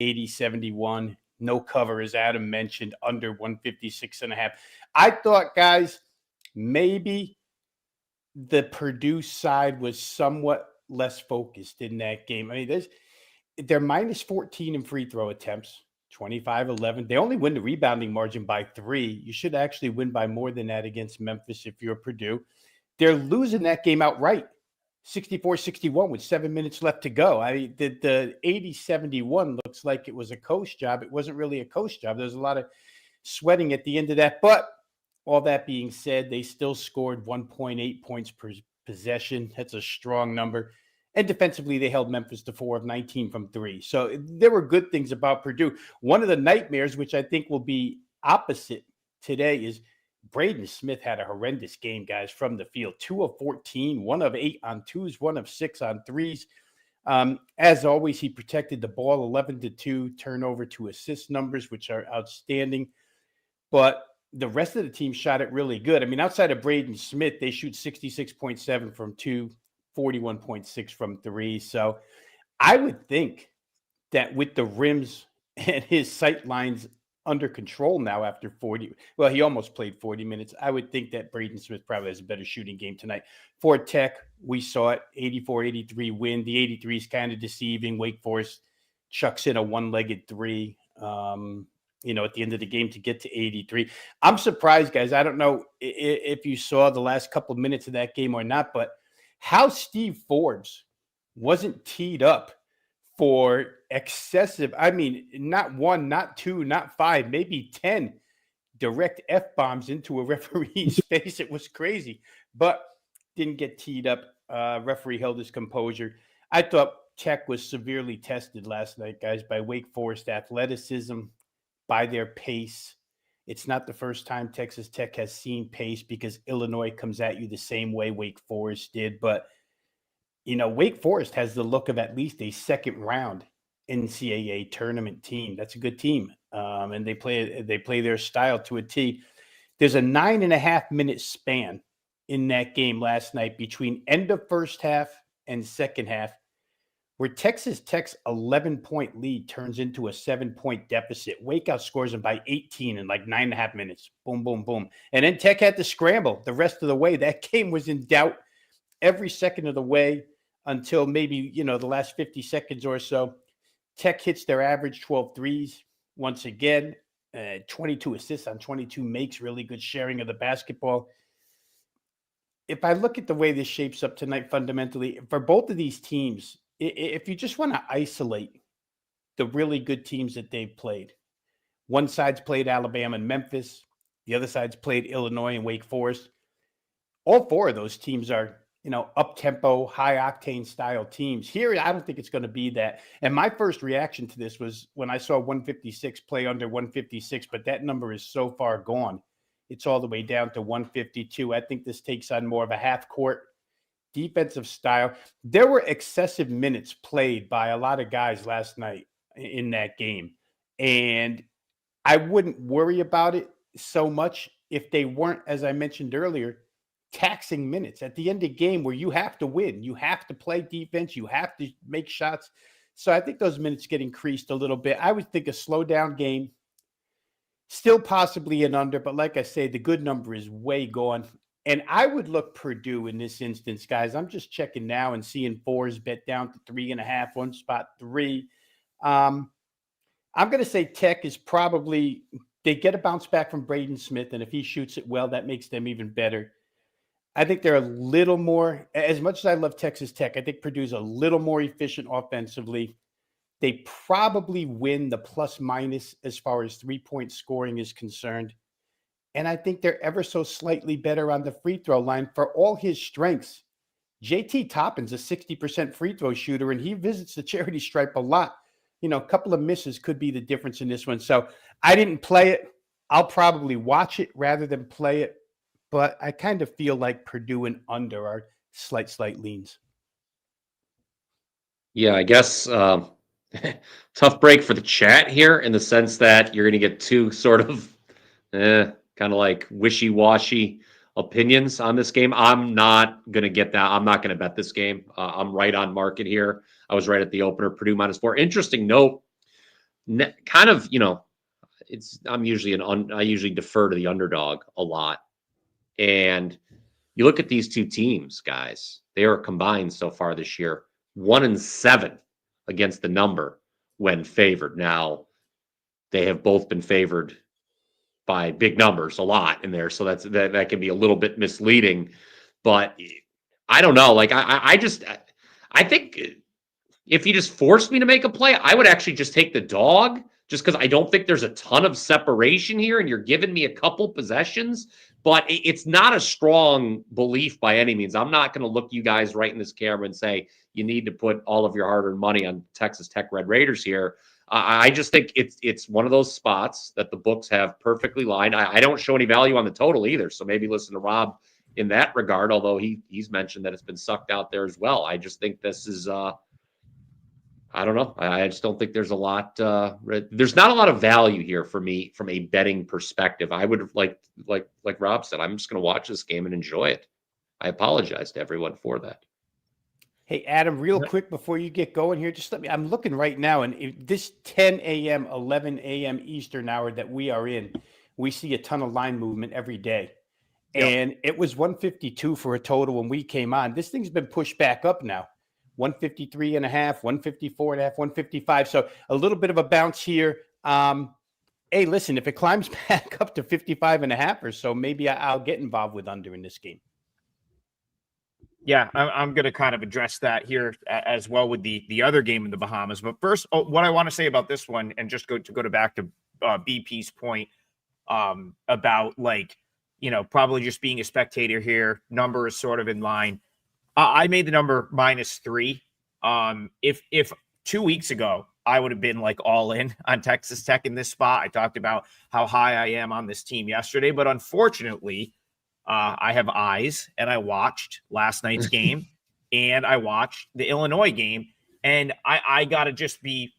80-71. No cover, as Adam mentioned, under 156.5. I thought, guys, maybe the Purdue side was somewhat less focused in that game. I mean, they're minus 14 in free throw attempts, 25-11. They only win the rebounding margin by 3. You should actually win by more than that against Memphis if you're Purdue. They're losing that game outright, 64-61 with 7 minutes left to go. I mean, the 80-71 looks like it was a coach job. It wasn't really a coach job. There's a lot of sweating at the end of that. But all that being said, they still scored 1.8 points per possession. That's a strong number. And defensively, they held Memphis to 4 of 19 from 3. So there were good things about Purdue. One of the nightmares, which I think will be opposite today, is Braden Smith had a horrendous game, guys, from the field. 2 of 14, 1 of 8 on 2s, 1 of 6 on 3s. As always, he protected the ball, 11-2 turnover to assist numbers, which are outstanding. But the rest of the team shot it really good. I mean, outside of Braden Smith, they shoot 66.7 from 2, 41.6 from 3. So I would think that with the rims and his sight lines under control now after 40, well, he almost played 40 minutes. I would think that Braden Smith probably has a better shooting game tonight. For Tech, we saw it, 84-83 win. The 83 is kind of deceiving. Wake Forest chucks in a one-legged 3, at the end of the game to get to 83. I'm surprised, guys. I don't know if you saw the last couple of minutes of that game or not, but how Steve Forbes wasn't teed up for excessive, I mean, not 1, not 2, not 5, maybe 10 direct F-bombs into a referee's face. It was crazy, but didn't get teed up. Referee held his composure. I thought Tech was severely tested last night, guys, by Wake Forest athleticism, by their pace. It's not the first time Texas Tech has seen pace because Illinois comes at you the same way Wake Forest did. But, Wake Forest has the look of at least a second round NCAA tournament team. That's a good team. And they play their style to a T. There's a 9.5-minute span in that game last night between end of first half and second half, where Texas Tech's 11-point lead turns into a 7-point deficit. Wake outscores them by 18 in like 9.5 minutes. Boom, boom, boom. And then Tech had to scramble the rest of the way. That game was in doubt every second of the way until maybe, the last 50 seconds or so. Tech hits their average 12 threes once again. 22 assists on 22 makes, really good sharing of the basketball. If I look at the way this shapes up tonight, fundamentally, for both of these teams, if you just want to isolate the really good teams that they've played, one side's played Alabama and Memphis, the other side's played Illinois and Wake Forest. All 4 of those teams are, up-tempo, high-octane style teams. Here, I don't think it's going to be that. And my first reaction to this was when I saw 156 play under 156, but that number is so far gone. It's all the way down to 152. I think this takes on more of a half-court defensive style. There were excessive minutes played by a lot of guys last night in that game. And I wouldn't worry about it so much if they weren't, as I mentioned earlier, taxing minutes at the end of the game where you have to win. You have to play defense. You have to make shots. So I think those minutes get increased a little bit. I would think a slow down game, still possibly an under, but like I say, the good number is way gone. And I would look Purdue in this instance, guys. I'm just checking now and seeing 4s bet down to 3.5, one spot 3. I'm going to say Tech is probably, they get a bounce back from Braden Smith, and if he shoots it well, that makes them even better. I think they're a little more, as much as I love Texas Tech, I think Purdue's a little more efficient offensively. They probably win the plus-minus as far as 3-point scoring is concerned. And I think they're ever so slightly better on the free throw line for all his strengths. JT Toppin's a 60% free throw shooter, and he visits the charity stripe a lot. A couple of misses could be the difference in this one. So I didn't play it. I'll probably watch it rather than play it. But I kind of feel like Purdue and under are slight leans. Yeah, I guess tough break for the chat here in the sense that you're going to get 2 sort of kind of like wishy-washy opinions on this game. I'm not going to get that. I'm not going to bet this game. I'm right on market here. I was right at the opener, Purdue -4. Interesting note, kind of, I usually defer to the underdog a lot. And you look at these two teams, guys, they are combined so far this year, 1-7 against the number when favored. Now, they have both been favored by big numbers a lot in there. So that can be a little bit misleading, but I don't know. Like, I think if you just forced me to make a play, I would actually just take the dog just because I don't think there's a ton of separation here and you're giving me a couple possessions, but it's not a strong belief by any means. I'm not going to look you guys right in this camera and say, you need to put all of your hard-earned money on Texas Tech Red Raiders here. I just think it's one of those spots that the books have perfectly lined. I don't show any value on the total either, so maybe listen to Rob in that regard, although he's mentioned that it's been sucked out there as well. I just think this is I don't know. I just don't think there's a lot. There's not a lot of value here for me from a betting perspective. I would like Rob said, I'm just going to watch this game and enjoy it. I apologize to everyone for that. Hey, Adam, real quick before you get going here, just I'm looking right now, and this 10 a.m., 11 a.m. Eastern hour that we are in, we see a ton of line movement every day. Yep. And it was 152 for a total when we came on. This thing's been pushed back up now. 153 and a half, 154 and a half, 155. So a little bit of a bounce here. Hey, listen, if it climbs back up to 55 and a half or so, maybe I'll get involved with under in this game. Yeah, I'm going to kind of address that here as well with the other game in the Bahamas. But first, what I want to say about this one, and just go back to BP's point about probably just being a spectator here. Number is sort of in line. I made the number -3. If 2 weeks ago I would have been like all in on Texas Tech in this spot, I talked about how high I am on this team yesterday, but unfortunately, I have eyes, and I watched last night's game, and I watched the Illinois game, and I got to just be,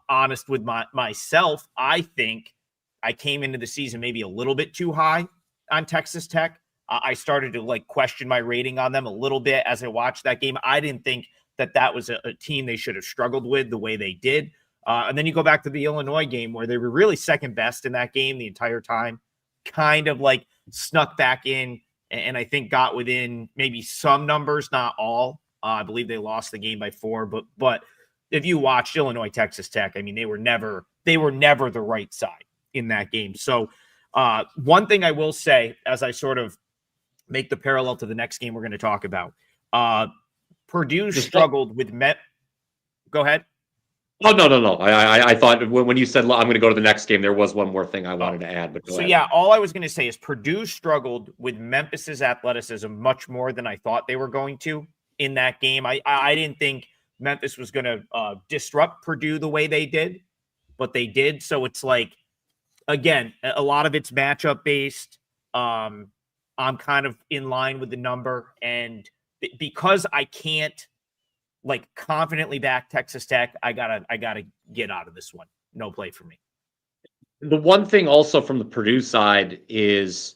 honest with myself. I think I came into the season maybe a little bit too high on Texas Tech. I started to question my rating on them a little bit as I watched that game. I didn't think that was a team they should have struggled with the way they did. And then you go back to the Illinois game where they were really second best in that game the entire time, kind of snuck back in and I think got within maybe some numbers, not all. I believe they lost the game by 4, but if you watched Illinois, Texas Tech, I mean, they were never the right side in that game. So one thing I will say, as I sort of make the parallel to the next game we're going to talk about, Purdue struggled with Go ahead. Oh, no. I thought when you said I'm going to go to the next game, there was one more thing I wanted to add. But go ahead. Yeah, all I was going to say is Purdue struggled with Memphis's athleticism much more than I thought they were going to in that game. I didn't think Memphis was going to disrupt Purdue the way they did, but they did. So it's again, a lot of it's matchup based. I'm kind of in line with the number, and because I can't confidently back Texas Tech, I gotta get out of this one. No play for me. The one thing also from the Purdue side is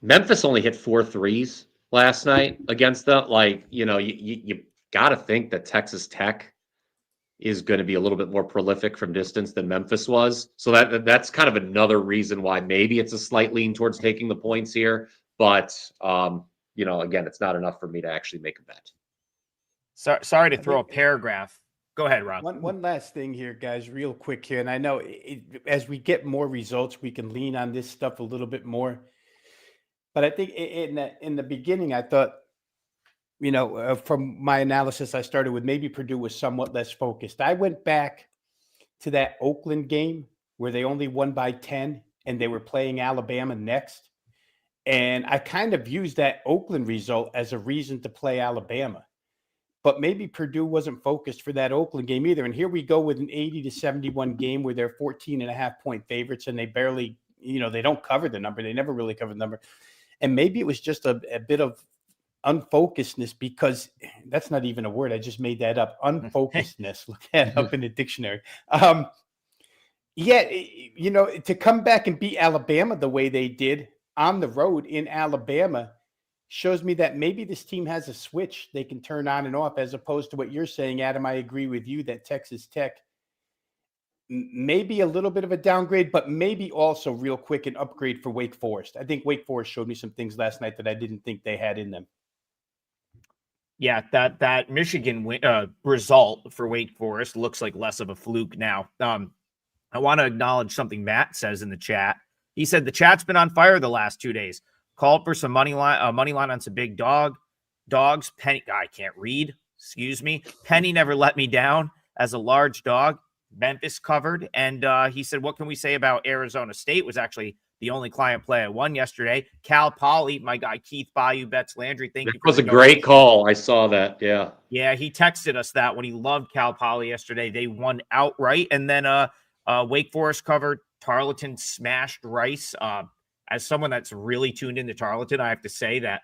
Memphis only hit 4 threes last night against them. You got to think that Texas Tech is going to be a little bit more prolific from distance than Memphis was. So that's kind of another reason why maybe it's a slight lean towards taking the points here. But again, it's not enough for me to actually make a bet. Sorry to throw a paragraph. Go ahead, Rob. One last thing here, guys, real quick here. And I know as we get more results, we can lean on this stuff a little bit more. But I think in the beginning, I thought, from my analysis, I started with maybe Purdue was somewhat less focused. I went back to that Oakland game where they only won by 10 and they were playing Alabama next. And I kind of used that Oakland result as a reason to play Alabama. But maybe Purdue wasn't focused for that Oakland game either. And here we go with an 80-71 game where they're 14.5-point favorites and they barely, they don't cover the number. They never really cover the number. And maybe it was just a bit of unfocusedness, because that's not even a word. I just made that up. Unfocusedness. Look that up in the dictionary. To come back and beat Alabama the way they did on the road in Alabama shows me that maybe this team has a switch they can turn on and off, as opposed to what you're saying, Adam. I agree with you that Texas Tech maybe a little bit of a downgrade, but maybe also real quick an upgrade for Wake Forest. I think Wake Forest showed me some things last night that I didn't think they had in them. Yeah, that Michigan result for Wake Forest looks like less of a fluke now. I want to acknowledge something Matt says in the chat. He said the chat's been on fire the last 2 days. Called for some money line on some big dogs. Penny, I can't read. Excuse me. Penny never let me down as a large dog. Memphis covered, and he said, "What can we say about Arizona State?" Was actually the only client play I won yesterday. Cal Poly, my guy Keith Bayou bets Landry. Thank you. It was a great call. I saw that. Yeah, he texted us that when he loved Cal Poly yesterday. They won outright, and then Wake Forest covered. Tarleton smashed Rice. As someone that's really tuned into Tarleton, I have to say that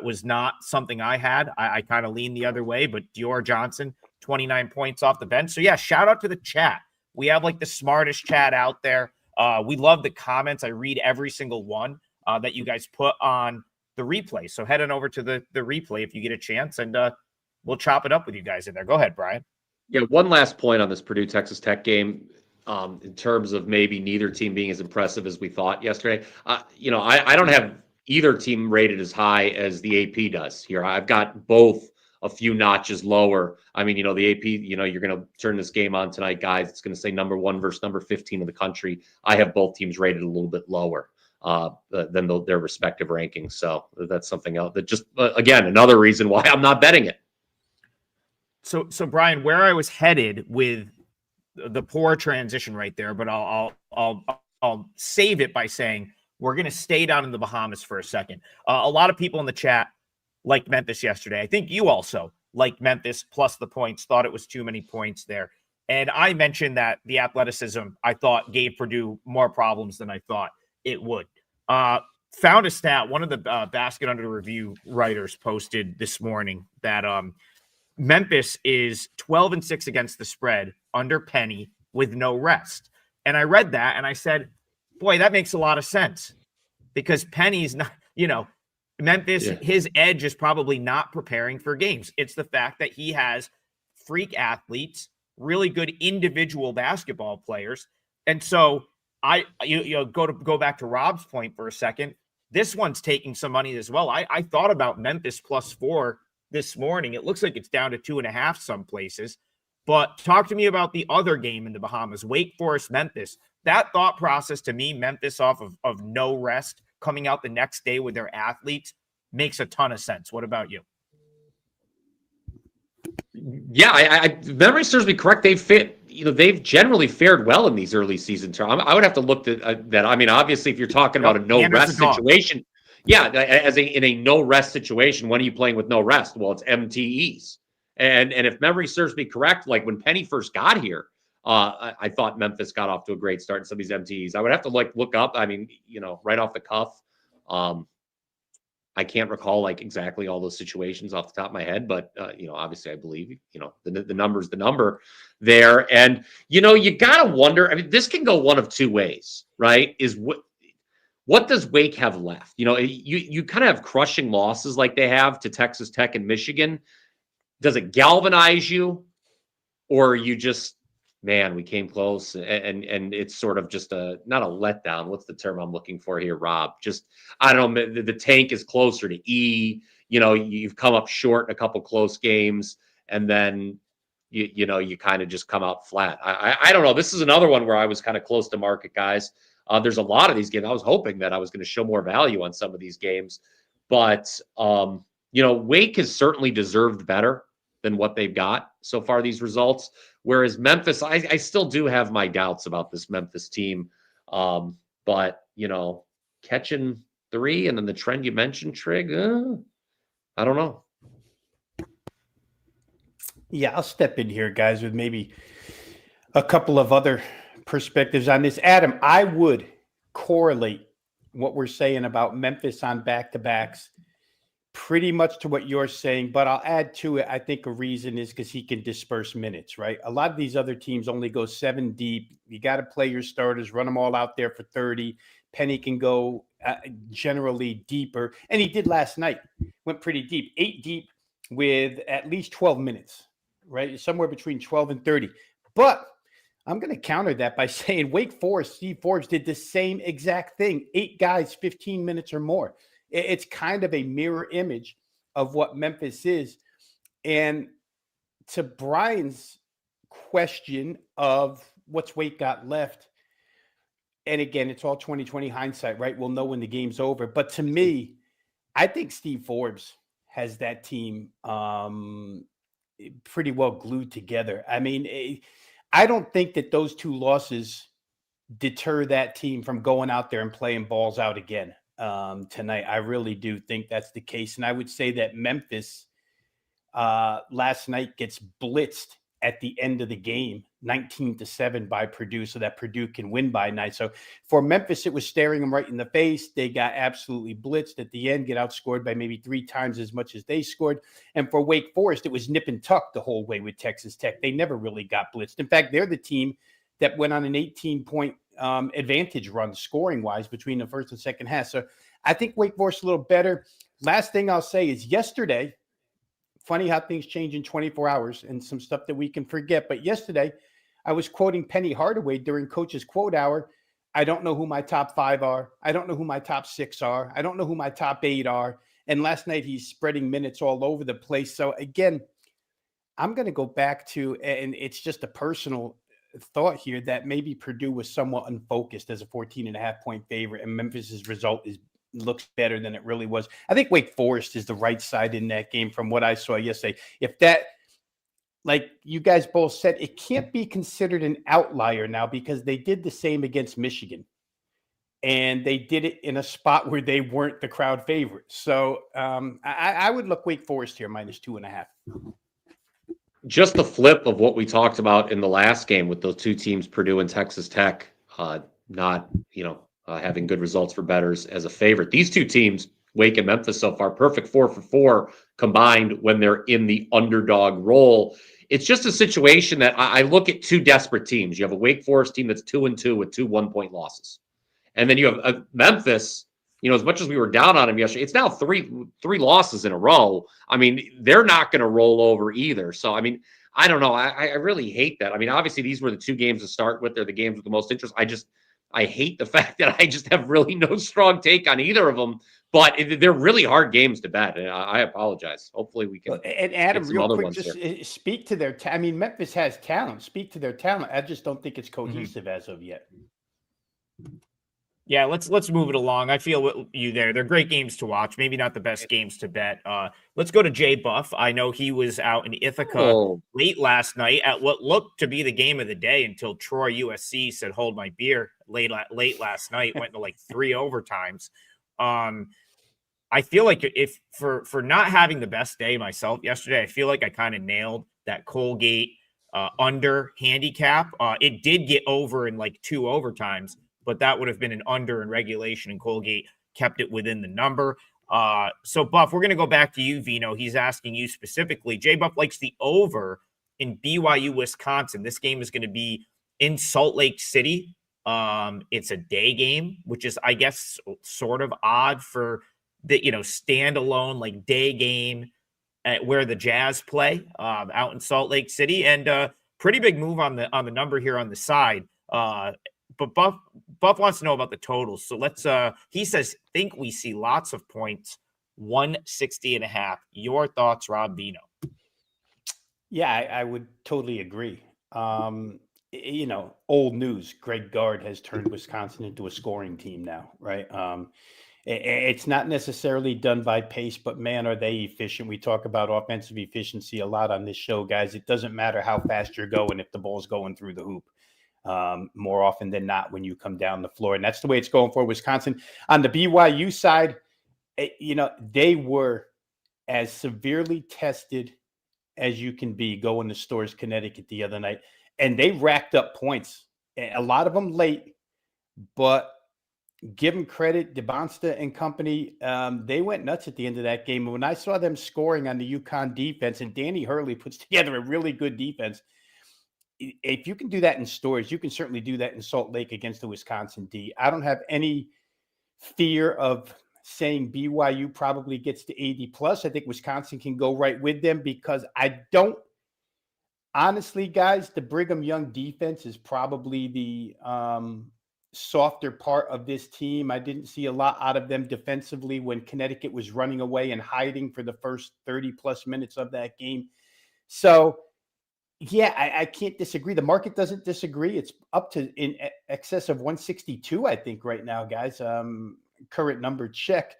was not something I had. I kind of leaned the other way, but Dior Johnson, 29 points off the bench. So yeah, shout out to the chat. We have like the smartest chat out there. We love the comments. I read every single one that you guys put on the replay. So head on over to the replay if you get a chance, and we'll chop it up with you guys in there. Go ahead, Brian. Yeah, one last point on this Purdue Texas Tech game. In terms of maybe neither team being as impressive as we thought yesterday. I don't have either team rated as high as the AP does here. I've got both a few notches lower. I mean, the AP, you're going to turn this game on tonight, guys. It's going to say number 1 versus number 15 of the country. I have both teams rated a little bit lower than their respective rankings. So that's something else that just, again, another reason why I'm not betting it. So Brian, where I was headed with the poor transition right there, but I'll save it by saying we're going to stay down in the Bahamas for a second. A lot of people in the chat liked Memphis yesterday. I think you also liked Memphis plus the points, thought it was too many points there. And I mentioned that the athleticism, I thought, gave Purdue more problems than I thought it would. Found a stat. One of the Basket Under Review writers posted this morning that Memphis is 12-6 against the spread under Penny with no rest. And I read that and I said, boy, that makes a lot of sense, because Penny's not, Memphis, his edge is probably not preparing for games. It's the fact that he has freak athletes, really good individual basketball players. And so go back to Rob's point for a second. This one's taking some money as well. I thought about Memphis +4 this morning. It looks like it's down to 2.5 some places. But talk to me about the other game in the Bahamas, Wake Forest, Memphis. That thought process to me, Memphis off of no rest, coming out the next day with their athletes, makes a ton of sense. What about you? Yeah, I memory serves me correct. They've generally fared well in these early season terms. I would have to look at that. I mean, obviously, if you're talking about a no rest situation, in a no rest situation, when are you playing with no rest? Well, it's MTEs. And if memory serves me correct, like when Penny first got here, I thought Memphis got off to a great start in some of these MTEs. I would have to look up. I mean, right off the cuff, I can't recall exactly all those situations off the top of my head, but obviously I believe the number's the number there, and you gotta wonder. I mean, this can go one of two ways, right? Is what does Wake have left? You kind of have crushing losses like they have to Texas Tech and Michigan. Does it galvanize you, or are you just, man, we came close and it's sort of just not a letdown. What's the term I'm looking for here, Rob? Just, I don't know, the tank is closer to E. You've come up short in a couple close games, and then you kind of just come out flat. I don't know. This is another one where I was kind of close to market, guys. There's a lot of these games. I was hoping that I was going to show more value on some of these games, but Wake has certainly deserved better than what they've got so far, these results. Whereas Memphis, I still do have my doubts about this Memphis team. But, catching 3 and then the trend you mentioned, Trig, I don't know. Yeah, I'll step in here, guys, with maybe a couple of other perspectives on this. Adam, I would correlate what we're saying about Memphis on back-to-backs pretty much to what you're saying, but I'll add to it. I think a reason is because he can disperse minutes, right? A lot of these other teams only go 7 deep. You got to play your starters, run them all out there for 30. Penny can go generally deeper, and he did last night. Went pretty deep, 8 deep with at least 12 minutes, right? Somewhere between 12 and 30. But I'm going to counter that by saying Wake Forest, Steve Forbes did the same exact thing. 8 guys, 15 minutes or more. It's kind of a mirror image of what Memphis is. And to Brian's question of what's Wake got left, and again, it's all 2020 hindsight, right? We'll know when the game's over. But to me, I think Steve Forbes has that team pretty well glued together. I mean, I don't think that those 2 losses deter that team from going out there and playing balls out again tonight. I really do think that's the case. And I would say that Memphis last night gets blitzed at the end of the game, 19-7 by Purdue, so that Purdue can win by night. So for Memphis, it was staring them right in the face. They got absolutely blitzed at the end, get outscored by maybe 3 times as much as they scored. And for Wake Forest, it was nip and tuck the whole way with Texas Tech. They never really got blitzed. In fact, they're the team that went on an 18-point advantage run scoring-wise between the first and second half. So I think Wake Forest a little better. Last thing I'll say is yesterday, funny how things change in 24 hours and some stuff that we can forget. But yesterday, I was quoting Penny Hardaway during Coach's Quote Hour. I don't know who my top 5 are. I don't know who my top 6 are. I don't know who my top 8 are. And last night, he's spreading minutes all over the place. So again, I'm going to go back to, and it's just a personal thought here, that maybe Purdue was somewhat unfocused as a 14.5-point favorite, and Memphis's result looks better than it really was. I think Wake Forest is the right side in that game from what I saw yesterday. If that, like you guys both said, it can't be considered an outlier now because they did the same against Michigan. And they did it in a spot where they weren't the crowd favorite. So I would look Wake Forest here -2.5. Just the flip of what we talked about in the last game with those 2 teams, Purdue and Texas Tech, not, having good results for bettors as a favorite. These 2 teams, Wake and Memphis so far, perfect 4 for 4 combined when they're in the underdog role. It's just a situation that I look at 2 desperate teams. You have a Wake Forest team that's 2-2 with 2 1-point losses. And then you have a Memphis, as much as we were down on them yesterday, it's now three losses in a row. I mean, they're not going to roll over either. So, I mean, I don't know. I really hate that. I mean, obviously, these were the 2 games to start with. They're the games with the most interest. I hate the fact that I just have really no strong take on either of them. But they're really hard games to bet. And I apologize. Hopefully we can. And Adam, get some real other quick, ones just here. speak to their I mean, Memphis has talent. Speak to their talent. I just don't think it's cohesive as of yet. Yeah, let's move it along. I feel with you there. They're great games to watch. Maybe not the best games to bet. Let's go to Jay Buff. I know he was out in Ithaca late last night at what looked to be the game of the day until Troy USC said, "Hold my beer." Late last night, went into like 3 overtimes. I feel like if for not having the best day myself yesterday, I feel like I kind of nailed that Colgate under handicap. It did get over in like 2 overtimes, but that would have been an under in regulation, and Colgate kept it within the number. So, Buff, we're going to go back to you, Vino. He's asking you specifically. Jay Buff likes the over in BYU, Wisconsin. This game is going to be in Salt Lake City. It's a day game, which is, I guess, sort of odd for the, standalone like day game at where the Jazz play out in Salt Lake City, and pretty big move on the number here on the side. But Buff wants to know about the totals. So let's, he says, think we see lots of points, 160.5. Your thoughts, Rob Vino? Yeah, I would totally agree. Old news, Greg Gard has turned Wisconsin into a scoring team now, right? It's not necessarily done by pace, but man, are they efficient. We talk about offensive efficiency a lot on this show, guys. It doesn't matter how fast you're going if the ball's going through the hoop. More often than not when you come down the floor. And that's the way it's going for Wisconsin. On the BYU side, they were as severely tested as you can be going to Storrs, Connecticut the other night. And they racked up points, a lot of them late, but give them credit, DeBonsta and company, they went nuts at the end of that game. And when I saw them scoring on the UConn defense, and Danny Hurley puts together a really good defense, if you can do that in Storrs, you can certainly do that in Salt Lake against the Wisconsin D. I don't have any fear of saying BYU probably gets to 80+. I think Wisconsin can go right with them because I don't honestly, guys, the Brigham Young defense is probably the softer part of this team. I didn't see a lot out of them defensively when Connecticut was running away and hiding for the first 30 plus minutes of that game. So, yeah, I can't disagree. The market doesn't disagree. It's up to in excess of 162, I think, right now, guys. Current number check.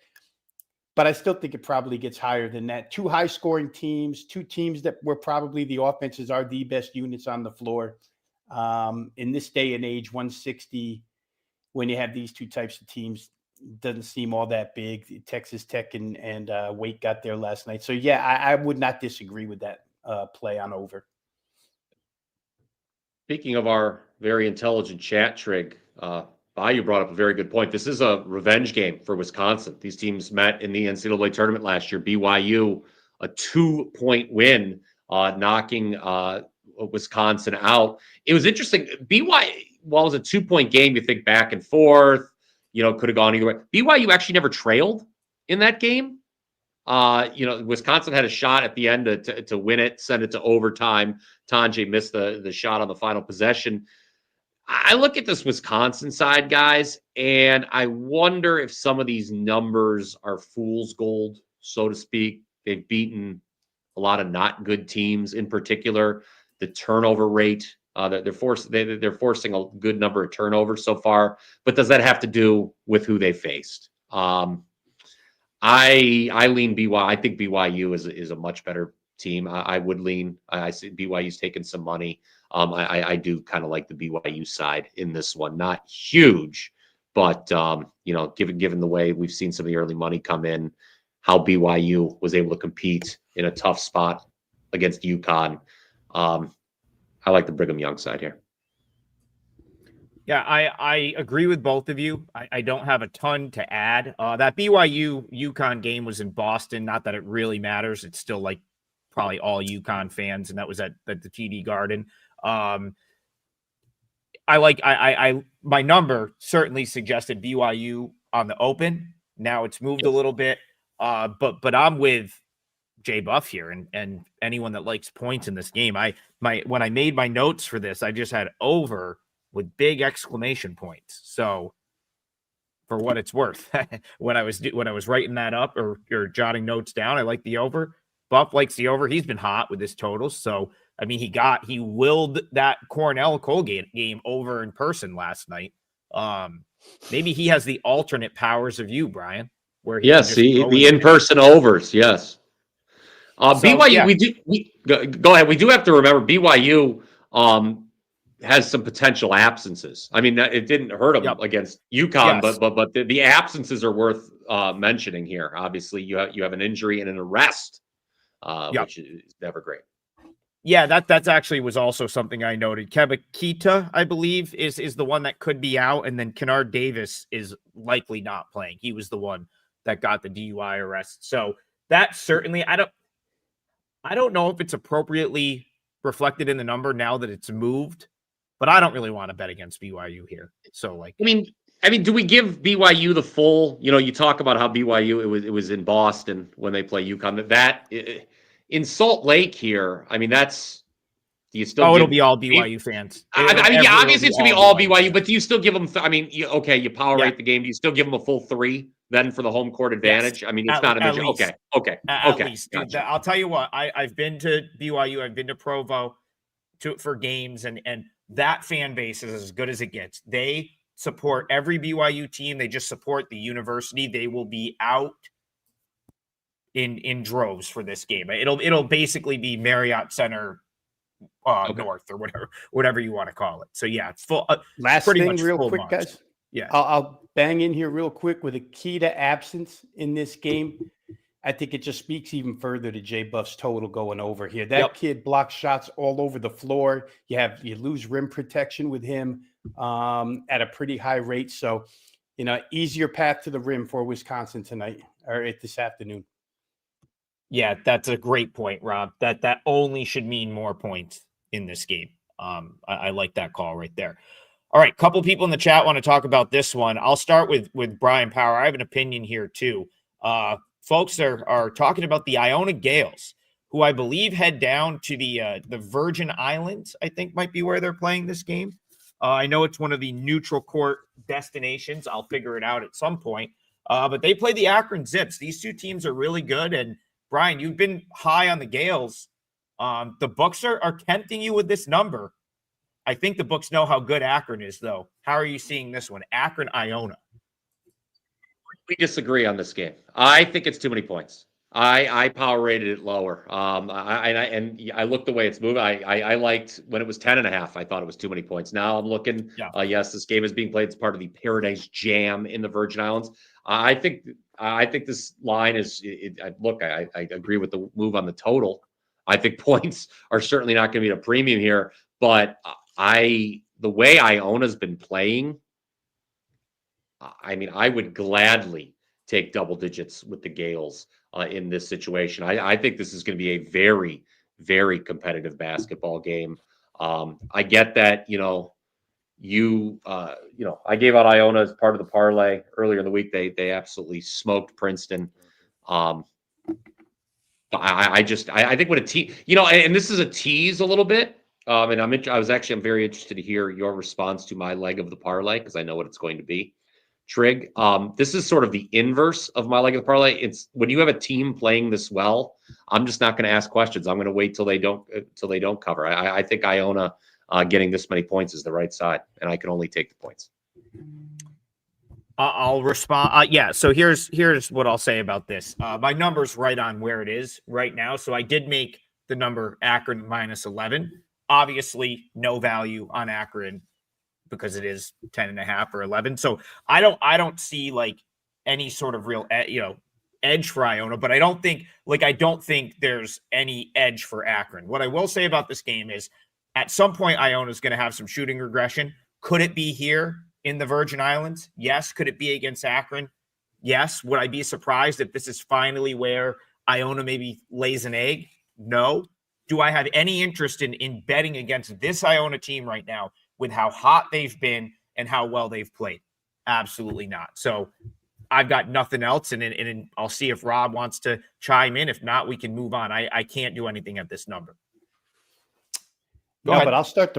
But I still think it probably gets higher than that. Two high-scoring teams, two teams that were probably the offenses are the best units on the floor. In this day and age, 160, when you have these two types of teams, doesn't seem all that big. Texas Tech and Wake got there last night. So, yeah, I would not disagree with that play on over. Speaking of our very intelligent chat, Trig, Bayou brought up a very good point. This is a revenge game for Wisconsin. These teams met in the NCAA tournament last year. BYU, a 2-point win, knocking Wisconsin out. It was interesting. BYU, while it was a 2-point game, you think back and forth, could have gone either way. BYU actually never trailed in that game. Wisconsin had a shot at the end to win it, send it to overtime. Tanjay missed the shot on the final possession. I look at this Wisconsin side, guys, and I wonder if some of these numbers are fool's gold, so to speak. They've beaten a lot of not good teams, in particular. The turnover rate, they're forcing a good number of turnovers so far. But does that have to do with who they faced? I lean BYU. I think BYU is a much better team. I would lean. I see BYU's taking some money. I do kind of like the BYU side in this one. Not huge, but given the way we've seen some of the early money come in, how BYU was able to compete in a tough spot against UConn, I like the Brigham Young side here. Yeah, I agree with both of you. I don't have a ton to add. That BYU UConn game was in Boston. Not that it really matters. It's still like probably all UConn fans, and that was at the TD Garden. My number certainly suggested BYU on the open. Now it's moved a little bit, but I'm with Jay Buff here, and anyone that likes points in this game. When I made my notes for this, I just had over with big exclamation points. So, for what it's worth, when I was writing that up or jotting notes down, I like the over. Buff likes the over. He's been hot with his totals. So, I mean, he willed that Cornell Colgate game over in person last night. Maybe he has the alternate powers of you, Brian. Where he the in-person overs. Yes. BYU. Yeah. Go ahead. We do have to remember BYU has some potential absences. I mean, it didn't hurt them against UConn, yes. but the absences are worth mentioning here. Obviously, you have an injury and an arrest, which is never great. Yeah, that's actually was also something I noted. Kebakita, I believe, is the one that could be out, and then Kennard Davis is likely not playing. He was the one that got the DUI arrest. So that certainly, I don't know if it's appropriately reflected in the number now that it's moved, but I don't really want to bet against BYU here. So I mean, do we give BYU the full? You talk about how BYU it was in Boston when they play UConn. In Salt Lake here, I mean, do you still? It'll be all BYU fans. Obviously it's gonna be all BYU, but do you still give them? You power rate the game. Do you still give them a full 3 then for the home court advantage? Yes. I mean, it's not a major. Okay. At least, gotcha. I'll tell you what. I've been to BYU. I've been to Provo for games, and that fan base is as good as it gets. They support every BYU team. They just support the university. They will be out in droves for this game. It'll basically be Marriott Center North or whatever you want to call it. So yeah, it's full. Last thing, real quick, guys. Yeah, I'll bang in here real quick with a key to absence in this game. I think it just speaks even further to Jay Buff's total going over here. That kid blocks shots all over the floor. You lose rim protection with him at a pretty high rate. So, easier path to the rim for Wisconsin tonight or this afternoon. Yeah, that's a great point, Rob. That only should mean more points in this game. I like that call right there. All right, couple people in the chat want to talk about this one. I'll start with Brian Power. I have an opinion here too. Folks are talking about the Iona Gales, who I believe head down to the Virgin Islands, I think might be where they're playing this game. I know it's one of the neutral court destinations. I'll figure it out at some point. But they play the Akron Zips. These two teams are really good. And Brian, you've been high on the Gales. The books are tempting you with this number. I think the books know how good Akron is, though. How are you seeing this one? Akron, Iona. We disagree on this game. I think it's too many points. I power rated it lower. I looked the way it's moving. I liked when it was 10.5. I thought it was too many points. Now I'm looking. Yeah. Yes, this game is being played as part of the Paradise Jam in the Virgin Islands. I think this line is. I agree with the move on the total. I think points are certainly not going to be at a premium here. But the way Iona's been playing, I mean, I would gladly take double digits with the Gales in this situation. I think this is going to be a very, very competitive basketball game. I get that, I gave out Iona as part of the parlay earlier in the week. They absolutely smoked Princeton. I think when a team, and this is a tease a little bit. And I'm very interested to hear your response to my leg of the parlay because I know what it's going to be. Trig, this is sort of the inverse of my leg of the parlay. It's when you have a team playing this well, I'm just not going to ask questions. I'm going to wait till they don't cover. I think Iona getting this many points is the right side, and I can only take the points. I'll respond. Yeah. So here's what I'll say about this. My number's right on where it is right now. So I did make the number Akron -11. Obviously, no value on Akron because it is 10.5 or 11. So I don't see like any sort of real, edge for Iona, but I don't think there's any edge for Akron. What I will say about this game is at some point, Iona is going to have some shooting regression. Could it be here in the Virgin Islands? Yes. Could it be against Akron? Yes. Would I be surprised if this is finally where Iona maybe lays an egg? No. Do I have any interest in betting against this Iona team right now with how hot they've been and how well they've played? Absolutely not. So I've got nothing else, and I'll see if Rob wants to chime in. If not, we can move on. I can't do anything at this number. Go ahead. But I'll start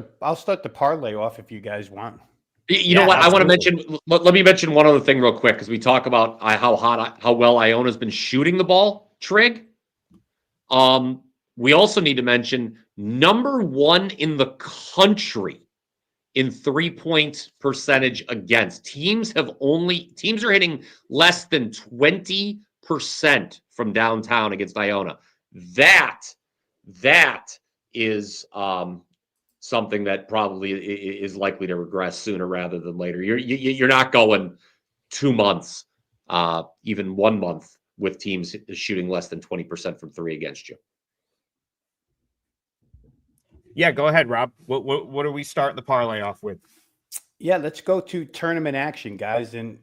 the parlay off if you guys want. You know what? I want to mention. Let me mention one other thing real quick because we talk about how well Iona's been shooting the ball. Trig. We also need to mention number 1 in the country in 3-point percentage against. Teams are hitting less than 20% from downtown against Iona. That is something that probably is likely to regress sooner rather than later. You're not going 2 months, even 1 month with teams shooting less than 20% from 3 against you. Yeah, go ahead, Rob. What are we starting the parlay off with? Yeah, let's go to tournament action, guys. And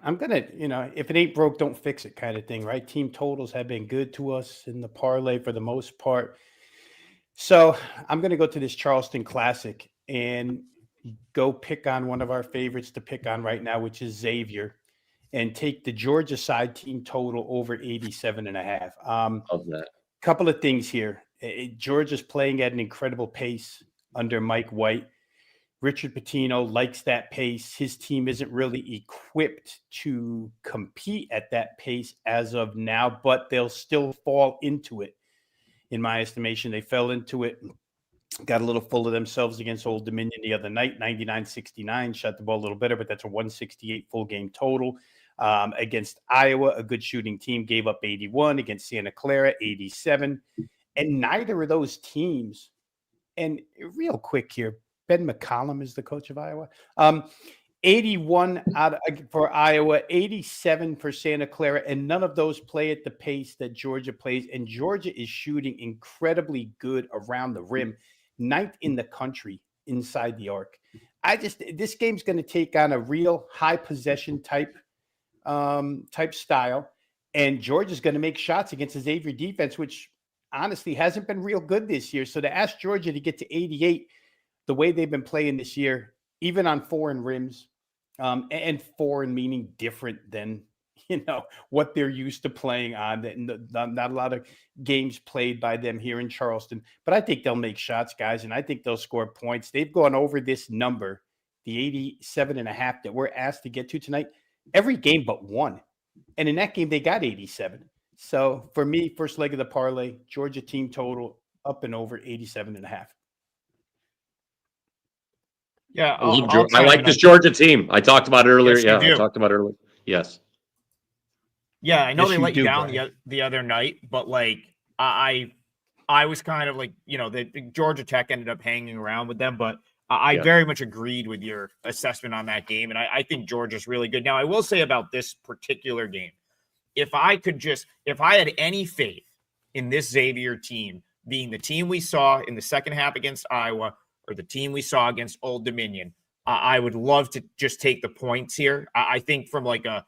I'm going to, if it ain't broke, don't fix it kind of thing, right? Team totals have been good to us in the parlay for the most part. So I'm going to go to this Charleston Classic and go pick on one of our favorites to pick on right now, which is Xavier, and take the Georgia side team total over 87.5. Love that. Couple of things here. Georgia's playing at an incredible pace under Mike White. Richard Pitino likes that pace. His team isn't really equipped to compete at that pace as of now, but they'll still fall into it. In my estimation, they fell into it, got a little full of themselves against Old Dominion the other night, 99-69, shot the ball a little better, but that's a 168 full game total. Against Iowa, a good shooting team, gave up 81. Against Santa Clara, 87. And neither of those teams, and real quick here, Ben McCollum is the coach of Iowa. 81 for Iowa, 87 for Santa Clara, and none of those play at the pace that Georgia plays. And Georgia is shooting incredibly good around the rim, 9th in the country inside the arc. This game's going to take on a real high possession type style, and Georgia's going to make shots against the Xavier defense, which honestly hasn't been real good this year. So to ask Georgia to get to 88 the way they've been playing this year, even on foreign rims, and foreign meaning different than what they're used to playing on. Not a lot of games played by them here in Charleston, but I think they'll make shots, guys, and I think they'll score points. They've gone over this number, the 87.5 that we're asked to get to tonight, every game but one. And in that game, they got 87. So for me, first leg of the parlay, Georgia team total up and over 87.5. Yeah, I like this Georgia team. I talked about it earlier. Yes, I talked about it earlier. Yes. Yeah, I know Yes, they you let you do, down the other night, but like I was kind of like, the Georgia Tech ended up hanging around with them, but I very much agreed with your assessment on that game, and I think Georgia's really good. Now, I will say about this particular game, if I had any faith in this Xavier team being the team we saw in the second half against Iowa or the team we saw against Old Dominion, I would love to just take the points here. I think from like a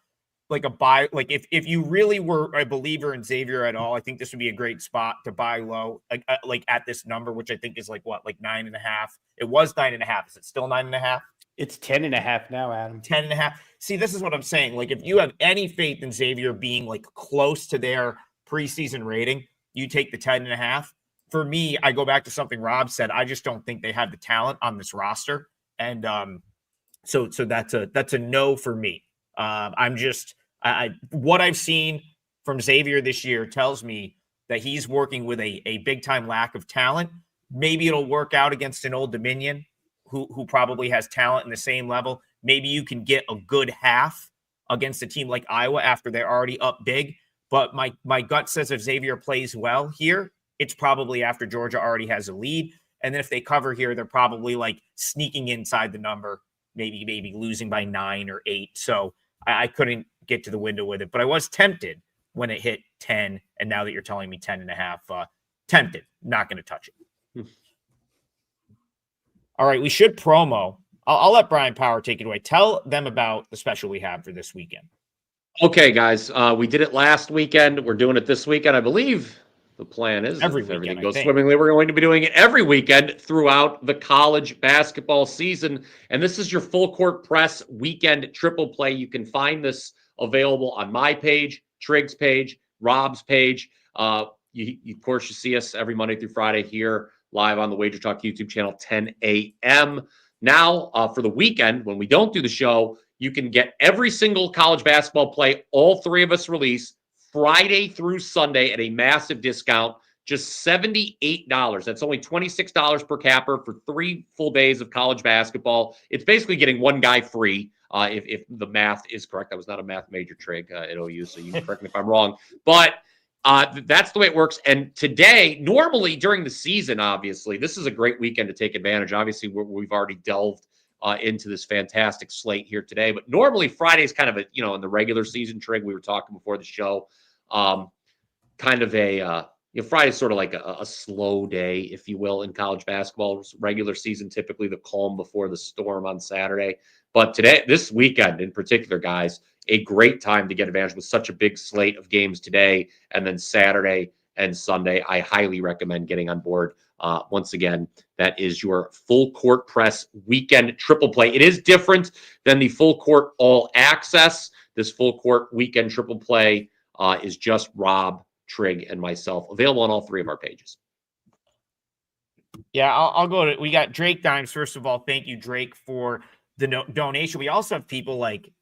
buy, like if you really were a believer in Xavier at all, I think this would be a great spot to buy low, like at this number, which I think is like 9.5. It was 9.5. Is it still 9.5? It's 10.5 now, Adam. 10.5. See, this is what I'm saying. Like, if you have any faith in Xavier being like close to their preseason rating, you take the 10.5. For me, I go back to something Rob said. I just don't think they have the talent on this roster, and so that's a no for me. What I've seen from Xavier this year tells me that he's working with a big time lack of talent. Maybe it'll work out against an Old Dominion who probably has talent in the same level. Maybe you can get a good half against a team like Iowa after they're already up big. But my gut says if Xavier plays well here, it's probably after Georgia already has a lead. And then if they cover here, they're probably like sneaking inside the number, maybe losing by 9 or 8. So I couldn't get to the window with it, but I was tempted when it hit 10. And now that you're telling me 10.5, tempted, not going to touch it. All right. We should promo. I'll let Brian Power take it away. Tell them about the special we have for this weekend. Okay, guys. We did it last weekend. We're doing it this weekend. I believe the plan is Every if weekend, everything I goes think. swimmingly, we're going to be doing it every weekend throughout the college basketball season. And this is your full court press weekend triple play. You can find this available on my page, Trig's page, Rob's page. Of course, you see us every Monday through Friday here live on the WagerTalk YouTube channel, 10 a.m. Now, for the weekend, when we don't do the show, you can get every single college basketball play all three of us release Friday through Sunday at a massive discount, just $78. That's only $26 per capper for 3 full days of college basketball. It's basically getting one guy free, if the math is correct. I was not a math major, Trig, at OU, so you can correct me if I'm wrong. But that's the way it works. And today, normally during the season, obviously, this is a great weekend to take advantage. Obviously, we've already delved into this fantastic slate here today. But normally Friday is kind of in the regular season, Trig, we were talking before the show, kind of Friday's sort of like a slow day, if you will, in college basketball. Regular season, typically the calm before the storm on Saturday. But today, this weekend in particular, guys, a great time to get advantage with such a big slate of games today and then Saturday and Sunday. I highly recommend getting on board. Once again, that is your full court press weekend triple play. It is different than the full court all access. This full court weekend triple play is just Rob, Trig, and myself, available on all three of our pages. Yeah, I'll go to. We got Drake Dimes. First of all, thank you, Drake, for the donation. We also have people like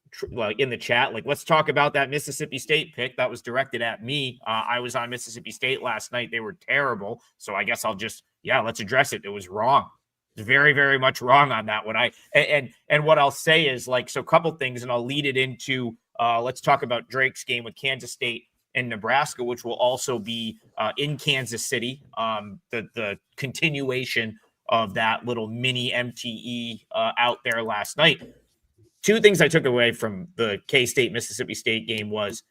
in the chat, like, let's talk about that Mississippi State pick that was directed at me. I was on Mississippi State last night. They were terrible. So I guess let's address it. It was wrong. It's very, very much wrong on that one. And what I'll say is so a couple things, and I'll lead it into, let's talk about Drake's game with Kansas State and Nebraska, which will also be in Kansas City. The continuation of that little mini MTE out there last night. 2 things I took away from the K-State Mississippi State game was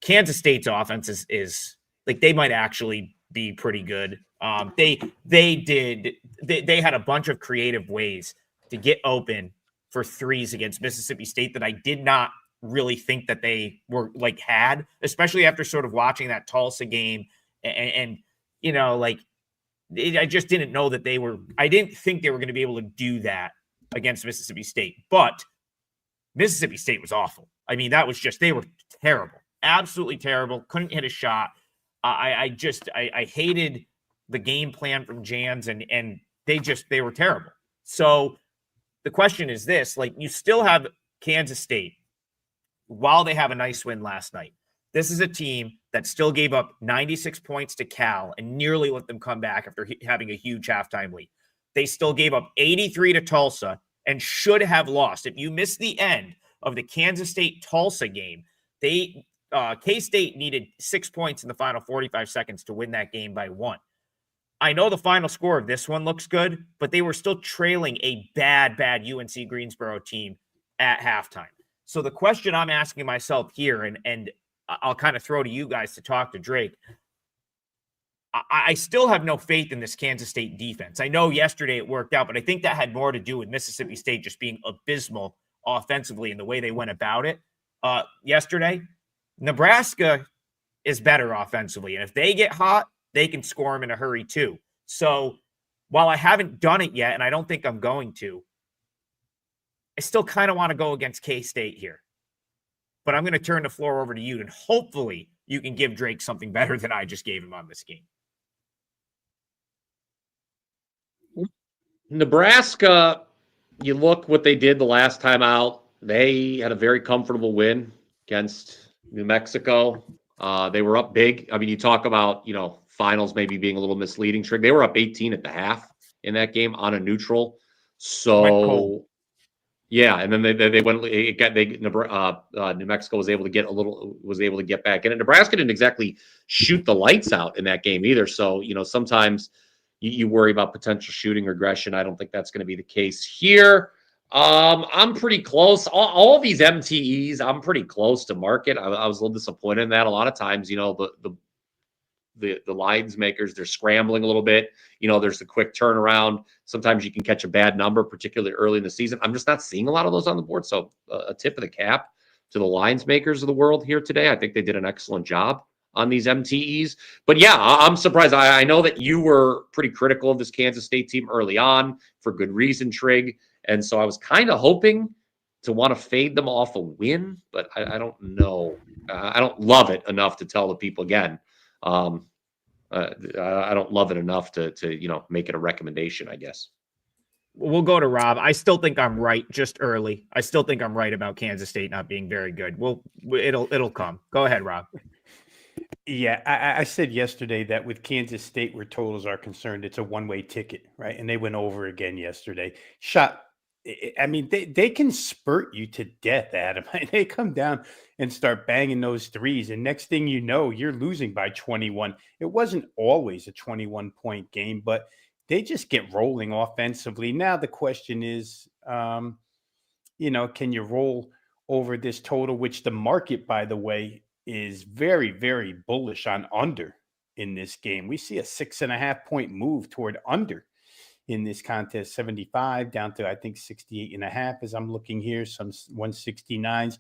Kansas State's offense is like, they might actually be pretty good. They had a bunch of creative ways to get open for threes against Mississippi State that I did not really think that they were had, especially after sort of watching that Tulsa game. And I just didn't know that I didn't think they were going to be able to do that against Mississippi State, but Mississippi State was awful. I mean, that was just, they were terrible, absolutely terrible. Couldn't hit a shot. I hated the game plan from Jans, and they were terrible. So the question is this, like, you still have Kansas State while they have a nice win last night. This is a team that still gave up 96 points to Cal and nearly let them come back after having a huge halftime lead. They still gave up 83 to Tulsa and should have lost. If you missed the end of the Kansas State-Tulsa game, K-State needed 6 points in the final 45 seconds to win that game by 1. I know the final score of this one looks good, but they were still trailing a bad UNC Greensboro team at halftime. So the question I'm asking myself here, and I'll kind of throw to you guys to talk to Drake, I still have no faith in this Kansas State defense. I know yesterday it worked out, but I think that had more to do with Mississippi State just being abysmal offensively in the way they went about it yesterday. Nebraska is better offensively, and if they get hot, they can score them in a hurry too. So while I haven't done it yet, and I don't think I'm going to, I still kind of want to go against K-State here. But I'm going to turn the floor over to you, and hopefully you can give Drake something better than I just gave him on this game. Nebraska, you look what they did the last time out. They had a very comfortable win against New Mexico. They were up big. I mean, you talk about, finals maybe being a little misleading. Trick. They were up 18 at the half in that game on a neutral. So, yeah, and then they went. New Mexico was able to get back in. And Nebraska didn't exactly shoot the lights out in that game either. So, sometimes you worry about potential shooting regression. I don't think that's going to be the case here. I'm pretty close. All these MTEs, I'm pretty close to market. I was a little disappointed in that. A lot of times, the lines makers, they're scrambling a little bit. There's the quick turnaround. Sometimes you can catch a bad number, particularly early in the season. I'm just not seeing a lot of those on the board. So a tip of the cap to the lines makers of the world here today. I think they did an excellent job on these MTEs. But yeah, I'm surprised. I know that you were pretty critical of this Kansas State team early on for good reason, Trig. And so I was kind of hoping to want to fade them off a win, but I don't know. I don't love it enough to tell the people again. I don't love it enough to make it a recommendation, I guess. We'll go to Rob. I still think I'm right just early. I still think I'm right about Kansas State not being very good. It'll come. Go ahead, Rob. Yeah, I said yesterday that with Kansas State, where totals are concerned, it's a one-way ticket, right? And they went over again yesterday. They can spurt you to death, Adam. They come down and start banging those threes, and next thing you know, you're losing by 21. It wasn't always a 21-point game, but they just get rolling offensively. Now the question is, can you roll over this total, which the market, by the way, is very, very bullish on under in this game. We see a 6.5-point move toward under in this contest, 75 down to, I think, 68.5 as I'm looking here, some 169s.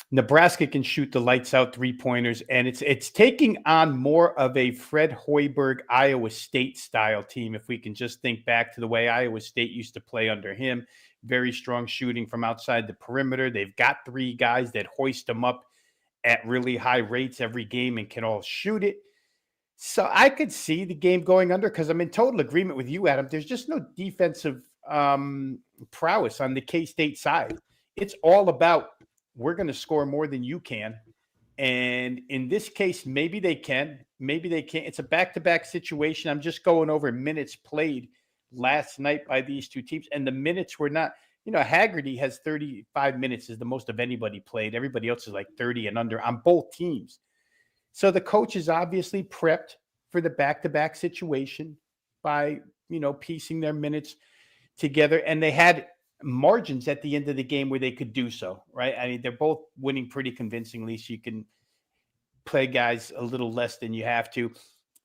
Nebraska can shoot the lights out 3-pointers, and it's taking on more of a Fred Hoiberg, Iowa State style team. If we can just think back to the way Iowa State used to play under him, very strong shooting from outside the perimeter. They've got 3 guys that hoist them up at really high rates every game and can all shoot it. So I could see the game going under because I'm in total agreement with you, Adam. There's just no defensive prowess on the K-State side. It's all about we're going to score more than you can. And in this case, maybe they can, maybe they can't. It's a back-to-back situation. I'm just going over minutes played last night by these two teams. And the minutes were not, Haggerty has 35 minutes is the most of anybody played. Everybody else is like 30 and under on both teams. So the coach is obviously prepped for the back-to-back situation by, piecing their minutes together. And they had margins at the end of the game where they could do so, right? I mean, they're both winning pretty convincingly, so you can play guys a little less than you have to.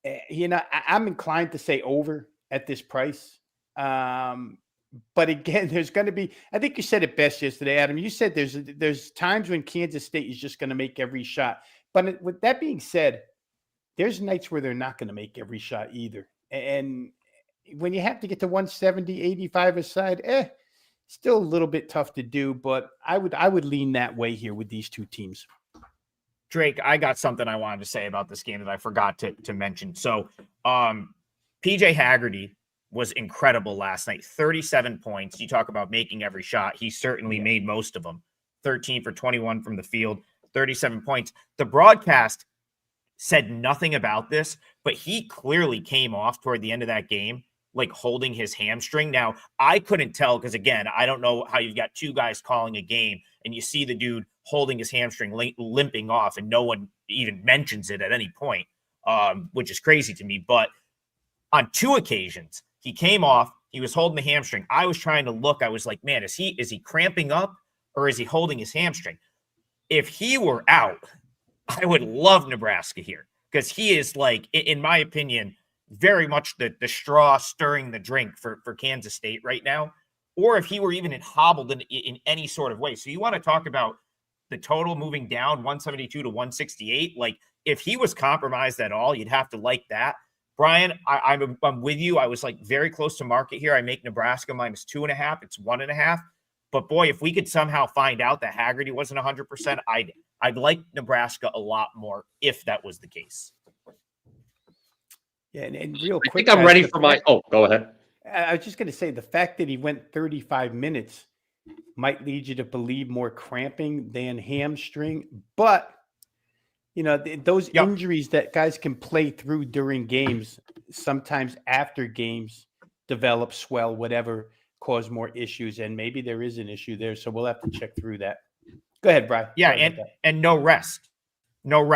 I'm inclined to say over at this price. But again, there's going to be, I think you said it best yesterday, Adam. You said there's times when Kansas State is just going to make every shot. But with that being said, there's nights where they're not going to make every shot either. And when you have to get to 170, 85 a side, Still a little bit tough to do, but I would lean that way here with these two teams. Drake, I got something I wanted to say about this game that I forgot to mention. So, PJ Haggerty was incredible last night. 37 points. You talk about making every shot. He certainly made most of them. 13 for 21 from the field, 37 points. The broadcast said nothing about this, but he clearly came off toward the end of that game, like holding his hamstring. Now, I couldn't tell because, again, I don't know how you've got two guys calling a game and you see the dude holding his hamstring limping off and no one even mentions it at any point, which is crazy to me. But on two occasions, he came off, he was holding the hamstring. I was trying to look. I was like, man, is he cramping up or is he holding his hamstring? If he were out, I would love Nebraska here because he is, like, in my opinion, very much the straw stirring the drink for Kansas State right now. Or if he were even hobbled in any sort of way. So you want to talk about the total moving down 172 to 168. Like, if he was compromised at all, you'd have to like that. Brian, I'm with you. I was, like, very close to market here. I make Nebraska -2.5. It's 1.5. But boy, if we could somehow find out that Haggerty wasn't 100%, I'd like Nebraska a lot more if that was the case. Yeah, and real quick, I think I'm ready for my. Oh, go ahead. I was just going to say the fact that he went 35 minutes might lead you to believe more cramping than hamstring. But, you know, those injuries that guys can play through during games, sometimes after games, develop, swell, whatever, cause more issues. And maybe there is an issue there. So we'll have to check through that. Go ahead, Brian. Yeah, and no rest. No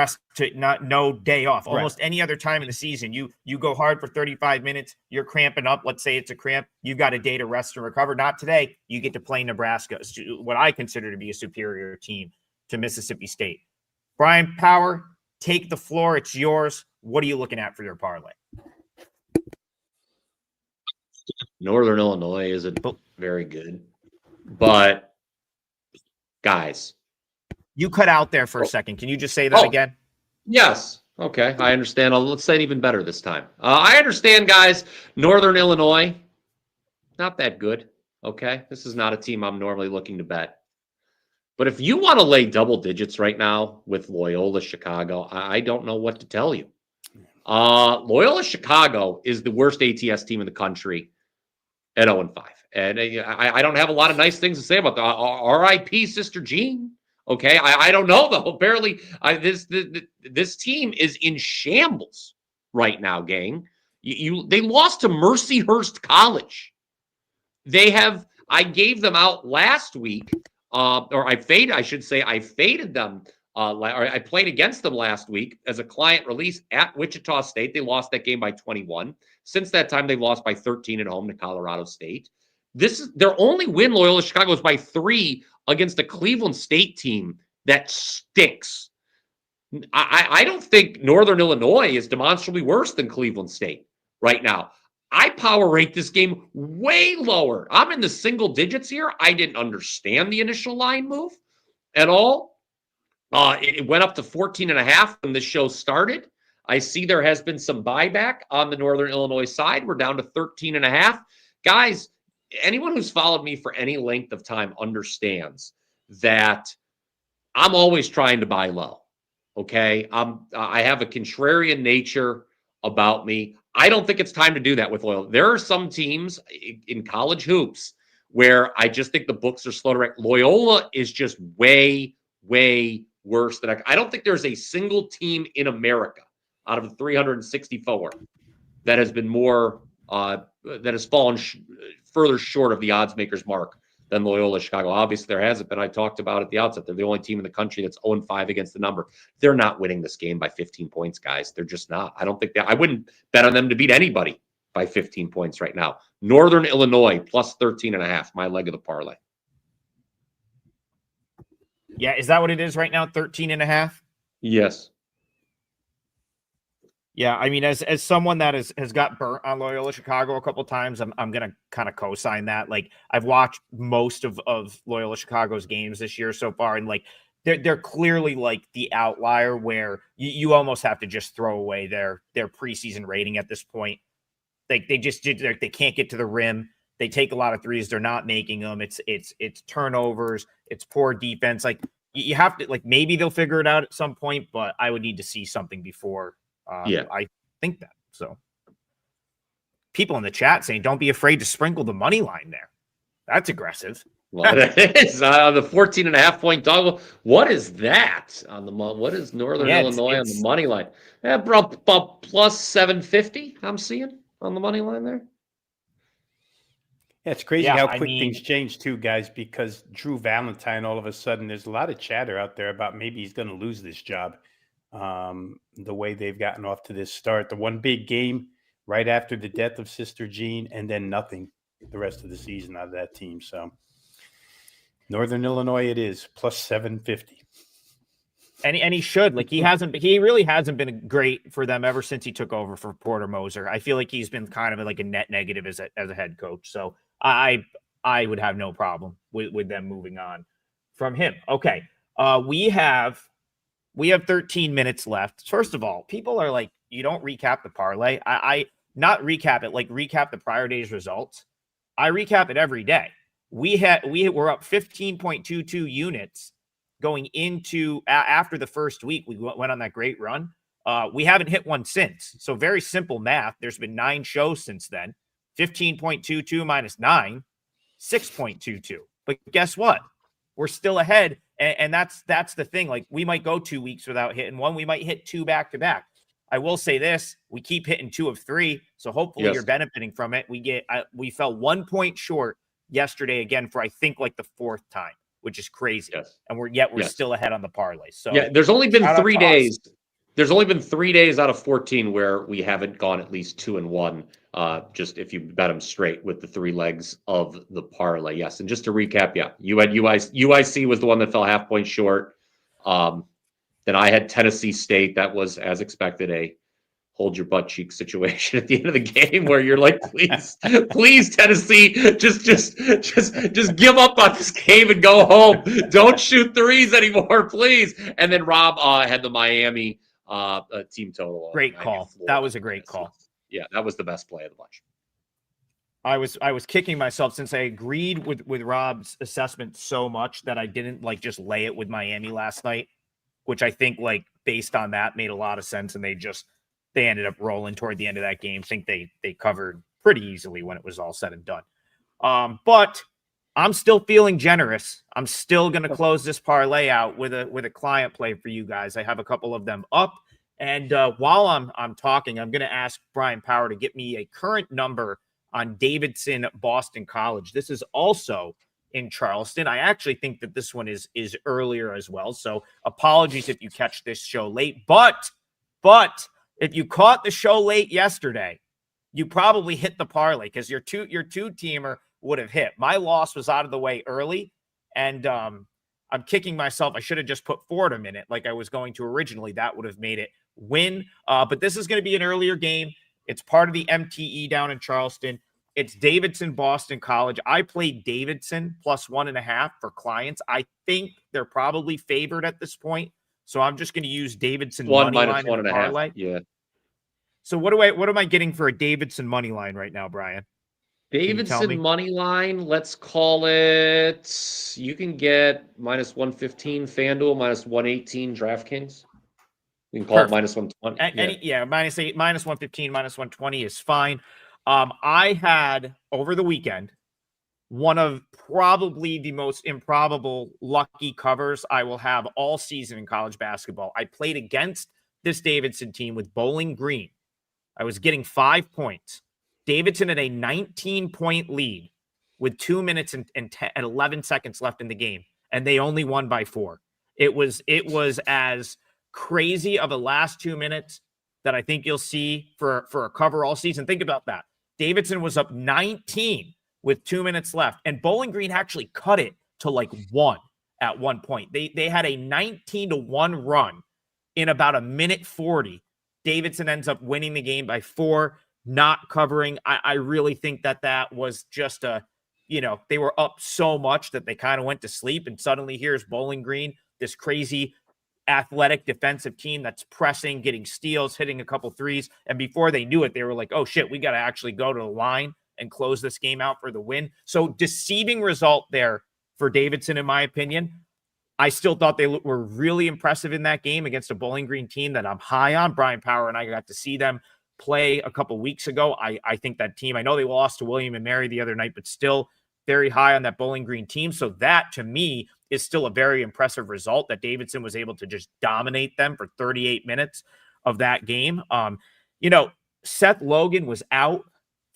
day off. Almost any other time in the season, you go hard for 35 minutes, you're cramping up. Let's say it's a cramp. You've got a day to rest and recover. Not today. You get to play Nebraska, what I consider to be a superior team to Mississippi State. Brian Power, take the floor. It's yours. What are you looking at for your parlay? Northern Illinois isn't very good, but guys. You cut out there for a second. Can you just say that again? Yes. Okay. I understand. Let's say it even better this time. I understand, guys. Northern Illinois, not that good. Okay. This is not a team I'm normally looking to bet. But if you want to lay double digits right now with Loyola Chicago, I don't know what to tell you. Loyola Chicago is the worst ATS team in the country at 0-5. And I don't have a lot of nice things to say about that. RIP Sister Jean. Okay, I don't know though. Apparently, this team is in shambles right now, gang. They lost to Mercyhurst College. I gave them out last week, or I faded them. Or I played against them last week as a client release at Wichita State. They lost that game by 21. Since that time, they've lost by 13 at home to Colorado State. Their only win, Loyola Chicago, is by 3 against a Cleveland State team that stinks. I don't think Northern Illinois is demonstrably worse than Cleveland State right now. I power rate this game way lower. I'm in the single digits here. I didn't understand the initial line move at all. It went up to 14.5 when the show started. I see there has been some buyback on the Northern Illinois side. We're down to 13.5. Guys, anyone who's followed me for any length of time understands that I'm always trying to buy low. Okay. I have a contrarian nature about me. I don't think it's time to do that with Loyola. There are some teams in college hoops where I just think the books are slow to react. Loyola is just way, way worse than I don't think there's a single team in America out of the 364 that has been more that has fallen further short of the odds makers mark than Loyola Chicago. Obviously, there hasn't been. I talked about at the outset. They're the only team in the country that's 0-5 against the number. They're not winning this game by 15 points, guys. They're just not. I don't think that. I wouldn't bet on them to beat anybody by 15 points right now. Northern Illinois plus 13.5, my leg of the parlay. Yeah, is that what it is right now? 13.5? Yes. Yeah, I mean, as someone that has got burnt on Loyola Chicago a couple of times, I'm gonna kind of co-sign that. Like, I've watched most of Loyola Chicago's games this year so far, and like they're clearly like the outlier where you almost have to just throw away their preseason rating at this point. Like they can't get to the rim. They take a lot of threes. They're not making them. It's turnovers. It's poor defense. Like you have to, like, maybe they'll figure it out at some point, but I would need to see something before I think that. So people in the chat saying, don't be afraid to sprinkle the money line there. That's aggressive. Well, that is the 14.5 point dog. What is that on the what is Northern Illinois on the money line? About plus 750. I'm seeing on the money line there. Yeah, it's crazy how quick things change too, guys, because Drew Valentine, all of a sudden, there's a lot of chatter out there about maybe he's going to lose this job. The way they've gotten off to this start, the one big game right after the death of Sister Jean, and then nothing the rest of the season out of that team. So Northern Illinois, it is plus 750. And he should. Like, he really hasn't been great for them ever since he took over for Porter Moser. I feel like he's been kind of like a net negative as a head coach. So I would have no problem with them moving on from him. Okay. We have 13 minutes left. First of all, people are like, you don't recap the parlay. I not recap it, like recap the prior day's results. I recap it every day. We were up 15.22 units going into after the first week. We went on that great run. We haven't hit one since. So very simple math. There's been 9 shows since then. 15.22 minus 9, 6.22. But guess what? We're still ahead. And that's the thing. Like, we might go 2 weeks without hitting one. We might hit 2 back to back. I will say this: we keep hitting 2 of 3. So hopefully you're benefiting from it. We fell 1 point short yesterday again for, I think, like the 4th time, which is crazy. Yes. And we're still ahead on the parlay. So there's only been 3 days. There's only been 3 days out of 14 where we haven't gone at least 2-1. Just if you bet them straight with the 3 legs of the parlay. Yes. And just to recap, you had UIC was the one that fell half point short. Then I had Tennessee State. That was, as expected, a hold your butt cheek situation at the end of the game where you're like, please, Tennessee, just give up on this game and go home. Don't shoot threes anymore, please. And then Rob had the Miami team total. Great call. That was a great call. Yeah, that was the best play of the bunch. I was kicking myself since I agreed with Rob's assessment so much that I didn't just lay it with Miami last night, which I think based on that made a lot of sense, and they ended up rolling toward the end of that game. I think they covered pretty easily when it was all said and done. But I'm still feeling generous. I'm still going to close this parlay out with a client play for you guys. I have a couple of them up, and while I'm talking, I'm going to ask Brian Power to get me a current number on Davidson Boston College. This is also in Charleston. I actually think that this one is earlier as well. So apologies if you catch this show late, but if you caught the show late yesterday, you probably hit the parlay because your two teamer would have hit. My loss was out of the way early, and I'm kicking myself. I should have just put Fordham in it like I was going to originally. That would have made it win. But this is going to be an earlier game. It's part of the MTE down in Charleston. It's Davidson Boston College. I played Davidson plus 1.5 for clients. I think they're probably favored at this point. So I'm just going to use Davidson money line in the parlay. Yeah. So what am I getting for a Davidson money line right now, Brian? Davidson money line, let's call it. You can get minus 115 FanDuel, minus 118 DraftKings. You can call it minus 120. Minus 115, minus 120 is fine. I had over the weekend one of probably the most improbable lucky covers I will have all season in college basketball. I played against this Davidson team with Bowling Green. I was getting 5 points. Davidson had a 19-point lead with 2 minutes and 11 seconds left in the game, and they only won by 4. It was as crazy of a last 2 minutes that I think you'll see for a cover all season. Think about that. Davidson was up 19 with 2 minutes left, and Bowling Green actually cut it to 1 at one point. They had a 19-1 run in about a minute 40. Davidson ends up winning the game by 4, not covering. I really think that was just they were up so much that they kind of went to sleep, and suddenly here's Bowling Green, this crazy athletic defensive team that's pressing, getting steals, hitting a couple threes. And before they knew it, they were like, oh shit, we got to actually go to the line and close this game out for the win. So deceiving result there for Davidson, in my opinion. I still thought they were really impressive in that game against a Bowling Green team that I'm high on. Brian Power and I got to see them play a couple weeks ago. I think that team, I know they lost to William and Mary the other night, but still very high on that Bowling Green team. So that, to me, is still a very impressive result that Davidson was able to just dominate them for 38 minutes of that game. Seth Logan was out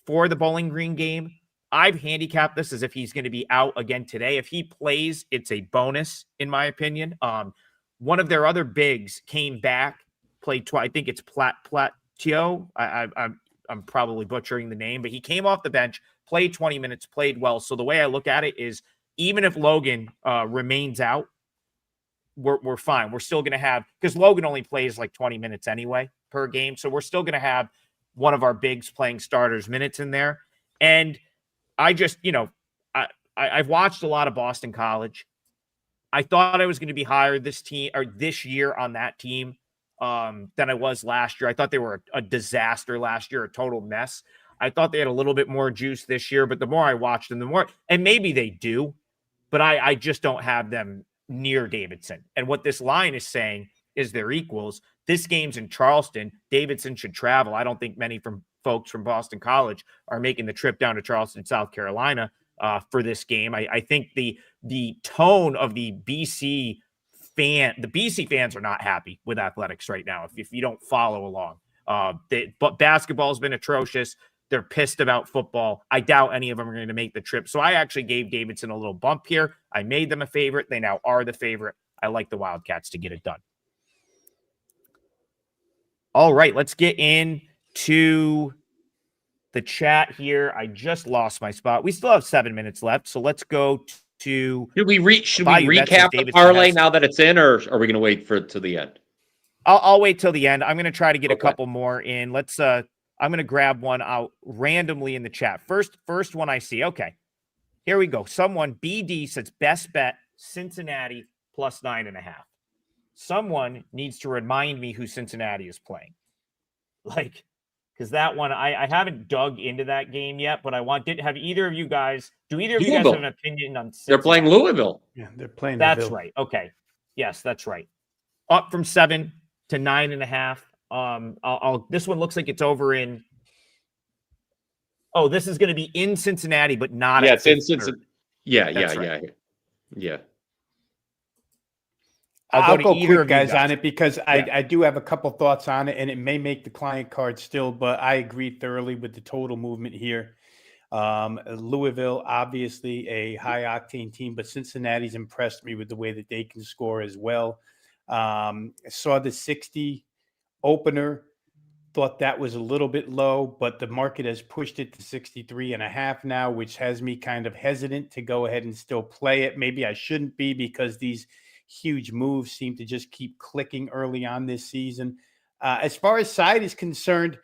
for the Bowling Green game. I've handicapped this as if he's going to be out again today. If he plays, it's a bonus, in my opinion. One of their other bigs came back, played twice. I think it's Platio. I'm probably butchering the name, but he came off the bench, played 20 minutes, played well. So the way I look at it is, even if Logan remains out, we're fine. We're still going to have, because Logan only plays like 20 minutes anyway per game. So we're still going to have one of our bigs playing starters minutes in there. And I just, I've watched a lot of Boston College. I thought I was going to be higher this year on that team than I was last year. I thought they were a disaster last year, a total mess. I thought they had a little bit more juice this year, but the more I watched them, the more, and maybe they do, but I just don't have them near Davidson. And what this line is saying is they're equals. This game's in Charleston. Davidson should travel. I don't think many folks from Boston College are making the trip down to Charleston, South Carolina for this game. I think the tone of the BC fans are not happy with athletics right now if you don't follow along. But basketball's been atrocious. They're pissed about football. I doubt any of them are going to make the trip. So I actually gave Davidson a little bump here. I made them a favorite. They now are the favorite. I like the Wildcats to get it done. All right, let's get into the chat here. I just lost my spot. We still have 7 minutes left, so let's go to. Should we recap the parlay now that it's in, or are we going to wait for it to the end? I'll wait till the end. I'm going to try to get a couple more in. I'm going to grab one out randomly in the chat. First one I see. Okay, here we go. Someone, BD, says best bet Cincinnati plus 9.5. Someone needs to remind me who Cincinnati is playing. Because that one, I haven't dug into that game yet, but have either of you guys, do either of you guys have an opinion on Cincinnati? They're playing Louisville. Yeah, they're playing That's Louisville. right. Okay. Yes, that's right. Up from 7 to 9.5. This one looks like it's over in. Oh, this is going to be in Cincinnati, but not. Yeah, it's in Cincinnati. Yeah. I'll go quick, guys, on it because I do have a couple thoughts on it, and it may make the client card still, but I agree thoroughly with the total movement here. Louisville, obviously a high-octane team, but Cincinnati's impressed me with the way that they can score as well. Saw the 60 opener, thought that was a little bit low, but the market has pushed it to 63.5 now, which has me kind of hesitant to go ahead and still play it. Maybe I shouldn't be because these huge moves seem to just keep clicking early on this season. As far as side is concerned,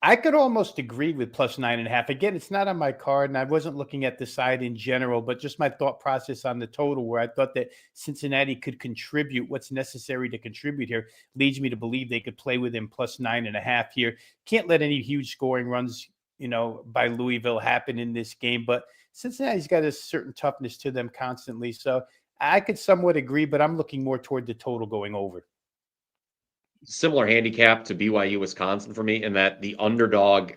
I could almost agree with plus 9.5. Again, it's not on my card, and I wasn't looking at the side in general, but just my thought process on the total, where I thought that Cincinnati could contribute what's necessary to contribute here, leads me to believe they could play within plus 9.5 here. Can't let any huge scoring runs, by Louisville happen in this game, but Cincinnati's got a certain toughness to them constantly. So I could somewhat agree, but I'm looking more toward the total going over. Similar handicap to BYU Wisconsin for me in that the underdog.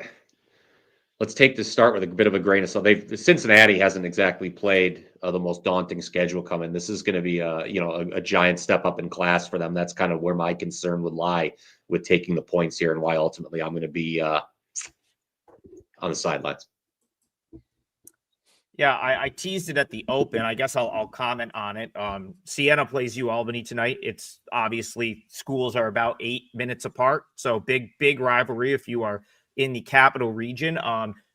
Let's take this start with a bit of a grain of salt. Cincinnati hasn't exactly played the most daunting schedule coming. This is going to be a giant step up in class for them. That's kind of where my concern would lie with taking the points here, and why ultimately I'm going to be on the sidelines. Yeah, I teased it at the open. I guess I'll comment on it. Siena plays UAlbany tonight. It's obviously schools are about 8 minutes apart. So big rivalry if you are in the capital region.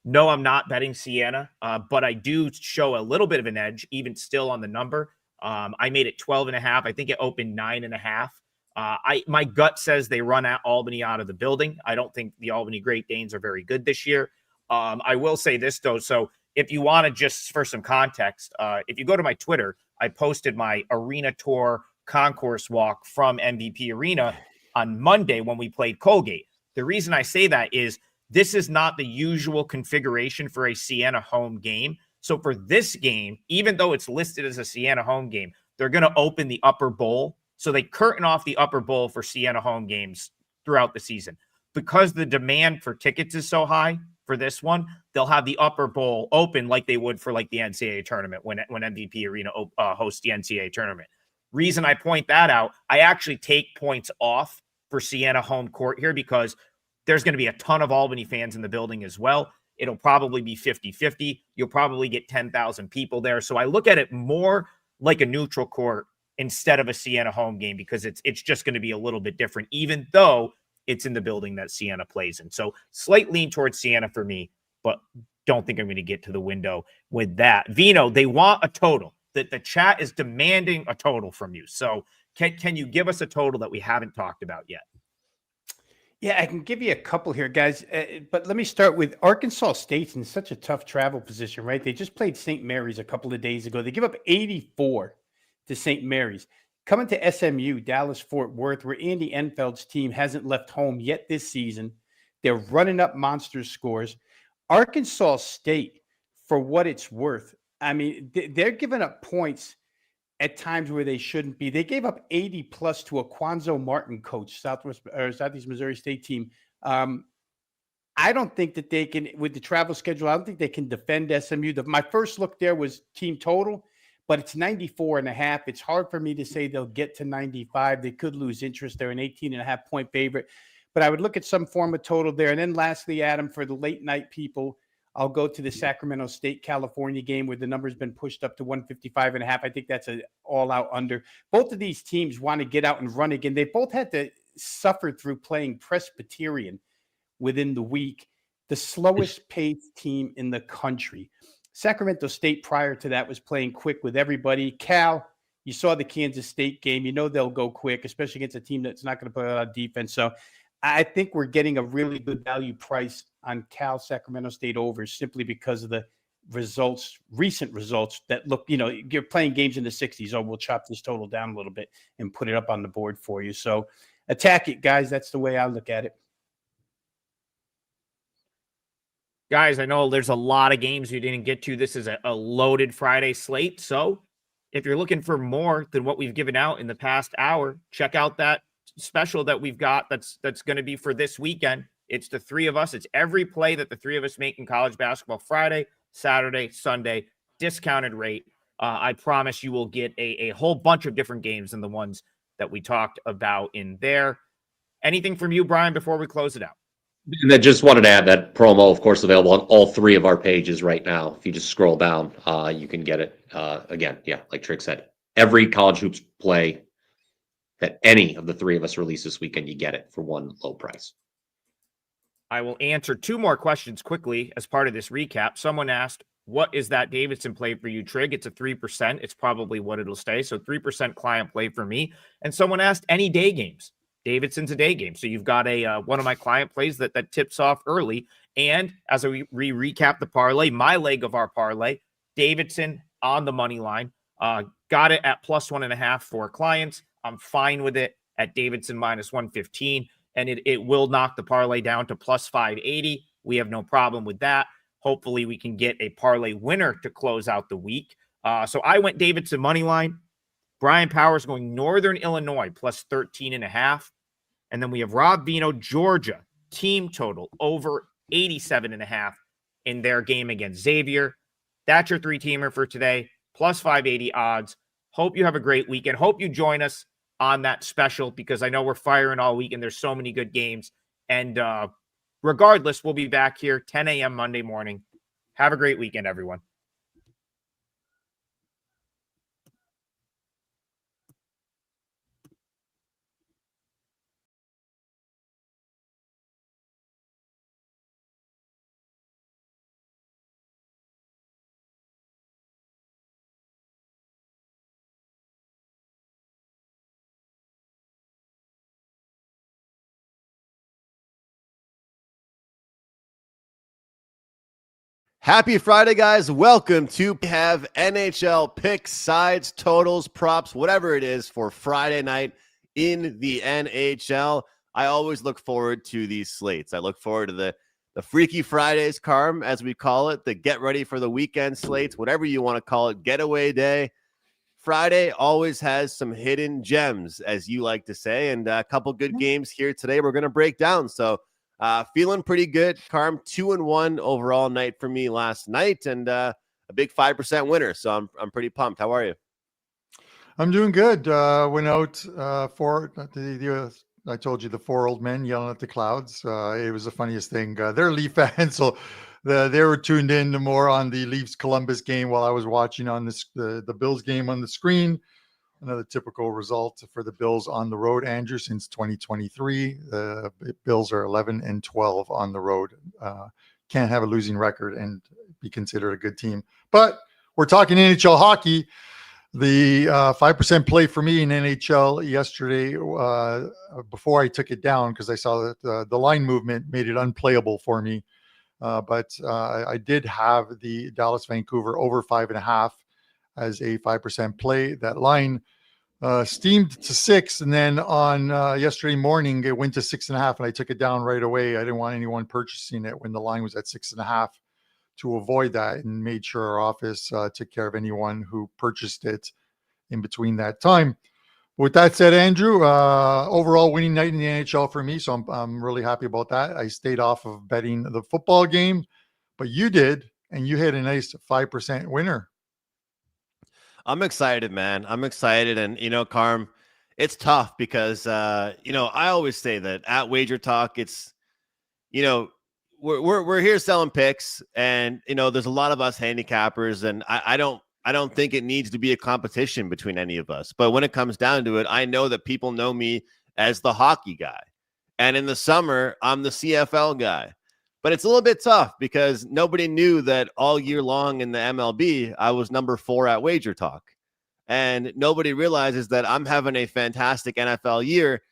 No, I'm not betting Siena, but I do show a little bit of an edge, even still on the number. I made it 12.5. I think it opened 9.5. My gut says they run at Albany out of the building. I don't think the Albany Great Danes are very good this year. I will say this, though. So if you want to, just for some context, if you go to my Twitter, I posted my arena tour concourse walk from MVP Arena on Monday when we played Colgate. The reason I say that is this is not the usual configuration for a Siena home game. So for this game, even though it's listed as a Siena home game, they're going to open the upper bowl. So they curtain off the upper bowl for Siena home games throughout the season. Because the demand for tickets is so high for this one, they'll have the upper bowl open like they would for like the NCAA tournament when MVP Arena hosts the NCAA tournament. Reason I point that out, I actually take points off for Siena home court here because there's going to be a ton of Albany fans in the building as well. It'll probably be 50-50. You'll probably get 10,000 people there. So I look at it more like a neutral court instead of a Siena home game because it's just going to be a little bit different, even though it's in the building that Siena plays in. So slight lean towards Siena for me, but don't think I'm going to get to the window with that. Vino, they want a total. The chat is demanding a total from you. So can you give us a total that we haven't talked about yet? Yeah, I can give you a couple here, guys. But let me start with Arkansas State's in such a tough travel position, right? They just played St. Mary's a couple of days ago. They give up 84 to St. Mary's. Coming to SMU, Dallas-Fort Worth, where Andy Enfeld's team hasn't left home yet this season. They're running up monster scores. Arkansas State, for what it's worth, I mean, they're giving up points at times where they shouldn't be. They gave up 80 plus to a Quanzo Martin coach, Southeast Missouri State team. I don't think that they can, with the travel schedule, I don't think they can defend SMU. My first look there was team total, but it's 94.5. It's hard for me to say they'll get to 95. They could lose interest. They're an 18.5 point favorite, but I would look at some form of total there. And then lastly, Adam, for the late night people, I'll go to the Sacramento State, California game where the number's been pushed up to 155.5. I think that's an all-out under. Both of these teams want to get out and run again. They both had to suffer through playing Presbyterian within the week, the slowest paced team in the country. Sacramento State prior to that was playing quick with everybody. Cal, you saw the Kansas State game. You know they'll go quick, especially against a team that's not going to play a lot of defense. So I think we're getting a really good value price on Cal Sacramento State over simply because of the results, recent results that look, you're playing games in the 60s. Oh, we'll chop this total down a little bit and put it up on the board for you. So attack it, guys. That's the way I look at it. Guys, I know there's a lot of games you didn't get to. This is a loaded Friday slate. So if you're looking for more than what we've given out in the past hour, check out that special that we've got that's going to be for this weekend. It's the three of us. It's every play that the three of us make in college basketball Friday, Saturday, Sunday, discounted rate. I promise you will get a whole bunch of different games than the ones that we talked about in there. Anything from you, Brian, before we close it out? And then just wanted to add that promo, of course, available on all three of our pages right now. If you just scroll down, you can get it. Again, yeah, like Trick said, every college hoops play that any of the three of us release this weekend, you get it for one low price. I will answer two more questions quickly as part of this recap. Someone asked, what is that Davidson play for you, Trig? It's a 3%. It's probably what it'll stay. So 3% client play for me. And someone asked, any day games? Davidson's a day game. So you've got one of my client plays that tips off early. And as we recap the parlay, my leg of our parlay, Davidson on the money line, got it at +1.5 for clients. I'm fine with it at Davidson -115. And it will knock the parlay down to +580. We have no problem with that. Hopefully we can get a parlay winner to close out the week. So I went Davidson money line. Brian Powers going Northern Illinois +13.5. And then we have Rob Vino, Georgia, team total over 87.5 in their game against Xavier. That's your three-teamer for today, +580 odds. Hope you have a great weekend. Hope you join us on that special because I know we're firing all week and there's so many good games. And regardless, we'll be back here 10 a.m. Monday morning. Have a great weekend, everyone. Happy Friday, guys. Welcome to have NHL picks, sides, totals, props, whatever it is for Friday night in the NHL. I always look forward to these slates. I look forward to the the Freaky Fridays, Carm, as we call it, the get ready for the weekend slates, whatever you want to call it, getaway day. Friday always has some hidden gems, as you like to say, and a couple good games here today we're going to break down. So feeling pretty good. Carm, 2-1 overall night for me last night, and a big 5% winner. So I'm pretty pumped. How are you? I'm doing good. Went out for I told you the 4 old men yelling at the clouds. It was the funniest thing. They're Leaf fans, so they were tuned in more on the Leafs Columbus game while I was watching on the Bills game on the screen. Another typical result for the Bills on the road, Andrew, since 2023. The Bills are 11-12 on the road. Can't have a losing record and be considered a good team. But we're talking NHL hockey. The 5% play for me in NHL yesterday, before I took it down, because I saw that the line movement made it unplayable for me. But I did have the Dallas Vancouver over 5.5 as a 5% play. That line steamed to 6, and then on yesterday morning it went to 6.5, and I took it down right away. I didn't want anyone purchasing it when the line was at 6.5 to avoid that, and made sure our office took care of anyone who purchased it in between that time. With that said, Andrew, overall winning night in the NHL for me, so I'm really happy about that. I stayed off of betting the football game, but you did, and you hit a nice 5% winner. I'm excited, man. I'm excited. And, Carm, it's tough because, I always say that at WagerTalk, it's, we're here selling picks, and, there's a lot of us handicappers, and I don't think it needs to be a competition between any of us. But when it comes down to it, I know that people know me as the hockey guy. And in the summer, I'm the CFL guy. But it's a little bit tough because nobody knew that all year long in the MLB, I was number 4 at WagerTalk. And nobody realizes that I'm having a fantastic NFL year.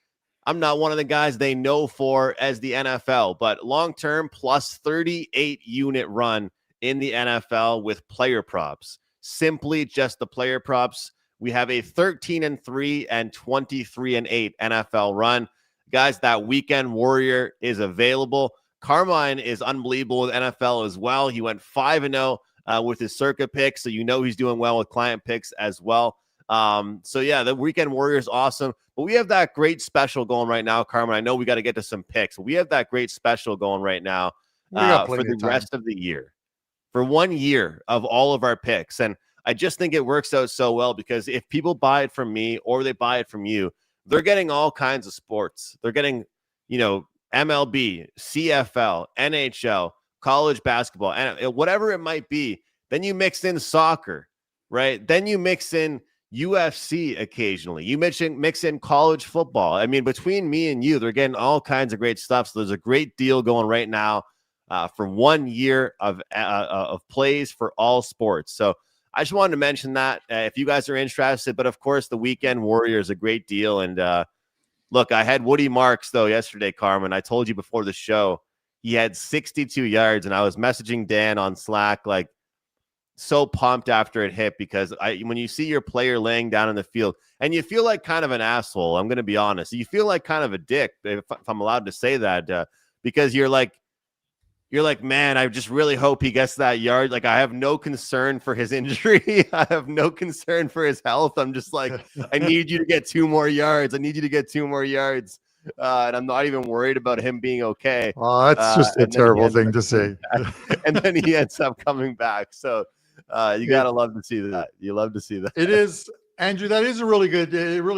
I'm not one of the guys they know for as the NFL, but long-term plus 38 unit run in the NFL with player props. Simply just the player props. We have a 13-3 and 23-8 NFL run. Guys, that weekend warrior is available. Carmine is unbelievable with NFL as well. He went 5-0 with his circuit picks, so he's doing well with client picks as well. The weekend warrior is awesome. But we have that great special going right now, Carmine. I know we got to get to some picks. We have that great special going right now for the rest of the year. For 1 year of all of our picks. And I just think it works out so well because if people buy it from me or they buy it from you, they're getting all kinds of sports. They're getting, MLB, CFL, NHL, college basketball, and whatever it might be. Then you mix in soccer, right? Then you mix in UFC occasionally. You mix in college football. I mean, between me and you, they're getting all kinds of great stuff. So there's a great deal going right now for 1 year of plays for all sports. So I just wanted to mention that if you guys are interested. But of course, the weekend warrior is a great deal. And look, I had Woody Marks though yesterday, Carmen. I told you before the show he had 62 yards, and I was messaging Dan on Slack like so pumped after it hit because when you see your player laying down in the field and you feel like kind of an asshole, I'm going to be honest, you feel like kind of a dick if I'm allowed to say that because you're like, man, I just really hope he gets that yard. Like, I have no concern for his injury. I have no concern for his health. I'm just like, I need you to get 2 more yards. I need you to get 2 more yards. And I'm not even worried about him being okay. Oh, that's just a terrible thing to say. And then he ends up coming back. So you got to love to see that. You love to see that. It is, Andrew, that is it really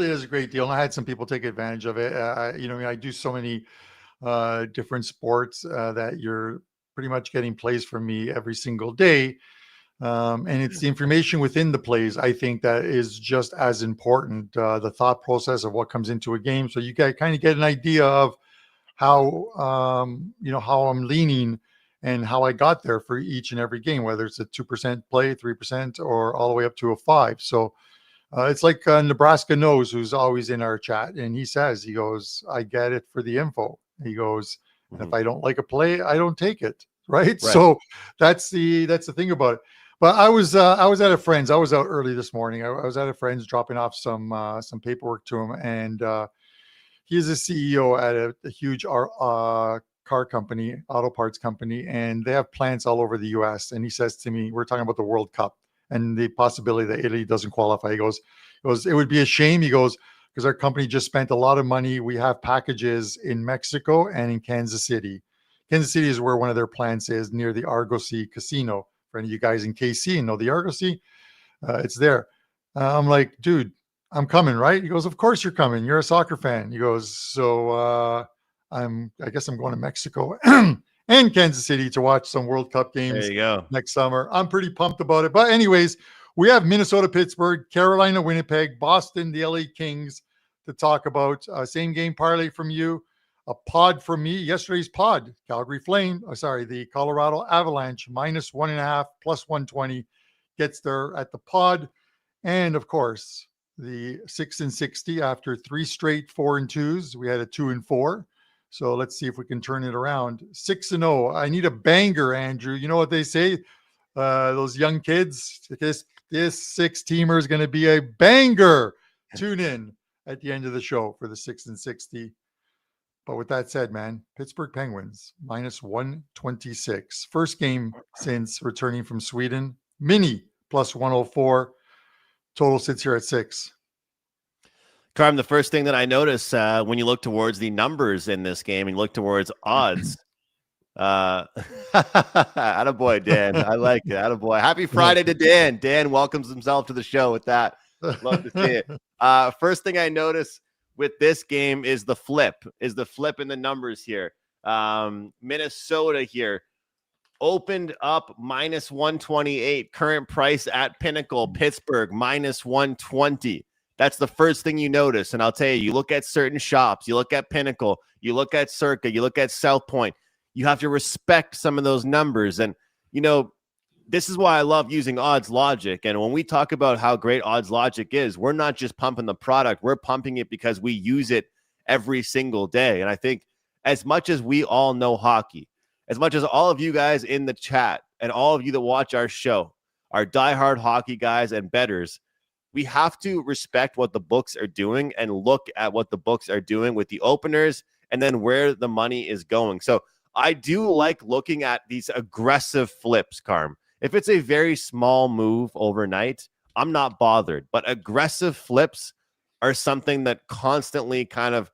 is a great deal. And I had some people take advantage of it. I do so many different sports that you're pretty much getting plays from me every single day. And it's the information within the plays, I think, that is just as important, the thought process of what comes into a game. So you kind of get an idea of how I'm leaning and how I got there for each and every game, whether it's a 2% play, 3%, or all the way up to a 5. So it's like Nebraska knows, who's always in our chat. And he goes, I get it for the info. He goes, if I don't like a play, I don't take it. Right. So that's the thing about it. But I was at a friend's. I was out early this morning. I was at a friend's dropping off some paperwork to him, and he's a CEO at a huge car company, auto parts company, and they have plants all over the U.S. And he says to me, we're talking about the World Cup and the possibility that Italy doesn't qualify. He goes, it would be a shame. He goes, because our company just spent a lot of money. We have packages in Mexico and in Kansas City. Kansas City is where one of their plants is, near the Argosy Casino. For any of you guys in KC and know the Argosy, it's there. I'm like, dude, I'm coming, right? He goes, of course you're coming. You're a soccer fan. He goes, so I guess I'm going to Mexico and Kansas City to watch some World Cup games There you go. next summer. I'm pretty pumped about it. But anyways, we have Minnesota, Pittsburgh, Carolina, Winnipeg, Boston, the LA Kings to talk about. Same game parlay from you, a pod from me. Yesterday's pod, the Colorado Avalanche -1.5 plus 120 gets there at the pod. And of course, the 6 and 60 after 3 straight 4 and 2s. We had a 2 and 4. So let's see if we can turn it around. 6 and 0. I need a banger, Andrew. You know what they say? Those young kids, this 6-teamer is going to be a banger. Tune in at the end of the show for the 6 and 60. But with that said, man, Pittsburgh Penguins -126. First game since returning from Sweden. Mini +104. Total sits here at 6. Carm, the first thing that I notice when you look towards the numbers in this game and you look towards odds, attaboy, Dan. I like it. Attaboy. Happy Friday to Dan. Dan welcomes himself to the show with that. Love to see it. First thing I notice with this game is the flip in the numbers here. Minnesota here opened up -128. Current price at Pinnacle. Pittsburgh -120. That's the first thing you notice. And I'll tell you, you look at certain shops, you look at Pinnacle, you look at Circa, you look at South Point, you have to respect some of those numbers. And, you know, this is why I love using odds logic. And when we talk about how great odds logic is, we're not just pumping the product, we're pumping it because we use it every single day. And I think as much as we all know hockey, as much as all of you guys in the chat and all of you that watch our show are diehard hockey guys and bettors, we have to respect what the books are doing and look at what the books are doing with the openers and then where the money is going. So I do like looking at these aggressive flips, Carm. If it's a very small move overnight, I'm not bothered. But aggressive flips are something that constantly kind of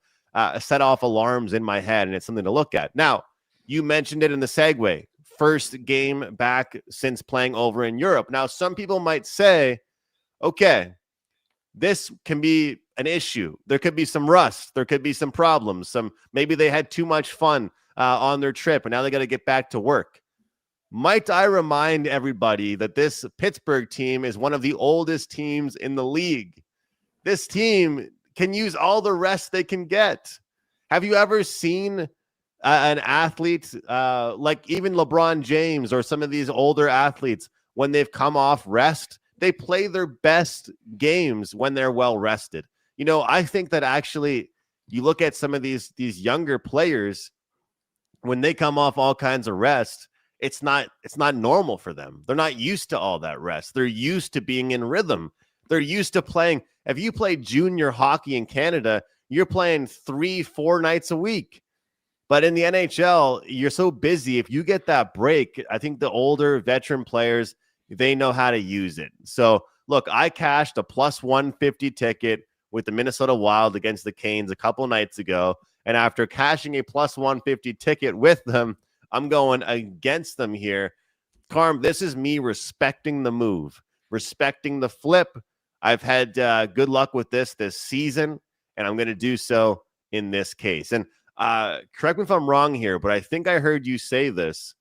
set off alarms in my head, and it's something to look at. Now, you mentioned it in the segue. First game back since playing over in Europe. Now, some people might say, okay, this can be an issue. There could be some rust. There could be some problems. Maybe they had too much fun on their trip, and now they got to get back to work. Might I remind everybody that this Pittsburgh team is one of the oldest teams in the league. This team can use all the rest they can get. Have you ever seen an athlete like even LeBron James or some of these older athletes, when they've come off rest, they play their best games when they're well rested? You know, I think that actually you look at some of these younger players, when they come off all kinds of rest, it's not normal for them. They're not used to all that rest. They're used to being in rhythm. They're used to playing. If you play junior hockey in Canada, you're playing 3-4 nights a week. But in the NHL, you're so busy. If you get that break, I think the older veteran players, they know how to use it. So look, I cashed a +150 ticket with the Minnesota Wild against the Canes a couple nights ago. And after cashing a +150 ticket with them, I'm going against them here. Carm, this is me respecting the move, respecting the flip. I've had good luck with this season, and I'm going to do so in this case. And correct me if I'm wrong here, but I think I heard you say this,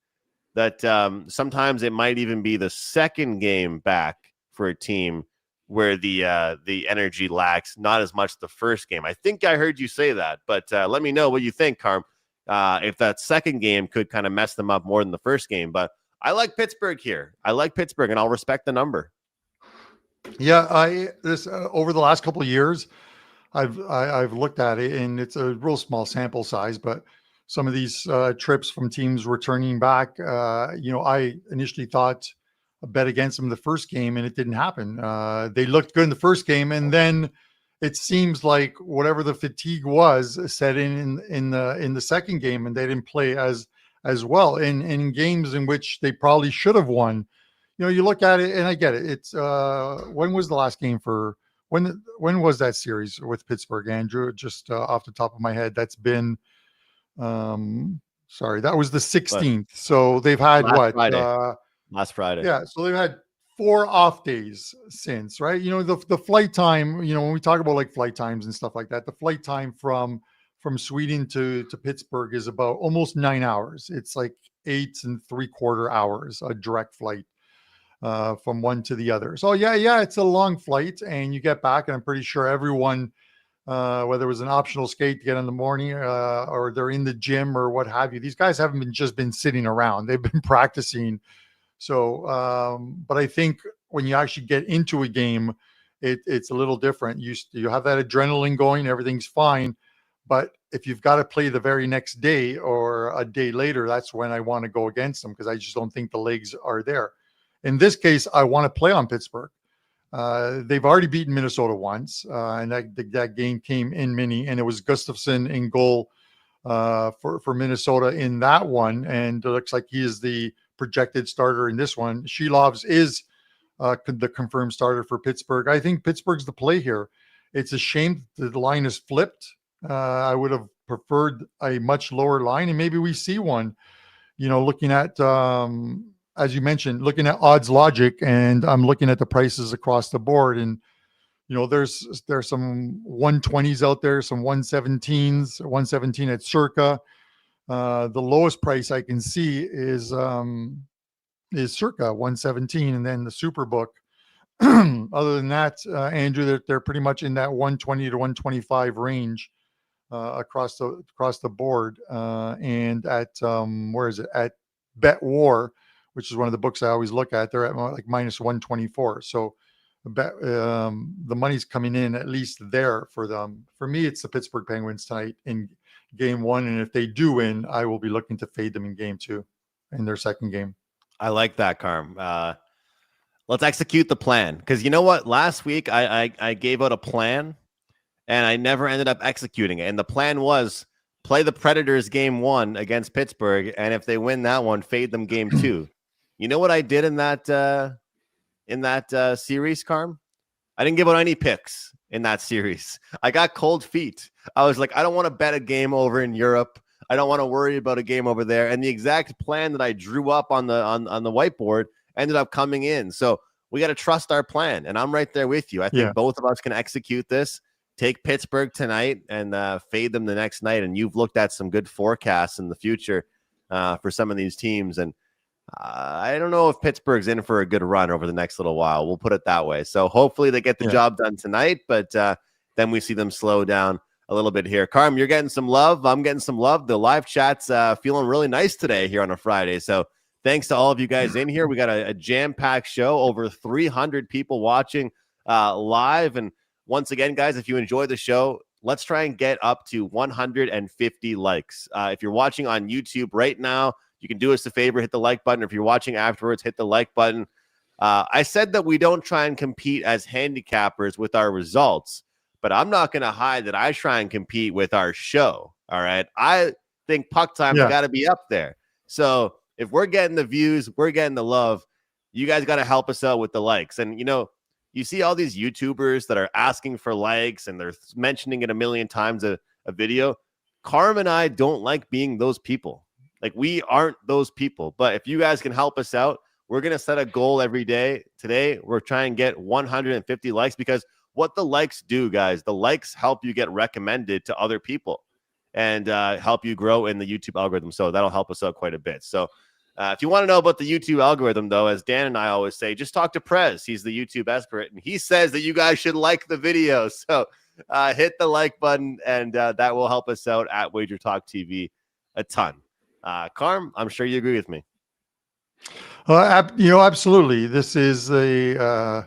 that sometimes it might even be the second game back for a team where the energy lacks, not as much the first game. I think I heard you say that, but let me know what you think, Carm. If that second game could kind of mess them up more than the first game. But I like Pittsburgh here. I like Pittsburgh, and I'll respect the number. Yeah, over the last couple of years, I've looked at it, and it's a real small sample size, but some of these trips from teams returning back, I initially thought a bet against them the first game, and it didn't happen. They looked good in the first game, and then it seems like whatever the fatigue was set in the second game, and they didn't play as well in games in which they probably should have won. You look at it, and I get it. It's when was the last game for when was that series with Pittsburgh, Andrew? Just off the top of my head, that's been sorry, that was the 16th. So they've had last Friday. Yeah, so they've had 4 off days since, right? The flight time, when we talk about like flight times and stuff like that, the flight time from Sweden to Pittsburgh is about almost 9 hours. It's like 8 3/4 hours, a direct flight from one to the other. So yeah, it's a long flight, and you get back, and I'm pretty sure everyone, whether it was an optional skate to get in the morning or they're in the gym or what have you, these guys haven't just been sitting around. They've been practicing. So, but I think when you actually get into a game, it's a little different. You have that adrenaline going, everything's fine. But if you've got to play the very next day or a day later, that's when I want to go against them, because I just don't think the legs are there. In this case, I want to play on Pittsburgh. They've already beaten Minnesota once, and that game came in Mini, and it was Gustafsson in goal for Minnesota in that one, and it looks like he is the projected starter in this one. Shilovs is the confirmed starter for Pittsburgh. I think Pittsburgh's the play here. It's a shame that the line is flipped. I would have preferred a much lower line, and maybe we see one. Looking at as you mentioned, looking at odds logic, and I'm looking at the prices across the board, and there's some 120s out there, some 117s, 117 at Circa. The lowest price I can see is Circa 117, and then the Superbook. Other than that, Andrew, they're pretty much in that 120 to 125 range across the board. And at where is it? At Bet War, which is one of the books I always look at, they're at like minus 124. So the money's coming in at least there for them. For me, it's the Pittsburgh Penguins tonight in game 1, and if they do win, I will be looking to fade them in game 2 in their second game. I like that, Carm. Let's execute the plan, because you know what? Last week I gave out a plan, and I never ended up executing it. And the plan was play the Predators game 1 against Pittsburgh, and if they win that one, fade them game 2. You know what I did in that series, Carm? I didn't give out any picks in that series. I got cold feet. I was like, I don't want to bet a game over in Europe. I don't want to worry about a game over there. And the exact plan that I drew up on the whiteboard ended up coming in. So we got to trust our plan. And I'm right there with you. I think both of us can execute this. Take Pittsburgh tonight and fade them the next night. And you've looked at some good forecasts in the future for some of these teams. And I don't know if Pittsburgh's in for a good run over the next little while. We'll put it that way. So hopefully they get the job done tonight, but then we see them slow down a little bit here. Carm, you're getting some love. I'm getting some love. The live chat's feeling really nice today here on a Friday. So thanks to all of you guys in here. We got a jam-packed show, over 300 people watching live. And once again, guys, if you enjoy the show, let's try and get up to 150 likes. If you're watching on YouTube right now, you can do us a favor, hit the like button. If you're watching afterwards, hit the like button. I said that we don't try and compete as handicappers with our results, but I'm not going to hide that I try and compete with our show. All right. I think Puck Time's got to be up there. So if we're getting the views, we're getting the love, you guys got to help us out with the likes. And, you see all these YouTubers that are asking for likes and they're mentioning it a million times a video. Carm and I don't like being those people. Like, we aren't those people. But if you guys can help us out, we're going to set a goal every day. Today, we're trying to get 150 likes, because what the likes do, guys, the likes help you get recommended to other people and help you grow in the YouTube algorithm. So that'll help us out quite a bit. So if you want to know about the YouTube algorithm, though, as Dan and I always say, just talk to Prez. He's the YouTube expert, and he says that you guys should like the video. So hit the like button, and that will help us out at WagerTalk TV a ton. Carm, I'm sure you agree with me. Absolutely. This is a,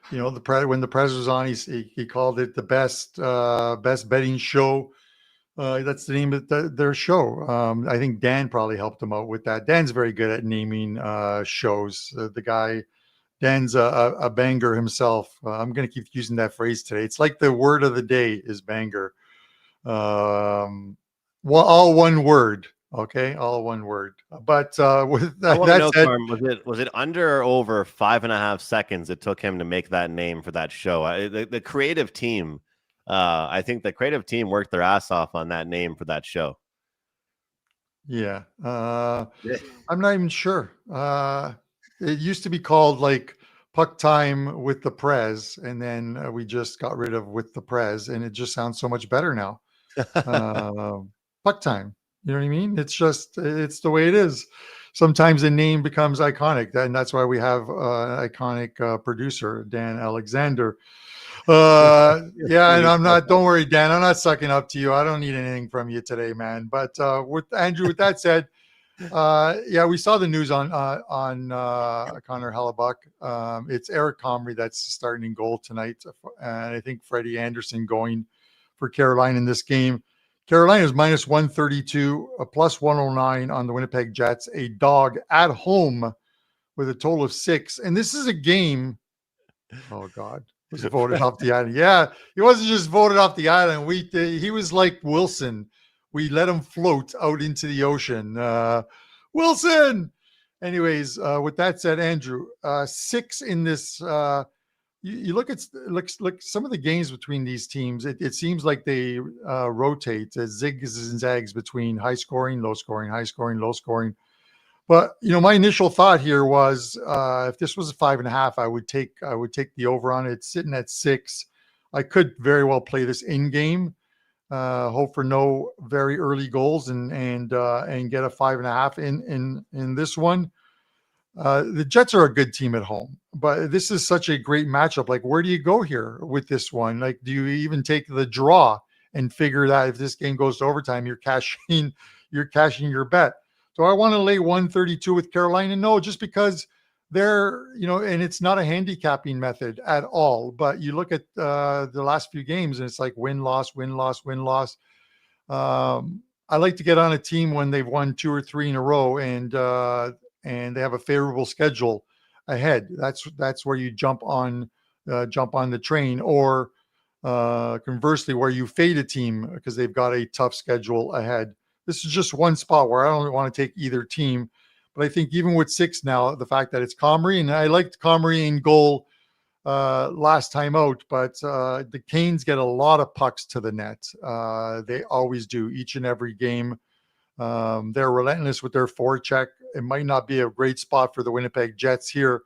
when the Prez was on, he called it the best betting show. That's the name of their show. I think Dan probably helped him out with that. Dan's very good at naming shows. The guy, Dan's a banger himself. I'm going to keep using that phrase today. It's like the word of the day is banger. Well, all one word. Okay, all one word. But with I want to know, said, Carm, was it under or over 5.5 seconds it took him to make that name for that show? The creative team, I think the creative team worked their ass off on that name for that show. yeah, I'm not even sure. It used to be called like Puck Time with the Prez, and then we just got rid of with the Prez, and it just sounds so much better now. Puck Time. You know what I mean? It's the way it is. Sometimes a name becomes iconic, and that's why we have iconic producer Dan Alexander. Yeah, and don't worry, Dan, I'm not sucking up to you. I don't need anything from you today, man. But with Andrew, with that said, yeah, we saw the news on Connor Hellebuck. It's Eric Comrie that's starting in goal tonight, and I think Freddie Anderson going for Carolina in this game. Carolina is minus 132, a plus 109 on the Winnipeg Jets, a dog at home with a total of 6. And this is a game. Oh God. Was voted off the island. Yeah, he wasn't just voted off the island. He was like Wilson. We let him float out into the ocean. Wilson. Anyways, with that said, Andrew, 6 in this. You look at some of the games between these teams. It seems like they rotate, zigs and zags between high scoring, low scoring, high scoring, low scoring. But my initial thought here was if this was a 5.5, I would take the over on it. It's sitting at 6. I could very well play this in game, hope for no very early goals, and get a 5.5 in this one. The Jets are a good team at home, but this is such a great matchup. Like, where do you go here with this one? Like, do you even take the draw and figure that if this game goes to overtime, you're cashing your bet? So I want to lay 132 with Carolina. No, just because they're, and it's not a handicapping method at all. But you look at the last few games and it's like win, loss, win, loss, win, loss. I like to get on a team when they've won 2 or 3 in a row and they have a favorable schedule ahead. That's where you jump on the train, or conversely, where you fade a team because they've got a tough schedule ahead. This is just one spot where I don't want to take either team. But I think even with 6 now, the fact that it's Comrie, and I liked Comrie in goal last time out, but the Canes get a lot of pucks to the net. They always do, each and every game. They're relentless with their forecheck. It might not be a great spot for the Winnipeg Jets here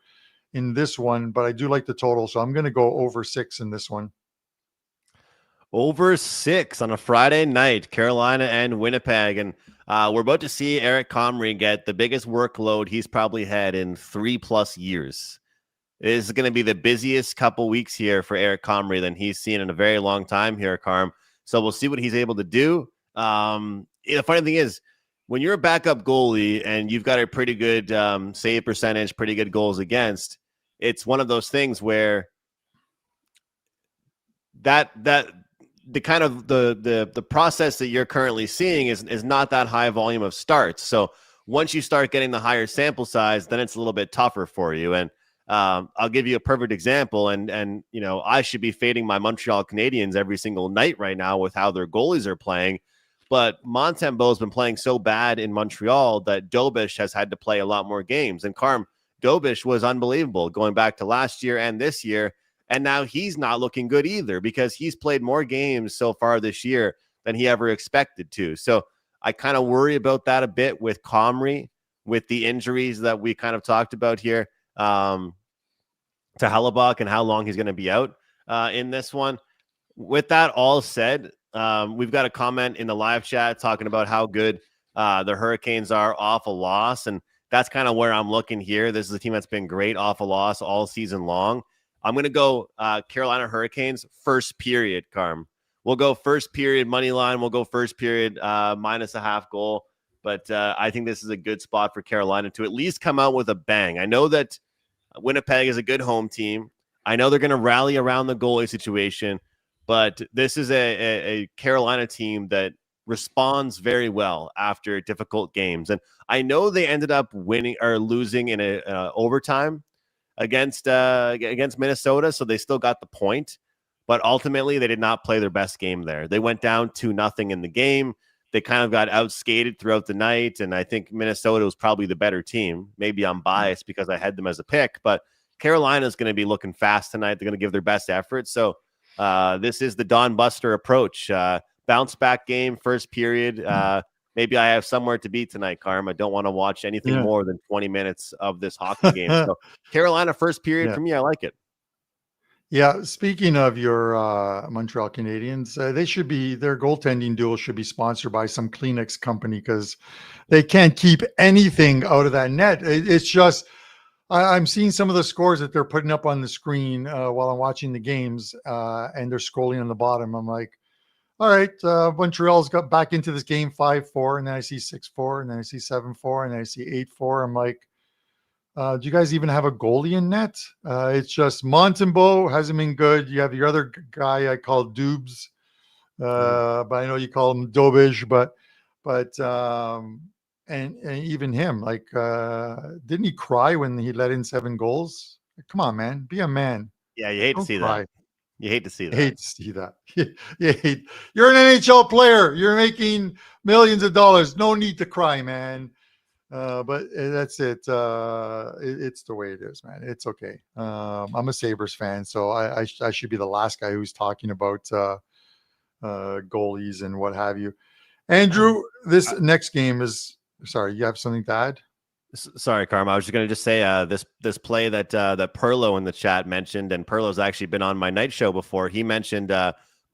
in this one, but I do like the total. So I'm going to go over 6 in this one. Over 6 on a Friday night, Carolina and Winnipeg. And we're about to see Eric Comrie get the biggest workload he's probably had in 3+ years. This is going to be the busiest couple weeks here for Eric Comrie than he's seen in a very long time here, Carm. So we'll see what he's able to do. The funny thing is, when you're a backup goalie and you've got a pretty good save percentage, pretty good goals against, it's one of those things where the kind of the process that you're currently seeing is not that high volume of starts. So once you start getting the higher sample size, then it's a little bit tougher for you. And I'll give you a perfect example. And I should be fading my Montreal Canadiens every single night right now with how their goalies are playing. But Montembeault has been playing so bad in Montreal that Dobish has had to play a lot more games. And Carm, Dobish was unbelievable going back to last year and this year. And now he's not looking good either because he's played more games so far this year than he ever expected to. So I kind of worry about that a bit with Comrie, with the injuries that we kind of talked about here to Hellebuck and how long he's going to be out in this one. With that all said, we've got a comment in the live chat talking about how good the Hurricanes are off a loss. And that's kind of where I'm looking here. This is a team that's been great off a loss all season long. I'm going to go Carolina Hurricanes first period, Carm. We'll go first period money line. We'll go first period minus a half goal. But I think this is a good spot for Carolina to at least come out with a bang. I know that Winnipeg is a good home team. I know they're going to rally around the goalie situation. But this is a Carolina team that responds very well after difficult games. And I know they ended up winning or losing in a overtime. against Minnesota, so they still got the point. But ultimately, they did not play their best game there. They went down 2-0 in the game. They kind of got outskated throughout the night, and I think Minnesota was probably the better team. Maybe I'm biased because I had them as a pick, but Carolina's going to be looking fast tonight. They're going to give their best effort. So this is the Don Buster approach. Bounce back game, first period. Maybe I have somewhere to be tonight, Carm. I don't want to watch anything more than 20 minutes of this hockey game. So Carolina first period for me, I like it. Yeah, speaking of your Montreal Canadiens, their goaltending duel should be sponsored by some Kleenex company because they can't keep anything out of that net. It's just, I'm seeing some of the scores that they're putting up on the screen while I'm watching the games, and they're scrolling on the bottom. I'm like, all right, Montreal's got back into this game 5-4, and then I see 6-4, and then I see 7-4, and then I see 8-4. I'm like, do you guys even have a goalie in net? It's just Montembeault hasn't been good. You have your other guy I call Dubes, but I know you call him Dobish, but and even him, like, didn't he cry when he let in 7 goals? Come on, man, be a man. Yeah, you hate to see that. You hate to see that. Hate to see that. You're an NHL player. You're making millions of dollars. No need to cry, man. But that's it. It's the way it is, man. It's okay. I'm a Sabres fan, so I should be the last guy who's talking about goalies and what have you. Andrew, this next game is. Sorry, you have something to add? Sorry, Karma. I was just going to say this play that Perlo in the chat mentioned, and Perlo's actually been on my night show before. He mentioned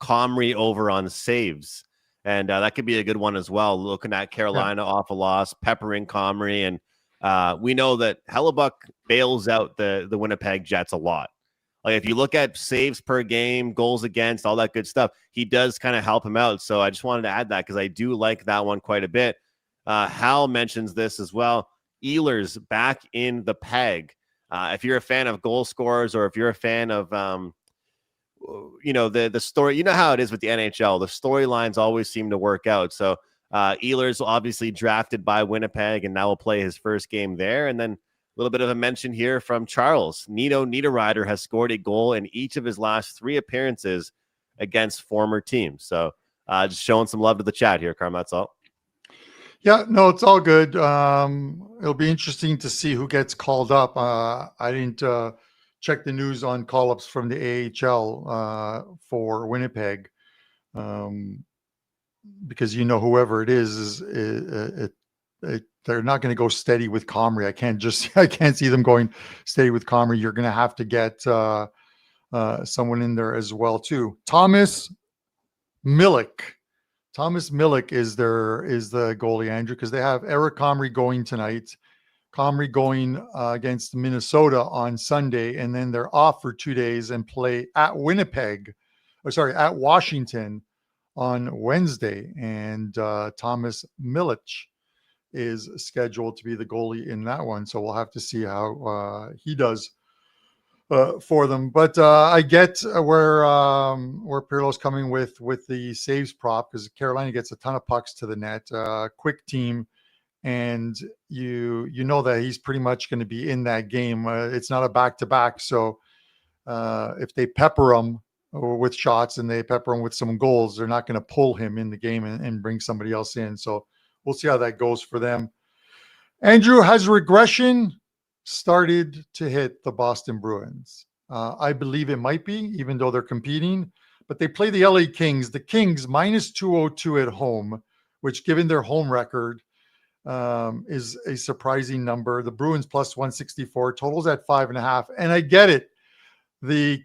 Comrie over on saves. And that could be a good one as well. Looking at Carolina off a loss, peppering Comrie. And we know that Hellebuck bails out the Winnipeg Jets a lot. Like if you look at saves per game, goals against, all that good stuff, he does kind of help him out. So I just wanted to add that because I do like that one quite a bit. Hal mentions this as well. Ehlers back in the peg. If you're a fan of goal scorers or if you're a fan of the story, you know how it is with the NHL. The storylines always seem to work out. So Ehlers obviously drafted by Winnipeg and now will play his first game there. And then a little bit of a mention here from Charles. Nino Niederreiter has scored a goal in each of his last 3 appearances against former teams. So just showing some love to the chat here, Carm. That's all. Yeah, no, it's all good. It'll be interesting to see who gets called up. I didn't check the news on call-ups from the AHL for Winnipeg, because whoever it is they're not going to go steady with Comrie. I can't see them going steady with Comrie. You're going to have to get someone in there as well too. Thomas Milik is the goalie, Andrew, because they have Eric Comrie going tonight. Comrie going against Minnesota on Sunday, and then they're off for 2 days and play at at Washington on Wednesday. And Thomas Milik is scheduled to be the goalie in that one. So we'll have to see how he does for them. But I get where Pirlo's coming with the saves prop, because Carolina gets a ton of pucks to the net, quick team. And you know that he's pretty much going to be in that game. It's not a back-to-back. So if they pepper him with shots and they pepper him with some goals, they're not going to pull him in the game and bring somebody else in. So we'll see how that goes for them. Andrew, has regression started to hit the Boston Bruins? I believe it might be, even though they're competing. But they play the LA Kings. The Kings minus 202 at home, which given their home record, is a surprising number. The Bruins plus 164, totals at 5.5. And I get it. The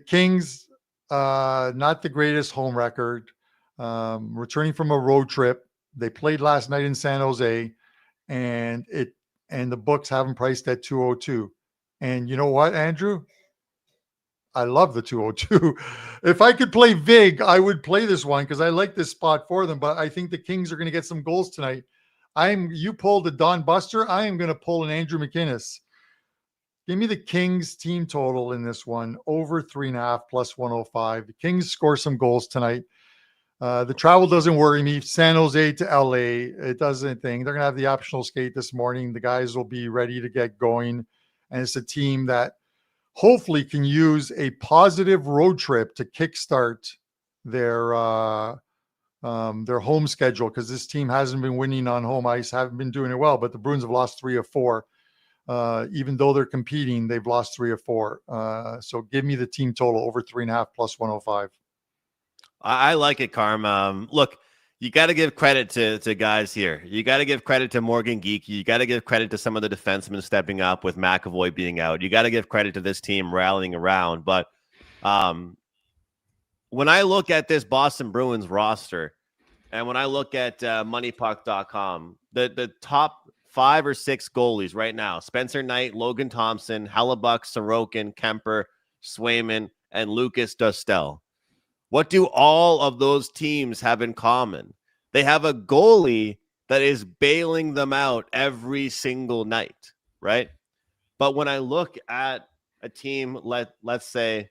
Kings, not the greatest home record, returning from a road trip. They played last night in San Jose, and the books have them priced at 202. And you know what, Andrew? I love the 202. If I could play VIG, I would play this one because I like this spot for them. But I think the Kings are going to get some goals tonight. You pulled a Don Buster. I am going to pull an Andrew McInnes. Give me the Kings team total in this one, over 3.5 plus 105. The Kings score some goals tonight. The travel doesn't worry me. San Jose to LA, it doesn't thing. They're going to have the optional skate this morning. The guys will be ready to get going. And it's a team that hopefully can use a positive road trip to kickstart their home schedule, because this team hasn't been winning on home ice, haven't been doing it well, but the Bruins have lost 3 of 4. Even though they're competing, they've lost 3 of 4. So give me the team total over 3.5 plus 105. I like it, Carm. Look, you got to give credit to guys here. You got to give credit to Morgan Geekie. You got to give credit to some of the defensemen stepping up with McAvoy being out. You got to give credit to this team rallying around. But when I look at this Boston Bruins roster, and when I look at moneypuck.com, the top 5 or 6 goalies right now: Spencer Knight, Logan Thompson, Hellebuck, Sorokin, Kemper, Swayman, and Lucas Dostal. What do all of those teams have in common? They have a goalie that is bailing them out every single night, right? But when I look at a team, let's say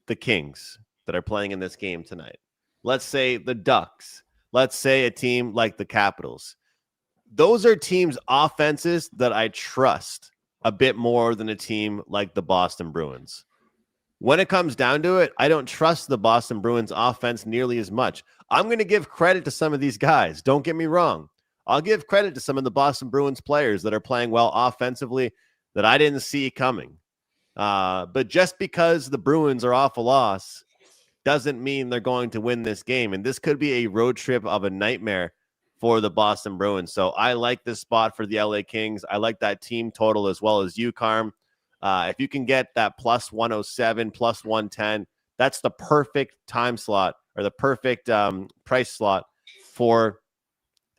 the Kings that are playing in this game tonight, let's say the Ducks, let's say a team like the Capitals, those are teams' offenses that I trust a bit more than a team like the Boston Bruins. When it comes down to it, I don't trust the Boston Bruins offense nearly as much. I'm going to give credit to some of these guys. Don't get me wrong. I'll give credit to some of the Boston Bruins players that are playing well offensively that I didn't see coming. But just because the Bruins are off a loss doesn't mean they're going to win this game. And this could be a road trip of a nightmare for the Boston Bruins. So I like this spot for the LA Kings. I like that team total as well as you, Carm. If you can get that plus 107, plus 110, that's the perfect time slot, or the perfect price slot for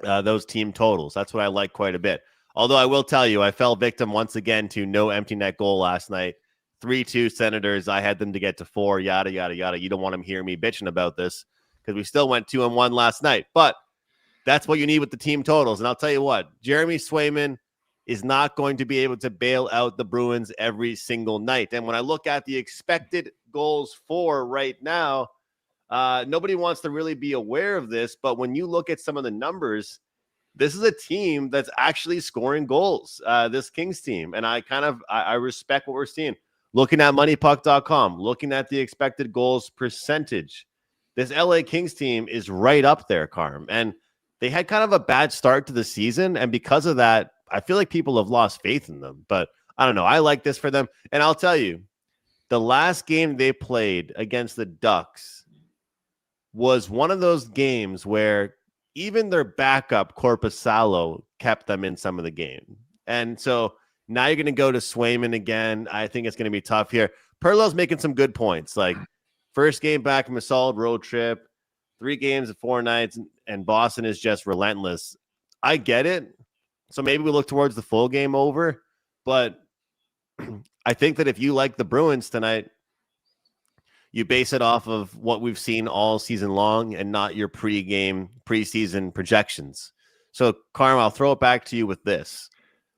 those team totals. That's what I like quite a bit. Although I will tell you, I fell victim once again to no empty net goal last night. 3-2 Senators. I had them to get to 4, yada, yada, yada. You don't want them hearing me bitching about this because we still went 2-1 last night. But that's what you need with the team totals. And I'll tell you what, Jeremy Swayman is not going to be able to bail out the Bruins every single night. And when I look at the expected goals for right now, nobody wants to really be aware of this, but when you look at some of the numbers, this is a team that's actually scoring goals, this Kings team. And I respect what we're seeing. Looking at moneypuck.com, looking at the expected goals percentage, this LA Kings team is right up there, Carm. And they had kind of a bad start to the season, and because of that, I feel like people have lost faith in them. But I don't know. I like this for them. And I'll tell you, the last game they played against the Ducks was one of those games where even their backup, Korpisalo, kept them in some of the game. And so now you're going to go to Swayman again. I think it's going to be tough here. Perlo's making some good points. Like, first game back from a solid road trip, 3 games of 4 nights, and Boston is just relentless. I get it. So maybe we look towards the full game over. But I think that if you like the Bruins tonight, you base it off of what we've seen all season long and not your preseason projections. So, Carm, I'll throw it back to you with this.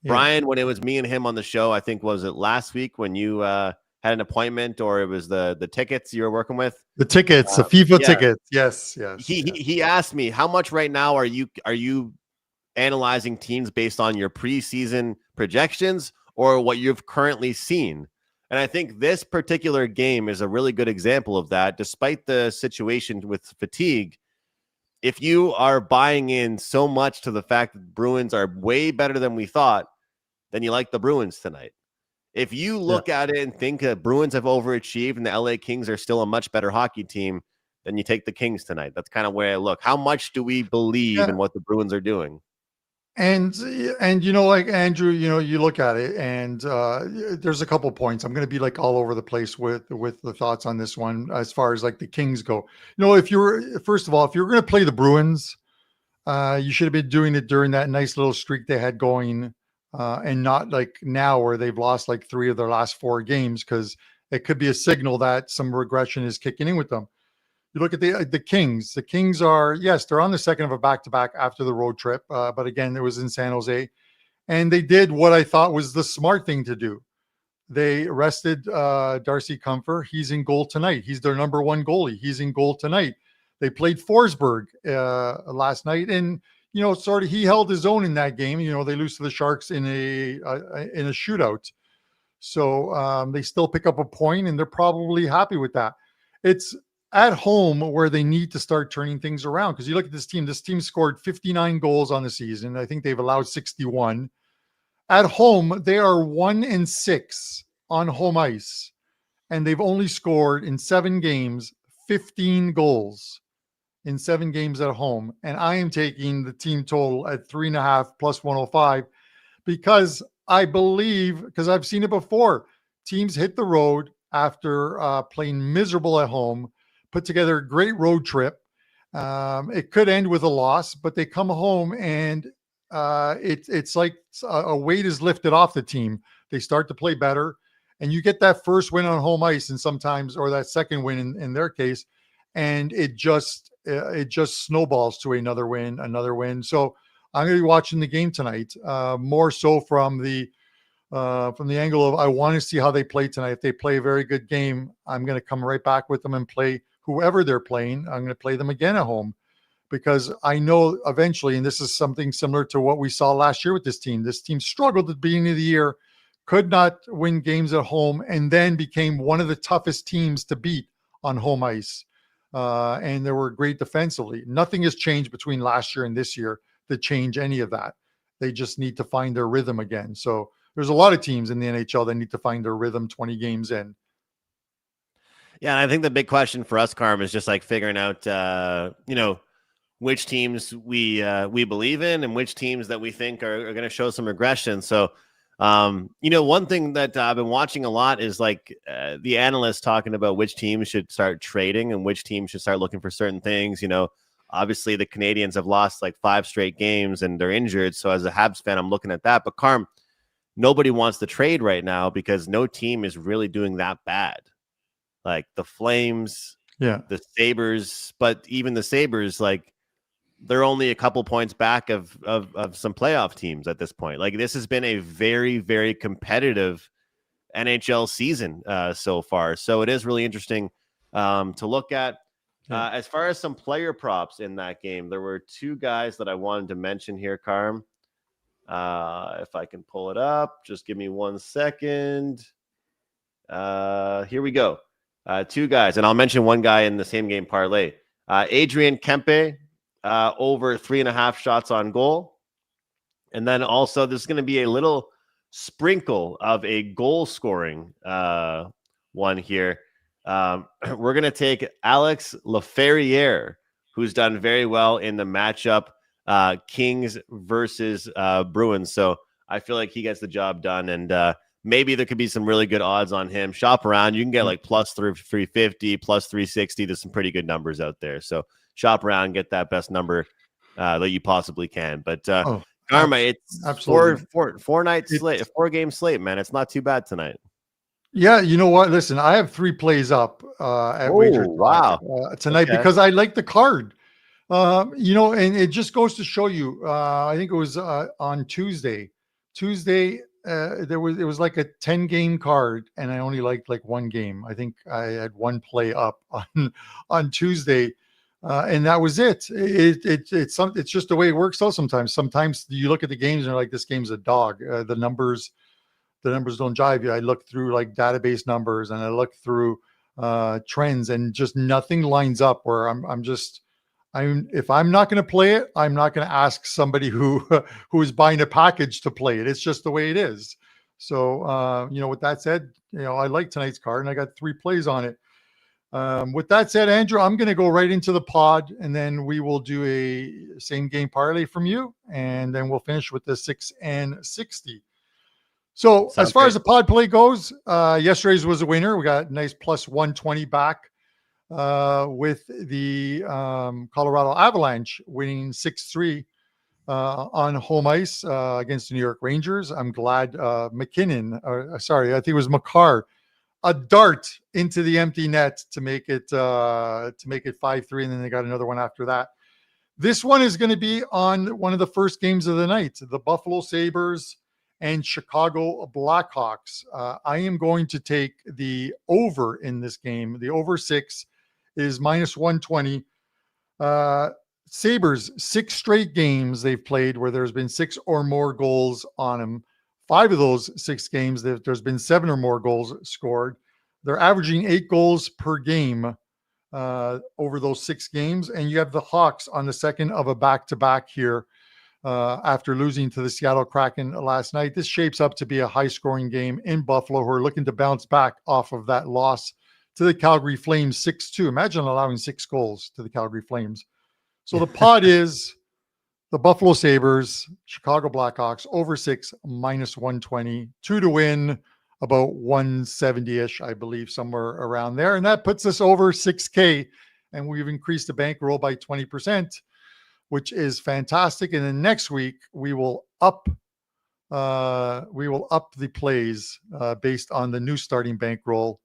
Yeah. Brian, when it was me and him on the show, I think, was it last week when you had an appointment, or it was the tickets you were working with? The tickets, the FIFA tickets. Yes. He asked me, how much right now are you analyzing teams based on your preseason projections or what you've currently seen? And I think this particular game is a really good example of that. Despite the situation with fatigue, if you are buying in so much to the fact that Bruins are way better than we thought, then you like the Bruins tonight. If you look at it and think that Bruins have overachieved and the LA Kings are still a much better hockey team, then you take the Kings tonight. That's kind of where I look. How much do we believe in what the Bruins are doing? And like Andrew, you look at it, and there's a couple points. I'm going to be like all over the place with the thoughts on this one as far as like the Kings go. If you're going to play the Bruins, you should have been doing it during that nice little streak they had going, and not like now where they've lost like 3 of their last 4 games, because it could be a signal that some regression is kicking in with them. You look at the Kings. The Kings are, yes, they're on the second of a back-to-back after the road trip. But again, it was in San Jose. And they did what I thought was the smart thing to do. They arrested Darcy Comfer. He's in goal tonight. He's their number 1 goalie. He's in goal tonight. They played Forsberg last night. And, he held his own in that game. They lose to the Sharks in a shootout. So they still pick up a point, and they're probably happy with that. It's at home where they need to start turning things around, because you look at this team. This team scored 59 goals on the season. I think they've allowed 61. At home, they are 1-6 on home ice, and they've only scored in 7 games 15 goals in 7 games at home. And I am taking the team total at 3.5 plus 105, because I believe, because I've seen it before, teams hit the road after playing miserable at home, put together a great road trip. It could end with a loss, but they come home and it's like a weight is lifted off the team. They start to play better, and you get that first win on home ice, and sometimes, or that second win in their case, and it just snowballs to another win. So I'm going to be watching the game tonight, more so from the angle of, I want to see how they play tonight. If they play a very good game, I'm going to come right back with them and play whoever they're playing. I'm going to play them again at home, because I know eventually, and this is something similar to what we saw last year with this team. This team struggled at the beginning of the year, could not win games at home, and then became one of the toughest teams to beat on home ice. And they were great defensively. Nothing has changed between last year and this year to change any of that. They just need to find their rhythm again. So there's a lot of teams in the NHL that need to find their rhythm 20 games in. Yeah, and I think the big question for us, Carm, is just like figuring out, which teams we believe in and which teams that we think are going to show some regression. So, one thing that I've been watching a lot is like the analysts talking about which teams should start trading and which teams should start looking for certain things. Obviously the Canadians have lost like 5 straight games and they're injured. So as a Habs fan, I'm looking at that. But Carm, nobody wants to trade right now because no team is really doing that bad. Like the Flames, the Sabres, but even the Sabres, like, they're only a couple points back of some playoff teams at this point. Like, this has been a very, very competitive NHL season so far. So it is really interesting to look at. As far as some player props in that game, there were 2 guys that I wanted to mention here, Carm. If I can pull it up, just give me 1 second. Here we go. 2 guys, and I'll mention one guy in the same game parlay. Adrian Kempe, over 3.5 shots on goal. And then also there's going to be a little sprinkle of a goal scoring one here. We're going to take Alex Laferriere, who's done very well in the matchup Kings versus Bruins. So I feel like he gets the job done, and maybe there could be some really good odds on him. Shop around. You can get like plus 350, plus 360. There's some pretty good numbers out there. So shop around, get that best number that you possibly can. But Karma, it's absolutely four-night slate, 4-game slate, man. It's not too bad tonight. Yeah, you know what? Listen, I have 3 plays up at WagerTalk tonight because I like the card. And it just goes to show you. I think it was on Tuesday. It was like a 10-game card, and I only liked like 1 game. I think I had 1 play up on Tuesday. And that was it. It's just the way it works out sometimes. Sometimes you look at the games and you're like, this game's a dog. The numbers don't jive you. I look through like database numbers and I look through trends, and just nothing lines up where if I'm not going to play it, I'm not going to ask somebody who is buying a package to play it. It's just the way it is. So, with that said, I like tonight's card and I got 3 plays on it. With that said, Andrew, I'm going to go right into the pod, and then we will do a same game parlay from you, and then we'll finish with the 6 and 60. So as far as the pod play goes, yesterday's was a winner. We got a nice plus 120 back with the Colorado Avalanche winning 6-3 on home ice against the New York Rangers. I'm glad McKinnon, I think it was Makar, a dart into the empty net to make it 5-3, and then they got another one after that. This one is going to be on one of the first games of the night, the Buffalo Sabres and Chicago Blackhawks. I am going to take the over in this game. The over 6 is minus 120. Sabres, 6 straight games they've played where there's been 6 or more goals on them. 5 of those 6 games, there's been 7 or more goals scored. They're averaging 8 goals per game over those 6 games. And you have the Hawks on the second of a back-to-back here after losing to the Seattle Kraken last night. This shapes up to be a high-scoring game in Buffalo, who are looking to bounce back off of that loss to the Calgary Flames 6-2. Imagine allowing 6 goals to the Calgary Flames. So the pot is the Buffalo Sabres, Chicago Blackhawks, over 6, -120, 2 to win, about 170-ish, I believe, somewhere around there. And that puts us over 6K, and we've increased the bankroll by 20%, which is fantastic. And then next week, we will up the plays based on the new starting bankroll,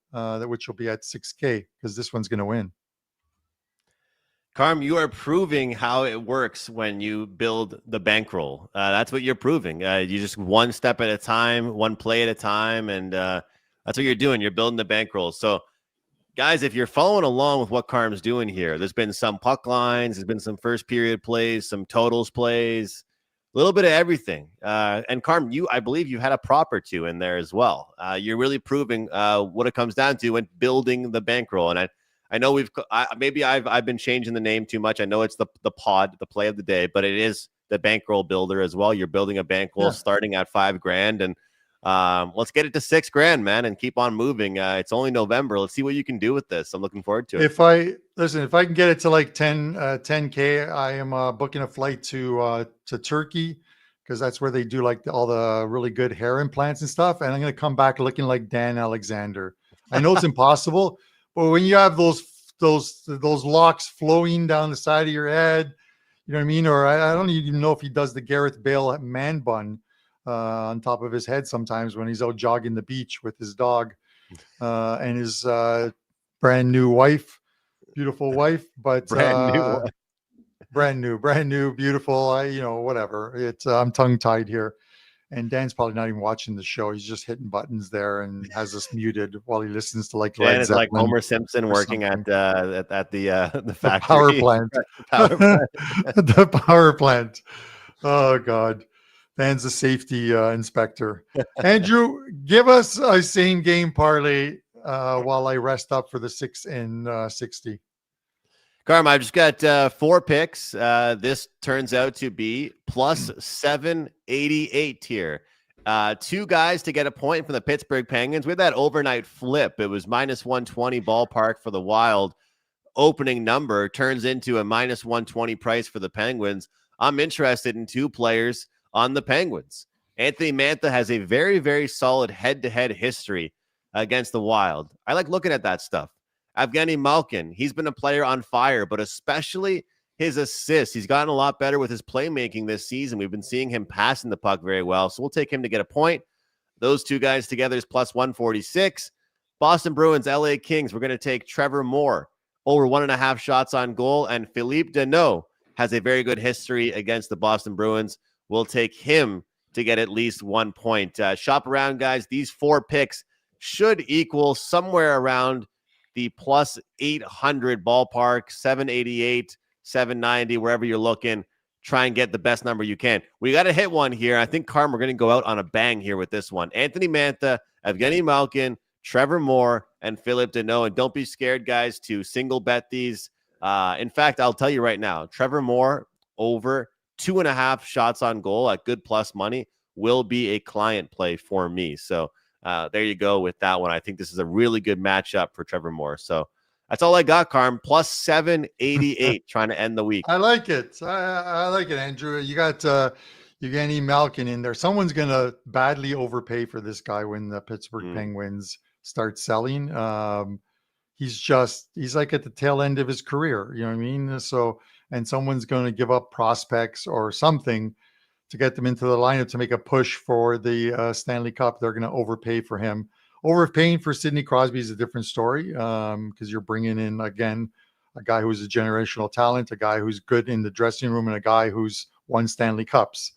which will be at 6K, because this one's going to win. Carm, you are proving how it works when you build the bankroll. That's what you're proving. You just one step at a time, one play at a time, and that's what you're doing. You're building the bankroll. So, guys, if you're following along with what Carm's doing here, there's been some puck lines, there's been some first period plays, some totals plays, a little bit of everything. And Carm, I believe you had a prop or two in there as well. You're really proving what it comes down to when building the bankroll. And I know I've been changing the name too much. I know it's the pod, the play of the day, but it is the bankroll builder as well. You're building a bankroll starting at $5,000, and let's get it to $6,000, man, and keep on moving. It's only November. Let's see what you can do with this. I'm looking forward to it. If I can get it to like 10K, I am booking a flight to Turkey, because that's where they do like all the really good hair implants and stuff. And I'm going to come back looking like Dan Alexander. I know it's impossible. But when you have those locks flowing down the side of your head, you know what I mean? Or I don't even know if he does the Gareth Bale man bun on top of his head sometimes when he's out jogging the beach with his dog and his brand new wife, beautiful wife, but brand new, beautiful. Whatever. I'm tongue tied here. And Dan's probably not even watching the show. He's just hitting buttons there and has us muted while he listens to like Dan is like Homer Simpson working at the factory. Power plant. The power plant. Oh God, Dan's a safety inspector. Andrew, give us a same game parlay while I rest up for the 6 and 60. Carm, I've just got 4 picks. This turns out to be plus 788 here. 2 guys to get a point from the Pittsburgh Penguins. With that overnight flip, it was -120 ballpark for the Wild. Opening number turns into a -120 price for the Penguins. I'm interested in 2 players on the Penguins. Anthony Mantha has a very, very solid head-to-head history against the Wild. I like looking at that stuff. Evgeny Malkin, he's been a player on fire, but especially his assists. He's gotten a lot better with his playmaking this season. We've been seeing him passing the puck very well, so we'll take him to get a point. Those 2 guys together is plus 146. Boston Bruins, LA Kings, we're going to take Trevor Moore over 1.5 shots on goal, and Philippe Deneau has a very good history against the Boston Bruins. We'll take him to get at least 1 point. Shop around, guys. These 4 picks should equal somewhere around the plus 800 ballpark, 788, 790, wherever you're looking. Try and get the best number you can. We got to hit one here. I think, Carm, we're going to go out on a bang here with this one. Anthony Mantha, Evgeny Malkin, Trevor Moore, and Philippe Deneau. And don't be scared, guys, to single bet these. In fact, I'll tell you right now, Trevor Moore over 2.5 shots on goal at good plus money will be a client play for me. So there you go with that one. I think this is a really good matchup for Trevor Moore. So that's all I got, Carm. Plus 788 trying to end the week. I like it. I like it, Andrew. You got Evgeny Malkin in there. Someone's going to badly overpay for this guy when the Pittsburgh Penguins start selling. He's like at the tail end of his career. You know what I mean? So, and someone's going to give up prospects or something to get them into the lineup to make a push for the Stanley Cup. They're going to overpay for him. Overpaying for Sidney Crosby is a different story because you're bringing in, again, a guy who's a generational talent, a guy who's good in the dressing room, and a guy who's won Stanley Cups.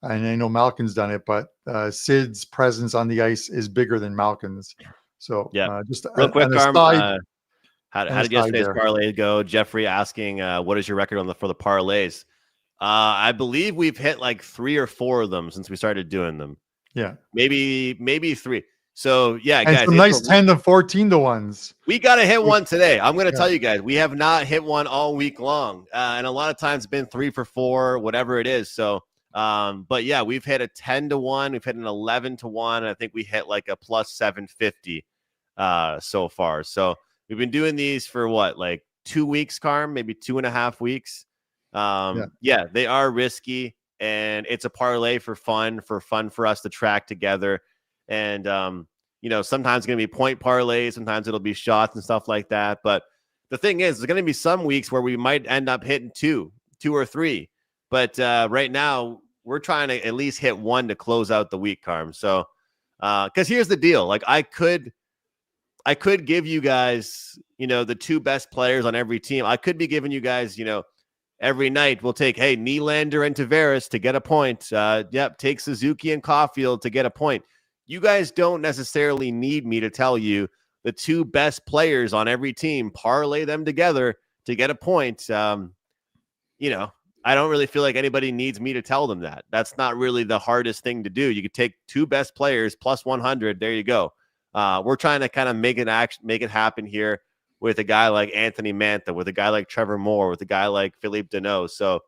And I know Malkin's done it, but Sid's presence on the ice is bigger than Malkin's. So just real quick, Carm, how did yesterday's parlay go? Jeffrey asking, what is your record for the parlays? I believe we've hit like 3 or 4 of them since we started doing them. Yeah. Maybe 3. So yeah, And guys, some nice 10 to 14 to ones. we got to hit one today. I'm going to Yeah. tell you guys, we have not hit one all week long. And a lot of times been 3 for 4, whatever it is. So, but yeah, we've hit a 10 to 1. We've hit an 11 to 1. And I think we hit like a plus 750 so far. So we've been doing these for what, like 2 weeks, Carm, maybe 2.5 weeks. Yeah, they are risky, and it's a parlay for fun for us to track together. And, sometimes it's going to be point parlays, sometimes it'll be shots and stuff like that. But the thing is, there's going to be some weeks where we might end up hitting 2 or 3. But right now, we're trying to at least hit 1 to close out the week, Carm. So, because here's the deal. Like, I could give you guys, the 2 best players on every team. I could be giving you guys, every night we'll take, hey, Nylander and Tavares to get a point. Take Suzuki and Caulfield to get a point. You guys don't necessarily need me to tell you the 2 best players on every team, parlay them together to get a point. I don't really feel like anybody needs me to tell them that. That's not really the hardest thing to do. You could take 2 best players plus 100. There you go. We're trying to kind of make it happen here with a guy like Anthony Mantha, with a guy like Trevor Moore, with a guy like Philippe Deneau. So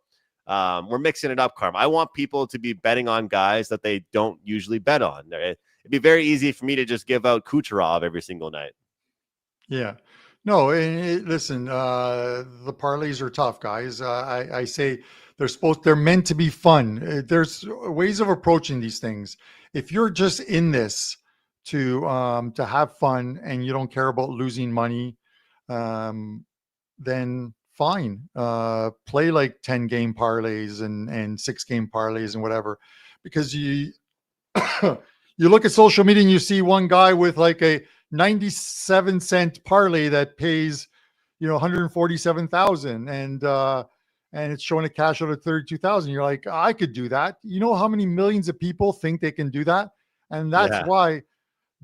we're mixing it up, Carm. I want people to be betting on guys that they don't usually bet on. It'd be very easy for me to just give out Kucherov every single night. Yeah. No, listen, the parlays are tough, guys. I say they're meant to be fun. There's ways of approaching these things. If you're just in this to have fun and you don't care about losing money, then fine. Play like 10-game parlays and 6-game parlays and whatever, because you you look at social media and you see one guy with like a 97-cent parlay that pays, 147,000 and it's showing a cash out of 32,000. You're like, I could do that. You know how many millions of people think they can do that? And that's why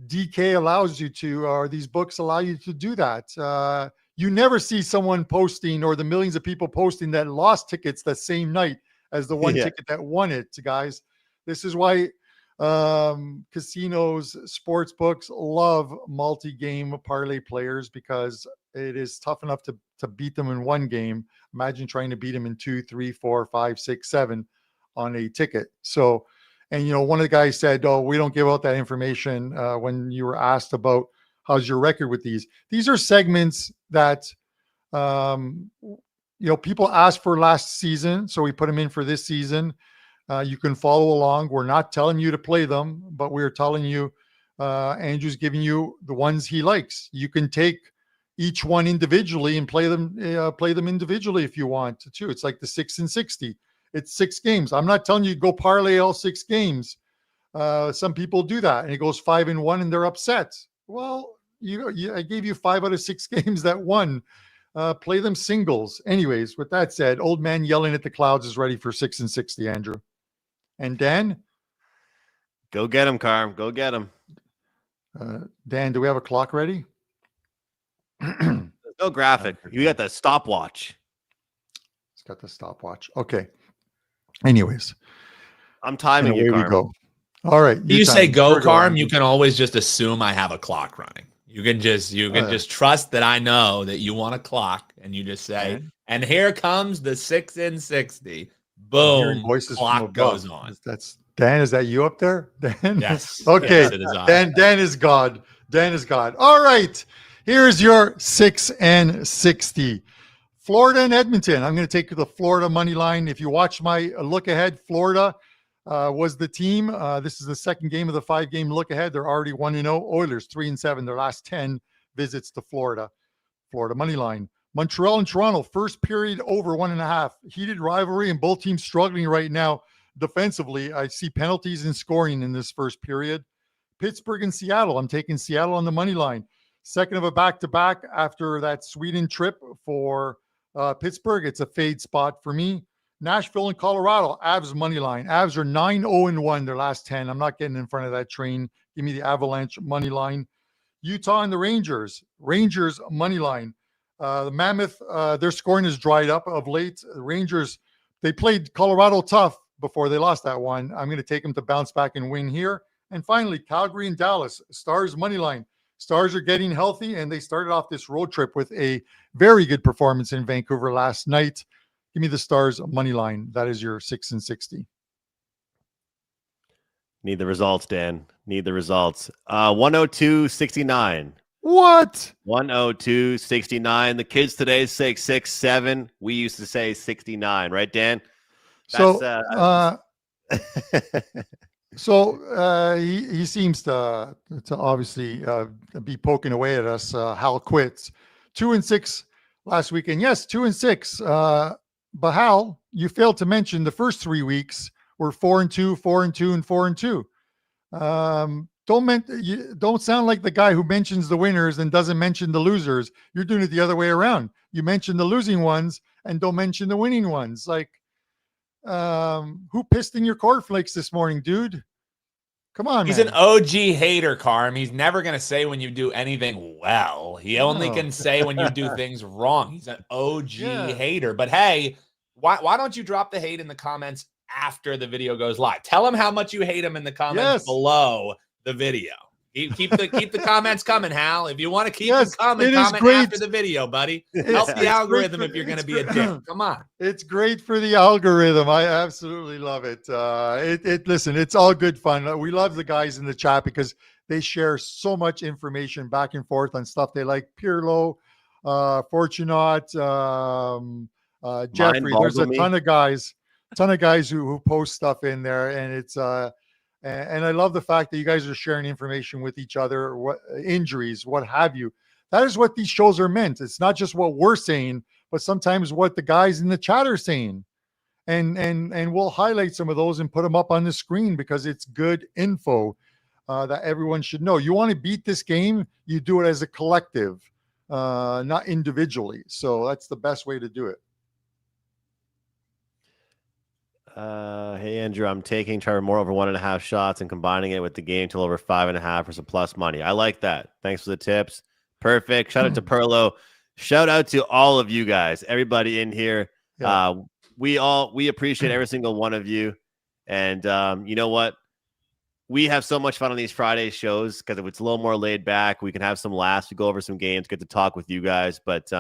DK allows you to, or these books allow you to do that. You never see someone posting, or the millions of people posting, that lost tickets that same night as the one ticket that won it, guys. This is why casinos, sports books love multi-game parlay players, because it is tough enough to beat them in one game. Imagine trying to beat them in 2, 3, 4, 5, 6, 7 on a ticket. So, and one of the guys said, "Oh, we don't give out that information." When you were asked about how's your record with these are segments that people asked for last season, so we put them in for this season. You can follow along. We're not telling you to play them, but we're telling you, Andrew's giving you the ones he likes. You can take each one individually and play them individually if you want to too. It's like the 6 and 60. It's 6 games. I'm not telling you to go parlay all 6 games. Some people do that and it goes 5 and 1 and they're upset. Well, I gave you 5 out of 6 games that won. Play them singles. Anyways, with that said, old man yelling at the clouds is ready for 6 and 60, Andrew. And Dan? Go get him, Carm. Go get him. Dan, do we have a clock ready? There's no graphic. You got the stopwatch. It's got the stopwatch. Okay. Anyways. I'm timing you, Carm. We go. All right. You say go, Carm, you can always just assume I have a clock running. You can just trust that I know that you want a clock, and you just say, and here comes the 6 and 60. Boom. Clock goes on. That's Dan. Is that you up there, Dan? Yes. Okay. Yes, it is Dan is God. Dan is God. All right. Here's your 6 and 60. Florida and Edmonton. I'm going to take the Florida money line. If you watch my look ahead, Florida was the team. This is the second game of the 5-game look ahead. They're already 1-0. Oilers 3-7. Their last 10 visits to Florida. Florida money line. Montreal and Toronto, first period over 1.5. Heated rivalry and both teams struggling right now defensively. I see penalties and scoring in this first period. Pittsburgh and Seattle. I'm taking Seattle on the money line. Second of a back-to-back after that Sweden trip for Pittsburgh. It's a fade spot for me. Nashville and Colorado, Avs money line. Avs are 9-0-1 their last 10. I'm not getting in front of that train. Give me the Avalanche money line. Utah and the Rangers. Rangers money line. The Mammoth, their scoring is dried up of late. The Rangers, they played Colorado tough before they lost that one. I'm going to take them to bounce back and win here. And finally, Calgary and Dallas, Stars money line. Stars are getting healthy, and they started off this road trip with a very good performance in Vancouver last night. Give me the Stars money line. That is your 6 and 60. Need the results, Dan. Need the results. 102.69. What? 102.69. The kids today say 6-7. We used to say 69, right, Dan? He seems to obviously be poking away at us. Hal quits 2-6 last weekend. Yes, 2-6. But Hal, you failed to mention the first 3 weeks were 4-2, 4-2, and 4-2. Don't sound like the guy who mentions the winners and doesn't mention the losers. You're doing it the other way around. You mention the losing ones and don't mention the winning ones. Like, who pissed in your cornflakes this morning, dude? Come on, He's man. an OG hater, Carm. He's never going to say when you do anything well. He only can say when you do things wrong. He's an OG hater. But hey, why don't you drop the hate in the comments after the video goes live? Tell him how much you hate him in the comments below the video. Keep the comments coming, Hal. If you want to keep them coming, comment after the video, buddy. Help the algorithm if you're going to be a dick. Come on. It's great for the algorithm. I absolutely love it. Listen, it's all good fun. We love the guys in the chat because they share so much information back and forth on stuff they like. Pirlo, Fortunat, Jeffrey. There's a ton of guys who post stuff in there, and it's and I love the fact that you guys are sharing information with each other, what injuries, what have you. That is what these shows are meant. It's not just what we're saying, but sometimes what the guys in the chat are saying. And we'll highlight some of those and put them up on the screen because it's good info that everyone should know. You want to beat this game, you do it as a collective, not individually. So that's the best way to do it. Hey, Andrew, I'm taking Trevor Moore over 1.5 shots and combining it with the game till over 5.5 for some plus money. I like that. Thanks for the tips. Perfect. Shout out to Perlo. Shout out to all of you guys, everybody in here. Yeah. We appreciate every single one of you. And you know what? We have so much fun on these Friday shows because if it's a little more laid back, we can have some laughs. We go over some games, get to talk with you guys. But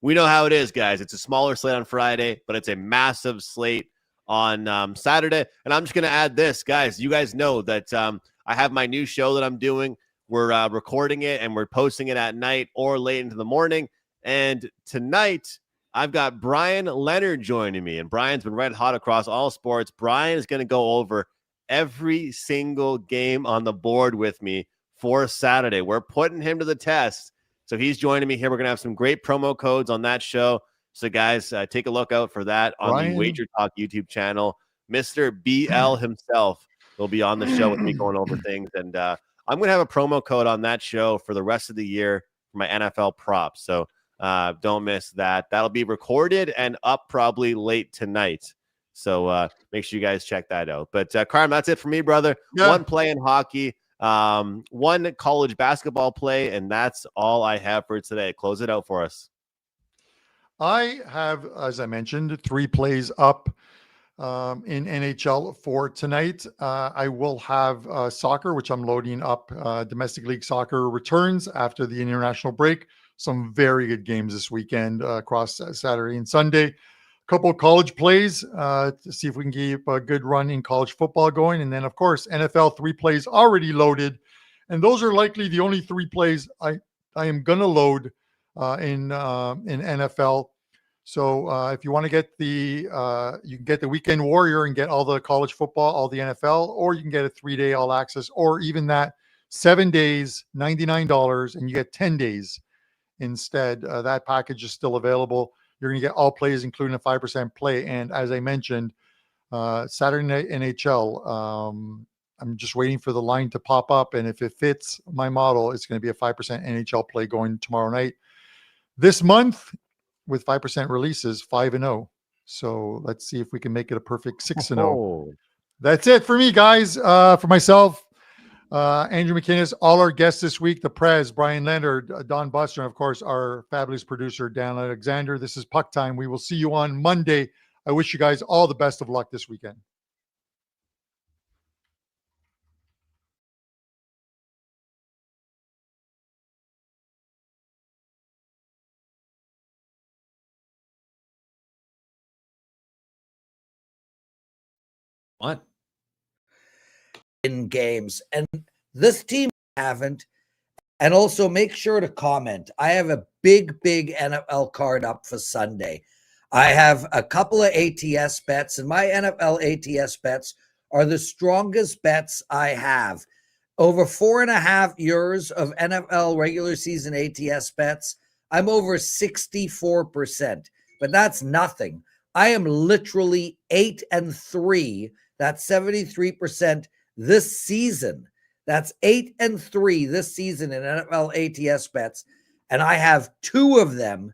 we know how it is, guys. It's a smaller slate on Friday, but it's a massive slate on Saturday. And I'm just going to add this, guys. You guys know that I have my new show that I'm doing. We're recording it and we're posting it at night or late into the morning. And tonight, I've got Brian Leonard joining me. And Brian's been red hot across all sports. Brian is going to go over every single game on the board with me for Saturday. We're putting him to the test. So he's joining me here. We're going to have some great promo codes on that show. So, guys, take a look out for that on the WagerTalk YouTube channel. Mr. BL himself will be on the show with me going over things. And I'm going to have a promo code on that show for the rest of the year for my NFL props. So don't miss that. That'll be recorded and up probably late tonight. So make sure you guys check that out. But, Carm, that's it for me, brother. Yeah. One play in hockey, one college basketball play, and that's all I have for today. Close it out for us. I have, as I mentioned, 3 plays up in NHL for tonight. I will have soccer, which I'm loading up. Domestic League soccer returns after the international break. Some very good games this weekend across Saturday and Sunday. A couple of college plays to see if we can keep a good run in college football going. And then, of course, NFL 3 plays already loaded. And those are likely the only 3 plays I am going to load in NFL. So if you want to get you can get the Weekend Warrior and get all the college football, all the NFL, or you can get a 3-day all access, or even that 7 days, $99, and you get 10 days instead. That package is still available. You're going to get all plays, including a 5% play. And as I mentioned, Saturday night NHL, I'm just waiting for the line to pop up. And if it fits my model, it's going to be a 5% NHL play going tomorrow night. This month, with 5% releases, 5-0. So let's see if we can make it a perfect 6-0. That's it for me, guys. For myself, Andrew McInnes, all our guests this week, the Prez, Brian Leonard, Don Buster, and of course, our fabulous producer, Dan Alexander. This is Puck Time. We will see you on Monday. I wish you guys all the best of luck this weekend. What? In games, and this team haven't. And also make sure to comment. I have a big NFL card up for Sunday. I have a couple of ATS bets, and my NFL ATS bets are the strongest bets I have. Over 4.5 years of NFL regular season ATS bets, I'm over 64%, but that's nothing. I am literally 8-3. That's 73% this season. That's 8-3 this season in NFL ATS bets, and I have 2 of them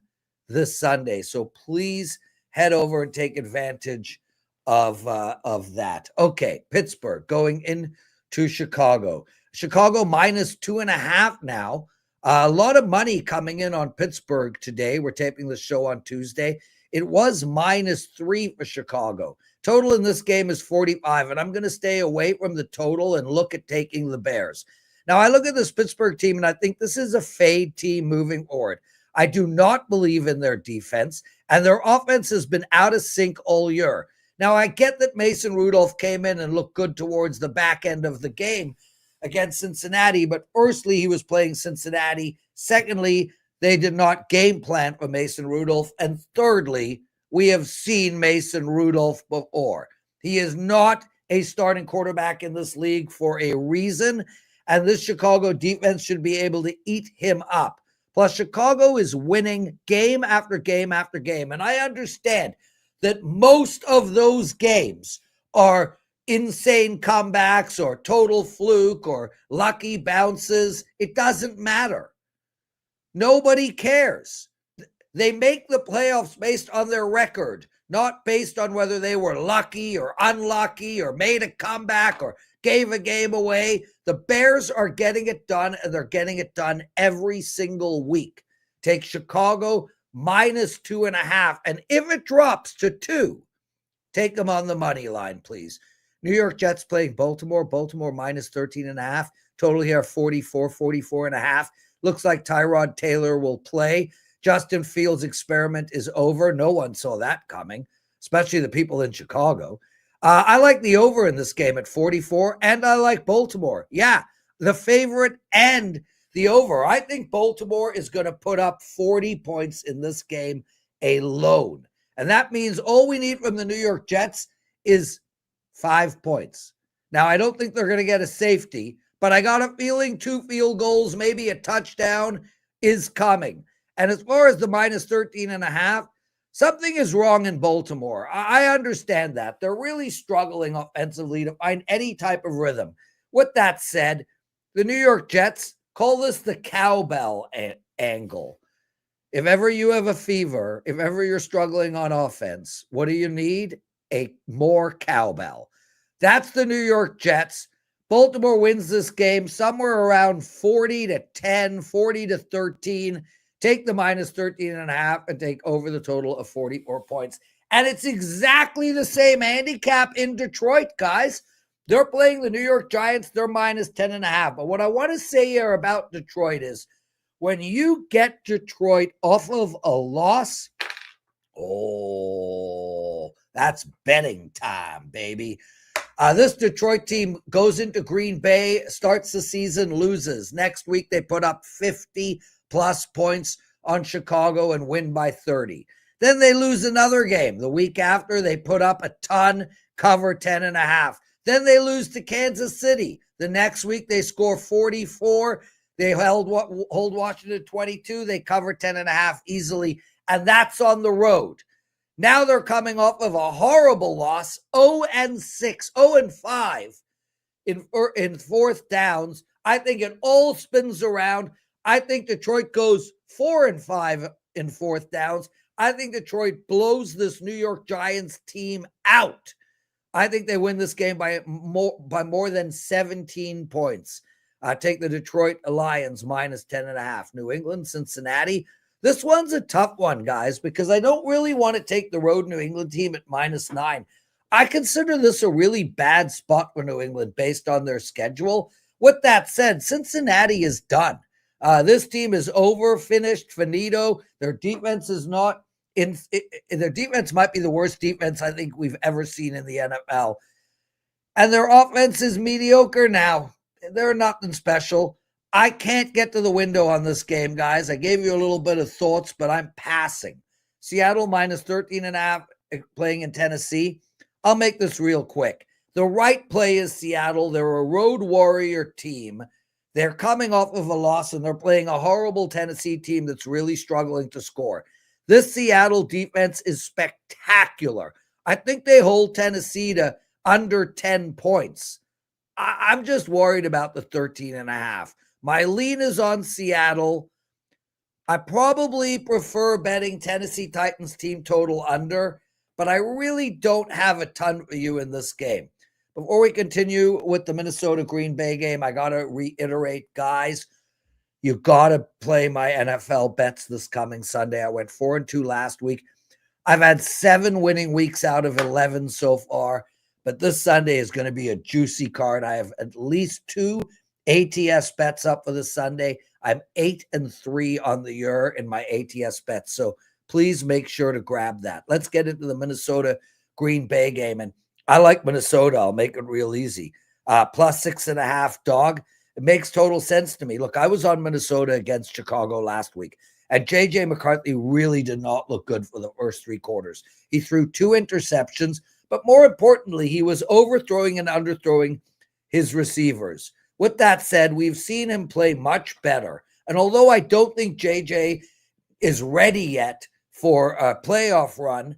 this Sunday. So please head over and take advantage of that. Okay, Pittsburgh going into Chicago. Chicago minus 2.5 now. A lot of money coming in on Pittsburgh today. We're taping the show on Tuesday. It was -3 for Chicago. Total in this game is 45, and I'm going to stay away from the total and look at taking the Bears. Now, I look at this Pittsburgh team, and I think this is a fade team moving forward. I do not believe in their defense, and their offense has been out of sync all year. Now, I get that Mason Rudolph came in and looked good towards the back end of the game against Cincinnati, but firstly, he was playing Cincinnati. Secondly, they did not game plan for Mason Rudolph. And thirdly, we have seen Mason Rudolph before. He is not a starting quarterback in this league for a reason, and this Chicago defense should be able to eat him up. Plus, Chicago is winning game after game after game, and I understand that most of those games are insane comebacks or total fluke or lucky bounces. It doesn't matter. Nobody cares. They make the playoffs based on their record, not based on whether they were lucky or unlucky or made a comeback or gave a game away. The Bears are getting it done, and they're getting it done every single week. Take Chicago -2.5, and if it drops to 2, take them on the money line, please. New York Jets playing Baltimore. Baltimore -13.5. Total here 44.5. Looks like Tyrod Taylor will play. Justin Fields' experiment is over. No one saw that coming, especially the people in Chicago. I like the over in this game at 44, and I like Baltimore. Yeah, the favorite and the over. I think Baltimore is going to put up 40 points in this game alone. And that means all we need from the New York Jets is 5 points. Now, I don't think they're going to get a safety, but I got a feeling 2 field goals, maybe a touchdown is coming. And as far as the -13.5, something is wrong in Baltimore. I understand that. They're really struggling offensively to find any type of rhythm. With that said, the New York Jets, call this the cowbell angle. If ever you have a fever, if ever you're struggling on offense, what do you need? A more cowbell. That's the New York Jets. Baltimore wins this game somewhere around 40-10, 40-13. Take the -13.5 and take over the total of 44 points. And it's exactly the same handicap in Detroit, guys. They're playing the New York Giants. They're -10.5. But what I want to say here about Detroit is when you get Detroit off of a loss, oh, that's betting time, baby. This Detroit team goes into Green Bay, starts the season, loses. Next week, they put up 50+ points on Chicago and win by 30. Then they lose another game. The week after, they put up a ton, cover 10.5. Then they lose to Kansas City. The next week, they score 44. They hold Washington 22. They cover 10.5 easily, and that's on the road. Now they're coming off of a horrible loss, 0-6, 0-5 in fourth downs. I think it all spins around. I think Detroit goes 4-5 in fourth downs. I think Detroit blows this New York Giants team out. I think they win this game by more than 17 points. Take the Detroit Lions -10.5. New England, Cincinnati. This one's a tough one, guys, because I don't really want to take the road New England team at -9. I consider this a really bad spot for New England based on their schedule. With that said, Cincinnati is done. This team is over, finished, finito. Their defense is not their defense might be the worst defense I think we've ever seen in the NFL. And their offense is mediocre now. They're nothing special. I can't get to the window on this game, guys. I gave you a little bit of thoughts, but I'm passing. Seattle minus 13.5 playing in Tennessee. I'll make this real quick. The right play is Seattle. They're a road warrior team. They're coming off of a loss, and they're playing a horrible Tennessee team that's really struggling to score. This Seattle defense is spectacular. I think they hold Tennessee to under 10 points. I'm just worried about the 13.5. My lean is on Seattle. I probably prefer betting Tennessee Titans team total under, but I really don't have a ton for you in this game. Before we continue with the Minnesota Green Bay game, I got to reiterate, guys, you got to play my NFL bets this coming Sunday. I went 4-2 last week. I've had 7 winning weeks out of 11 so far, but this Sunday is going to be a juicy card. I have at least 2 ATS bets up for this Sunday. I'm 8-3 on the year in my ATS bets, so please make sure to grab that. Let's get into the Minnesota Green Bay game, and I like Minnesota. I'll make it real easy. Plus 6.5 dog. It makes total sense to me. Look, I was on Minnesota against Chicago last week, and J.J. McCarthy really did not look good for the first 3 quarters. He threw 2 interceptions, but more importantly, he was overthrowing and underthrowing his receivers. With that said, we've seen him play much better. And although I don't think J.J. is ready yet for a playoff run,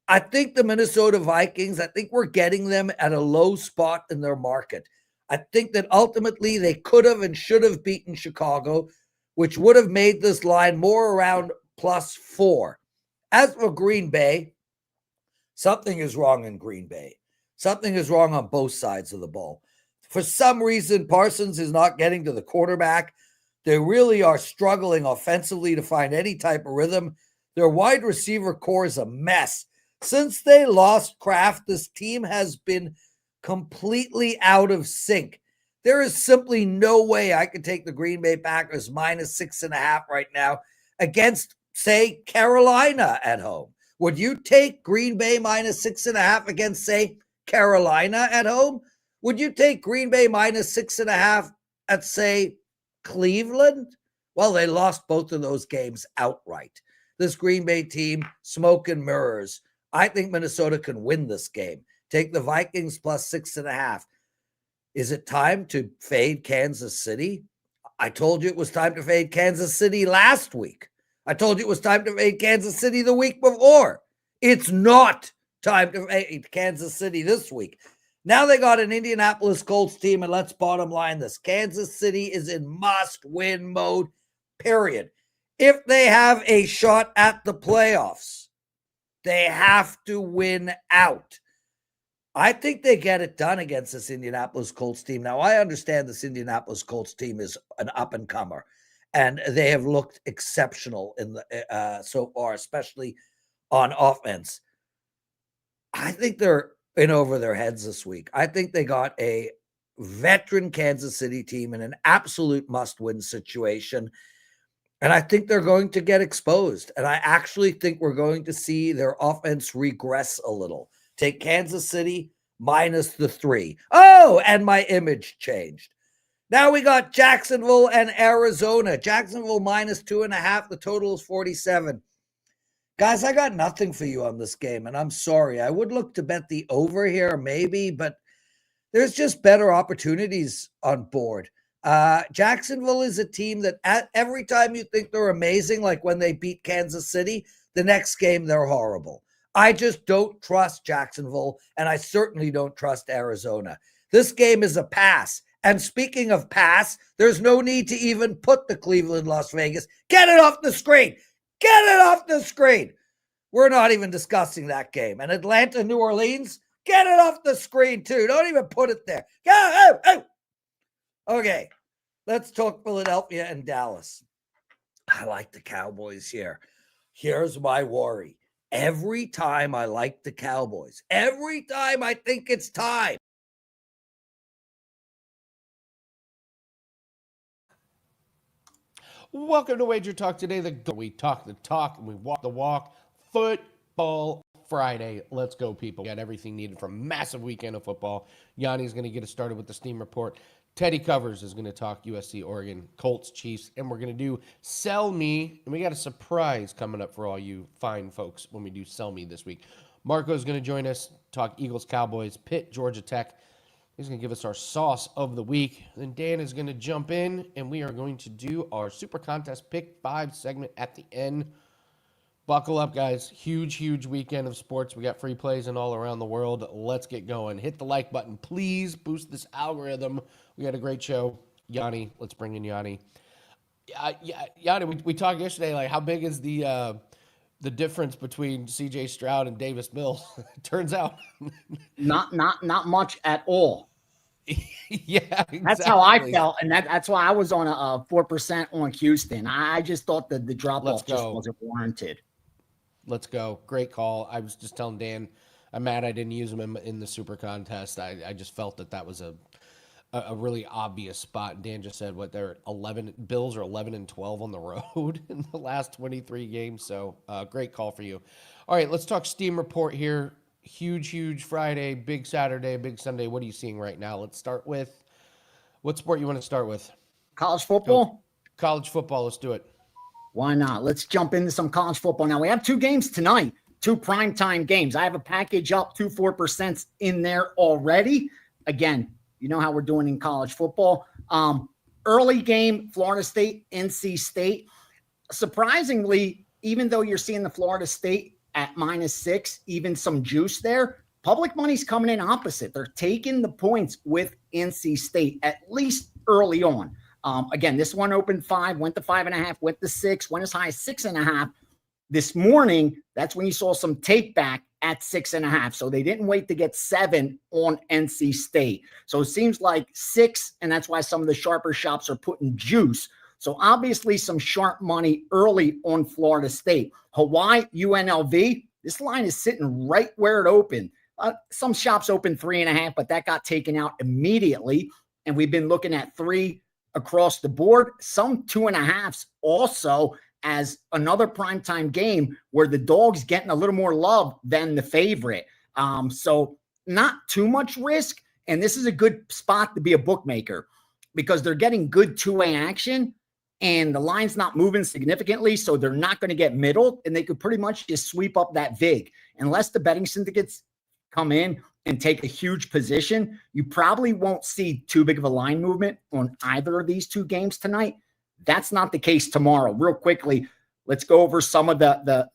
I think the Minnesota Vikings, I think we're getting them at a low spot in their market. I think that ultimately they could have and should have beaten Chicago, which would have made this line more around +4. As for Green Bay, something is wrong in Green Bay. Something is wrong on both sides of the ball. For some reason, Parsons is not getting to the quarterback. They really are struggling offensively to find any type of rhythm. Their wide receiver core is a mess. Since they lost Kraft, this team has been completely out of sync. There is simply no way I could take the Green Bay Packers minus 6.5 right now against, say, Carolina at home. Would you take Green Bay minus 6.5 against, say, Carolina at home? Would you take Green Bay minus 6.5 at, say, Cleveland? Well, they lost both of those games outright. This Green Bay team, smoke and mirrors. I think Minnesota can win this game. Take the Vikings plus 6.5. Is it time to fade Kansas City? I told you it was time to fade Kansas City last week. I told you it was time to fade Kansas City the week before. It's not time to fade Kansas City this week. Now they got an Indianapolis Colts team, and let's bottom line this. Kansas City is in must-win mode, period. If they have a shot at the playoffs, they have to win out. I think they get it done against this Indianapolis Colts team. Now, I understand this Indianapolis Colts team is an up-and-comer, and they have looked exceptional in the so far, especially on offense. I think they're in over their heads this week. I think they got a veteran Kansas City team in an absolute must-win situation. And I think they're going to get exposed. And I actually think we're going to see their offense regress a little. Take Kansas City minus the 3. Oh, and my image changed. Now we got Jacksonville and Arizona. Jacksonville minus 2.5. The total is 47. Guys, I got nothing for you on this game, and I'm sorry. I would look to bet the over here, maybe, but there's just better opportunities on board. Jacksonville is a team that every time you think they're amazing, like when they beat Kansas City, the next game they're horrible. I just don't trust Jacksonville, and I certainly don't trust Arizona. This game is a pass. And speaking of pass, there's no need to even put the Cleveland, Las Vegas. Get it off the screen. Get it off the screen. We're not even discussing that game. And Atlanta, New Orleans, get it off the screen too. Don't even put it there. Okay, let's talk Philadelphia and Dallas. I like the Cowboys here. Here's my worry. Every time I like the Cowboys, every time I think it's time, Welcome to WagerTalk. Today, we talk the talk and we walk the walk. Football Friday. Let's go, people. Got everything needed for a massive weekend of football. Yanni's going to get us started with the Steam Report. Teddy Covers is going to talk USC, Oregon, Colts, Chiefs, and we're going to do Sell Me. And we got a surprise coming up for all you fine folks when we do Sell Me this week. Marco's going to join us, talk Eagles, Cowboys, Pitt, Georgia Tech. He's going to give us our sauce of the week. Then Dan is going to jump in, and we are going to do our Super Contest Pick 5 segment at the end. Buckle up, guys. Huge, huge weekend of sports. We got free plays in all around the world. Let's get going. Hit the like button. Please boost this algorithm. We had a great show. Yanni, let's bring in Yanni. Yanni, we talked yesterday, like, how big is the difference between C.J. Stroud and Davis Mills? Turns out not much at all. Yeah, exactly. That's how I felt, and that's why I was on a 4% on Houston. I just thought that the drop off just wasn't warranted. Let's go. Great call. I was just telling Dan, I'm mad I didn't use him in the Super Contest. I just felt that was a really obvious spot. Dan just said what they're 11 Bills are 11-12 on the road in the last 23 games. So great call for you. All right, let's talk Steam Report here. Huge Friday, big Saturday, big Sunday. What are you seeing right now? Let's start with what sport you want to start with? College football? College football. Let's do it. Why not? Let's jump into some college football. Now, we have 2 games tonight, 2 primetime games. I have a package up, 2 4% in there already. Again, you know how we're doing in college football. Early game, Florida State, NC State. Surprisingly, even though you're seeing the Florida State at -6, even some juice there, public money's coming in opposite. They're taking the points with NC State, at least early on. Again, this one opened 5, went to 5.5, went to 6, went as high as 6.5. This morning, that's when you saw some take back at 6.5. So they didn't wait to get 7 on NC State. So it seems like 6, and that's why some of the sharper shops are putting juice. So obviously some sharp money early on Florida State. Hawaii, UNLV, this line is sitting right where it opened. Some shops opened 3.5, but that got taken out immediately. And we've been looking at 3 across the board, some 2.5s also, as another primetime game where the dog's getting a little more love than the favorite. So not too much risk. And this is a good spot to be a bookmaker because they're getting good 2-way action and the line's not moving significantly. So they're not going to get middled and they could pretty much just sweep up that vig. Unless the betting syndicates come in and take a huge position, you probably won't see too big of a line movement on either of these 2 games tonight. That's not the case tomorrow. Real quickly, let's go over some of the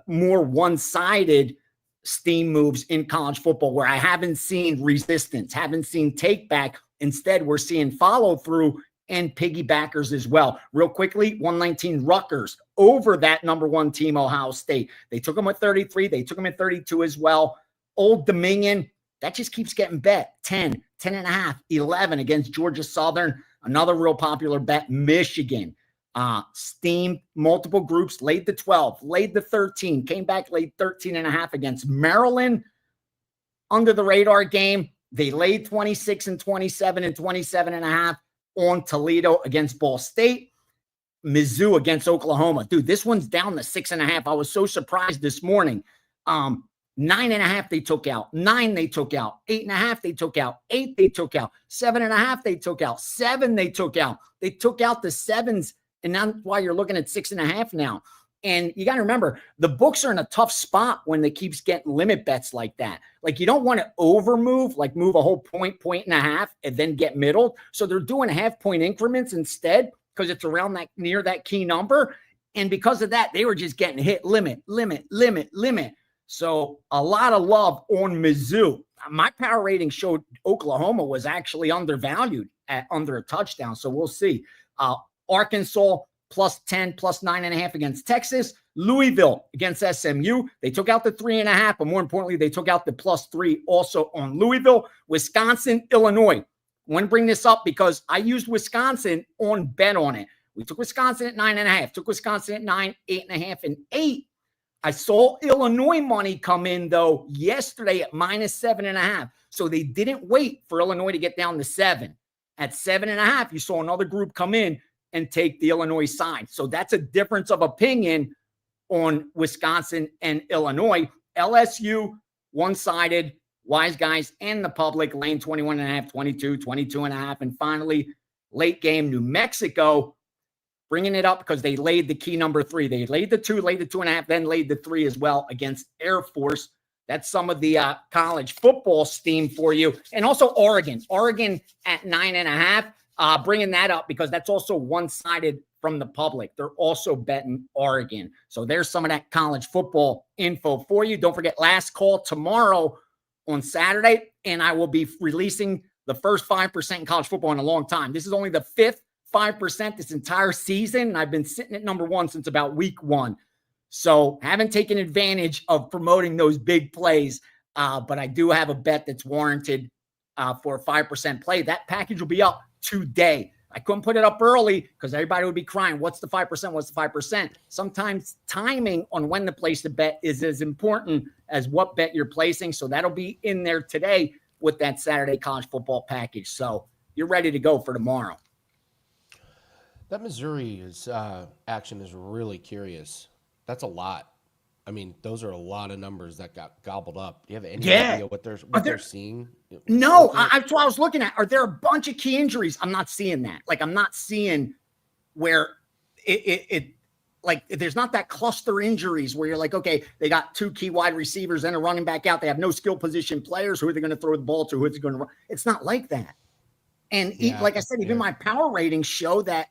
more one-sided steam moves in college football where I haven't seen resistance, haven't seen take back. Instead, we're seeing follow through and piggybackers as well. Real quickly, 119 Rutgers over that number 1 team, Ohio State. They took them at 33. They took them at 32 as well. Old Dominion, that just keeps getting bet. 10, 10.5, 11 against Georgia Southern. Another real popular bet, Michigan. Steam, multiple groups, laid the 12, laid the 13, came back, laid 13.5 against Maryland. Under the radar game, they laid 26 and 27 and 27.5 on Toledo against Ball State. Mizzou against Oklahoma. Dude, this one's down to 6.5. I was so surprised this morning. 9.5 they took out, 9 they took out, 8.5 they took out, 8 they took out, 7.5 they took out, 7 they took out. They took out the 7s, and that's why you're looking at 6.5 now. And you got to remember, the books are in a tough spot when they keeps getting limit bets like that. Like, you don't want to over move, like move a whole point and a half, and then get middled. So they're doing half-point increments instead because it's around that near that key number. And because of that, they were just getting hit limit. So a lot of love on Mizzou. My power rating showed Oklahoma was actually undervalued at under a touchdown. So we'll see. Arkansas +10, +9.5 against Texas. Louisville against SMU. They took out the 3.5, but more importantly, they took out the +3 also on Louisville. Wisconsin, Illinois. I want to bring this up because I used Wisconsin on bet on it. We took Wisconsin at 9.5, took Wisconsin at 9, 8.5, and 8. I saw Illinois money come in, though, yesterday at -7.5. So they didn't wait for Illinois to get down to 7. At 7.5, you saw another group come in and take the Illinois side. So that's a difference of opinion on Wisconsin and Illinois. LSU, one-sided, Wise Guys and the public, laying 21.5, 22, 22.5. And finally, late game, New Mexico, bringing it up because they laid the key number 3. They laid the 2, laid the 2.5, then laid the 3 as well against Air Force. That's some of the college football steam for you. And also Oregon at 9.5, bringing that up because that's also one-sided from the public. They're also betting Oregon. So there's some of that college football info for you. Don't forget, last call tomorrow on Saturday, and I will be releasing the first 5% in college football in a long time. This is only the 5th 5% this entire season, and I've been sitting at number 1 since about week 1. So haven't taken advantage of promoting those big plays, but I do have a bet that's warranted for a 5% play. That package will be up today. I couldn't put it up early because everybody would be crying, what's the 5%? What's the 5%? Sometimes timing on when to place the bet is as important as what bet you're placing. So that'll be in there today with that Saturday college football package. So you're ready to go for tomorrow. That Missouri action is really curious. That's a lot. I mean, those are a lot of numbers that got gobbled up. Do you have any idea what they're seeing? No, that's what I was looking at. Are there a bunch of key injuries? I'm not seeing that. Like, I'm not seeing where it like there's not that cluster injuries where you're like, okay, they got 2 key wide receivers and a running back out. They have no skill position players. Who are they going to throw the ball to? Who are they going to run? It's not like that. And like I said, even my power ratings show that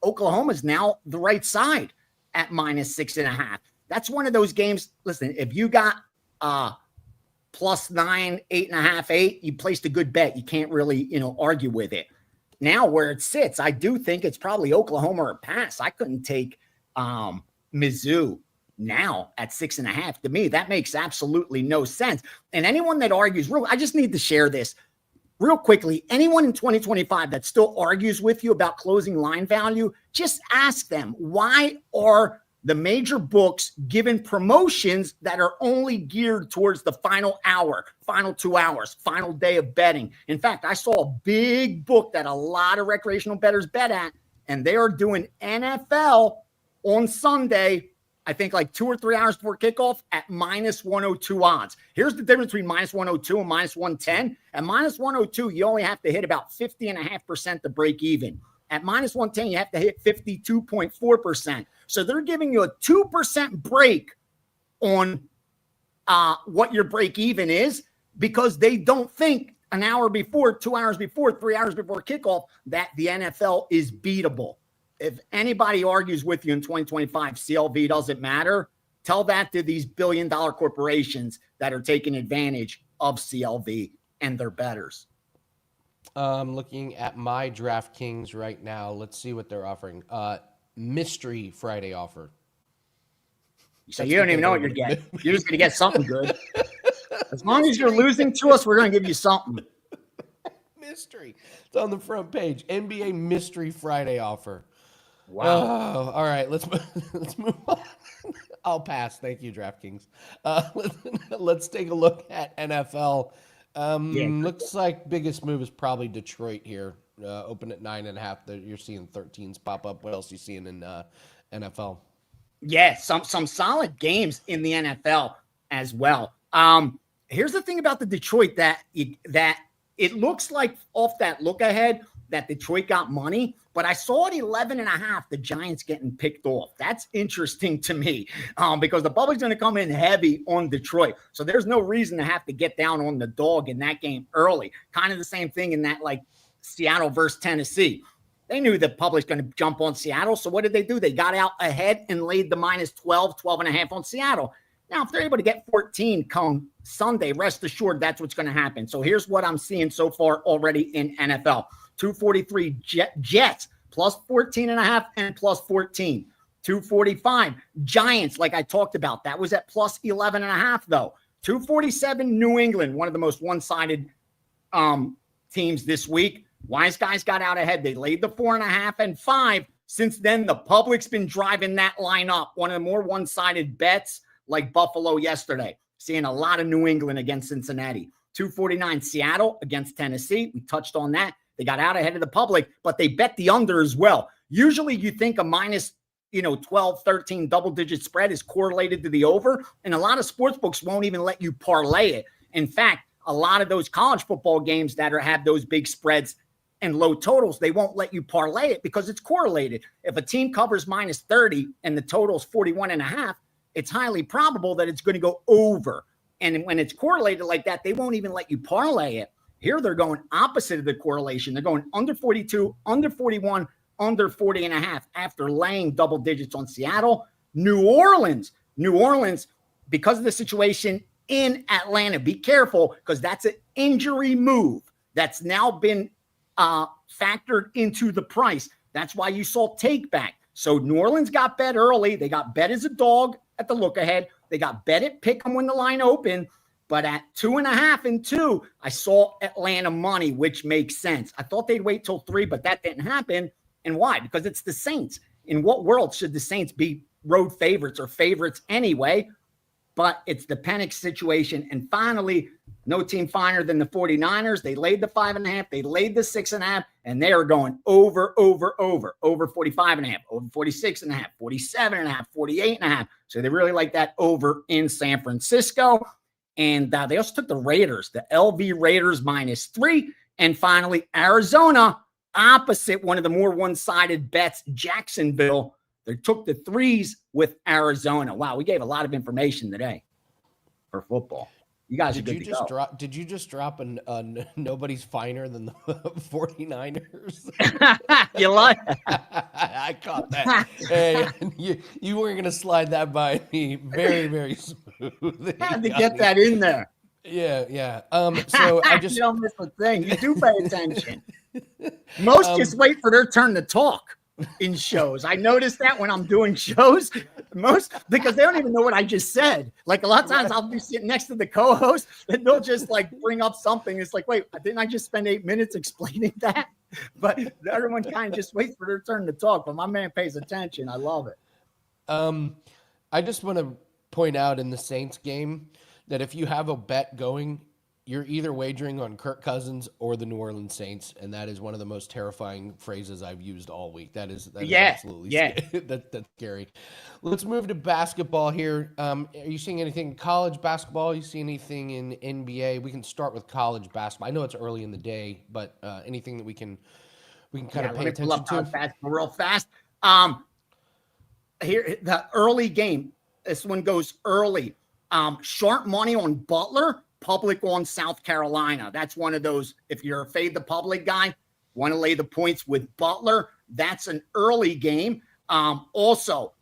Oklahoma is now the right side at -6.5. That's one of those games. Listen, if you got +9, 8.5, 8, you placed a good bet. You can't really, argue with it. Now where it sits, I do think it's probably Oklahoma or pass. I couldn't take Mizzou now at 6.5. To me, that makes absolutely no sense. And anyone that argues, I just need to share this real quickly. Anyone in 2025 that still argues with you about closing line value, just ask them, why are the major books given promotions that are only geared towards the final hour, final 2 hours, final day of betting? In fact, I saw a big book that a lot of recreational bettors bet at, and they are doing NFL on Sunday, I think like 2 or 3 hours before kickoff at -102 odds. Here's the difference between -102 and -110. At -102, you only have to hit about 50.5% to break even. At -110, you have to hit 52.4%. So they're giving you a 2% break on what your break even is because they don't think an hour before, 2 hours before, 3 hours before kickoff that the NFL is beatable. If anybody argues with you in 2025, CLV doesn't matter, tell that to these billion-dollar corporations that are taking advantage of CLV and their bettors. Looking at my DraftKings right now. Let's see what they're offering. Mystery Friday offer. So you don't even know what you're getting. You're just going to get something good. As long as you're losing to us, we're going to give you something. Mystery. It's on the front page. NBA Mystery Friday offer. Wow. Oh, all right, let's move on. I'll pass. Thank you, DraftKings. Let's take a look at NFL. Looks like biggest move is probably Detroit here. Open at 9.5. You're seeing 13s pop up. What else are you seeing in NFL? Yeah, some solid games in the NFL as well. Here's the thing about the Detroit that it looks like off that look ahead that Detroit got money, but I saw at 11.5 the Giants getting picked off. That's interesting to me because the public's going to come in heavy on Detroit. So there's no reason to have to get down on the dog in that game early. Kind of the same thing in that like Seattle versus Tennessee. They knew the public's going to jump on Seattle. So what did they do? They got out ahead and laid the -12, 12.5 on Seattle. Now, if they're able to get 14 come Sunday, rest assured that's what's going to happen. So here's what I'm seeing so far already in NFL. 243 Jets plus 14.5 and plus 14. 245 Giants, like I talked about. That was at plus 11.5, though. 247 New England, one of the most one-sided teams this week. Wise Guys got out ahead. They laid the 4.5 and 5. Since then, the public's been driving that line up. One of the more one-sided bets like Buffalo yesterday. Seeing a lot of New England against Cincinnati. 249 Seattle against Tennessee. We touched on that. They got out ahead of the public, but they bet the under as well. Usually you think a 12, 13 double-digit spread is correlated to the over, and a lot of sports books won't even let you parlay it. In fact, a lot of those college football games that have those big spreads and low totals, they won't let you parlay it because it's correlated. If a team covers minus 30 and the total is 41.5, it's highly probable that it's going to go over. And when it's correlated like that, they won't even let you parlay it. Here they're going opposite of the correlation. They're going under 42, under 41, under 40.5 after laying double digits on Seattle. New Orleans, because of the situation in Atlanta, be careful because that's an injury move that's now been factored into the price. That's why you saw take back. So New Orleans got bet early. They got bet as a dog at the look ahead. They got bet at pick 'em when the line opened. But at 2.5 and 2, I saw Atlanta money, which makes sense. I thought they'd wait till 3, but that didn't happen. And why? Because it's the Saints. In what world should the Saints be road favorites or favorites anyway? But it's the Penix situation. And finally, no team finer than the 49ers. They laid the 5.5. They laid the 6.5. And they are going over 45.5, over 46.5, 47.5, 48.5. So they really like that over in San Francisco. And they also took the Raiders, the LV Raiders -3. And finally, Arizona, opposite one of the more one-sided bets, Jacksonville. They took the 3s with Arizona. Wow, we gave a lot of information today for football. You guys are good to go. Did you just drop a nobody's finer than the 49ers? You like? I caught that. Hey, you weren't going to slide that by me. Very, very smooth. I had to get that in there. Yeah. So I just you don't miss a thing. You do pay attention. Most just wait for their turn to talk in shows. I noticed that when I'm doing shows, because they don't even know what I just said. Like a lot of times I'll be sitting next to the co-host and they'll just like bring up something. It's like, wait, didn't I just spend 8 minutes explaining that? But everyone kind of just waits for their turn to talk. But my man pays attention. I love it. I just want to point out in the Saints game that if you have a bet going, you're either wagering on Kirk Cousins or the New Orleans Saints, and that is one of the most terrifying phrases I've used all week. That is absolutely scary. That's scary. Let's move to basketball here. Are you seeing anything in college basketball? You see anything in NBA? We can start with college basketball. I know it's early in the day, but anything that we can kind of pay attention to? Real fast. Here, the early game. This one goes early. Sharp money on Butler. Public on South Carolina. That's one of those, if you're a fade the public guy, want to lay the points with Butler, that's an early game. Also,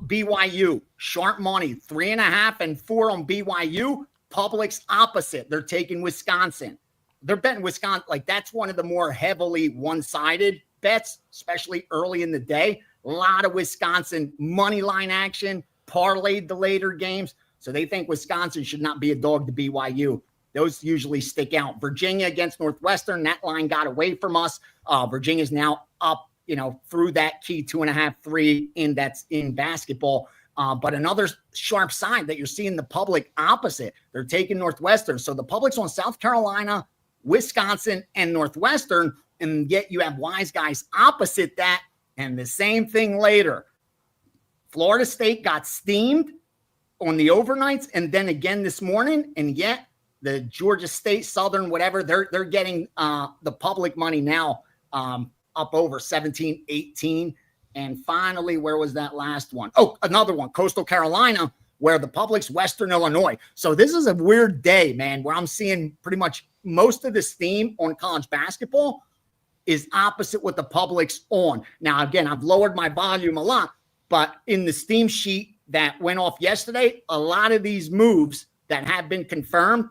BYU, sharp money, 3.5 and 4 on BYU. Public's opposite. They're taking Wisconsin. They're betting Wisconsin. Like that's one of the more heavily one-sided bets, especially early in the day. A lot of Wisconsin money line action, parlayed the later games. So they think Wisconsin should not be a dog to BYU. Those usually stick out. Virginia against Northwestern, that line got away from us. Virginia's now up, through that key 2.5, 3 that's in basketball. But another sharp side that you're seeing the public opposite. They're taking Northwestern. So the public's on South Carolina, Wisconsin, and Northwestern. And yet you have wise guys opposite that. And the same thing later. Florida State got steamed on the overnights and then again this morning, and yet the Georgia State, Southern, whatever, they're getting the public money now up over 17, 18. And finally, where was that last one? Oh, another one, Coastal Carolina, where the public's Western Illinois. So this is a weird day, man, where I'm seeing pretty much most of this theme on college basketball is opposite what the public's on. Now, again, I've lowered my volume a lot, but in the Steam sheet that went off yesterday, a lot of these moves that have been confirmed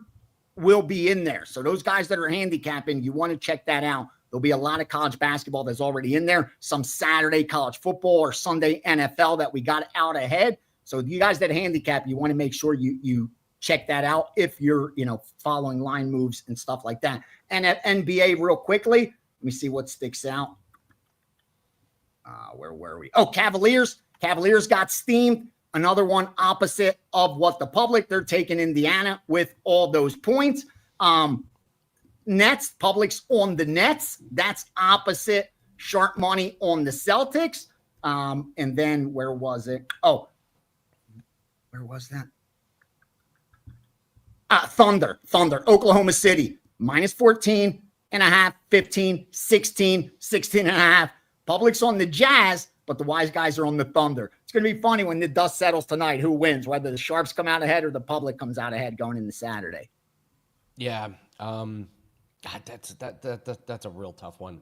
will be in there. So those guys that are handicapping, you want to check that out. There'll be a lot of college basketball that's already in there, some Saturday college football or Sunday NFL that we got out ahead. So you guys that handicap, you want to make sure you check that out if you're, following line moves and stuff like that. And at NBA real quickly, let me see what sticks out. Where were we? Oh, Cavaliers got steamed. Another one opposite of what the public, they're taking Indiana with all those points. Nets, public's on the Nets. That's opposite. Sharp money on the Celtics. And then where was it? Oh, where was that? Thunder, Oklahoma City, minus 14 and a half, 15, 16, 16 and a half. Public's on the Jazz, but the wise guys are on the Thunder. It's going to be funny when the dust settles tonight, who wins, whether the Sharps come out ahead or the public comes out ahead going into Saturday. Yeah. God, that's a real tough one.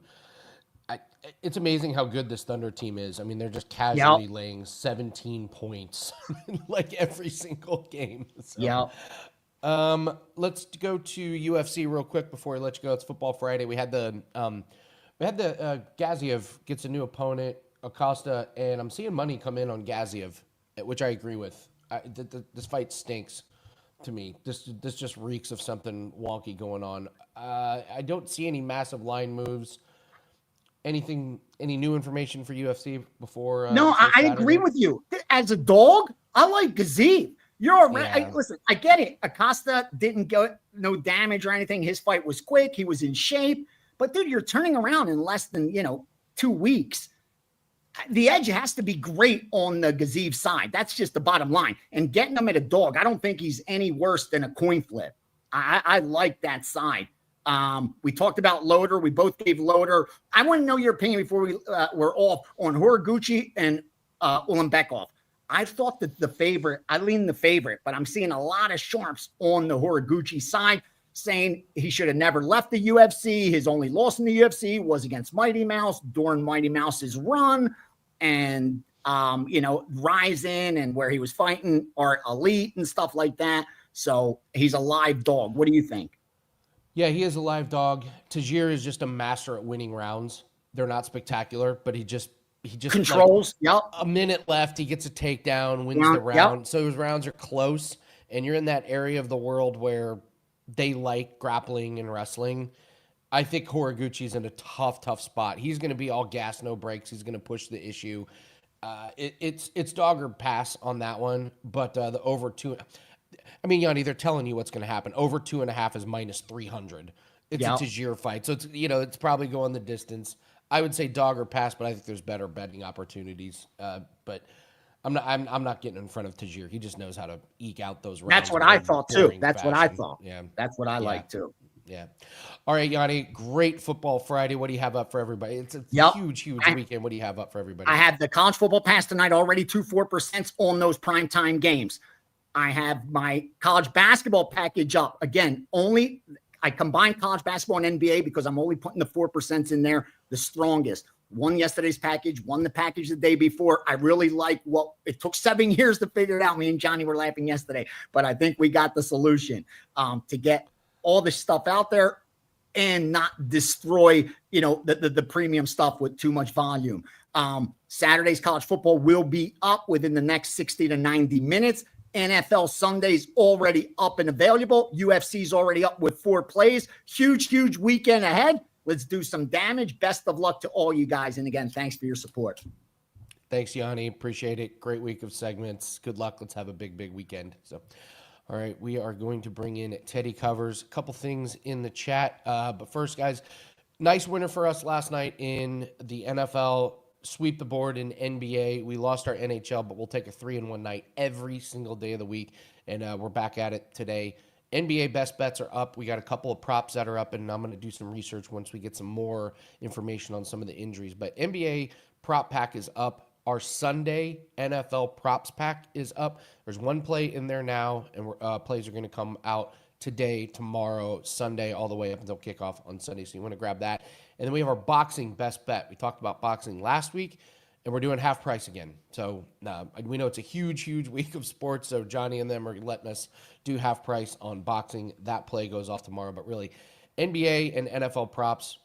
It's amazing how good this Thunder team is. I mean, they're just casually laying 17 points like every single game. So, let's go to UFC real quick before I let you go. It's Football Friday. We had the Gaziev gets a new opponent, Acosta, and I'm seeing money come in on Gaziev, which I agree with. This fight stinks to me. This just reeks of something wonky going on. I don't see any massive line moves. Any new information for UFC before? No, I agree with you. As a dog, I like Gaziev. You're already, listen, I get it. Acosta didn't go no damage or anything. His fight was quick. He was in shape. But dude, you're turning around in less than 2 weeks. The edge has to be great on the Gaziev side. That's just the bottom line. And getting him at a dog, I don't think he's any worse than a coin flip. I like that side. We talked about Loader. We both gave Loader. I want to know your opinion before we're off on Horiguchi and Ulanbekov. I thought that I lean the favorite, but I'm seeing a lot of sharps on the Horiguchi side saying he should have never left the UFC. His only loss in the UFC was against Mighty Mouse during Mighty Mouse's run, and Ryzen and where he was fighting are elite and stuff like that. So he's a live dog. What do you think? Yeah, he is a live dog. Tajir is just a master at winning rounds. They're not spectacular, but he just controls. A minute left, he gets a takedown, wins the round. So his rounds are close, and you're in that area of the world where they like grappling and wrestling. I think Horiguchi's in a tough spot. He's going to be all gas, no brakes. He's going to push the issue. It's dog or pass on that one, but the over 2. I mean, Gianni, they're telling you what's going to happen. Over 2.5 is minus 300. It's a Tajir fight, so it's probably going the distance. I would say dog or pass, but I think there's better betting opportunities. But I'm not getting in front of Tajir. He just knows how to eke out those rounds. That's what I thought too. That's what I thought. Yeah, that's what I like too. Yeah. All right, Yanni. Great Football Friday. What do you have up for everybody? It's a huge weekend. What do you have up for everybody? I have the college football pass tonight already. 2-4% on those primetime games. I have my college basketball package up again. I combined college basketball and NBA because I'm only putting the 4% in there, the strongest. Won yesterday's package, won the package the day before. I really like it took 7 years to figure it out. Me and Johnny were laughing yesterday, but I think we got the solution to get all this stuff out there and not destroy, the premium stuff with too much volume. Saturday's college football will be up within the next 60 to 90 minutes. NFL Sunday's already up and available. UFC's already up with 4 plays. Huge weekend ahead. Let's do some damage. Best of luck to all you guys. And again, thanks for your support. Thanks, Yanni. Appreciate it. Great week of segments. Good luck. Let's have a big weekend. So, all right, we are going to bring in Teddy Covers. A couple things in the chat. But first, guys, nice winner for us last night in the NFL. Sweep the board in NBA. We lost our NHL, but we'll take a 3-1 night every single day of the week. And we're back at it today. NBA best bets are up. We got a couple of props that are up, and I'm going to do some research once we get some more information on some of the injuries. But NBA prop pack is up. Our Sunday NFL props pack is up. There's one play in there now, and plays are going to come out today, tomorrow, Sunday, all the way up until kickoff on Sunday. So you want to grab that. And then we have our boxing best bet. We talked about boxing last week, and we're doing half price again. So we know it's a huge week of sports. So Johnny and them are letting us do half price on boxing. That play goes off tomorrow. But really, NBA and NFL props,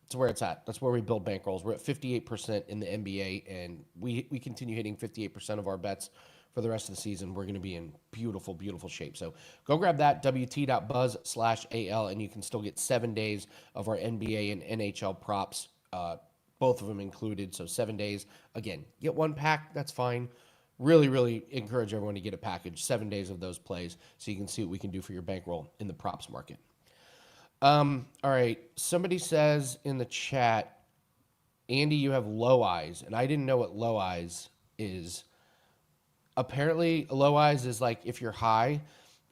that's where it's at. That's where we build bankrolls. We're at 58% in the NBA, and we continue hitting 58% of our bets for the rest of the season. We're going to be in beautiful shape. So go grab that, wt.buzz/AL, and you can still get 7 days of our NBA and NHL props, both of them included. So 7 days. Again, get one pack, that's fine. Really encourage everyone to get a package, 7 days of those plays, so you can see what we can do for your bankroll in the props market. All right, somebody says in the chat, Andy, you have low eyes, and I didn't know what low eyes is. Apparently, low eyes is like if you're high.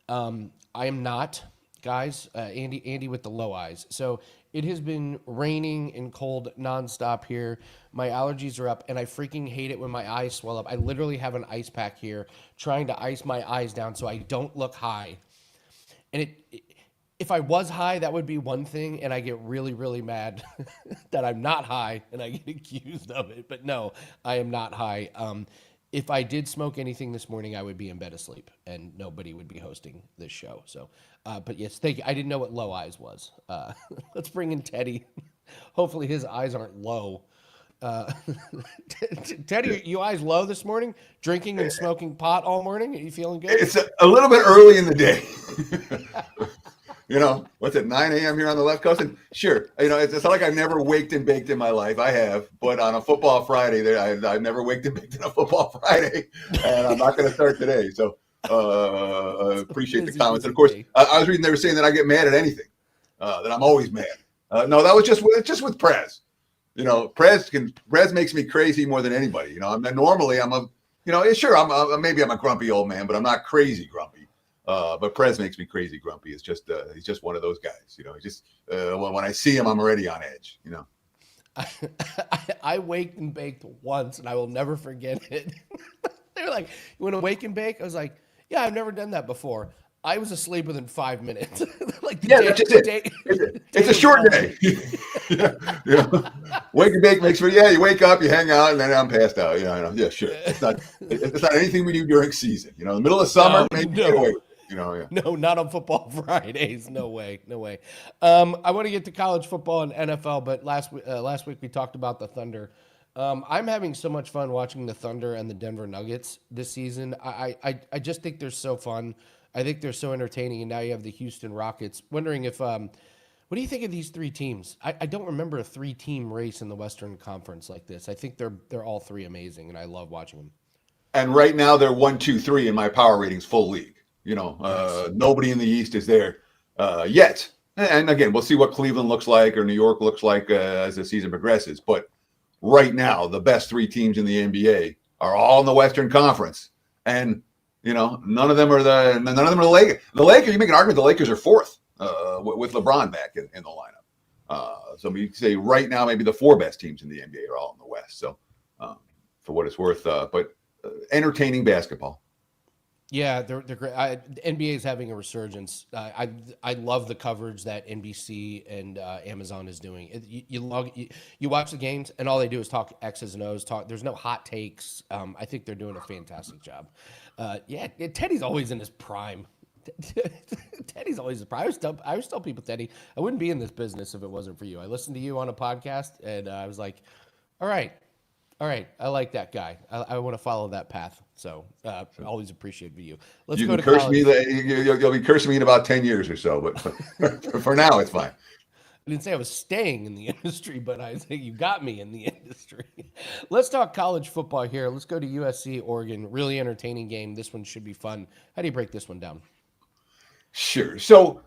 I am not, guys. Andy with the low eyes. So it has been raining and cold nonstop here. My allergies are up, and I freaking hate it when my eyes swell up. I literally have an ice pack here trying to ice my eyes down so I don't look high. And if I was high, that would be one thing, and I get really, really mad that I'm not high and I get accused of it. But no, I am not high. If I did smoke anything this morning, I would be in bed asleep, and nobody would be hosting this show. So, but yes, thank you. I didn't know what low eyes was. Let's bring in Teddy. Hopefully his eyes aren't low. Teddy, you eyes low this morning? Drinking and smoking pot all morning? Are you feeling good? It's a little bit early in the day. You know, what's it, 9 a.m. here on the left coast? And sure, you know, it's not like I've never waked and baked in my life. I have, but on a football Friday, I've never waked and baked on a football Friday, and I'm not going to start today. So appreciate the comments. And of course, I was reading they were saying that I get mad at anything, that I'm always mad. No, that was just with Prez. You know, Prez makes me crazy more than anybody. You know, normally I'm maybe I'm a grumpy old man, but I'm not crazy grumpy. But Prez makes me crazy grumpy. It's just he's just one of those guys, you know. He just when I see him, I'm already on edge, you know. I waked and baked once, and I will never forget it. They were like, "You want to wake and bake?" I was like, "Yeah, I've never done that before." I was asleep within 5 minutes. That's just it. It's a short day. Yeah. Wake and bake makes me. Yeah, you wake up, you hang out, and then I'm passed out. You know, yeah, sure. It's not anything we do during season. You know, in the middle of summer, maybe get away. You know, yeah. No, not on football Fridays. No way. I want to get to college football and NFL, but last week we talked about the Thunder. I'm having so much fun watching the Thunder and the Denver Nuggets this season. I just think they're so fun. I think they're so entertaining, and now you have the Houston Rockets. Wondering if, what do you think of these three teams? I don't remember a three-team race in the Western Conference like this. I think they're all three amazing, and I love watching them. And right now they're 1, 2, 3 in my power ratings, full league. You know, nice. Nobody in the East is there yet. And again, we'll see what Cleveland looks like or New York looks like as the season progresses. But right now, the best three teams in the NBA are all in the Western Conference, and you know, none of them are the Lakers. The Lakers, you make an argument the Lakers are fourth with LeBron back in the lineup. So we say right now maybe the four best teams in the NBA are all in the West. So for what it's worth, but entertaining basketball. Yeah, they're great. NBA is having a resurgence. I love the coverage that NBC and Amazon is doing. You watch the games, and all they do is talk X's and O's. There's no hot takes. I think they're doing a fantastic job. Teddy's always in his prime. Teddy's always in his prime. I always tell people, Teddy, I wouldn't be in this business if it wasn't for you. I listened to you on a podcast, and I was like, all right, I like that guy. I want to follow that path. So always appreciate you. Let's you go can to curse college. me. You'll be cursing me in about 10 years or so, but for now it's fine. I didn't say I was staying in the industry, but I think you got me in the industry. Let's talk college football here. Let's go to USC, Oregon. Really entertaining game. This one should be fun. How do you break this one down? Sure. So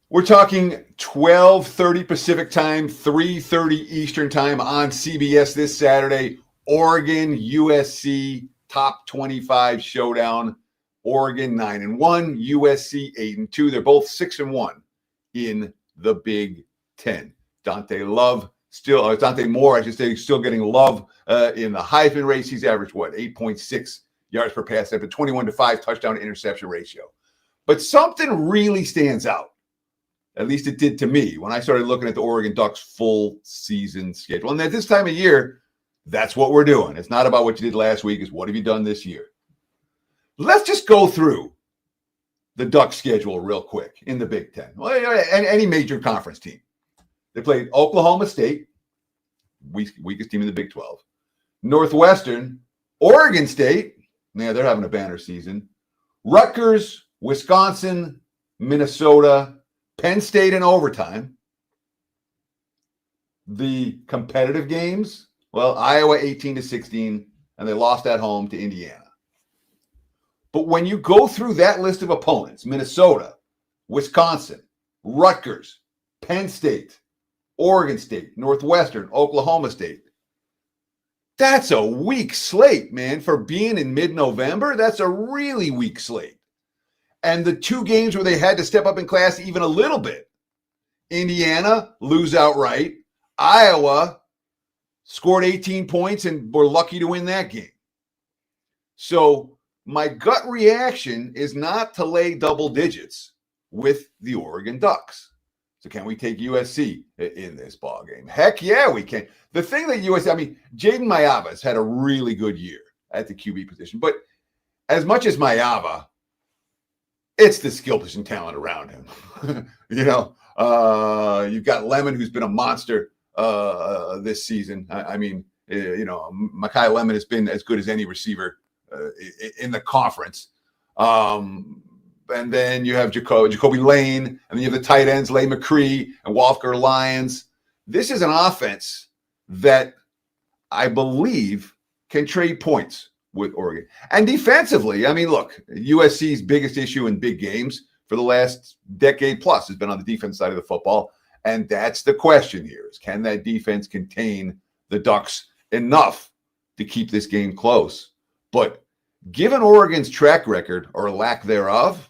we're talking 12:30 Pacific time, 3:30 Eastern time on CBS this Saturday. Oregon, USC, top 25 showdown. Oregon 9-1, USC 8-2. They're both 6-1 in the Big Ten. Dante Moore, I should say, still getting love in the Heisman race. He's averaged 8.6 yards per pass, but 21-5 touchdown to interception ratio. But something really stands out. At least it did to me when I started looking at the Oregon Ducks full season schedule. And at this time of year, that's what we're doing. It's not about what you did last week. It's what have you done this year? Let's just go through the Ducks schedule real quick in the Big Ten. Well, any major conference team. They played Oklahoma State, weakest team in the Big 12. Northwestern, Oregon State. Yeah, they're having a banner season. Rutgers, Wisconsin, Minnesota, Penn State in overtime. The competitive games, well, Iowa 18-16, and they lost at home to Indiana. But when you go through that list of opponents, Minnesota, Wisconsin, Rutgers, Penn State, Oregon State, Northwestern, Oklahoma State. That's a weak slate, man. For being in mid-November, that's a really weak slate. And the two games where they had to step up in class even a little bit, Indiana, lose outright. Iowa scored 18 points and were lucky to win that game. So my gut reaction is not to lay double digits with the Oregon Ducks. So can we take USC in this ball game? Heck yeah, we can. The thing that USC, I mean, Jaden Mayava's had a really good year at the QB position. But as much as Mayava, it's the skill position talent around him. You've got Lemon, who's been a monster this season. Mekhi Lemon has been as good as any receiver in the conference. And then you have Jacoby Lane, and then you have the tight ends, Lay McCree and Wolfgar Lyons. This is an offense that I believe can trade points with Oregon. And defensively, I mean, look, USC's biggest issue in big games for the last decade plus has been on the defense side of the football. And that's the question here is, can that defense contain the Ducks enough to keep this game close? But given Oregon's track record or lack thereof,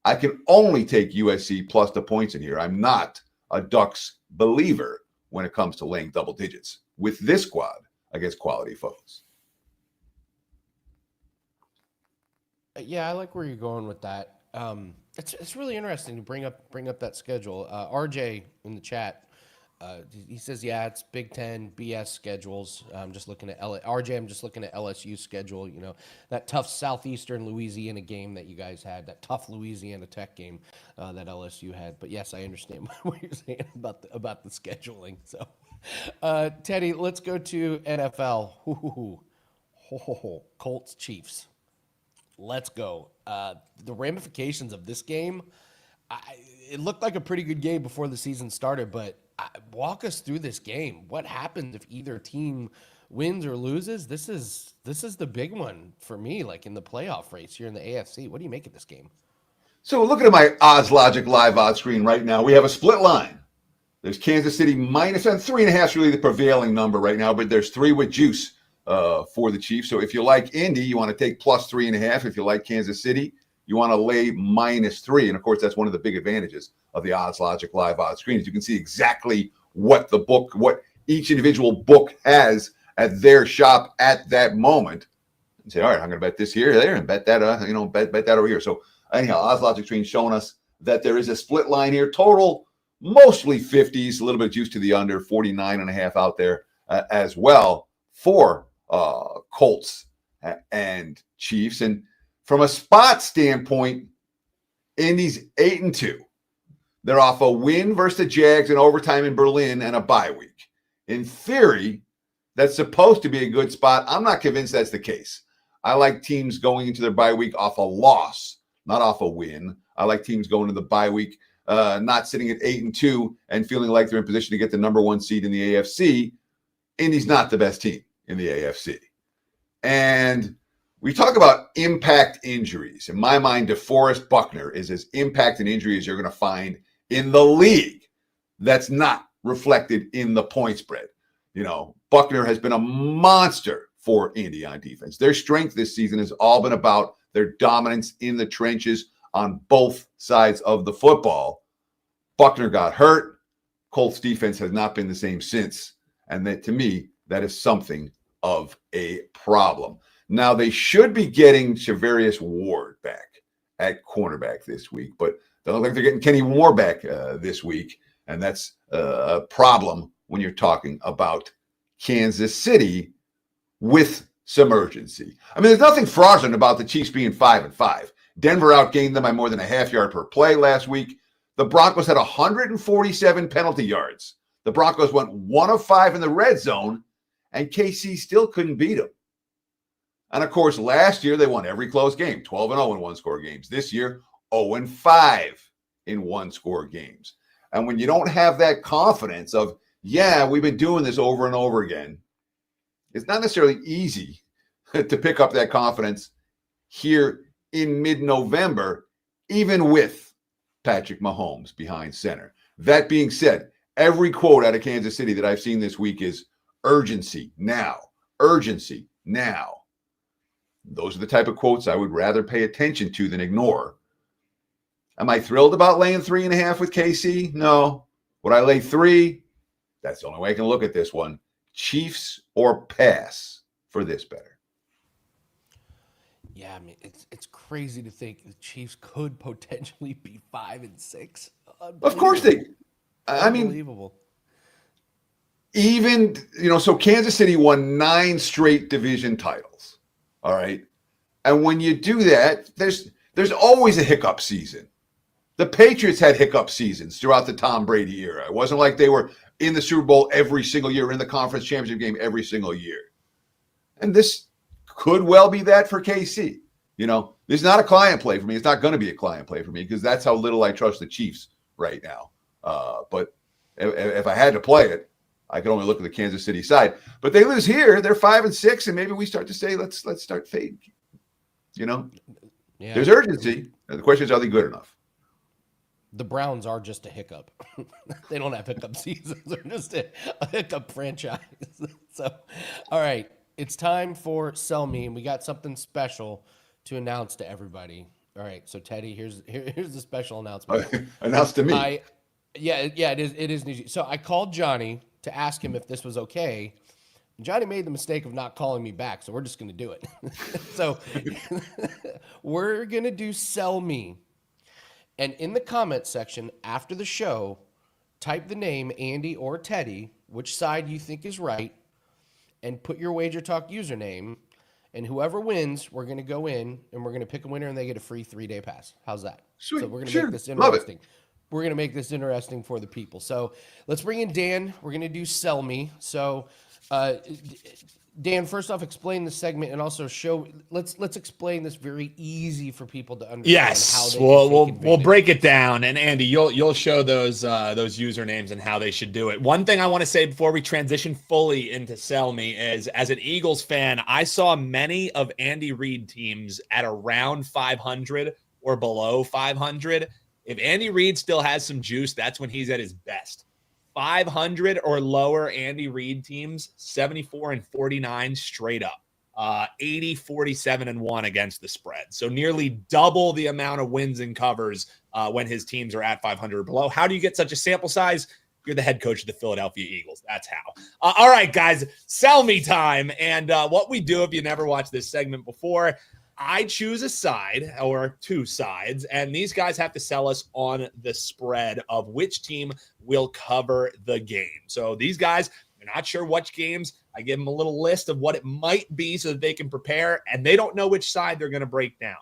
I can only take USC plus the points in here. I'm not a Ducks believer when it comes to laying double digits with this squad against quality foes. Yeah, I like where you're going with that. It's really interesting to bring up that schedule. RJ in the chat, he says, yeah, it's Big Ten BS schedules. I'm just looking at RJ. I'm just looking at LSU schedule. You know, that tough Southeastern Louisiana game that you guys had, that tough Louisiana Tech game that LSU had. But yes, I understand what you're saying about the scheduling. So, Teddy, let's go to NFL. Colts Chiefs. Let's go. The ramifications of this game, it looked like a pretty good game before the season started, but walk us through this game. What happens if either team wins or loses? This is the big one for me, like in the playoff race here in the AFC. What do you make of this game? So looking at my Odds Logic live odds screen right now, we have a split line. There's Kansas City minus, and 3.5 is really the prevailing number right now, but there's 3 with juice for the Chiefs. So if you like Indy, you want to take plus 3.5. If you like Kansas City, you want to lay -3. And of course, that's one of the big advantages of the Odds Logic live odds screen is you can see exactly what each individual book has at their shop at that moment. And say, all right, I'm going to bet this here, there, and bet that, bet that over here. So anyhow, Odds Logic screen showing us that there is a split line here. Total mostly 50s, a little bit of juice to the under, 49.5 out there as well for Colts and Chiefs. And from a spot standpoint, Indy's 8-2. They're off a win versus the Jags in overtime in Berlin and a bye week. In theory, that's supposed to be a good spot. I'm not convinced that's the case. I like teams going into their bye week off a loss, not off a win. I like teams going to the bye week not sitting at 8-2 and feeling like they're in position to get the number 1 seed in the AFC. Indy's not the best team in the AFC. And we talk about impact injuries. In my mind, DeForest Buckner is as impact and injury as you're going to find in the league. That's not reflected in the point spread. Buckner has been a monster for Indy on defense. Their strength this season has all been about their dominance in the trenches on both sides of the football. Buckner got hurt. Colts defense has not been the same since. And that, to me, that is something of a problem. Now, they should be getting Shavarius Ward back at cornerback this week, but they look like they're getting Kenny Moore back this week, and that's a problem when you're talking about Kansas City with some urgency. I mean, there's nothing fraudulent about the Chiefs being 5-5. Denver outgained them by more than a half yard per play last week. The Broncos had 147 penalty yards. The Broncos went 1 of 5 in the red zone, and KC still couldn't beat them. And, of course, last year they won every close game, 12-0 in one-score games. This year, 0-5 in one-score games. And when you don't have that confidence of, yeah, we've been doing this over and over again, it's not necessarily easy to pick up that confidence here in mid-November, even with Patrick Mahomes behind center. That being said, Every quote out of Kansas City that I've seen this week is urgency now, urgency now. Those are the type of quotes I would rather pay attention to than ignore. Am I thrilled about laying 3.5 with KC? No. Would I lay 3? That's the only way I can look at this one. Chiefs or pass for this better. Yeah, I mean, it's crazy to think the Chiefs could potentially be 5-6. Of course they. I mean, unbelievable. Even, so Kansas City won 9 straight division titles. All right. And when you do that, there's always a hiccup season. The Patriots had hiccup seasons throughout the Tom Brady era. It wasn't like they were in the Super Bowl every single year, in the conference championship game every single year. And this could well be that for KC. This is not a client play for me. It's not going to be a client play for me because that's how little I trust the Chiefs right now. But if I had to play it, I could only look at the Kansas City side. But they lose here. They're 5-6, and maybe we start to say, let's start fading. Yeah. There's urgency. The question is, are they good enough? The Browns are just a hiccup. They don't have hiccup seasons. They're just a hiccup franchise. So, all right. It's time for Sell Me, and we got something special to announce to everybody. All right. So, Teddy, here's the special announcement. Announced to me. It is news. So I called Johnny to ask him if this was okay. Johnny made the mistake of not calling me back, so we're just going to do it. So we're going to do Sell Me. And in the comment section after the show, type the name Andy or Teddy, which side you think is right, and put your WagerTalk username. And whoever wins, we're going to go in and we're going to pick a winner and they get a free 3-day pass. How's that? Sweet. So we're going to make this Love it. interesting. We're going to make this interesting for the people. So let's bring in Dan. We're going to do Sell Me. So Dan, first off, explain the segment and also let's explain this very easy for people to understand. Yes, how they we'll break it down, and Andy, you'll show those usernames and how they should do it. One thing I want to say before we transition fully into Sell Me is, as an Eagles fan, I saw many of Andy Reid teams at around 500 or below 500. If Andy Reid still has some juice, that's when he's at his best. 500 or lower Andy Reid teams, 74-49 straight up. 80-47-1 against the spread. So nearly double the amount of wins and covers when his teams are at 500 or below. How do you get such a sample size? You're the head coach of the Philadelphia Eagles. That's how. All right, guys, Sell Me time. And what we do, if you never watched this segment before, I choose a side or two sides, and these guys have to sell us on the spread of which team will cover the game. So these guys are not sure which games. I give them a little list of what it might be so that they can prepare, and they don't know which side they're going to break down.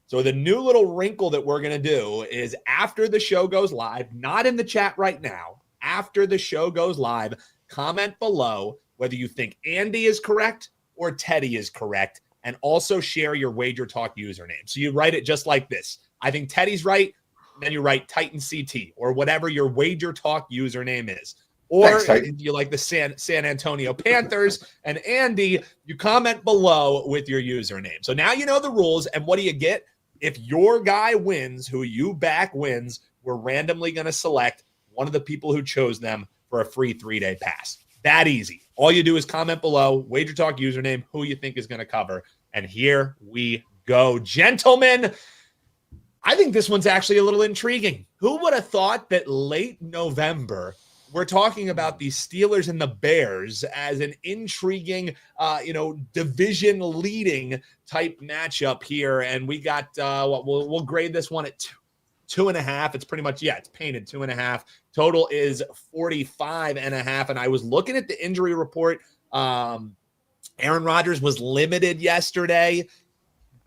So the new little wrinkle that we're going to do is after the show goes live, not in the chat right now, after the show goes live, comment below whether you think Andy is correct or Teddy is correct. And also share your WagerTalk username. So you write it just like this. I think Teddy's right. Then you write Titan CT or whatever your WagerTalk username is. Or Thanks, you like the San Antonio Panthers. And Andy, you comment below with your username. So now you know the rules. And what do you get? If your guy wins, who you back wins, we're randomly going to select one of the people who chose them for a free 3-day pass. That easy. All you do is comment below, WagerTalk username, who you think is going to cover. And here we go. Gentlemen, I think this one's actually a little intriguing. Who would have thought that late November, we're talking about the Steelers and the Bears as an intriguing, division leading type matchup here. And we got, we'll grade this one at 2.5. It's pretty much, it's painted 2.5. Total is 45.5. And I was looking at the injury report. Aaron Rodgers was limited yesterday.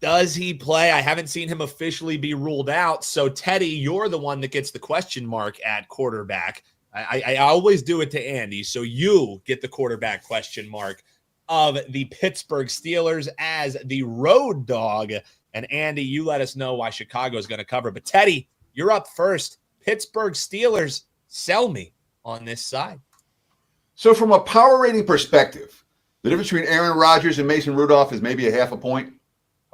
Does he play? I haven't seen him officially be ruled out. So Teddy, you're the one that gets the question mark at quarterback. I always do it to Andy. So you get the quarterback question mark of the Pittsburgh Steelers as the road dog. And Andy, you let us know why Chicago is going to cover. But Teddy, you're up first. Pittsburgh Steelers, sell me on this side. So from a power rating perspective, the difference between Aaron Rodgers and Mason Rudolph is maybe a half a point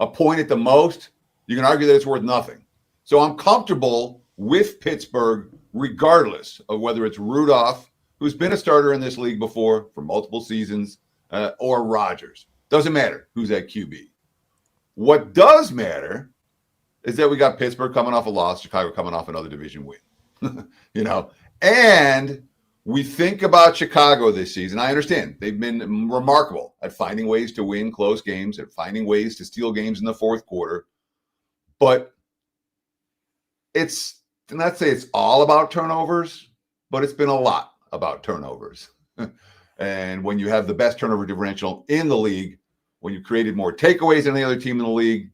at the most. You can argue that it's worth nothing. So I'm comfortable with Pittsburgh, regardless of whether it's Rudolph, who's been a starter in this league before for multiple seasons, or Rodgers. Doesn't matter who's at QB. What does matter is that we got Pittsburgh coming off a loss, Chicago coming off another division win. And we think about Chicago this season. I understand they've been remarkable at finding ways to win close games, at finding ways to steal games in the fourth quarter. But it's not say it's all about turnovers, but it's been a lot about turnovers. And when you have the best turnover differential in the league, when you created more takeaways than any other team in the league,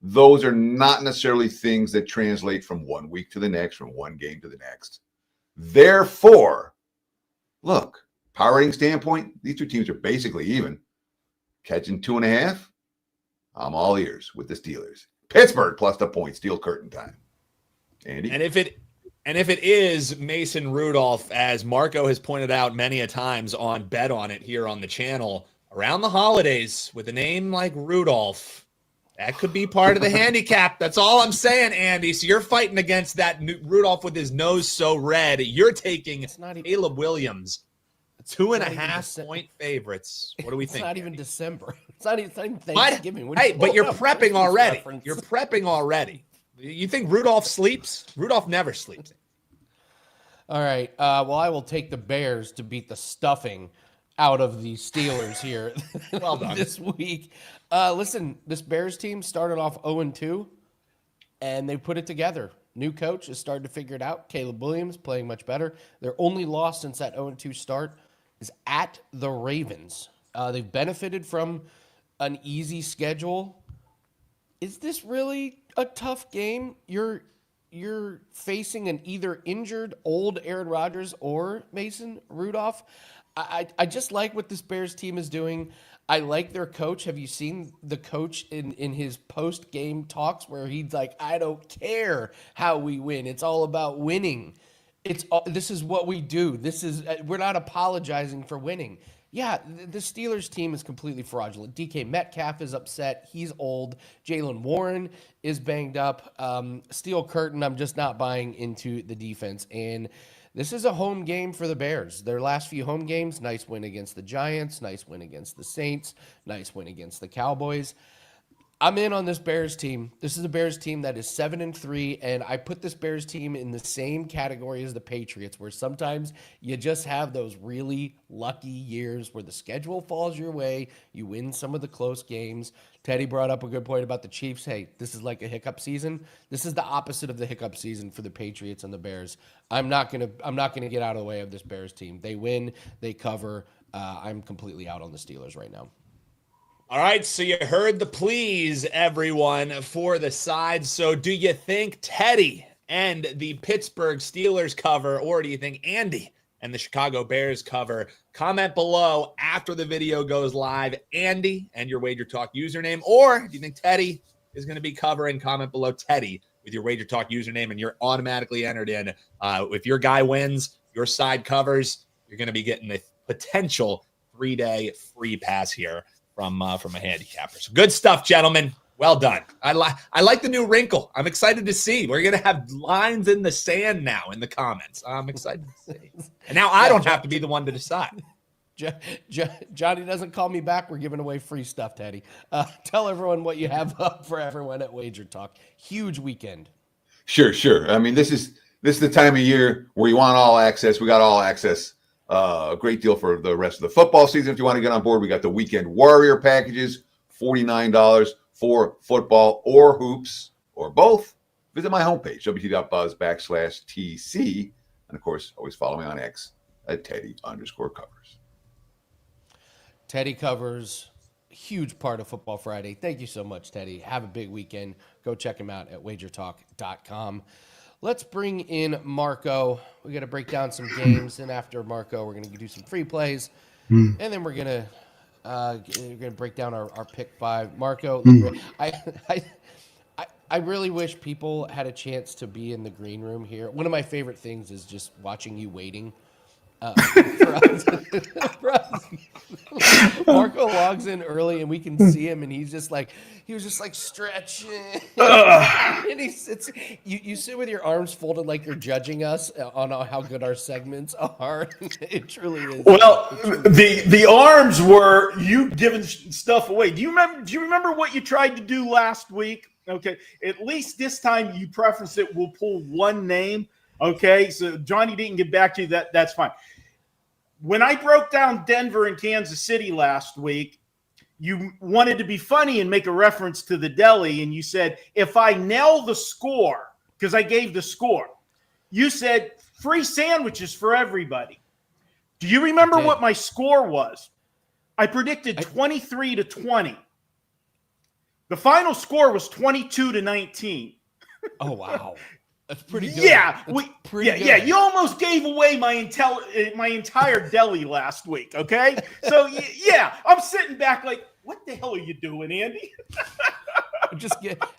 those are not necessarily things that translate from one week to the next, from one game to the next. Therefore, look, power rating standpoint, these two teams are basically even. Catching 2.5, I'm all ears with the Steelers. Pittsburgh plus the point, steel curtain time. Andy? And if it is Mason Rudolph, as Marco has pointed out many a times on Bet On It here on the channel, around the holidays with a name like Rudolph, that could be part of the handicap. That's all I'm saying, Andy. So you're fighting against that Rudolph with his nose so red. You're taking Caleb Williams, 2.5 point favorites. What do we think? It's not even December. It's not even Thanksgiving. But you're prepping already. You're prepping already. You think Rudolph sleeps? Rudolph never sleeps. All right. Well, I will take the Bears to beat the stuffing out of the Steelers here. Well done. This week. Listen, this Bears team started off 0-2, and they put it together. New coach is starting to figure it out. Caleb Williams playing much better. Their only loss since that 0-2 start is at the Ravens. They've benefited from an easy schedule. Is this really a tough game? You're facing an either injured old Aaron Rodgers or Mason Rudolph. I just like what this Bears team is doing. I like their coach. Have you seen the coach in his post-game talks where he's like, I don't care how we win. It's all about winning. This is what we do. We're not apologizing for winning. Yeah, the Steelers team is completely fraudulent. DK Metcalf is upset. He's old. Jalen Warren is banged up. Steel curtain, I'm just not buying into the defense. And this is a home game for the Bears. Their last few home games, nice win against the Giants, nice win against the Saints, nice win against the Cowboys. I'm in on this Bears team. This is a Bears team that is 7-3, and I put this Bears team in the same category as the Patriots, where sometimes you just have those really lucky years where the schedule falls your way, you win some of the close games. Teddy brought up a good point about the Chiefs. Hey, this is like a hiccup season. This is the opposite of the hiccup season for the Patriots and the Bears. I'm not gonna get out of the way of this Bears team. They win, they cover. I'm completely out on the Steelers right now. All right, so you heard the pleas, everyone, for the side. So do you think Teddy and the Pittsburgh Steelers cover, or do you think Andy and the Chicago Bears cover? Comment below after the video goes live, Andy and your WagerTalk username, or do you think Teddy is going to be covering? Comment below Teddy with your WagerTalk username, and you're automatically entered in. If your guy wins, your side covers, you're going to be getting a potential 3-day free pass here from a handicapper. So good stuff, gentlemen. Well done. I like the new wrinkle. I'm excited to see. We're going to have lines in the sand now in the comments. I'm excited to see. And now I don't have to be the one to decide. Johnny doesn't call me back. We're giving away free stuff, Teddy. Tell everyone what you have up for everyone at WagerTalk. Huge weekend. Sure. I mean, this is the time of year where you want all access. We got all access. A great deal for the rest of the football season. If you want to get on board, we got the Weekend Warrior packages, $49 for football or hoops or both. Visit my homepage, wt.buzz/TC. And of course, always follow me on X at Teddy_covers. Teddy covers, huge part of Football Friday. Thank you so much, Teddy. Have a big weekend. Go check him out at wagertalk.com. Let's bring in Marco. We got to break down some games, and after Marco, we're going to do some free plays, and then we're going to break down our pick five. Marco, I really wish people had a chance to be in the green room here. One of my favorite things is just watching you waiting For us, Marco logs in early and we can see him, and he was just like stretching. And he sits. You sit with your arms folded like you're judging us on how good our segments are. It truly is. Well, the arms were you giving stuff away. Do you remember what you tried to do last week? Okay, at least this time you preference it. We'll pull one name. Okay, so Johnny didn't get back to you. That's fine. When I broke down Denver and Kansas City last week, you wanted to be funny and make a reference to the deli, and you said, if I nail the score, because I gave the score, you said free sandwiches for everybody. Do you remember what my score was? I predicted 23-20. The final score was 22-19. Oh, wow. That's pretty good. Yeah, good. You almost gave away my entire deli last week. Okay, so yeah, I'm sitting back like, what the hell are you doing, Andy?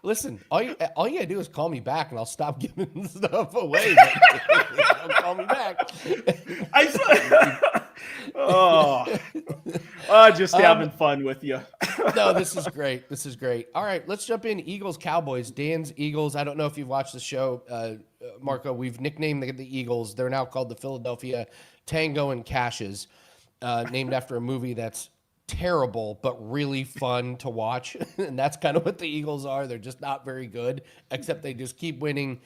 Listen. All you gotta do is call me back, and I'll stop giving stuff away. Don't call me back. Just having fun with you. No, this is great. This is great. All right, let's jump in. Eagles, Cowboys. Dan's Eagles. I don't know if you've watched the show, Marco. We've nicknamed the Eagles. They're now called the Philadelphia Tango and Cashes, named after a movie that's terrible but really fun to watch. And that's kind of what the Eagles are. They're just not very good, except they just keep winning.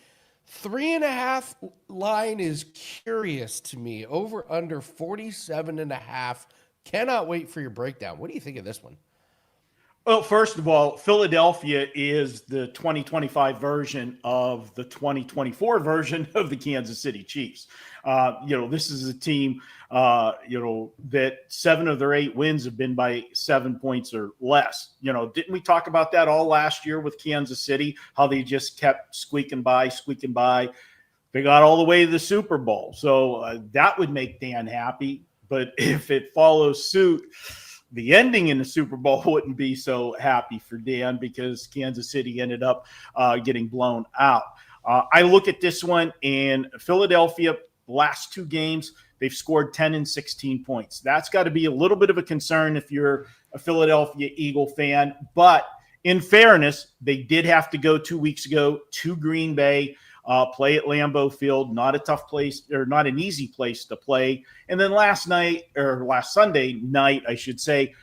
3.5 line is curious to me. Over under 47.5. Cannot wait for your breakdown. What do you think of this one? Well, first of all, Philadelphia is the 2025 version of the 2024 version of the Kansas City Chiefs. This is a team, that 7 of their 8 wins have been by 7 points or less. Didn't we talk about that all last year with Kansas City, how they just kept squeaking by? They got all the way to the Super Bowl. So that would make Dan happy. But if it follows suit, the ending in the Super Bowl wouldn't be so happy for Dan because Kansas City ended up getting blown out. I look at this one, and Philadelphia, last 2 games, they've scored 10 and 16 points. That's got to be a little bit of a concern if you're a Philadelphia Eagle fan. But in fairness, they did have to go 2 weeks ago to Green Bay, play at Lambeau Field, not a tough place or not an easy place to play. And then last Sunday night, I should say,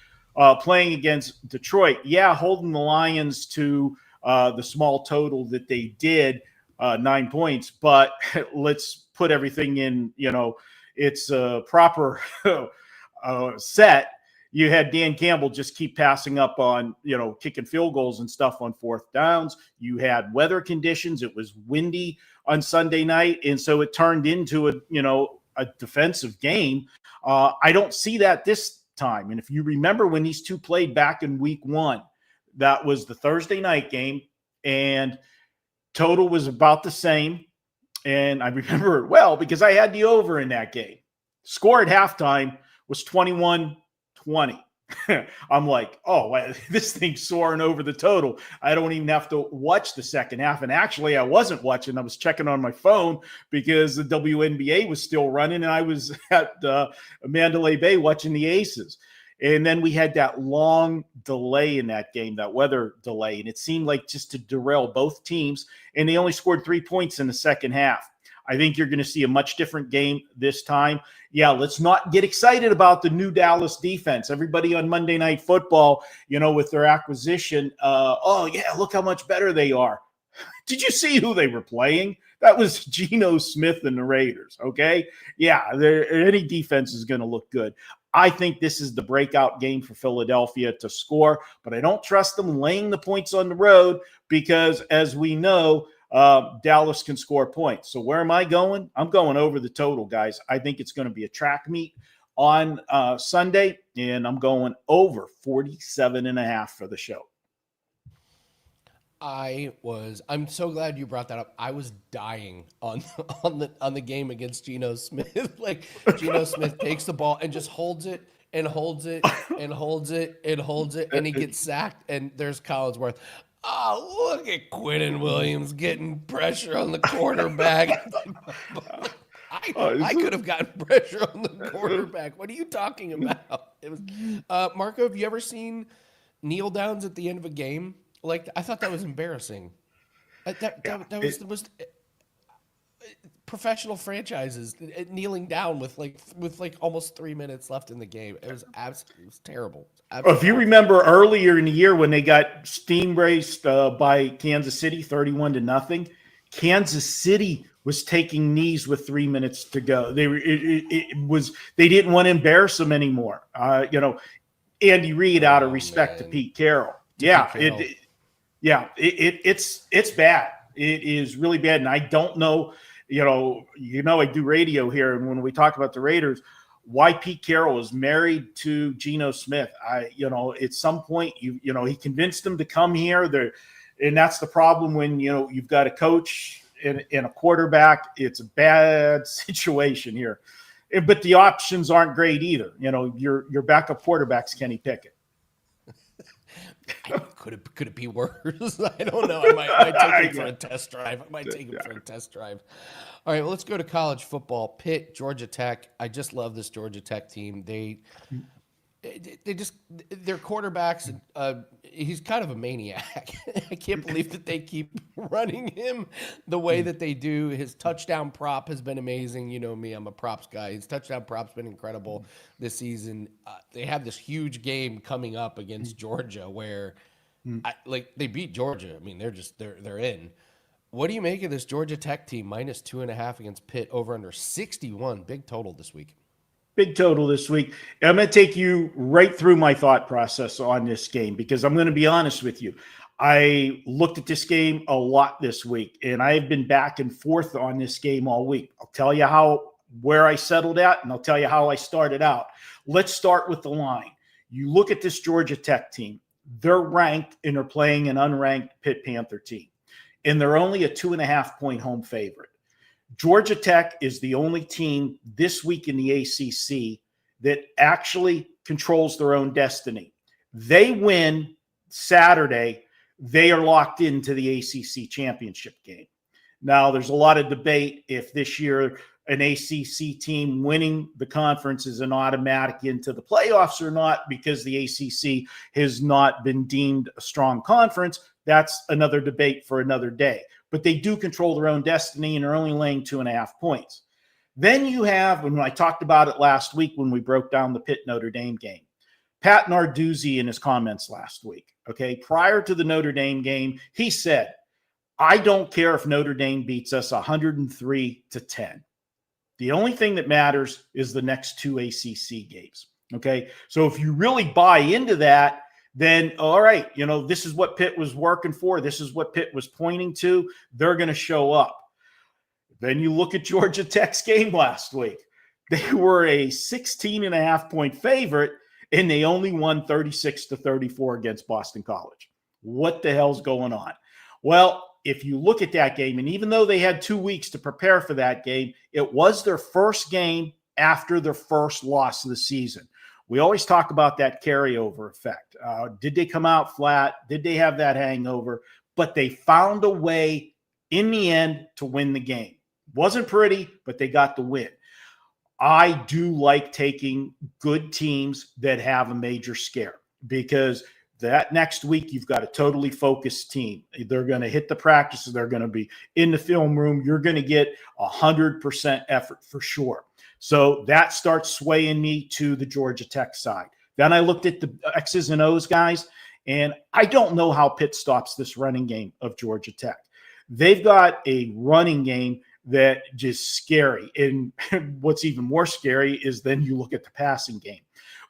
playing against Detroit, holding the Lions to the small total that they did, 9 points. But let's put everything in, it's a proper set. You had Dan Campbell just keep passing up on, kicking field goals and stuff on 4th downs. You had weather conditions. It was windy on Sunday night. And so it turned into a defensive game. I don't see that this time. And if you remember when these two played back in week 1, that was the Thursday night game, and total was about the same. And I remember it well because I had the over in that game. Score at halftime was 21-20. I'm like, oh, this thing's soaring over the total. I don't even have to watch the second half. And actually, I wasn't watching. I was checking on my phone because the WNBA was still running, and I was at Mandalay Bay watching the Aces. And then we had that long delay in that game, that weather delay, and it seemed like just to derail both teams. And they only scored 3 points in the second half. I think you're going to see a much different game this time. Yeah, let's not get excited about the new Dallas defense. Everybody on Monday Night Football, with their acquisition, look how much better they are. Did you see who they were playing? That was Geno Smith and the Raiders, okay? Yeah, any defense is going to look good. I think this is the breakout game for Philadelphia to score, but I don't trust them laying the points on the road because, as we know, Dallas can score points. So where am I going? I'm going over the total, guys. I think it's going to be a track meet on Sunday, and I'm going over 47.5 for the show. I'm so glad you brought that up. I was dying on the game against Geno Smith. Like, Geno Smith takes the ball and just holds it and holds it and holds it and holds it, and he gets sacked, and there's Collinsworth. Oh, look at Quinnen Williams getting pressure on the quarterback. I could have gotten pressure on the quarterback. What are you talking about? It was Marco. Have you ever seen kneel downs at the end of a game? Like, I thought that was embarrassing. That was the most professional franchises kneeling down with almost 3 minutes left in the game. It was terrible. If you remember earlier in the year when they got steam raced by Kansas City 31-0, Kansas City was taking knees with 3 minutes to go. They didn't want to embarrass them anymore. Andy Reid, out of respect to Pete Carroll. It's bad. It is really bad. And I don't know, I do radio here. And when we talk about the Raiders, why Pete Carroll is married to Geno Smith. At some point, he convinced him to come here. And that's the problem when, you've got a coach and a quarterback. It's a bad situation here. But the options aren't great either. Your backup quarterback's Kenny Pickett. Could it be worse? I don't know. I might take him for a test drive. All right, well, let's go to college football. Pitt, Georgia Tech. I just love this Georgia Tech team. Their quarterbacks, he's kind of a maniac. I can't believe that they keep running him the way that they do. His touchdown prop has been amazing. You know me, I'm a props guy. His touchdown prop's been incredible this season. They have this huge game coming up against Georgia where they beat Georgia. I mean, they're in. What do you make of this Georgia Tech team -2.5 against Pitt, over under 61, big total this week? Big total this week. I'm going to take you right through my thought process on this game because I'm going to be honest with you. I looked at this game a lot this week, and I have been back and forth on this game all week. I'll tell you where I settled at, and I'll tell you how I started out. Let's start with the line. You look at this Georgia Tech team. They're ranked, and they're playing an unranked Pitt Panther team, and they're only a 2.5-point home favorite. Georgia Tech is the only team this week in the ACC that actually controls their own destiny. They win Saturday, they are locked into the ACC championship game. Now, there's a lot of debate if this year an ACC team winning the conference is an automatic into the playoffs or not, because the ACC has not been deemed a strong conference. That's another debate for another day. But they do control their own destiny and are only laying 2.5 points. Then you have, when I talked about it last week when we broke down the Pitt Notre Dame game, Pat Narduzzi in his comments last week, prior to the Notre Dame game, he said, I don't care if Notre Dame beats us 103-10. The only thing that matters is the next 2 ACC games. So if you really buy into that, then, all right, this is what Pitt was working for. This is what Pitt was pointing to. They're going to show up. Then you look at Georgia Tech's game last week. They were a 16.5-point favorite, and they only won 36-34 against Boston College. What the hell's going on? Well, if you look at that game, and even though they had 2 weeks to prepare for that game, it was their first game after their first loss of the season. We always talk about that carryover effect. Did they come out flat? Did they have that hangover? But they found a way in the end to win the game. Wasn't pretty, but they got the win. I do like taking good teams that have a major scare, because that next week you've got a totally focused team. They're going to hit the practices. They're going to be in the film room. You're going to get 100% effort for sure. So that starts swaying me to the Georgia Tech side. Then I looked at the X's and O's guys, and I don't know how Pitt stops this running game of Georgia Tech. They've got a running game that just scary. And what's even more scary is then you look at the passing game.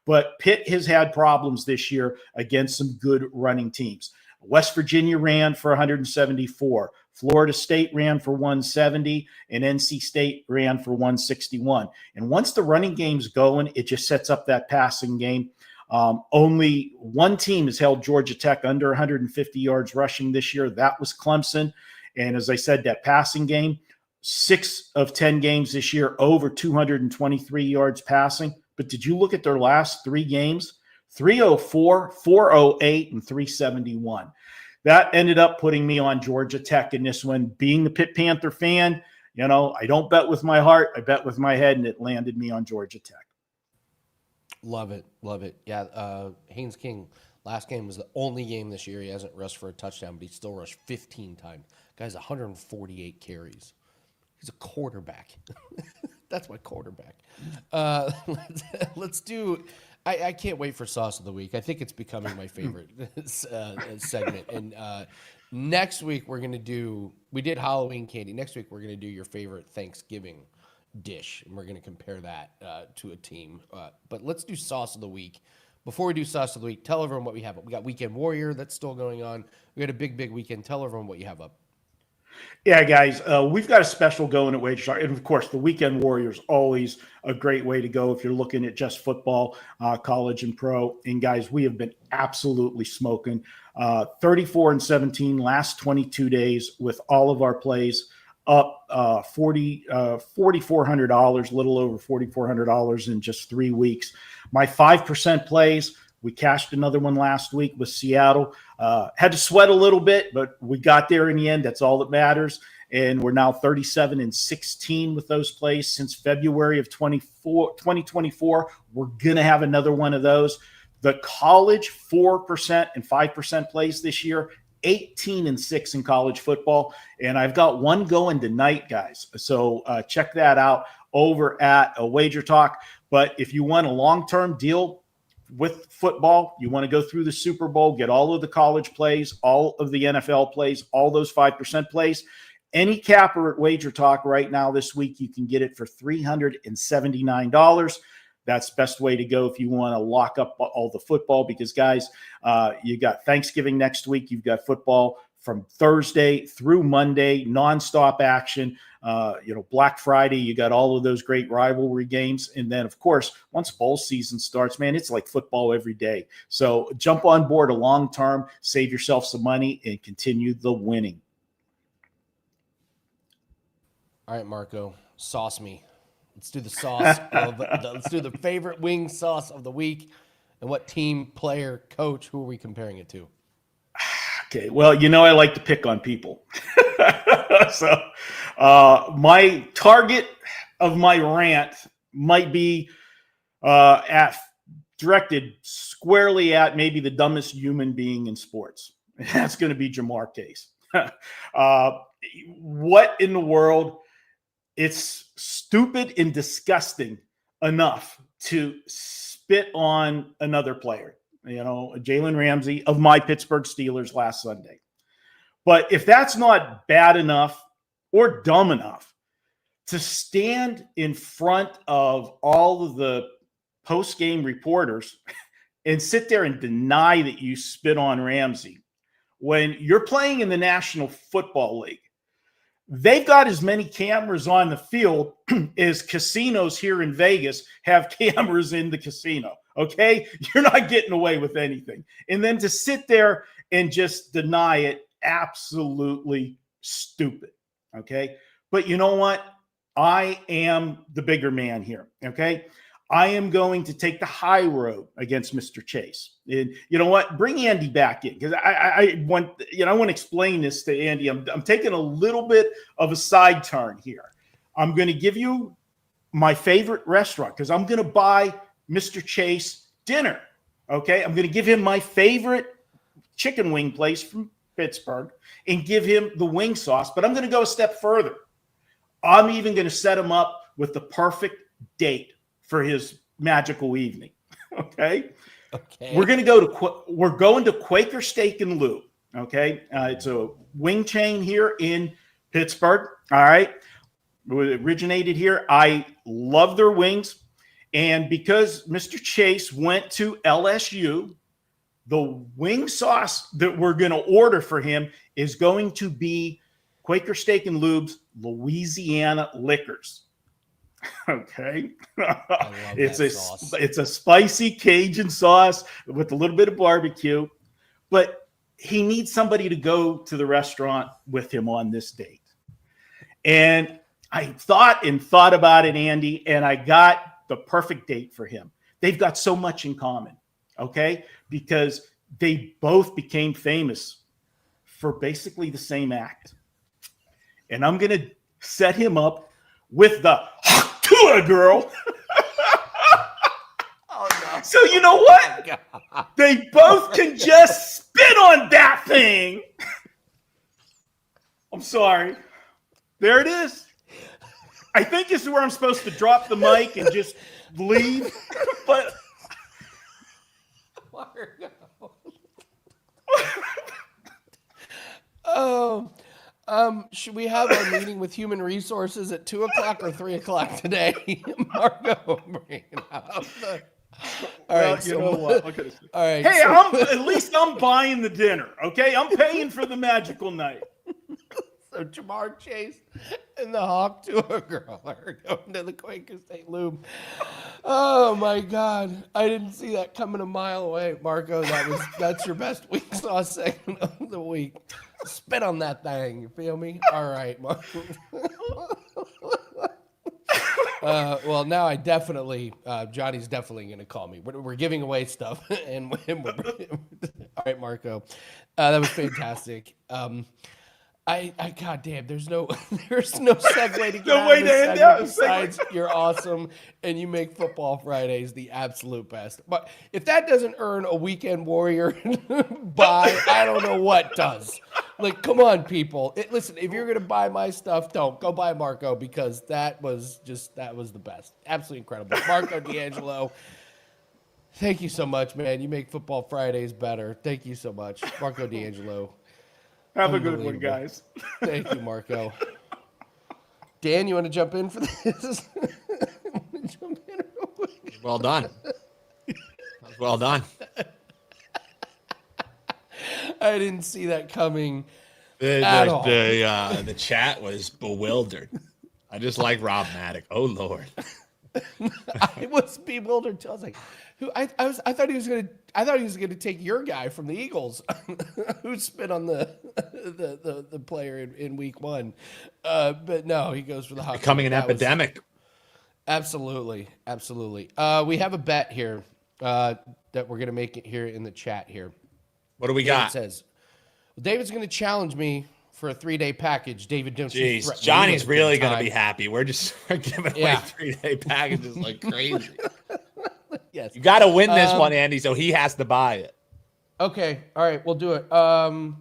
But Pitt has had problems this year against some good running teams. West Virginia ran for 174. Florida State ran for 170, and NC State ran for 161. And once the running game's going, it just sets up that passing game. Only one team has held Georgia Tech under 150 yards rushing this year. That was Clemson. And as I said, that passing game, 6 of 10 games this year, over 223 yards passing. But did you look at their last 3 games? 304, 408, and 371. That ended up putting me on Georgia Tech in this one. Being the Pitt Panther fan, I don't bet with my heart. I bet with my head, and it landed me on Georgia Tech. Love it. Love it. Yeah. Haynes King, last game was the only game this year he hasn't rushed for a touchdown, but he still rushed 15 times. Guy's 148 carries. He's a quarterback. That's my quarterback. Let's do. I can't wait for Sauce of the Week. I think it's becoming my favorite segment. And next week we're gonna do. We did Halloween candy. Next week we're gonna do your favorite Thanksgiving dish, and we're gonna compare that to a team. But let's do Sauce of the Week. Before we do Sauce of the Week, tell everyone what we have. We got Weekend Warrior that's still going on. We got a big weekend. Tell everyone what you have up. Yeah, guys, we've got a special going at WagerTalk. And, of course, the Weekend Warrior is always a great way to go if you're looking at just football, college and pro. And, guys, we have been absolutely smoking. 34-17 last 22 days with all of our plays up $4,400, little over $4,400 in just 3 weeks. My 5% plays, we cashed another one last week with Seattle. Had to sweat a little bit, but we got there in the end. That's all that matters. And we're now 37-16 with those plays since February of 2024. We're going to have another one of those. The college 4% and 5% plays this year, 18-6 in college football. And I've got one going tonight, guys. So check that out over at WagerTalk. But if you want a long-term deal with football, you want to go through the Super Bowl, get all of the college plays, all of the NFL plays, all those 5% plays. Any capper at WagerTalk right now this week, you can get it for $379. That's the best way to go if you want to lock up all the football because, guys, you got Thanksgiving next week. You've got football from Thursday through Monday, nonstop action. Black Friday, you got all of those great rivalry games. And then, of course, once bowl season starts, man, it's like football every day. So jump on board a long term, save yourself some money, and continue the winning. All right, Marco, sauce me. Let's do the sauce let's do the favorite wing sauce of the week. And what team, player, coach, who are we comparing it to? Okay, well, I like to pick on people. So my target of my rant might be directed squarely at maybe the dumbest human being in sports. That's going to be Jamar Chase. What in the world? It's stupid and disgusting enough to spit on another player. Jalen Ramsey of my Pittsburgh Steelers last Sunday. But if that's not bad enough or dumb enough to stand in front of all of the post-game reporters and sit there and deny that you spit on Ramsey when you're playing in the National Football League, they've got as many cameras on the field as casinos here in Vegas have cameras in the casino. Okay? You're not getting away with anything. And then to sit there and just deny it, absolutely stupid. Okay? But you know what? I am the bigger man here. Okay? I am going to take the high road against Mr. Chase. And you know what? Bring Andy back in because I want to explain this to Andy. I'm taking a little bit of a side turn here. I'm going to give you my favorite restaurant because I'm going to buy Mr. Chase dinner. Okay? I'm going to give him my favorite chicken wing place from Pittsburgh and give him the wing sauce. But I'm going to go a step further. I'm even going to set him up with the perfect date for his magical evening. Okay. We're going to Quaker Steak and Lube. Okay. It's a wing chain here in Pittsburgh. All right. It originated here. I love their wings. And because Mr. Chase went to LSU, the wing sauce that we're going to order for him is going to be Quaker Steak and Lube's Louisiana Liquors. Okay. It's a spicy Cajun sauce with a little bit of barbecue, but he needs somebody to go to the restaurant with him on this date. And I thought about it, Andy, and I got the perfect date for him. They've got so much in common. Okay. Because they both became famous for basically the same act. And I'm going to set him up with the Tua girl. Oh, no. So you know what? They both can just spit on that thing. I'm sorry. There it is. I think this is where I'm supposed to drop the mic and just leave. But should we have our meeting with human resources at 2:00 or 3:00 today? Marco, bring it up. All right, you know what? Okay. All right. Hey, at least I'm buying the dinner, okay? I'm paying for the magical night. So Jamar Chase and the Hawk Tua girl are going to the Quaker State Loop. Oh my God. I didn't see that coming a mile away, Marco. That's your best weak sauce segment of the week. Spit on that thing. You feel me? All right, Marco. Well, now I definitely, Johnny's definitely going to call me. We're giving away stuff. And all right, Marco. That was fantastic. God damn, there's no segue to get No out way of to this end segment out. besides you're awesome and you make Football Fridays the absolute best. But if that doesn't earn a Weekend Warrior buy, I don't know what does. Like, come on, people. Listen, if you're gonna buy my stuff, don't go buy Marco, because that was the best. Absolutely incredible. Marco D'Angelo. Thank you so much, man. You make Football Fridays better. Thank you so much, Marco D'Angelo. Have a good one, guys. Thank you, Marco. Dan, you want to jump in for this? Well done. Well done. I didn't see that coming at all. The chat was bewildered. I just like Rob Maddock. Oh Lord. I was bewildered too. I was like, I thought he was gonna take your guy from the Eagles who spit on the player in week 1. But no, he goes for the Hawks. Becoming an epidemic. Absolutely. We have a bet here that we're gonna make it here in the chat here. What do we David got? says, David's gonna challenge me for a 3-day package. David, don't you threaten me Johnny's with really good going to time. be happy. We're giving away 3-day packages like crazy. Yes. You got to win this one, Andy, so he has to buy it. Okay. All right. We'll do it. All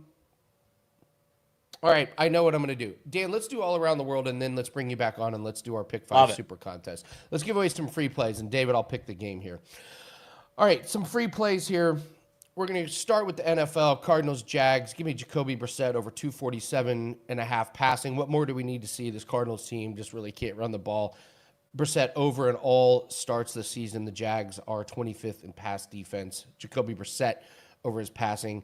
right. I know what I'm going to do. Dan, let's do all around the world, and then let's bring you back on, and let's do our Pick 5 Super Contest. Let's give away some free plays, and David, I'll pick the game here. All right. Some free plays here. We're going to start with the NFL. Cardinals, Jags. Give me Jacoby Brissett over 247.5 passing. What more do we need to see? This Cardinals team just really can't run the ball. Brissett over in all starts this season. The Jags are 25th in pass defense. Jacoby Brissett over his passing.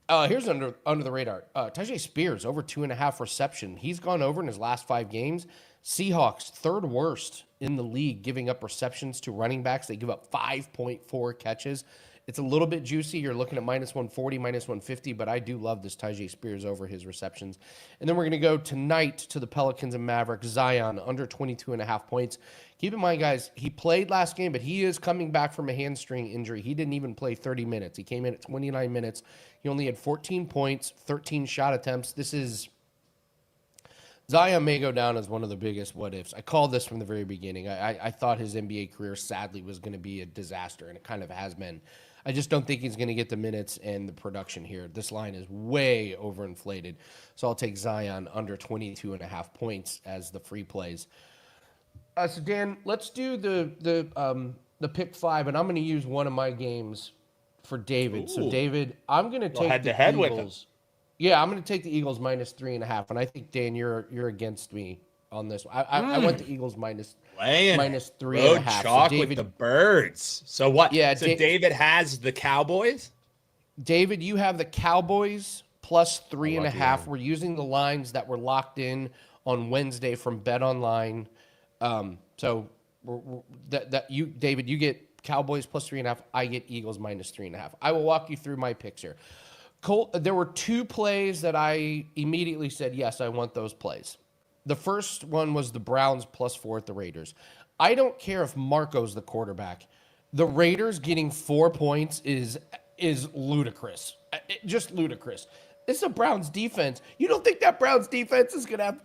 Here's under the radar. Tyjae Spears over 2.5 reception. He's gone over in his last 5 games. Seahawks, 3rd worst in the league giving up receptions to running backs. They give up 5.4 catches. It's a little bit juicy. You're looking at -140, -150, but I do love this Tyjae Spears over his receptions. And then we're going to go tonight to the Pelicans and Mavericks. Zion under 22.5 points. Keep in mind, guys, he played last game, but he is coming back from a hamstring injury. He didn't even play 30 minutes. He came in at 29 minutes. He only had 14 points, 13 shot attempts. Zion may go down as one of the biggest what-ifs. I called this from the very beginning. I thought his NBA career, sadly, was going to be a disaster, and it kind of has been. I just don't think he's going to get the minutes and the production here. This line is way overinflated. So I'll take Zion under 22.5 points as the free plays. So Dan, let's do the pick 5, and I'm going to use one of my games for David. Ooh. So David, I'm going to take head-to-head the with Eagles. Yeah, I'm going to take the Eagles -3.5, and I think Dan, you're against me on this. I went the Eagles -3.5. Road chalk so David, with the birds. So what? Yeah, so David has the Cowboys? David, you have the Cowboys +3.5. We're using the lines that were locked in on Wednesday from Bet Online. So David, you get Cowboys +3.5. I get Eagles -3.5. I will walk you through my picks here. There were 2 plays that I immediately said, yes, I want those plays. The first one was the Browns +4 at the Raiders. I don't care if Marco's the quarterback. The Raiders getting 4 points is ludicrous. Just ludicrous. It's a Browns defense. You don't think that Browns defense is going to have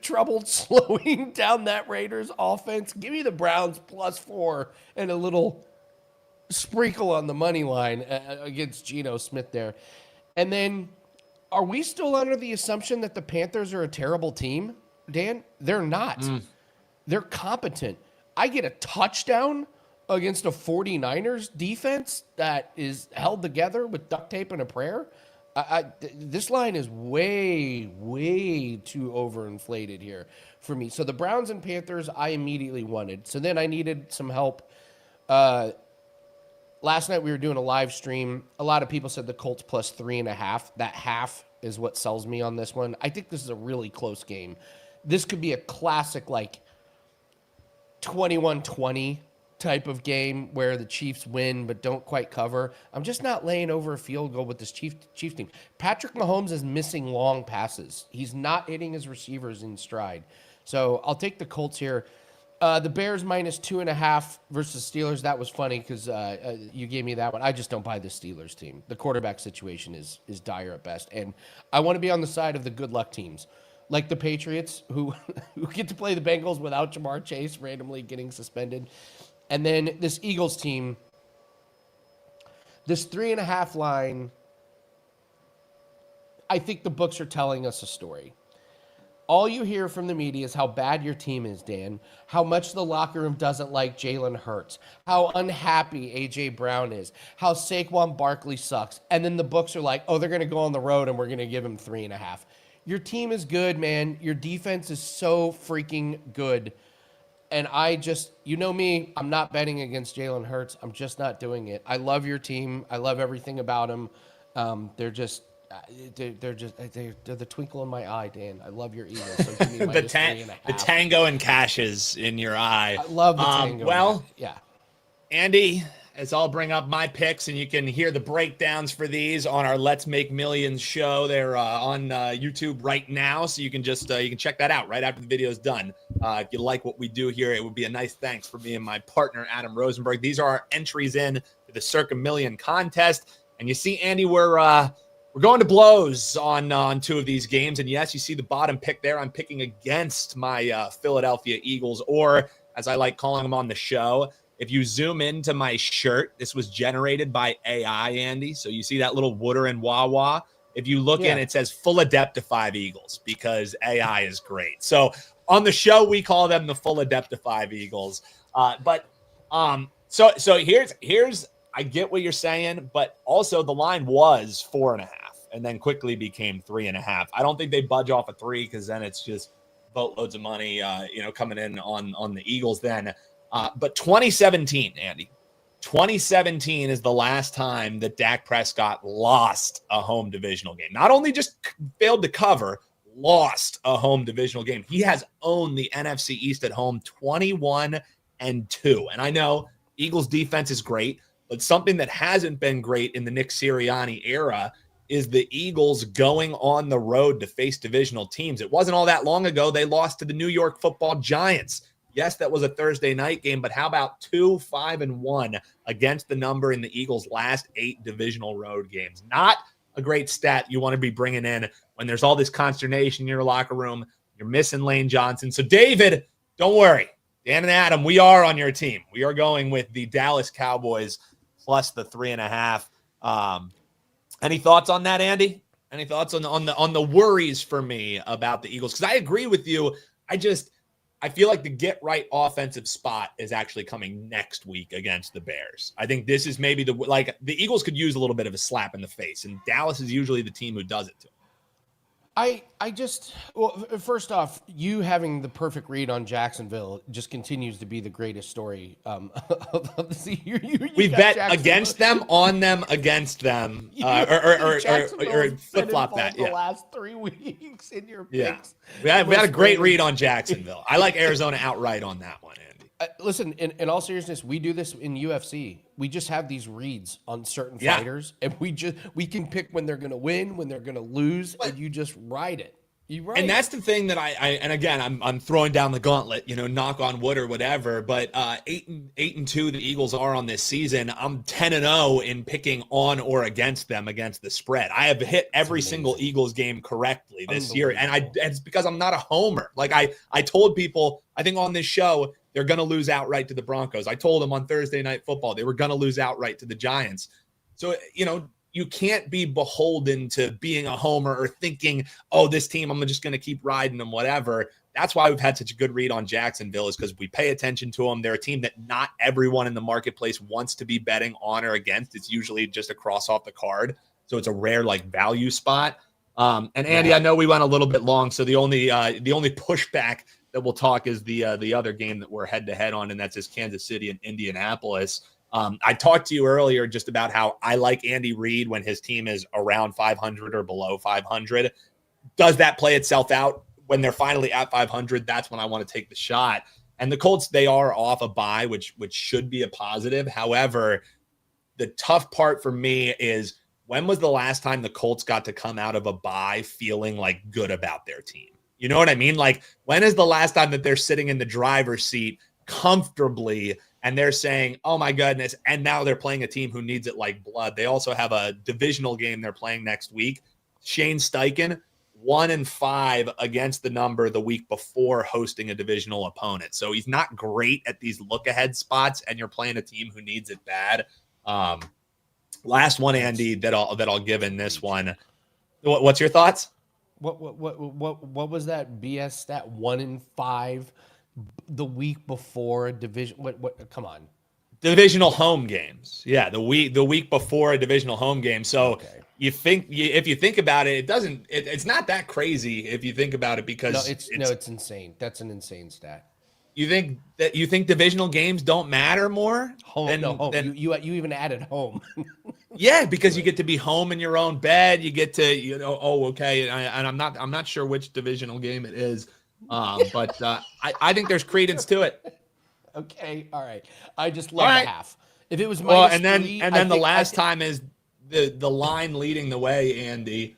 trouble slowing down that Raiders offense. Give me the Browns +4 and a little sprinkle on the money line against Geno Smith there. And then, are we still under the assumption that the Panthers are a terrible team, Dan? They're not. They're competent. I get a touchdown against a 49ers defense that is held together with duct tape and a prayer. This line is way, way too overinflated here for me. So the Browns and Panthers, I immediately wanted. So then I needed some help. Last night we were doing a live stream. A lot of people said the Colts +3.5. That half is what sells me on this one. I think this is a really close game. This could be a classic, like 21-20 type of game where the Chiefs win but don't quite cover. I'm just not laying over a field goal with this Chiefs team. Patrick Mahomes is missing long passes. He's not hitting his receivers in stride. So I'll take the Colts here. The Bears -2.5 versus Steelers. That was funny because you gave me that one. I just don't buy the Steelers team. The quarterback situation is dire at best. And I want to be on the side of the good luck teams, like the Patriots, who get to play the Bengals without Jamar Chase randomly getting suspended. And then this Eagles team, this 3.5 line, I think the books are telling us a story. All you hear from the media is how bad your team is, Dan, how much the locker room doesn't like Jalen Hurts, how unhappy A.J. Brown is, how Saquon Barkley sucks. And then the books are like, oh, they're going to go on the road and we're going to give him 3.5. Your team is good, man. Your defense is so freaking good. And I just, you know me, I'm not betting against Jalen Hurts. I'm just not doing it. I love your team. I love everything about them. They're the twinkle in my eye, Dan. I love your Eagles. So give me the tango and cashes in your eye. I love the tango. Well, yeah. Andy, as I'll bring up my picks, and you can hear the breakdowns for these on our Let's Make Millions show. They're on YouTube right now, so you can just you can check that out right after the video is done. If you like what we do here, it would be a nice thanks for me and my partner Adam Rosenberg. These are our entries in to the Circa Million contest, and you see, Andy, we're going to blows on 2 of these games, and yes, you see the bottom pick there. I'm picking against my Philadelphia Eagles, or as I like calling them on the show. If you zoom into my shirt, this was generated by AI, Andy. So you see that little Wooder and Wawa. If you look in, it says full adept to 5 Eagles because AI is great. So on the show, we call them the full adept to 5 Eagles. So here's I get what you're saying, but also the line was 4.5 and then quickly became 3.5. I don't think they budge off a 3 because then it's just boatloads of money, coming in on the Eagles then. But 2017, Andy, 2017 is the last time that Dak Prescott lost a home divisional game. Not only just failed to cover, lost a home divisional game. He has owned the NFC East at home 21-2. And I know Eagles defense is great, but something that hasn't been great in the Nick Sirianni era is the Eagles going on the road to face divisional teams. It wasn't all that long ago. They lost to the New York Football Giants. Yes, that was a Thursday night game, but how about 2-5-1 against the number in the Eagles' last 8 divisional road games? Not a great stat you want to be bringing in when there's all this consternation in your locker room. You're missing Lane Johnson. So, David, don't worry. Dan and Adam, we are on your team. We are going with the Dallas Cowboys plus the 3.5. Any thoughts on that, Andy? Any thoughts on the worries for me about the Eagles? Because I agree with you. I feel like the get-right offensive spot is actually coming next week against the Bears. I think this is maybe the Eagles could use a little bit of a slap in the face, and Dallas is usually the team who does it to them. First off, you having the perfect read on Jacksonville just continues to be the greatest story of the year. We bet against them, on them, against them, or flip-flop that. The last 3 weeks in your picks. Yeah. We had a great read on Jacksonville. I like Arizona outright on that one, Andy. Listen, in all seriousness, we do this in UFC. We just have these reads on certain fighters, and we can pick when they're going to win, when they're going to lose, and you just ride it. You're right. And that's the thing that and again, I'm throwing down the gauntlet, knock on wood or whatever, but 8-2 the Eagles are on this season. I'm 10-0 in picking on or against them against the spread. I have hit every single Eagles game correctly this year, and it's because I'm not a homer. Like I told people, I think on this show, they're going to lose outright to the Broncos. I told them on Thursday Night Football they were going to lose outright to the Giants. So, you can't be beholden to being a homer or thinking, oh, this team, I'm just going to keep riding them, whatever. That's why we've had such a good read on Jacksonville, is because we pay attention to them. They're a team that not everyone in the marketplace wants to be betting on or against. It's usually just a cross off the card. So it's a rare value spot. And Andy, I know we went a little bit long. So the only pushback that we'll talk is the other game that we're head to head on, and that's just Kansas City and Indianapolis. I talked to you earlier just about how I like Andy Reid when his team is around 500 or below 500. Does that play itself out when they're finally at 500? That's when I want to take the shot. And the Colts, they are off a bye, which should be a positive. However, the tough part for me is, when was the last time the Colts got to come out of a bye feeling good about their team? You know what I mean? When is the last time that they're sitting in the driver's seat comfortably and they're saying, oh my goodness, and now they're playing a team who needs it like blood? They also have a divisional game they're playing next week. Shane Steichen, 1-5 against the number the week before hosting a divisional opponent. So he's not great at these look-ahead spots, and you're playing a team who needs it bad. Last one, Andy, that I'll give in this one. What's your thoughts? What was that BS stat? 1-5 the week before a division. What? Come on. Divisional home games. Yeah, the week before a divisional home game. So if you think about it, it's not that crazy if you think about it, because it's insane. That's an insane stat. You think divisional games don't matter more? Home. You even added home. Yeah, because you get to be home in your own bed. You get to, okay. And I'm not sure which divisional game it is. But I think there's credence to it. Okay. All right. I just love the half. If it was minus then the last time is the line leading the way, Andy.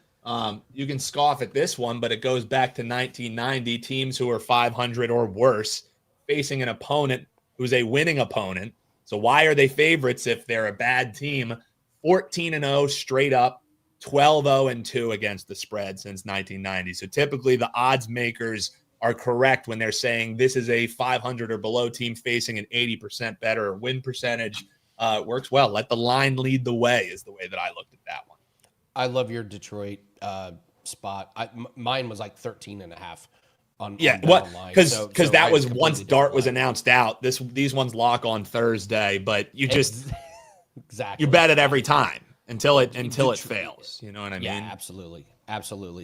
You can scoff at this one, but it goes back to 1990. Teams who are 500 or worse facing an opponent who's a winning opponent. So why are they favorites if they're a bad team? 14-0 straight up, 12-0-2 against the spread since 1990. So typically the odds makers are correct when they're saying this is a 500 or below team facing an 80% better win percentage. It works well. Let the line lead the way is the way that I looked at that one. I love your Detroit spot. Mine was 13.5 on because that was once Dart was announced out. These ones lock on Thursday, but you just exactly you bet it every time until it fails. You know what I mean? Yeah, absolutely.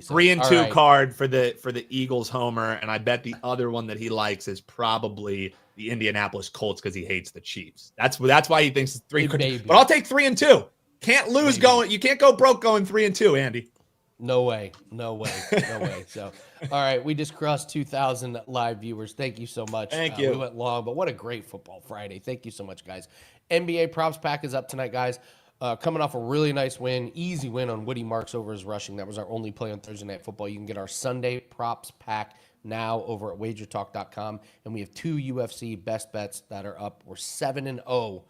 So, 3-2 card for the Eagles homer, and I bet the other one that he likes is probably the Indianapolis Colts because he hates the Chiefs. That's why he thinks it's 3. But I'll take 3-2. Can't lose going. You can't go broke going 3-2, Andy. No way. So, all right, we just crossed 2,000 live viewers. Thank you so much. Thank you. We went long, but what a great football Friday. Thank you so much, guys. NBA props pack is up tonight, guys. Coming off a really nice win, easy win on Woody Marks over his rushing. That was our only play on Thursday Night Football. You can get our Sunday props pack now over at WagerTalk.com. And we have 2 UFC best bets that are up. We're 7-0.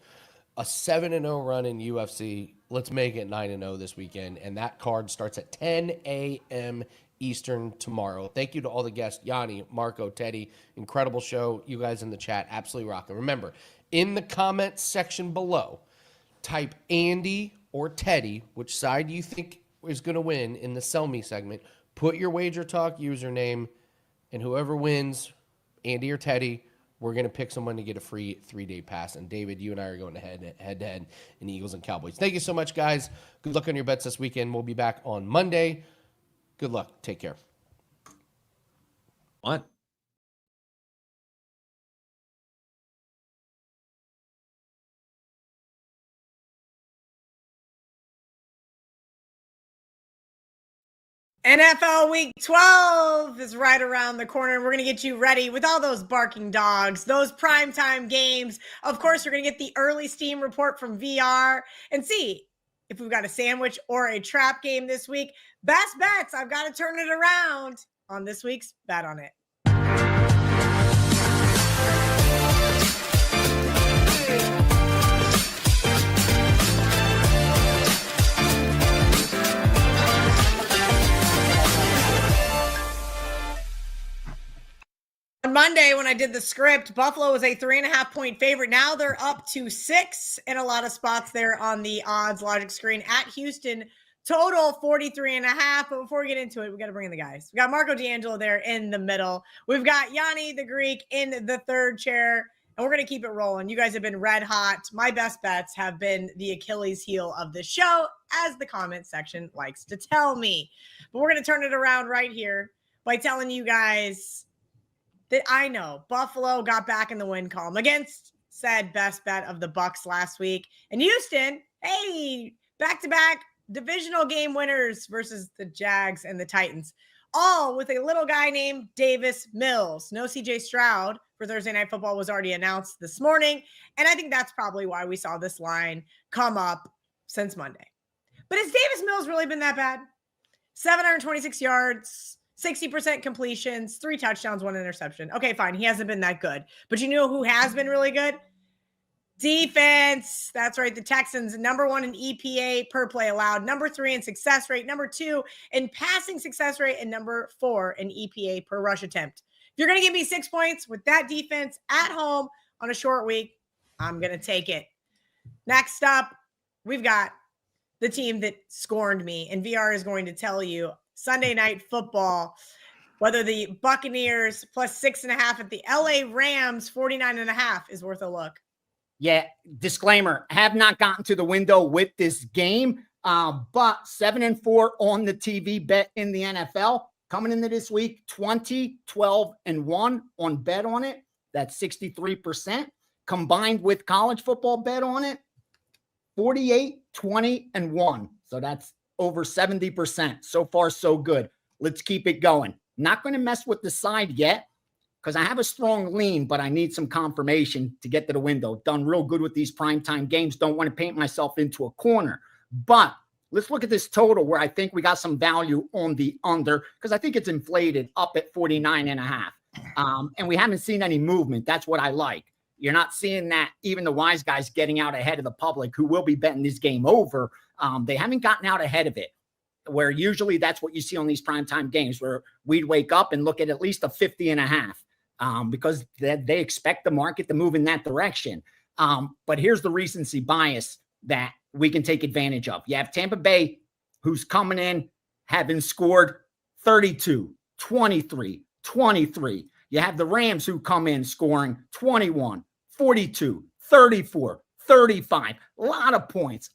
A 7-0 run in UFC. Let's make it 9-0 this weekend. And that card starts at 10 a.m. Eastern tomorrow. Thank you to all the guests, Gianni, Marco, Teddy. Incredible show. You guys in the chat, absolutely rocking. Remember, in the comments section below, type Andy or Teddy, which side you think is going to win in the Sell Me segment. Put your WagerTalk username, and whoever wins, Andy or Teddy, we're going to pick someone to get a free 3-day pass. And David, you and I are going head to head in Eagles and Cowboys. Thank you so much, guys. Good luck on your bets this weekend. We'll be back on Monday. Good luck. Take care. What? NFL Week 12 is right around the corner, and we're going to get you ready with all those barking dogs, those primetime games. Of course, we're going to get the early steam report from VR and see if we've got a sandwich or a trap game this week. Best bets, I've got to turn it around. on this week's Bet on It. On Monday, when I did the script, Buffalo was a 3.5-point favorite. Now they're up to 6 in a lot of spots there on the odds logic screen at Houston. Total 43.5. But before we get into it, we got to bring in the guys. We got Marco D'Angelo there in the middle. We've got Gianni The Greek in the third chair. And we're going to keep it rolling. You guys have been red hot. My best bets have been the Achilles heel of the show, as the comment section likes to tell me. But we're going to turn it around right here by telling you guys that I know Buffalo got back in the win column against said best bet of the Bucks last week. And Houston, hey, back-to-back divisional game winners versus the Jags and the Titans, all with a little guy named Davis Mills. No CJ Stroud for Thursday Night Football was already announced this morning. And I think that's probably why we saw this line come up since Monday. But has Davis Mills really been that bad? 726 yards, 60% completions, 3 touchdowns, 1 interception. Okay, fine. He hasn't been that good. But you know who has been really good? Defense. That's right. The Texans, number 1 in EPA per play allowed, number 3 in success rate, number 2 in passing success rate, and number 4 in EPA per rush attempt. If you're going to give me 6 points with that defense at home on a short week, I'm going to take it. Next up, we've got the team that scorned me, and VR is going to tell you Sunday Night Football, whether the Buccaneers plus 6.5 at the LA Rams 49.5 is worth a look. Yeah, disclaimer, have not gotten to the window with this game, but 7-4 on the TV bet in the NFL. Coming into this week, 20, 12, and 1 on bet on it. That's 63%. Combined with college football bet on it, 48, 20, and 1. So that's over 70%. So far, so good. Let's keep it going. Not going to mess with the side yet because I have a strong lean, but I need some confirmation to get to the window. Done real good with these primetime games. Don't want to paint myself into a corner. But let's look at this total where I think we got some value on the under because I think it's inflated up at 49.5. And we haven't seen any movement. That's what I like. You're not seeing that even the wise guys getting out ahead of the public who will be betting this game over. They haven't gotten out ahead of it, where usually that's what you see on these primetime games where we'd wake up and look at least a 50.5 because they expect the market to move in that direction. But here's the recency bias that we can take advantage of. You have Tampa Bay, who's coming in, having scored 32, 23, 23. You have the Rams who come in scoring 21, 42, 34, 35. A lot of points.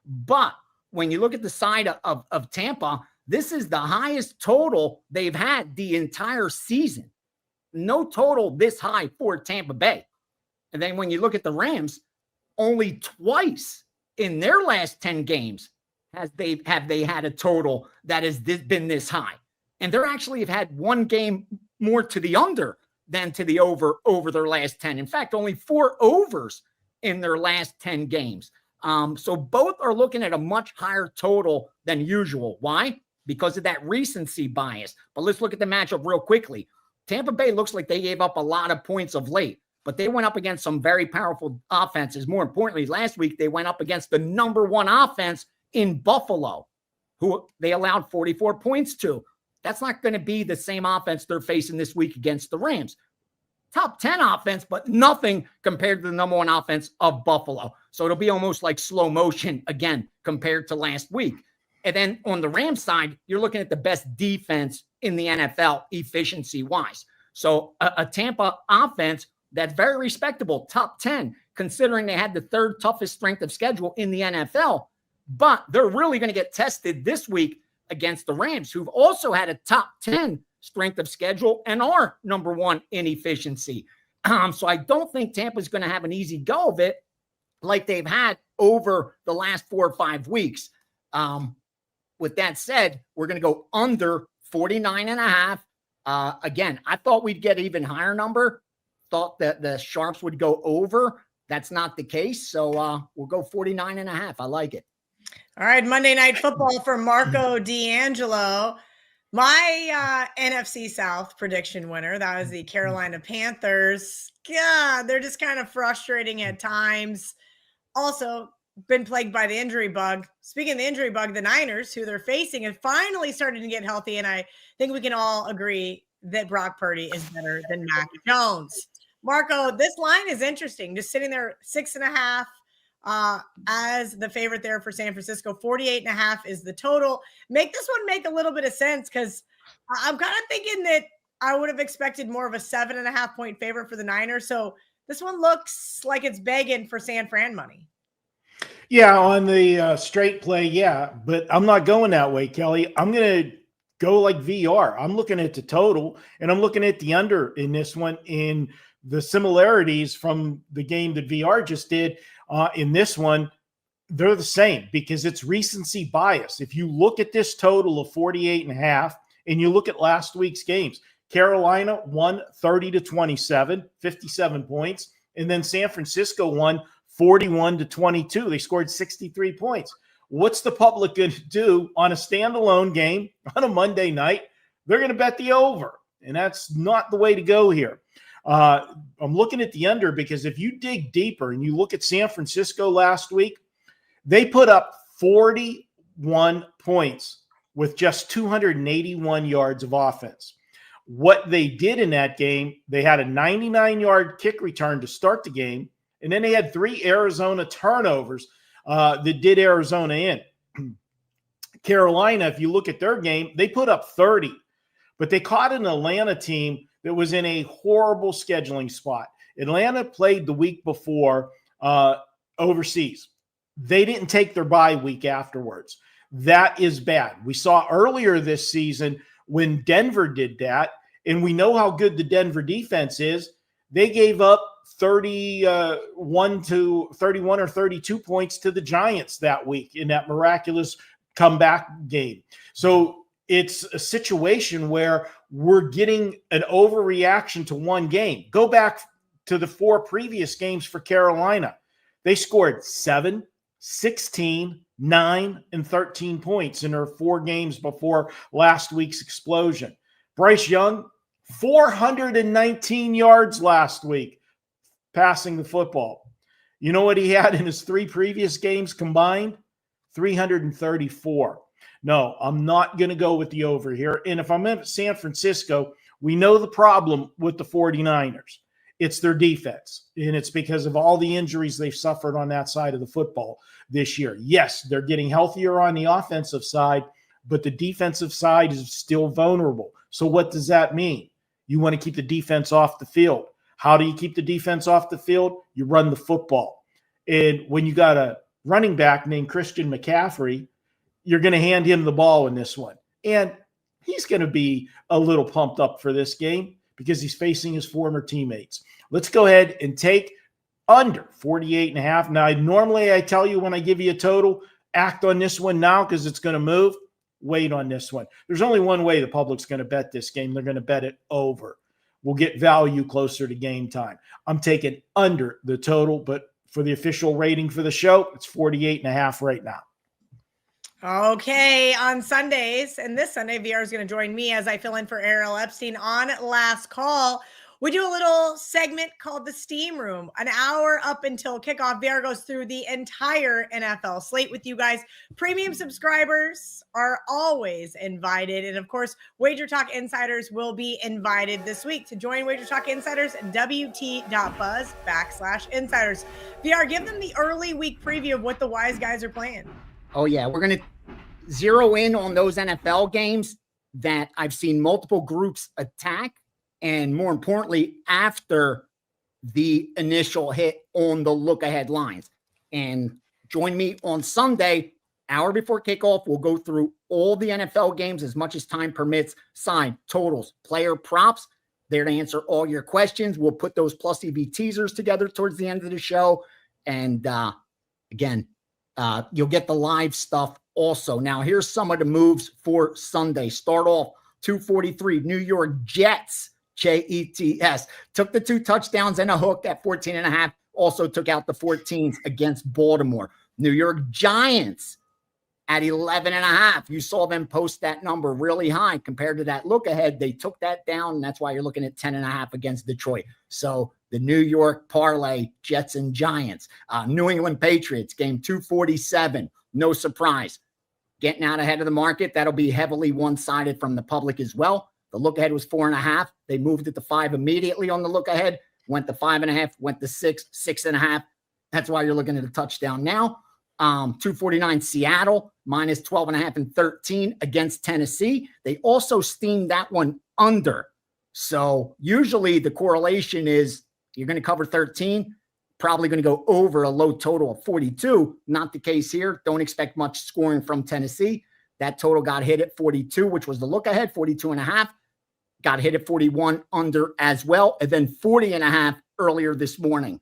But when you look at the side of Tampa, this is the highest total they've had the entire season. No total this high for Tampa Bay. And then when you look at the Rams, only twice in their last 10 games have they had a total that has been this high. And they're actually have had one game more to the under than to the over their last 10. In fact, only 4 overs in their last 10 games. So both are looking at a much higher total than usual. Why? Because of that recency bias. But let's look at the matchup real quickly. Tampa Bay looks like they gave up a lot of points of late, but they went up against some very powerful offenses. More importantly, last week, they went up against the number 1 offense in Buffalo, who they allowed 44 points to. That's not going to be the same offense they're facing this week against the Rams. Top 10 offense, but nothing compared to the number 1 offense of Buffalo. So it'll be almost like slow motion again compared to last week. And then on the Rams side, you're looking at the best defense in the NFL efficiency-wise. So a Tampa offense that's very respectable, top 10, considering they had the 3rd toughest strength of schedule in the NFL. But they're really going to get tested this week against the Rams, who've also had a top 10 strength of schedule and are number 1 in efficiency. So I don't think Tampa's going to have an easy go of it like they've had over the last 4 or 5 weeks. With that said, we're going to go under 49.5. Again, I thought we'd get even higher number. Thought that the Sharps would go over. That's not the case. So we'll go 49.5. I like it. All right, Monday Night Football for Marco D'Angelo. My NFC South prediction winner, that was the Carolina Panthers. God, they're just kind of frustrating at times. Also, been plagued by the injury bug. Speaking of the injury bug, the Niners, who they're facing, have finally started to get healthy. And I think we can all agree that Brock Purdy is better than Mac Jones. Marco, this line is interesting. Just sitting there 6.5 as the favorite there for San Francisco. 48.5 is the total. Make this one make a little bit of sense, because I'm kind of thinking that I would have expected more of a 7.5 point favorite for the Niners. So this one looks like it's begging for San Fran money. Yeah, on the straight play, yeah. But I'm not going that way, Kelly. I'm going to go like VR. I'm looking at the total, and I'm looking at the under in this one. In the similarities from the game that VR just did in this one, they're the same because it's recency bias. If you look at this total of 48.5 and you look at last week's games, Carolina won 30-27, 57 points. And then San Francisco won 41-22. They scored 63 points. What's the public going to do on a standalone game on a Monday night? They're going to bet the over. And that's not the way to go here. I'm looking at the under because if you dig deeper and you look at San Francisco last week, they put up 41 points with just 281 yards of offense. What they did in that game, they had a 99-yard kick return to start the game, and then they had 3 Arizona turnovers that did Arizona in. Carolina, if you look at their game, they put up 30, but they caught an Atlanta team that was in a horrible scheduling spot. Atlanta played the week before overseas. They didn't take their bye week afterwards. That is bad. We saw earlier this season when Denver did that, and we know how good the Denver defense is. They gave up 31 or 32 points to the Giants that week in that miraculous comeback game. So it's a situation where we're getting an overreaction to one game. Go back to the 4 previous games for Carolina. They scored 7, 16, 9, and 13 points in their 4 games before last week's explosion. Bryce Young, 419 yards last week passing the football. You know what he had in his 3 previous games combined? 334. No, I'm not going to go with the over here. And if I'm in San Francisco, we know the problem with the 49ers. It's their defense, and it's because of all the injuries they've suffered on that side of the football this year. Yes, they're getting healthier on the offensive side, but the defensive side is still vulnerable. So what does that mean? You want to keep the defense off the field. How do you keep the defense off the field? You run the football. And when you got a running back named Christian McCaffrey, you're going to hand him the ball in this one. And he's going to be a little pumped up for this game because he's facing his former teammates. Let's go ahead and take under 48.5. Now, normally I tell you when I give you a total, act on this one now because it's going to move. Wait on this one. There's only one way the public's going to bet this game. They're going to bet it over. We'll get value closer to game time. I'm taking under the total, but for the official rating for the show, it's 48.5 right now. Okay, on Sundays, and this Sunday, VR is going to join me as I fill in for Ariel Epstein on Last Call. We do a little segment called the Steam Room. An hour up until kickoff, VR goes through the entire NFL slate with you guys. Premium subscribers are always invited. And of course, WagerTalk Insiders will be invited this week. To join WagerTalk Insiders, wt.buzz/insiders. VR, give them the early week preview of what the Wise guys are playing. Oh, yeah. We're going to zero in on those NFL games that I've seen multiple groups attack. And more importantly, after the initial hit on the look-ahead lines. And join me on Sunday, hour before kickoff. We'll go through all the NFL games as much as time permits, sign, totals, player props. There to answer all your questions. We'll put those plus EV teasers together towards the end of the show. And again, you'll get the live stuff also. Now, here's some of the moves for Sunday. Start off 243, New York Jets. Jets took the 2 touchdowns and a hook at 14.5. Also took out the 14s against Baltimore. New York Giants at 11.5. You saw them post that number really high compared to that look ahead. They took that down, and that's why you're looking at 10.5 against Detroit. So the New York parlay, Jets and Giants, New England Patriots, game 247. No surprise. Getting out ahead of the market. That'll be heavily one-sided from the public as well. The look ahead was 4.5. They moved it to 5 immediately on the look ahead. Went to 5.5, went to 6, 6.5. That's why you're looking at a touchdown now. 249 Seattle, minus 12.5 and 13 against Tennessee. They also steamed that one under. So usually the correlation is you're going to cover 13, probably going to go over a low total of 42. Not the case here. Don't expect much scoring from Tennessee. That total got hit at 42, which was the look ahead, 42.5. Got hit at 41 under as well. And then 40.5 earlier this morning.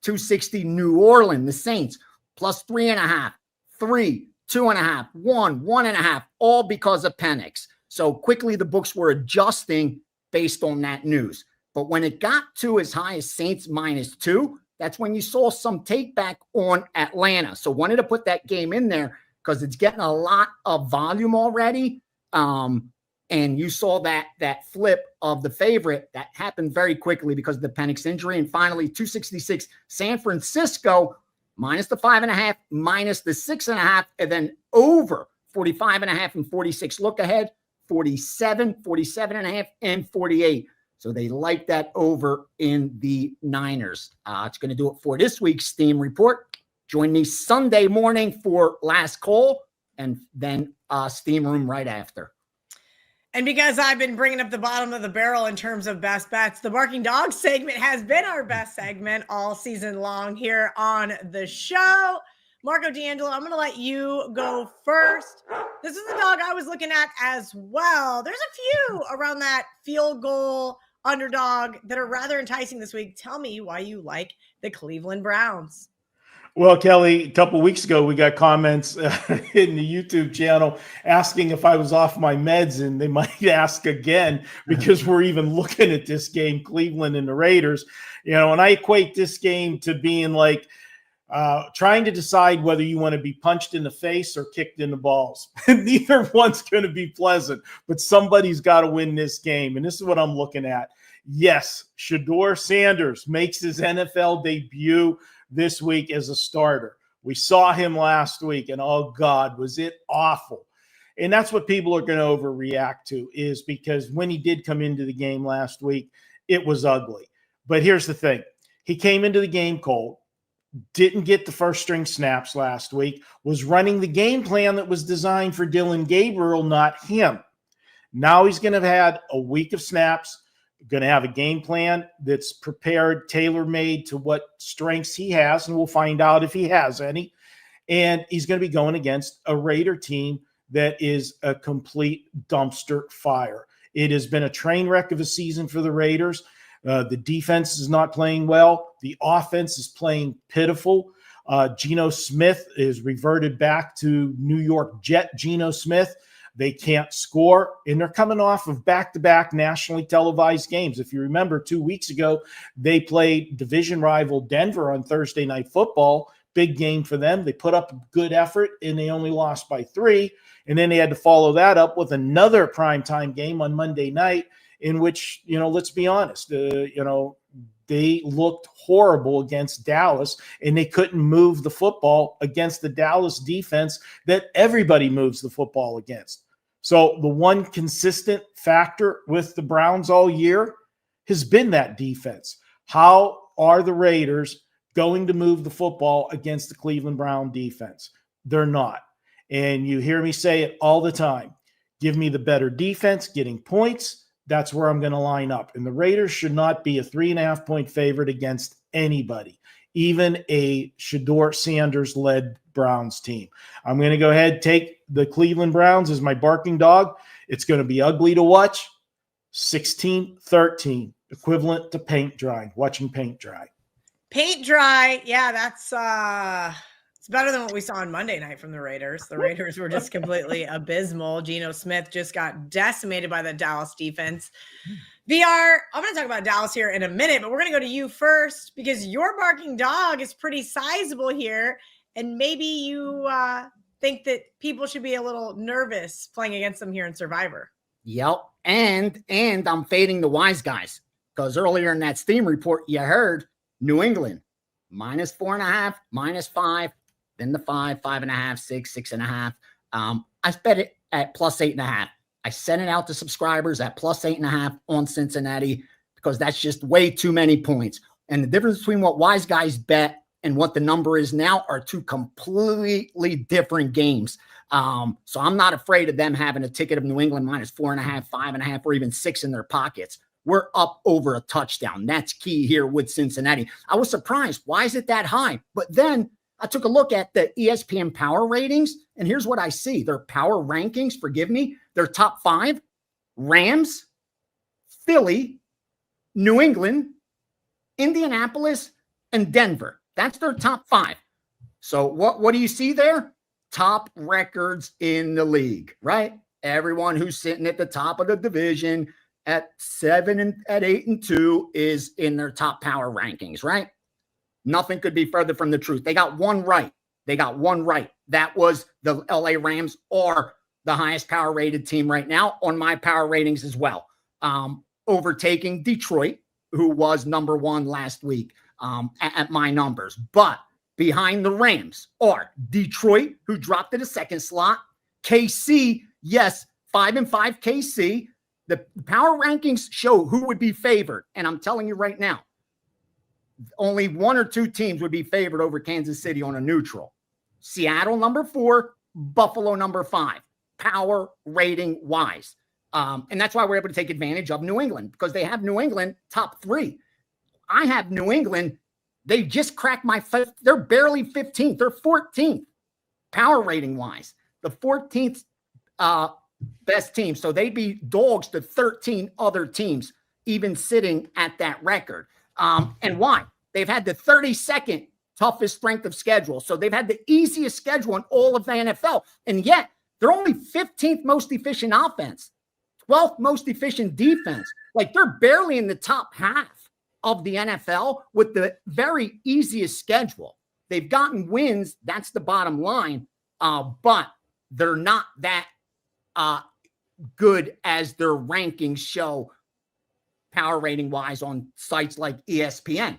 260 New Orleans, the Saints, plus 3.5, 3, 2.5, 1, 1.5, all because of Penix. So quickly the books were adjusting based on that news. But when it got to as high as Saints minus 2, that's when you saw some take back on Atlanta. So wanted to put that game in there because it's getting a lot of volume already. And you saw that flip of the favorite that happened very quickly because of the Penix injury. And finally, 266 San Francisco, minus the 5.5, minus the 6.5, and then over 45.5 and 46 look ahead, 47, 47.5, and 48. So they like that over in the Niners. It's going to do it for this week's Steam Report. Join me Sunday morning for Last Call and then Steam Room right after. And because I've been bringing up the bottom of the barrel in terms of best bets, the Barking Dog segment has been our best segment all season long here on the show. Marco D'Angelo, I'm going to let you go first. This is the dog I was looking at as well. There's a few around that field goal underdog that are rather enticing this week. Tell me why you like the Cleveland Browns. Well, Kelly, a couple of weeks ago, we got comments in the YouTube channel asking if I was off my meds, and they might ask again because we're even looking at this game, Cleveland and the Raiders. You know, and I equate this game to being like trying to decide whether you want to be punched in the face or kicked in the balls. Neither one's going to be pleasant, but somebody's got to win this game, and this is what I'm looking at. Yes, Shedeur Sanders makes his NFL debut this week as a starter. We saw him last week, and oh God, was it awful. And that's what people are going to overreact to, is because when he did come into the game last week, it was ugly. But here's the thing. He came into the game cold, didn't get the first string snaps last week, was running the game plan that was designed for Dylan Gabriel, not him. Now he's going to have had a week of snaps, going to have a game plan that's prepared, tailor-made to what strengths he has, and we'll find out if he has any. And he's going to be going against a Raider team that is a complete dumpster fire. It has been a train wreck of a season for the Raiders. The defense is not playing well. The offense is playing pitiful. Geno Smith is reverted back to New York Jet Geno Smith. They can't score, and they're coming off of back-to-back nationally televised games. If you remember, 2 weeks ago, they played division rival Denver on Thursday Night Football. Big game for them. They put up a good effort, and they only lost by 3. And then they had to follow that up with another primetime game on Monday night in which, let's be honest, they looked horrible against Dallas, and they couldn't move the football against the Dallas defense that everybody moves the football against. So the one consistent factor with the Browns all year has been that defense. How are the Raiders going to move the football against the Cleveland Brown defense? They're not. And you hear me say it all the time. Give me the better defense, getting points. That's where I'm going to line up. And the Raiders should not be a 3.5-point favorite against anybody, even a Shedeur Sanders-led Browns team. I'm going to go ahead, take the Cleveland Browns as my barking dog. It's going to be ugly to watch. 16-13, equivalent to paint drying, watching paint dry. Paint dry. Yeah, that's it's better than what we saw on Monday night from the Raiders. The Raiders were just completely abysmal. Geno Smith just got decimated by the Dallas defense. VR, I'm going to talk about Dallas here in a minute, but we're going to go to you first because your barking dog is pretty sizable here. And maybe you think that people should be a little nervous playing against them here in Survivor. Yep. And I'm fading the wise guys because earlier in that Steam report, you heard New England -4.5, -5, then the 5, 5.5, 6, 6.5. I bet it at +8.5. I sent it out to subscribers at +8.5 on Cincinnati because that's just way too many points. And the difference between what wise guys bet and what the number is now are two completely different games. So I'm not afraid of them having a ticket of New England -4.5, 5.5, or even 6 in their pockets. We're up over a touchdown. That's key here with Cincinnati. I was surprised. Why is it that high? But then I took a look at the ESPN power ratings, and here's what I see. Their power rankings, forgive me, their top 5, Rams, Philly, New England, Indianapolis, and Denver. That's their top 5. So what do you see there? Top records in the league, right? Everyone who's sitting at the top of the division at 7 and at 8-2 is in their top power rankings, right? Nothing could be further from the truth. They got one right. That was the LA Rams are the highest power rated team right now on my power ratings as well. Overtaking Detroit, who was number 1 last week at my numbers. But behind the Rams are Detroit, who dropped to the 2nd slot. KC, yes, 5-5 KC. The power rankings show who would be favored. And I'm telling you right now, only 1 or 2 teams would be favored over Kansas City on a neutral. Seattle, number 4, Buffalo, number 5, power rating wise. And that's why we're able to take advantage of New England, because they have New England top 3. I have New England. They just cracked they're barely 15th. They're 14th power rating wise. The 14th best team. So they'd be dogs to 13 other teams, even sitting at that record. And why? They've had the 32nd toughest strength of schedule. So they've had the easiest schedule in all of the NFL. And yet they're only 15th most efficient offense, 12th most efficient defense. Like, they're barely in the top half of the NFL with the very easiest schedule. They've gotten wins. That's the bottom line. But they're not that good as their rankings show power rating wise on sites like ESPN.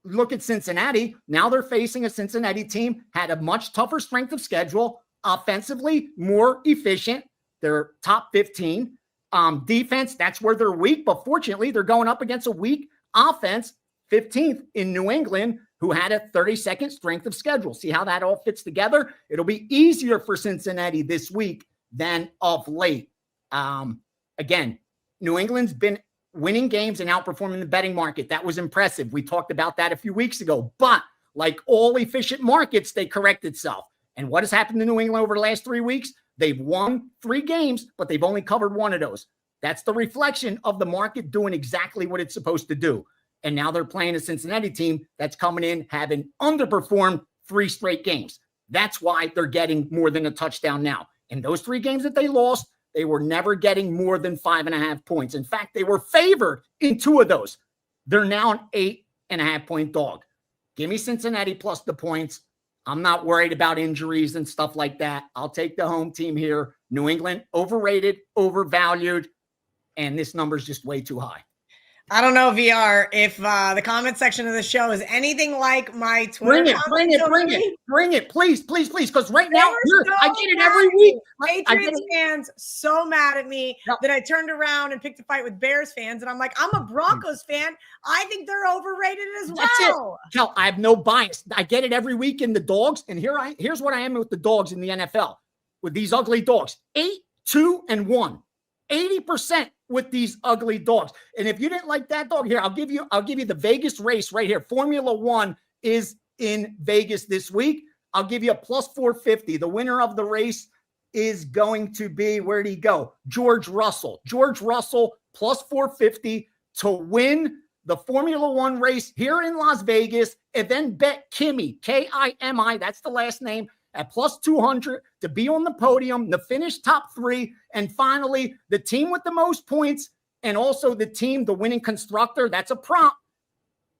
Look at Cincinnati. Now they're facing a Cincinnati team, had a much tougher strength of schedule, offensively more efficient. They're top 15. Defense, that's where they're weak, but fortunately they're going up against a weak offense, 15th in New England, who had a 32nd strength of schedule. See how that all fits together? It'll be easier for Cincinnati this week than of late. Again, New England's been winning games and outperforming the betting market. That was impressive. We talked about that a few weeks ago. But like all efficient markets, they correct itself. And what has happened to New England over the last 3 weeks? They've won 3 games, but they've only covered 1 of those. That's the reflection of the market doing exactly what it's supposed to do. And now they're playing a Cincinnati team that's coming in having underperformed 3 straight games. That's why they're getting more than a touchdown now. In those 3 games that they lost, they were never getting more than 5.5 points. In fact, they were favored in 2 of those. They're now an 8.5 point dog. Give me Cincinnati plus the points. I'm not worried about injuries and stuff like that. I'll take the home team here. New England, overrated, overvalued, and this number is just way too high. I don't know, VR, if the comment section of the show is anything like my Twitter. Bring it, please, because right now, I get it every week. Patriots fans so mad at me that I turned around and picked a fight with Bears fans, and I'm like, I'm a Broncos fan. I think they're overrated as well. That's it. Kel, I have no bias. I get it every week in the dogs, and here's what I am with the dogs in the NFL, with these ugly dogs. 8-2-1. 80% with these ugly dogs. And if you didn't like that dog here, I'll give you the Vegas race right here. Formula 1 is in Vegas this week. I'll give you a plus 450. The winner of the race is going to be, where'd he go? George Russell plus 450 to win the Formula 1 race here in Las Vegas, and then bet Kimi, Kimi, that's the last name, at plus 200 to be on the podium, the finish top 3, and finally, the team with the most points, and also the winning constructor, that's a prop,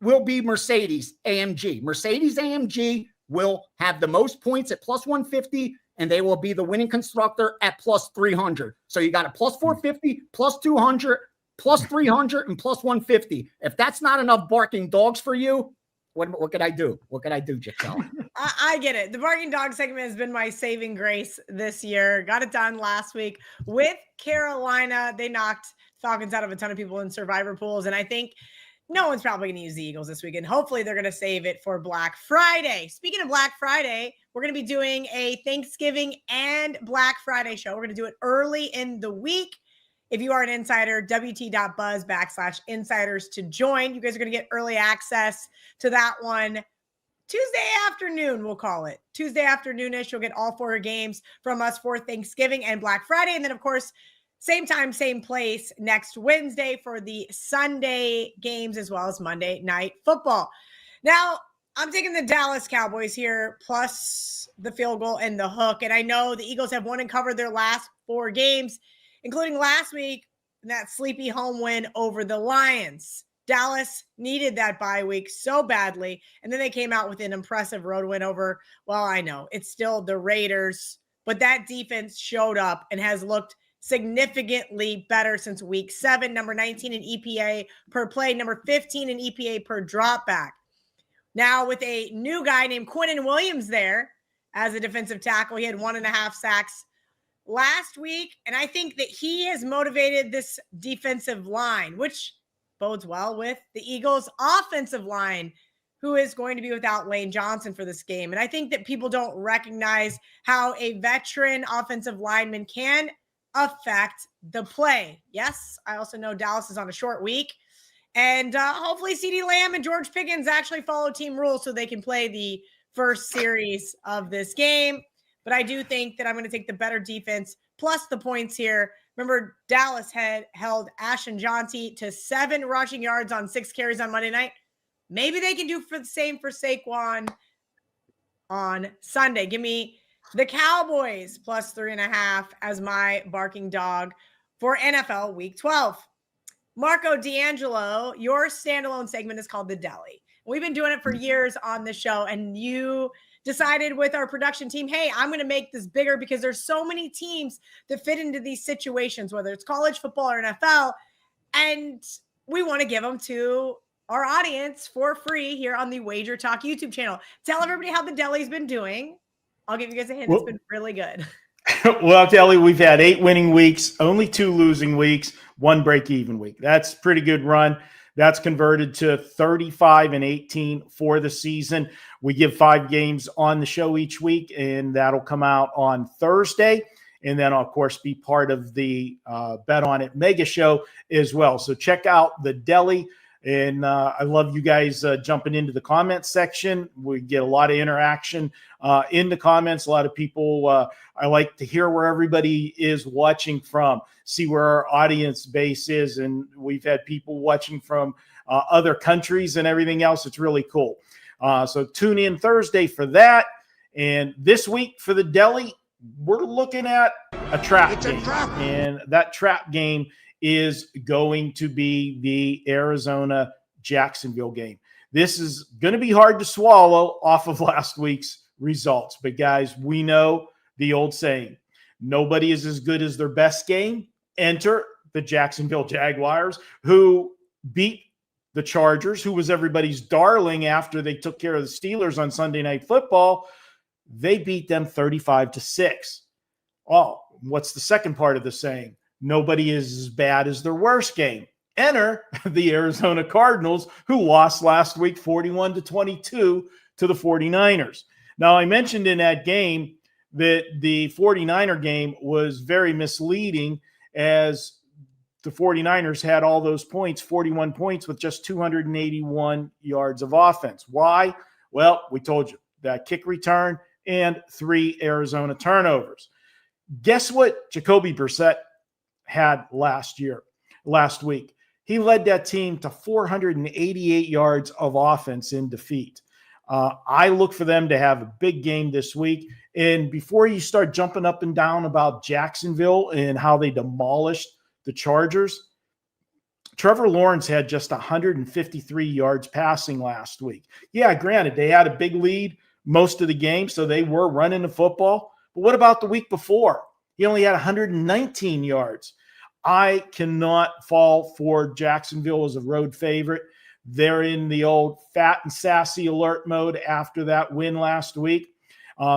will be Mercedes AMG. Mercedes AMG will have the most points at plus 150 and they will be the winning constructor at plus 300. So you got a plus 450, plus 200, plus 300, and plus 150. If that's not enough barking dogs for you, what could I do? What could I do, Giselle? I get it. The barking dog segment has been my saving grace this year. Got it done last week with Carolina. They knocked Falcons out of a ton of people in survivor pools. And I think no one's probably going to use the Eagles this weekend. Hopefully they're going to save it for Black Friday. Speaking of Black Friday, we're going to be doing a Thanksgiving and Black Friday show. We're going to do it early in the week. If you are an insider, wt.buzz/insiders to join. You guys are going to get early access to that one. Tuesday afternoon, we'll call it. Tuesday afternoonish, you'll get all 4 games from us for Thanksgiving and Black Friday. And then, of course, same time, same place next Wednesday for the Sunday games as well as Monday Night Football. Now, I'm taking the Dallas Cowboys here, plus the field goal and the hook. And I know the Eagles have won and covered their last 4 games, including last week, that sleepy home win over the Lions. Dallas needed that bye week so badly, and then they came out with an impressive road win over, well, I know, it's still the Raiders, but that defense showed up and has looked significantly better since week 7, number 19 in EPA per play, number 15 in EPA per dropback. Now with a new guy named Quinnen Williams there as a defensive tackle, he had 1.5 sacks last week, and I think that he has motivated this defensive line, which bodes well with the Eagles' offensive line, who is going to be without Lane Johnson for this game. And I think that people don't recognize how a veteran offensive lineman can affect the play. Yes, I also know Dallas is on a short week, and hopefully CeeDee Lamb and George Pickens actually follow team rules so they can play the first series of this game. But I do think that I'm going to take the better defense plus the points here. Remember, Dallas had held Ashton Jonty to 7 rushing yards on 6 carries on Monday night. Maybe they can do for the same for Saquon on Sunday. Give me the Cowboys plus 3.5 as my barking dog for NFL Week 12. Marco D'Angelo, your standalone segment is called The Deli. We've been doing it for years on the show, and you decided with our production team, hey, I'm going to make this bigger because there's so many teams that fit into these situations, whether it's college football or NFL, and we want to give them to our audience for free here on the WagerTalk YouTube channel. Tell everybody how the deli's been doing. I'll give you guys a hint. It's been really good. Well, I'll tell you, we've had 8 winning weeks, only 2 losing weeks, 1 break-even week. That's a pretty good run. That's converted to 35-18 for the season. We give 5 games on the show each week, and that'll come out on Thursday. And then, of course, be part of the Bet On It Mega Show as well. So check out the Deli. And I love you guys jumping into the comments section. We get a lot of interaction in the comments. A lot of people, I like to hear where everybody is watching from, see where our audience base is. And we've had people watching from other countries and everything else. It's really cool. So tune in Thursday for that. And this week for the Deli, we're looking at a trap game. And that trap game is going to be the Arizona-Jacksonville game. This is going to be hard to swallow off of last week's results. But, guys, we know the old saying, nobody is as good as their best game. Enter the Jacksonville Jaguars, who beat the Chargers, who was everybody's darling after they took care of the Steelers on Sunday Night Football. They beat them 35-6. Oh, what's the second part of the saying? Nobody is as bad as their worst game. Enter the Arizona Cardinals, who lost last week 41-22 to the 49ers. Now, I mentioned in that game that the 49er game was very misleading, as the 49ers had all those points, 41 points, with just 281 yards of offense. Why? Well, we told you, that kick return and 3 Arizona turnovers. Guess what Jacoby Brissett had last week? He led that team to 488 yards of offense in defeat. I look for them to have a big game this week. And before you start jumping up and down about Jacksonville and how they demolished the Chargers, Trevor Lawrence had just 153 yards passing last week. Yeah, granted, they had a big lead most of the game, so they were running the football. But what about the week before? He only had 119 yards. I cannot fall for Jacksonville as a road favorite. They're in the old fat and sassy alert mode after that win last week.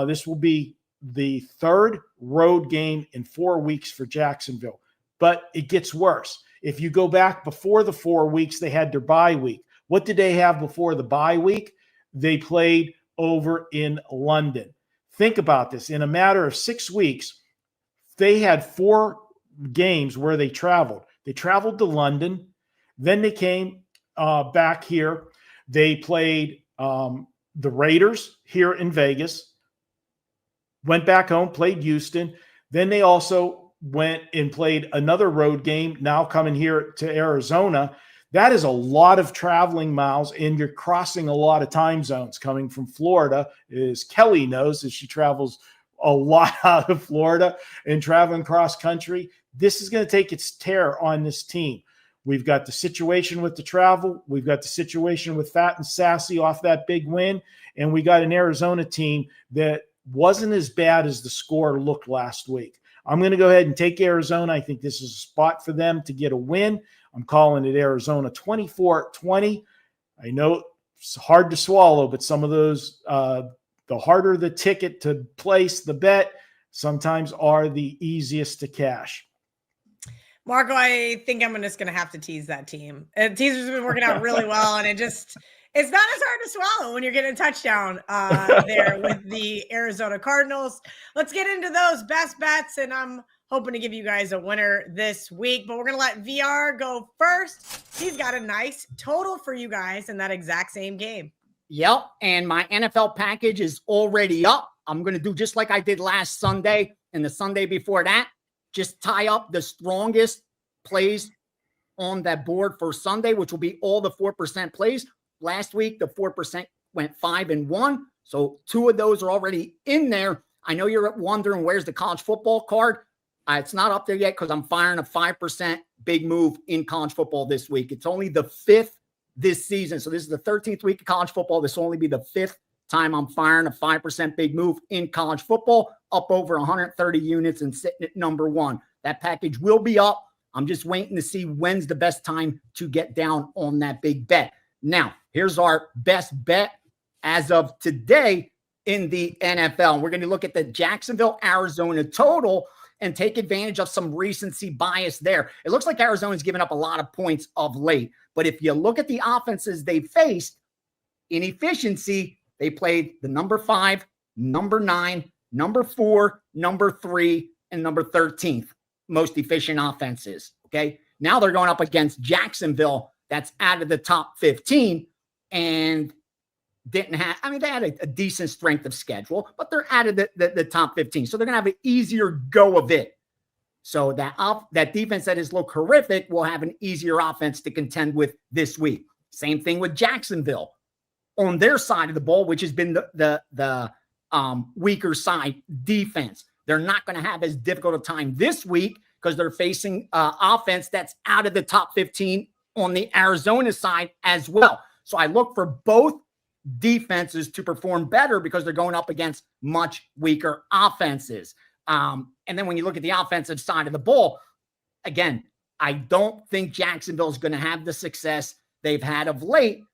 This will be the third road game in 4 weeks for Jacksonville. But it gets worse. If you go back before the 4 weeks, they had their bye week. What did they have before the bye week? They played over in London. Think about this. In a matter of 6 weeks, they had 4 games where they traveled. They traveled to London. Then they came back here. They played the Raiders here in Vegas, went back home, played Houston. Then they also went and played another road game, now coming here to Arizona. That is a lot of traveling miles, and you're crossing a lot of time zones coming from Florida, as Kelly knows, as she travels a lot out of Florida and traveling cross country. This is going to take its tear on this team. We've got the situation with the travel. We've got the situation with Fat and Sassy off that big win. And we got an Arizona team that wasn't as bad as the score looked last week. I'm going to go ahead and take Arizona. I think this is a spot for them to get a win. I'm calling it Arizona 24-20. I know it's hard to swallow, but some of those, the harder the ticket to place the bet, sometimes are the easiest to cash. Marco, I think I'm just going to have to tease that team. Teasers have been working out really well, and it's not as hard to swallow when you're getting a touchdown there with the Arizona Cardinals. Let's get into those best bets, and I'm hoping to give you guys a winner this week, but we're going to let VR go first. He's got a nice total for you guys in that exact same game. Yep, and my NFL package is already up. I'm going to do just like I did last Sunday and the Sunday before that. Just tie up the strongest plays on that board for Sunday, which will be all the 4% plays. Last week, the 4% went 5-1. So 2 of those are already in there. I know you're wondering where's the college football card. It's not up there yet because I'm firing a 5% big move in college football this week. It's only the 5th this season. So this is the 13th week of college football. This will only be the 5th time I'm firing a 5% big move in college football, up over 130 units and sitting at number 1. That package will be up. I'm just waiting to see when's the best time to get down on that big bet. Now, here's our best bet as of today in the NFL. We're going to look at the Jacksonville, Arizona total and take advantage of some recency bias there. It looks like Arizona's given up a lot of points of late, but if you look at the offenses they faced in efficiency, they played the number 5, number 9, number 4, number 3, and number 13th most efficient offenses. Okay. Now they're going up against Jacksonville. That's out of the top 15 and didn't have, they had a decent strength of schedule, but they're out of the top 15. So they're going to have an easier go of it. So that defense that is look horrific will have an easier offense to contend with this week. Same thing with Jacksonville on their side of the ball, which has been the weaker side defense. They're not going to have as difficult a time this week because they're facing offense that's out of the top 15 on the Arizona side as well. So I look for both defenses to perform better because they're going up against much weaker offenses. And then when you look at the offensive side of the ball, again, I don't think Jacksonville is going to have the success they've had of late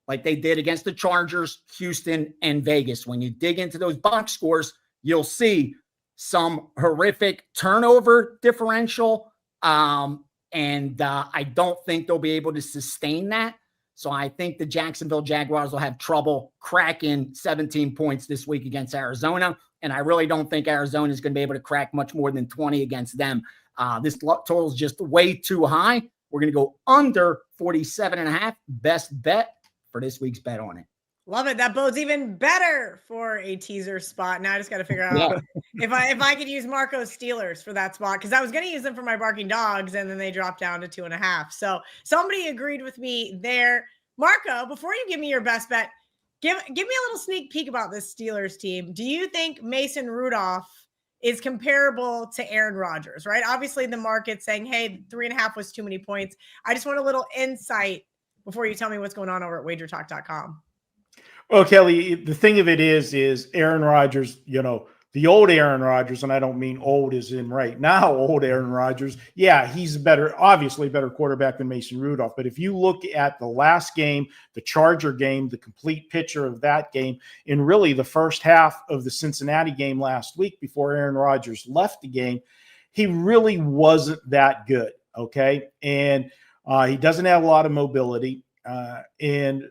like they did against the Chargers, Houston, and Vegas. When you dig into those box scores, you'll see some horrific turnover differential. And I don't think they'll be able to sustain that. So I think the Jacksonville Jaguars will have trouble cracking 17 points this week against Arizona. And I really don't think Arizona is going to be able to crack much more than 20 against them. This total is just way too high. We're going to go under 47.5. Best bet for this week's bet on it. Love it. That bodes even better for a teaser spot. Now I just got to figure out if I could use Marco's Steelers for that spot, because I was going to use them for my barking dogs, and then they dropped down to 2.5. So somebody agreed with me there. Marco, before you give me your best bet, give me a little sneak peek about this Steelers team. Do you think Mason Rudolph is comparable to Aaron Rodgers, right? Obviously the market saying, hey, 3.5 was too many points. I just want a little insight before you tell me what's going on over at WagerTalk.com. Well, Kelly, the thing of it is Aaron Rodgers, The old Aaron Rodgers, and I don't mean old as in right now, old Aaron Rodgers, yeah, he's obviously a better quarterback than Mason Rudolph. But if you look at the last game, the Charger game, the complete picture of that game, and really the first half of the Cincinnati game last week before Aaron Rodgers left the game, he really wasn't that good, okay? And he doesn't have a lot of mobility. And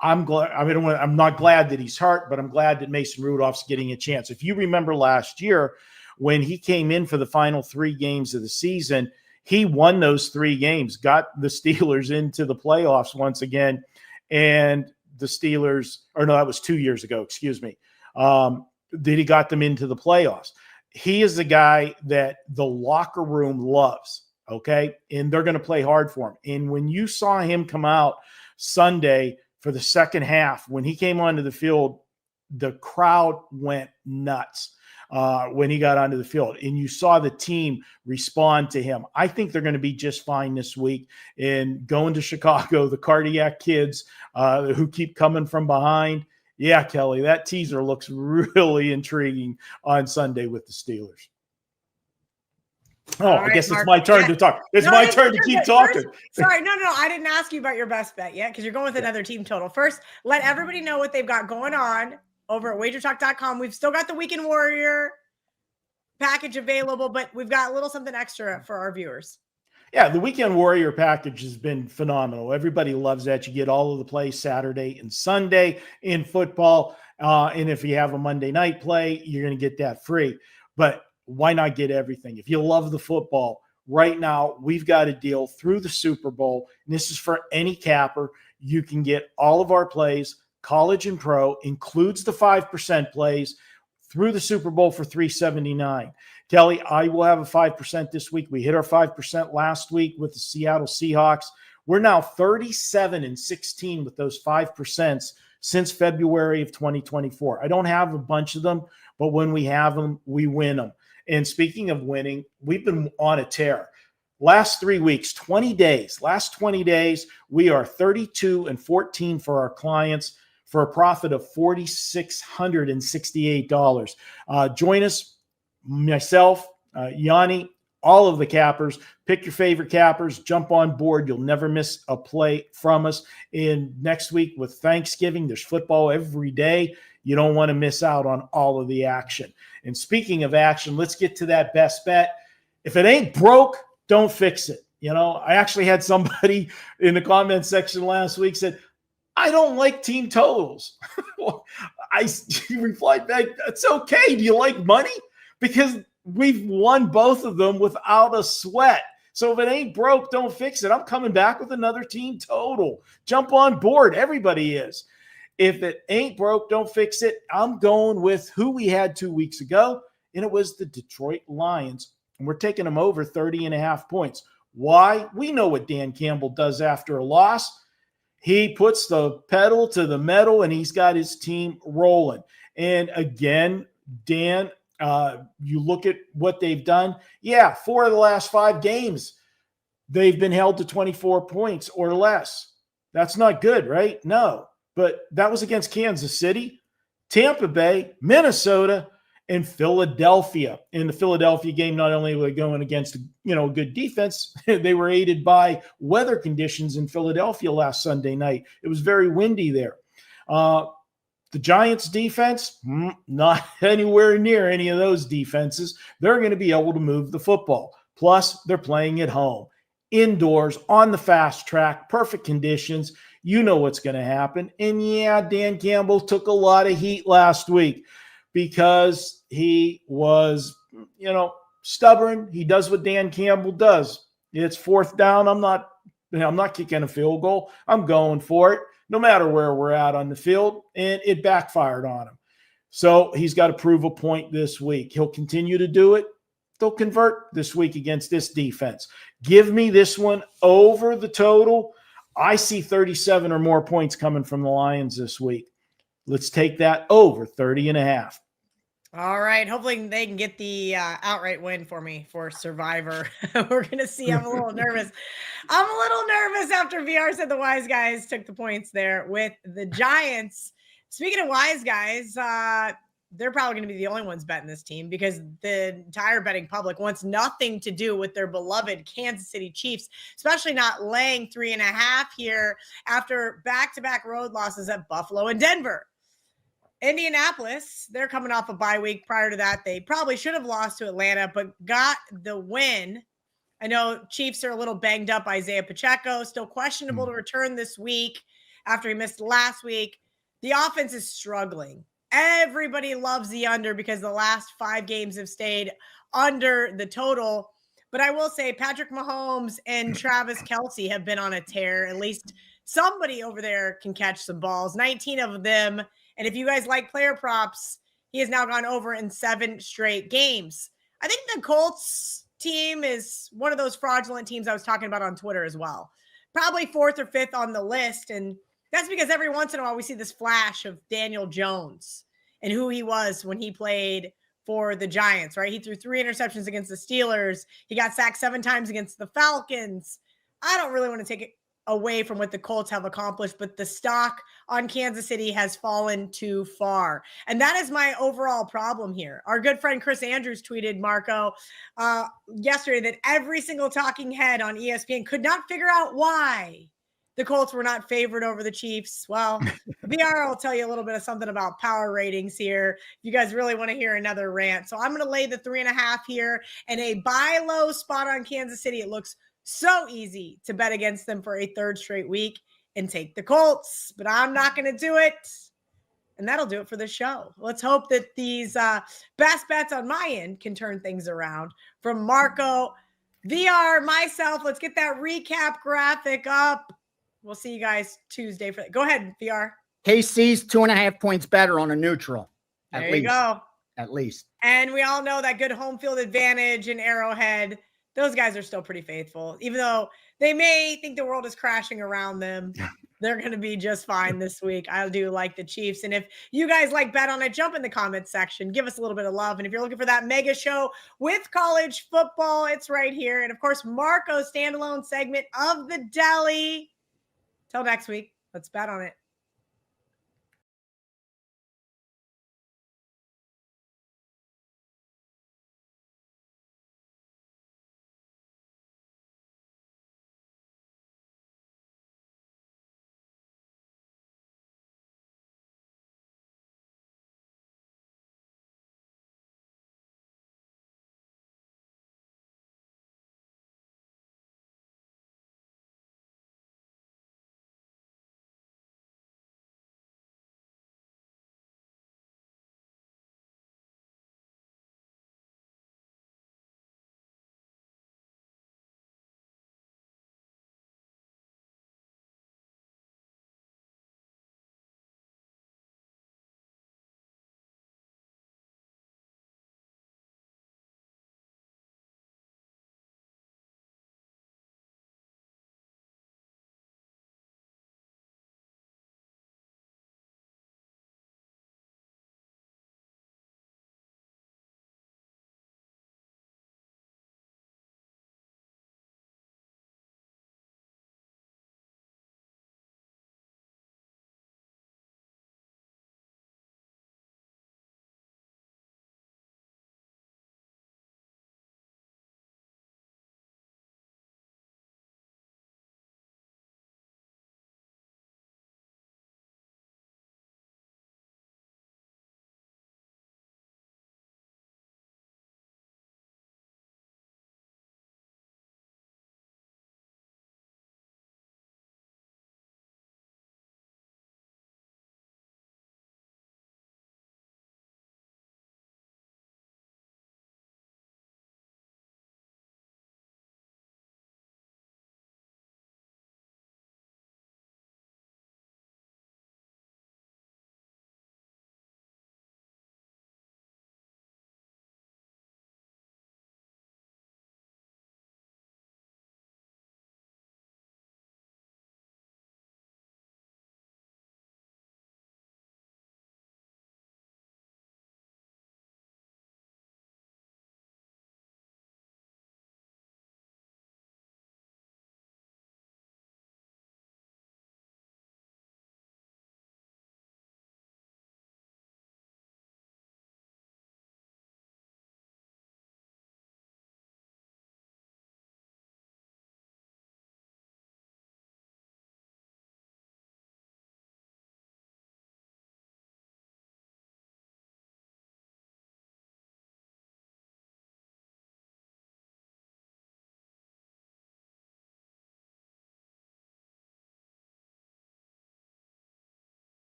I'm glad. I mean, I'm not glad that he's hurt, but I'm glad that Mason Rudolph's getting a chance. If you remember last year when he came in for the final 3 games of the season, he won those 3 games, got the Steelers into the playoffs once again. And the Steelers, or no, that was 2 years ago, excuse me. That he got them into the playoffs. He is the guy that the locker room loves, okay? And they're going to play hard for him. And when you saw him come out Sunday for the second half, when he came onto the field, the crowd went nuts when he got onto the field. And you saw the team respond to him. I think they're going to be just fine this week. And going to Chicago, the cardiac kids who keep coming from behind. Yeah, Kelly, that teaser looks really intriguing on Sunday with the Steelers. Oh, All I right, guess Mark. it's my turn to talk. It's my turn to keep talking. Sorry, no, I didn't ask you about your best bet yet because you're going with another team total. First, let everybody know what they've got going on over at WagerTalk.com. We've still got the Weekend Warrior package available, but we've got a little something extra for our viewers. Yeah, the Weekend Warrior package has been phenomenal. Everybody loves that. You get all of the plays Saturday and Sunday in football. And if you have a Monday night play, you're going to get that free. But why not get everything? If you love the football, right now we've got a deal through the Super Bowl. And this is for any capper. You can get all of our plays, college and pro, includes the 5% plays through the Super Bowl for $379. Kelly, I will have a 5% this week. We hit our 5% last week with the Seattle Seahawks. We're now 37-16 with those 5% since February of 2024. I don't have a bunch of them, but when we have them, we win them. And speaking of winning, we've been on a tear. Last 3 weeks, 20 days, last 20 days, we are 32-14 for our clients for a profit of $4,668. Join us, myself, Gianni, all of the cappers. Pick your favorite cappers, jump on board. You'll never miss a play from us. And next week with Thanksgiving, there's football every day. You don't want to miss out on all of the action. And speaking of action, let's get to that best bet. If it ain't broke, don't fix it. You know, I actually had somebody in the comment section last week said, I don't like team totals. I replied back, it's okay. Do you like money? Because we've won both of them without a sweat. So if it ain't broke, don't fix it. I'm coming back with another team total. Jump on board. Everybody is. If it ain't broke, don't fix it. I'm going with who we had 2 weeks ago, and it was the Detroit Lions. And we're taking them over 30.5 points. Why? We know what Dan Campbell does after a loss. He puts the pedal to the metal, and he's got his team rolling. And again, Dan, you look at what they've done. Yeah, 4 of the last 5 games, they've been held to 24 points or less. That's not good, right? No. But that was against Kansas City, Tampa Bay, Minnesota, and Philadelphia. In the Philadelphia game, not only were they going against, a good defense, they were aided by weather conditions in Philadelphia last Sunday night. It was very windy there. The Giants defense, not anywhere near any of those defenses. They're going to be able to move the football. Plus, they're playing at home, indoors, on the fast track, perfect conditions. You know what's going to happen. And yeah, Dan Campbell took a lot of heat last week because he was, stubborn. He does what Dan Campbell does. It's 4th down. I'm not kicking a field goal. I'm going for it, no matter where we're at on the field. And it backfired on him. So he's got to prove a point this week. He'll continue to do it. They'll convert this week against this defense. Give me this one over the total. I see 37 or more points coming from the Lions this week. Let's take that over 30.5. All right. Hopefully they can get the outright win for me for Survivor. We're going to see. I'm a little nervous. I'm a little nervous after VR said the Wise Guys took the points there with the Giants. Speaking of Wise Guys, they're probably going to be the only ones betting this team because the entire betting public wants nothing to do with their beloved Kansas City Chiefs, especially not laying 3.5 here after back-to-back road losses at Buffalo and Denver. Indianapolis, they're coming off a bye week. Prior to that, they probably should have lost to Atlanta, but got the win. I know Chiefs are a little banged up. Isaiah Pacheco, still questionable to return this week after he missed last week. The offense is struggling. Everybody loves the under because the last 5 games have stayed under the total. But I will say Patrick Mahomes and Travis Kelce have been on a tear. At least somebody over there can catch some balls, 19 of them. And if you guys like player props, he has now gone over in 7 straight games. I think the Colts team is one of those fraudulent teams I was talking about on Twitter as well. Probably 4th or 5th on the list. And that's because every once in a while we see this flash of Daniel Jones and who he was when he played for the Giants, right? He threw 3 interceptions against the Steelers. He got sacked 7 times against the Falcons. I don't really want to take it away from what the Colts have accomplished, but the stock on Kansas City has fallen too far. And that is my overall problem here. Our good friend Chris Andrews tweeted, Marco, yesterday that every single talking head on ESPN could not figure out why the Colts were not favored over the Chiefs. Well, VR will tell you a little bit of something about power ratings here. If you guys really want to hear another rant. So I'm going to lay the 3.5 here and a buy low spot on Kansas City. It looks so easy to bet against them for a 3rd straight week and take the Colts, but I'm not going to do it. And that'll do it for the show. Let's hope that these best bets on my end can turn things around. From Marco, VR, myself, let's get that recap graphic up. We'll see you guys Tuesday for that. Go ahead, VR. KC's 2.5 points better on a neutral. There you go. At least. And we all know that good home field advantage in Arrowhead. Those guys are still pretty faithful. Even though they may think the world is crashing around them, they're going to be just fine this week. I do like the Chiefs. And if you guys like bet on it, jump in the comments section. Give us a little bit of love. And if you're looking for that mega show with college football, it's right here. And, of course, Marco's standalone segment of the Deli. Till next week, let's bet on it.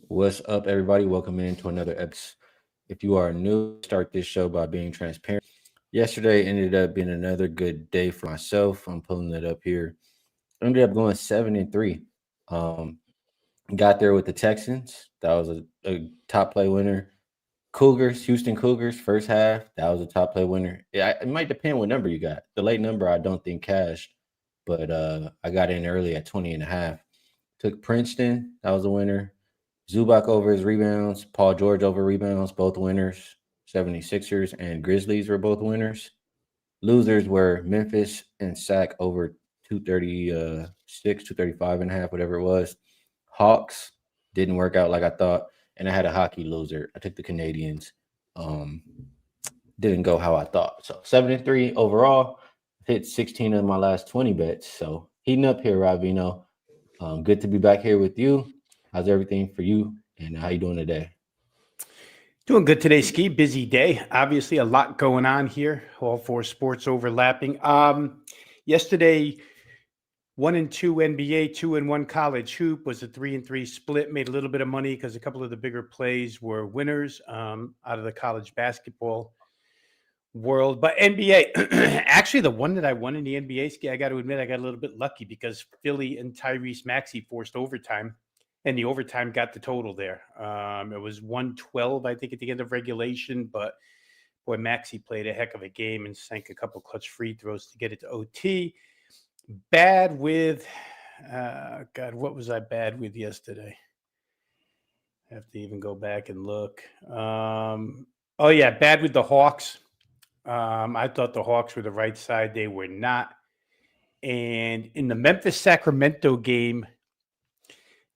What's up, everybody? Welcome into another episode. If you are new, start this show by being transparent. Yesterday ended up being another good day for myself. I'm pulling it up here. Ended up going 7-3. Got there with the Texans. That was a top play winner. Houston Cougars, first half. That was a top play winner. It might depend what number you got. The late number I don't think cashed, but I got in early at 20.5. Took Princeton. That was a winner. Zubac over his rebounds. Paul George over rebounds. Both winners. 76ers and Grizzlies were both winners. Losers were Memphis and Sac over 236, 235.5, whatever it was. Hawks didn't work out like I thought. And I had a hockey loser. I took the Canadians. Didn't go how I thought. So 7-3 overall. Hit 16 of my last 20 bets. So heating up here, Ravino. Good to be back here with you. How's everything for you? And how you doing today? Doing good today, Ski. Busy day. Obviously, a lot going on here. All four sports overlapping. Yesterday, 1-2 NBA, 2-1 college hoop was a 3-3 split. Made a little bit of money because a couple of the bigger plays were winners out of the college basketball world. But NBA, actually, the one that I won in the NBA, Ski, I got to admit, I got a little bit lucky because Philly and Tyrese Maxey forced overtime. And the overtime got the total there. It was 112, I think, at the end of regulation. But boy, Maxey played a heck of a game and sank a couple clutch free throws to get it to OT. Bad with, God, what was I bad with yesterday? I have to even go back and look. Bad with the Hawks. I thought the Hawks were the right side. They were not. And in the Memphis-Sacramento game,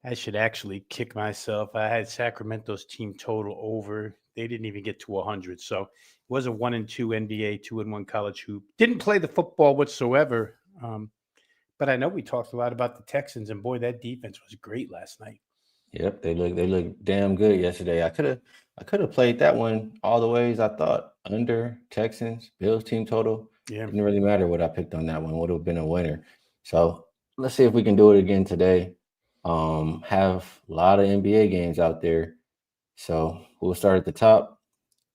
I should actually kick myself. I had Sacramento's team total over. They didn't even get to 100. So it was a 1-2 NBA, 2-1 college hoop. Didn't play the football whatsoever. But I know we talked a lot about the Texans, and boy, that defense was great last night. Yep, they look damn good yesterday. I could have played that one all the ways I thought. Under Texans, Bills team total. Yeah. Didn't really matter what I picked on that one. Would have been a winner. So let's see if we can do it again today. Have a lot of NBA games out there. So we'll start at the top.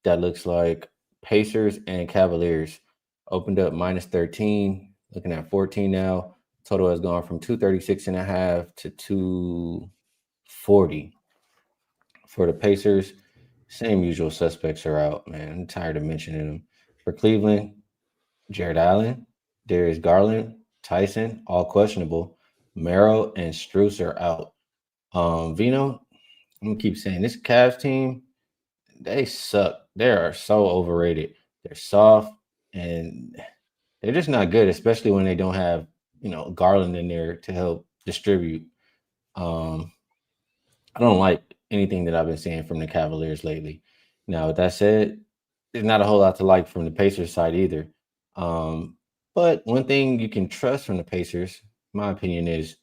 That looks like Pacers and Cavaliers opened up -13, looking at 14 now. Total has gone from 236.5 to 240. For the Pacers, same usual suspects are out, man. I'm tired of mentioning them. For Cleveland, Jared Allen, Darius Garland, Tyson, all questionable. Merrill and Strus are out. Vino, I'm gonna keep saying this Cavs team, they suck. They are so overrated. They're soft and they're just not good, especially when they don't have, Garland in there to help distribute. I don't like anything that I've been seeing from the Cavaliers lately. Now, with that said, there's not a whole lot to like from the Pacers side either. But one thing you can trust from the Pacers, my opinion is,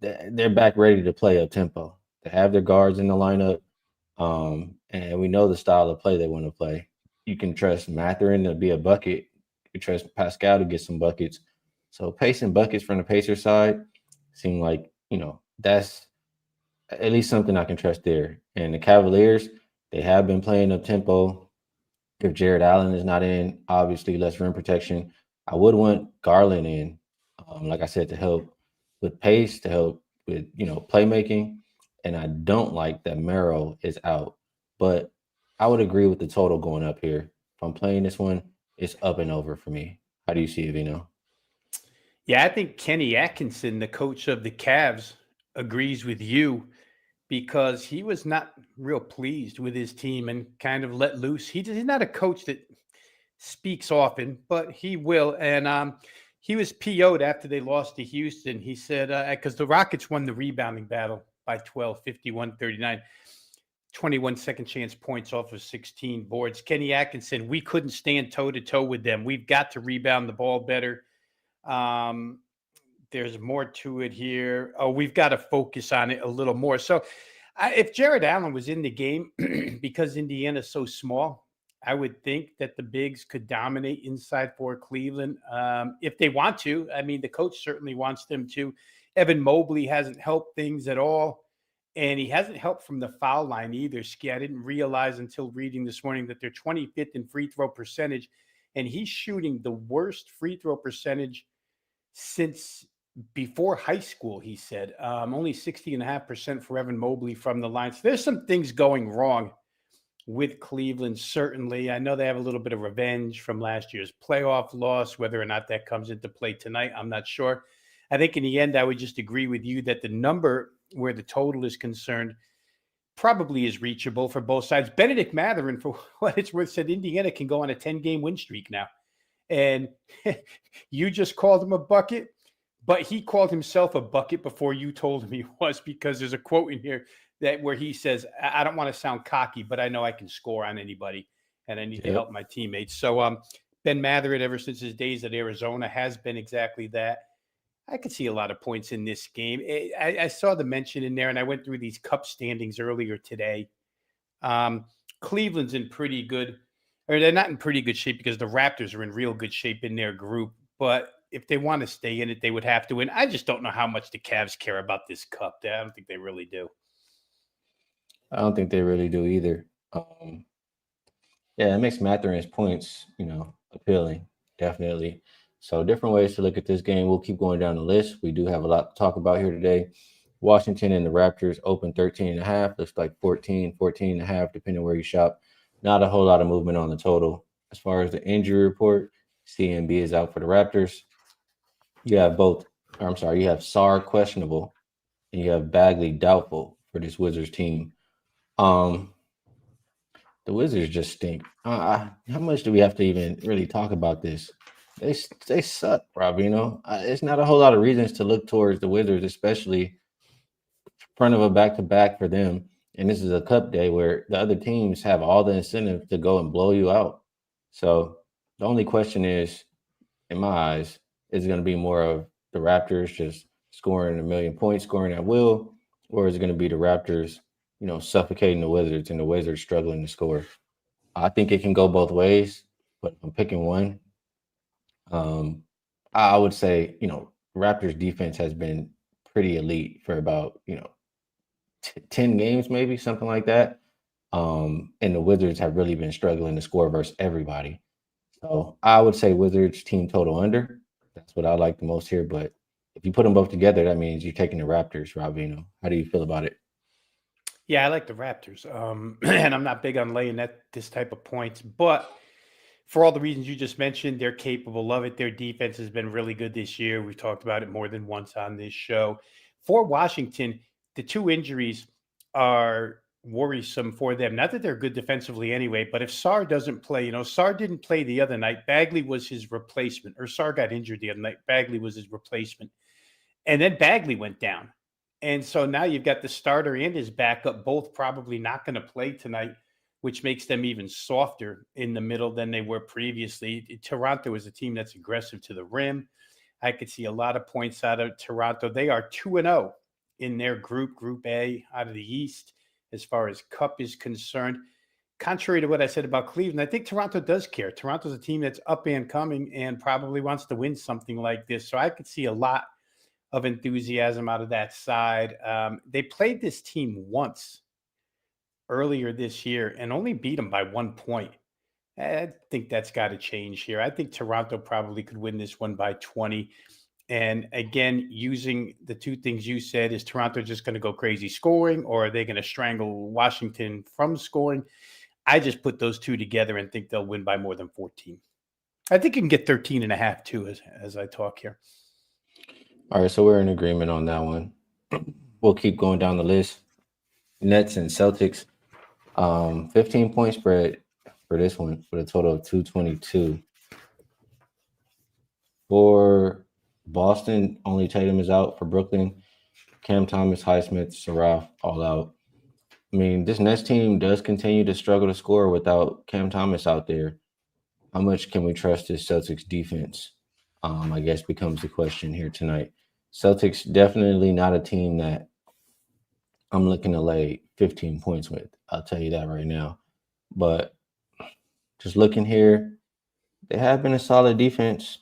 they're back ready to play up tempo. They have their guards in the lineup, and we know the style of play they want to play. You can trust Mathurin to be a bucket. You can trust Pascal to get some buckets. So pacing buckets from the Pacers side seem like, that's at least something I can trust there. And the Cavaliers, they have been playing up tempo. If Jared Allen is not in, obviously less rim protection. I would want Garland in, like I said, to help with pace, to help with, playmaking. And I don't like that Merrill is out. But I would agree with the total going up here. If I'm playing this one, it's up and over for me. How do you see it, Vino? Yeah, I think Kenny Atkinson, the coach of the Cavs, agrees with you because he was not real pleased with his team and kind of let loose. He's not a coach that speaks often, but he will. And he was PO'd after they lost to Houston. He said, because the Rockets won the rebounding battle by 12, 51-39, 21 second chance points off of 16 boards. Kenny Atkinson, we couldn't stand toe-to-toe with them. We've got to rebound the ball better. There's more to it here. Oh, we've got to focus on it a little more. So if Jared Allen was in the game because Indiana's so small, I would think that the bigs could dominate inside for Cleveland if they want to. I mean, the coach certainly wants them to. Evan Mobley hasn't helped things at all. And he hasn't helped from the foul line either, Ski. I didn't realize until reading this morning that they're 25th in free throw percentage, and he's shooting the worst free throw percentage since before high school, he said. Only 60.5% for Evan Mobley from the line. So there's some things going wrong with Cleveland, certainly. I know they have a little bit of revenge from last year's playoff loss. Whether or not that comes into play tonight, I'm not sure. I think in the end, I would just agree with you that the number where the total is concerned probably is reachable for both sides. Benedict Mathurin, for what it's worth, said Indiana can go on a 10-game win streak now. And you just called him a bucket, but he called himself a bucket before you told him he was, because there's a quote in here where he says, I don't want to sound cocky, but I know I can score on anybody and I need to help my teammates. So Ben Mathurin, ever since his days at Arizona, has been exactly that. I could see a lot of points in this game. I saw the mention in there, and I went through these cup standings earlier today. Cleveland's in pretty good, or they're not in pretty good shape because the Raptors are in real good shape in their group. But if they want to stay in it, they would have to win. I just don't know how much the Cavs care about this cup. I don't think they really do. I don't think they really do either. Yeah, it makes Mathurin's points, appealing, definitely. So different ways to look at this game. We'll keep going down the list. We do have a lot to talk about here today. Washington and the Raptors open 13.5. Looks like 14.5, depending on where you shop. Not a whole lot of movement on the total. As far as the injury report, CMB is out for the Raptors. You have you have Sarr questionable, and you have Bagley doubtful for this Wizards team. The Wizards just stink. How much do we have to even really talk about this? They suck, Rob. It's not a whole lot of reasons to look towards the Wizards, especially in front of a back-to-back for them. And this is a cup day where the other teams have all the incentive to go and blow you out. So the only question is, in my eyes, is it going to be more of the Raptors just scoring a million points, scoring at will, or is it going to be the Raptors, suffocating the Wizards and the Wizards struggling to score? I think it can go both ways, but if I'm picking one, I would say, Raptors defense has been pretty elite for about, 10 games, maybe something like that. And the Wizards have really been struggling to score versus everybody. So I would say Wizards team total under. That's what I like the most here. But if you put them both together, that means you're taking the Raptors, Robino. How do you feel about it? Yeah, I like the Raptors. And I'm not big on laying this type of points, but for all the reasons you just mentioned, they're capable of it. Their defense has been really good this year. We've talked about it more than once on this show. For Washington, the two injuries are worrisome for them. Not that they're good defensively anyway, but if Sarr doesn't play, Sarr didn't play the other night. Bagley was his replacement, or Sarr got injured the other night. Bagley was his replacement. And then Bagley went down. And so now you've got the starter and his backup both probably not going to play tonight, which makes them even softer in the middle than they were previously. Toronto is a team that's aggressive to the rim. I could see a lot of points out of Toronto. They are 2-0 in their Group A out of the East as far as cup is concerned. Contrary to what I said about Cleveland, I think Toronto does care. Toronto's a team that's up and coming and probably wants to win something like this. So I could see a lot of enthusiasm out of that side. They played this team once earlier this year and only beat them by 1 point. I think that's got to change here. I think Toronto probably could win this one by 20. And again, using the two things you said, is Toronto just going to go crazy scoring, or are they going to strangle Washington from scoring? I just put those two together and think they'll win by more than 14. I think you can get 13.5 too as I talk here. All right, so we're in agreement on that one. We'll keep going down the list. Nets and Celtics, 15-point spread for this one with a total of 222. For Boston, only Tatum is out. For Brooklyn, Cam Thomas, Highsmith, Saraf, all out. I mean, this Nets team does continue to struggle to score without Cam Thomas out there. How much can we trust this Celtics defense? I guess becomes the question here tonight. Celtics definitely not a team that I'm looking to lay 15 points with. I'll tell you that right now. But just looking here, they have been a solid defense.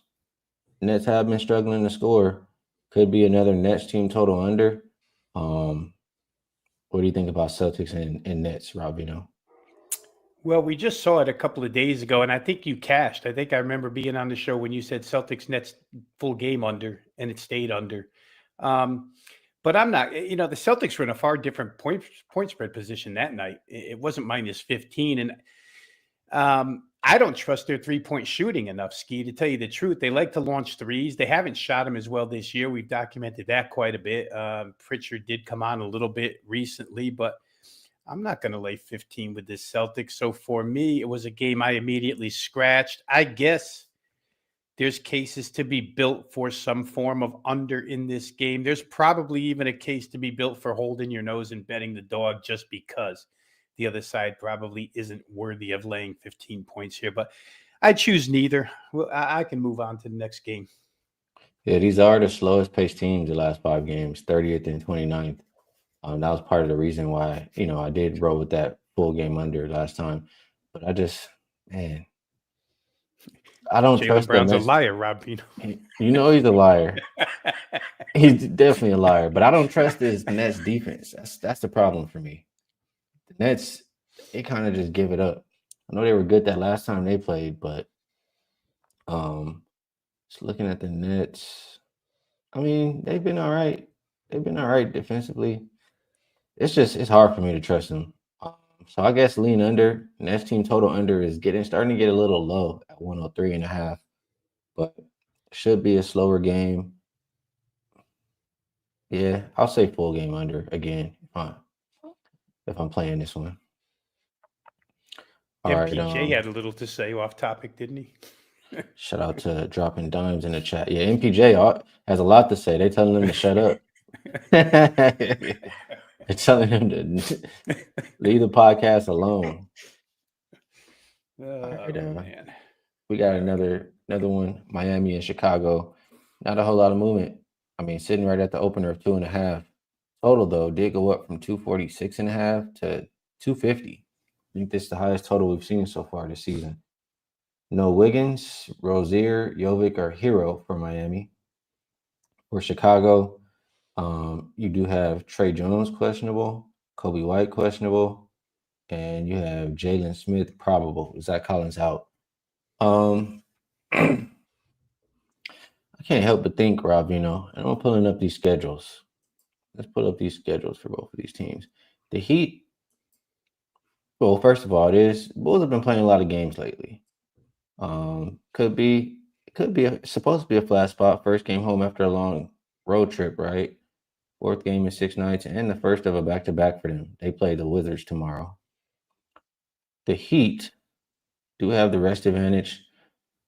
Nets have been struggling to score. Could be another Nets team total under. What do you think about Celtics and Nets, Rob? Well, we just saw it a couple of days ago, and I think you cashed. I think I remember being on the show when you said Celtics Nets full game under, and it stayed under. But I'm not, the Celtics were in a far different point spread position that night. It wasn't minus 15. And I don't trust their 3-point shooting enough, Ski, to tell you the truth. They like to launch threes. They haven't shot them as well this year. We've documented that quite a bit. Pritchard did come on a little bit recently, but I'm not going to lay 15 with this Celtics. So for me, it was a game I immediately scratched. I guess there's cases to be built for some form of under in this game. There's probably even a case to be built for holding your nose and betting the dog just because the other side probably isn't worthy of laying 15 points here. But I choose neither. Well, I can move on to the next game. Yeah, these are the slowest paced teams the last 5 games, 30th and 29th. That was part of the reason why, I did roll with that full game under last time. But I just, man, I don't trust Brown's them. A liar, Rob. He's a liar. He's definitely a liar. But I don't trust this Nets defense. That's the problem for me. The Nets, they kind of just give it up. I know they were good that last time they played, but just looking at the Nets, I mean, they've been all right. They've been all right defensively. It's hard for me to trust them. So I guess lean under. Nets team total under is starting to get a little low at 103.5, but should be a slower game. Yeah, I'll say full game under again if I'm playing this one. All right, MPJ had a little to say off topic, didn't he? Shout out to dropping dimes in the chat. Yeah, MPJ has a lot to say. They're telling him to shut up. They're telling him to leave the podcast alone. All right, man. We got another one. Miami and Chicago. Not a whole lot of movement. I mean, sitting right at the opener of 2.5. Total, though, did go up from 246.5 to 250. I think this is the highest total we've seen so far this season. No Wiggins, Rozier, Jovic, or Hero for Miami. For Chicago, you do have Trey Jones questionable, Kobe White questionable, and you have Jalen Smith probable. Zach Collins out. I can't help but think, Rob, and I'm pulling up these schedules. Let's pull up these schedules for both of these teams. The Heat, well, first of all, Bulls have been playing a lot of games lately. Could be supposed to be a flat spot. First game home after a long road trip, right? 4th game in 6 nights, and the first of a back-to-back for them. They play the Wizards tomorrow. The Heat do have the rest advantage.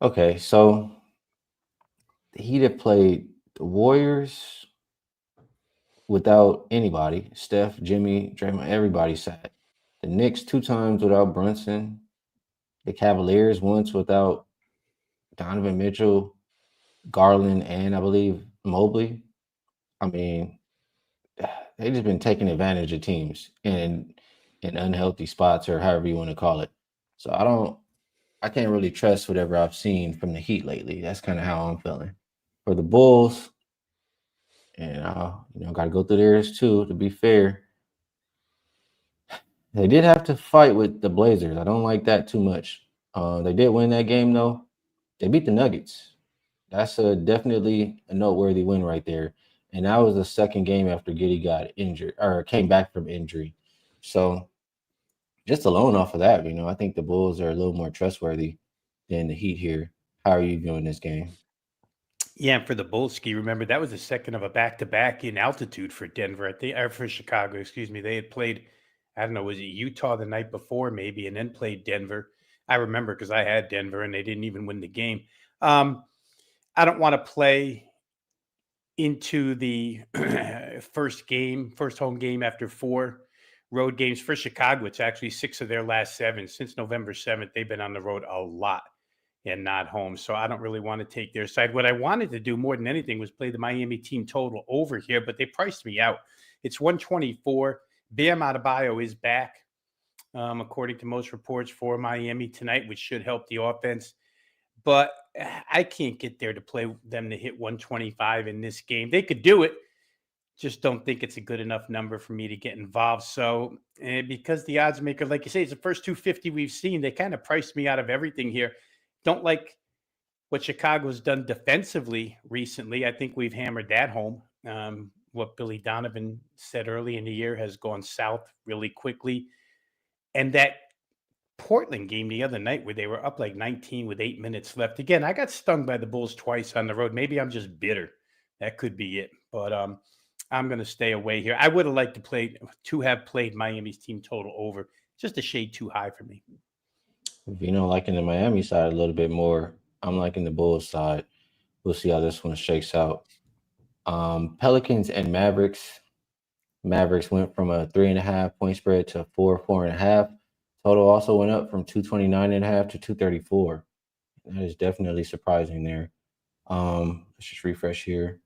Okay, so the Heat have played the Warriors without anybody. Steph, Jimmy, Draymond, everybody sat. The Knicks 2 times without Brunson. The Cavaliers once without Donovan Mitchell, Garland, and I believe Mobley. I mean, they've just been taking advantage of teams in unhealthy spots or however you want to call it. So I can't really trust whatever I've seen from the Heat lately. That's kind of how I'm feeling. For the Bulls, and got to go through theirs too, to be fair. They did have to fight with the Blazers. I don't like that too much. They did win that game, though. They beat the Nuggets. That's definitely a noteworthy win right there. And that was the second game after Giddey got injured or came back from injury. So just alone off of that, I think the Bulls are a little more trustworthy than the Heat here. How are you viewing this game? Yeah, and for the Bulls, Ski, remember that was the second of a back-to-back in altitude for Denver, or for Chicago, excuse me. They had played, I don't know, was it Utah the night before maybe, and then played Denver. I remember because I had Denver and they didn't even win the game. I don't want to play into the first home game after 4 road games for Chicago. It's actually 6 of their last 7. Since November 7th, they've been on the road a lot and not home. So I don't really want to take their side. What I wanted to do more than anything was play the Miami team total over here, but they priced me out. It's 124. Bam Adebayo is back, according to most reports, for Miami tonight, which should help the offense. But I can't get there to play them to hit 125 in this game. They could do it. Just don't think it's a good enough number for me to get involved. So, because the odds maker, like you say, it's the first 250 we've seen, they kind of priced me out of everything here. Don't like what Chicago's done defensively recently. I think we've hammered that home. What Billy Donovan said early in the year has gone south really quickly. And that Portland game the other night where they were up like 19 with 8 minutes left. Again, I got stung by the Bulls twice on the road. Maybe I'm just bitter. That could be it. But I'm going to stay away here. I would have liked to have played Miami's team total over. Just a shade too high for me. Liking the Miami side a little bit more. I'm liking the Bulls side. We'll see how this one shakes out. Pelicans and Mavericks. Mavericks went from a 3.5 point spread to 4.5. Total also went up from 229.5 to 234. That is definitely surprising there. Let's just refresh here.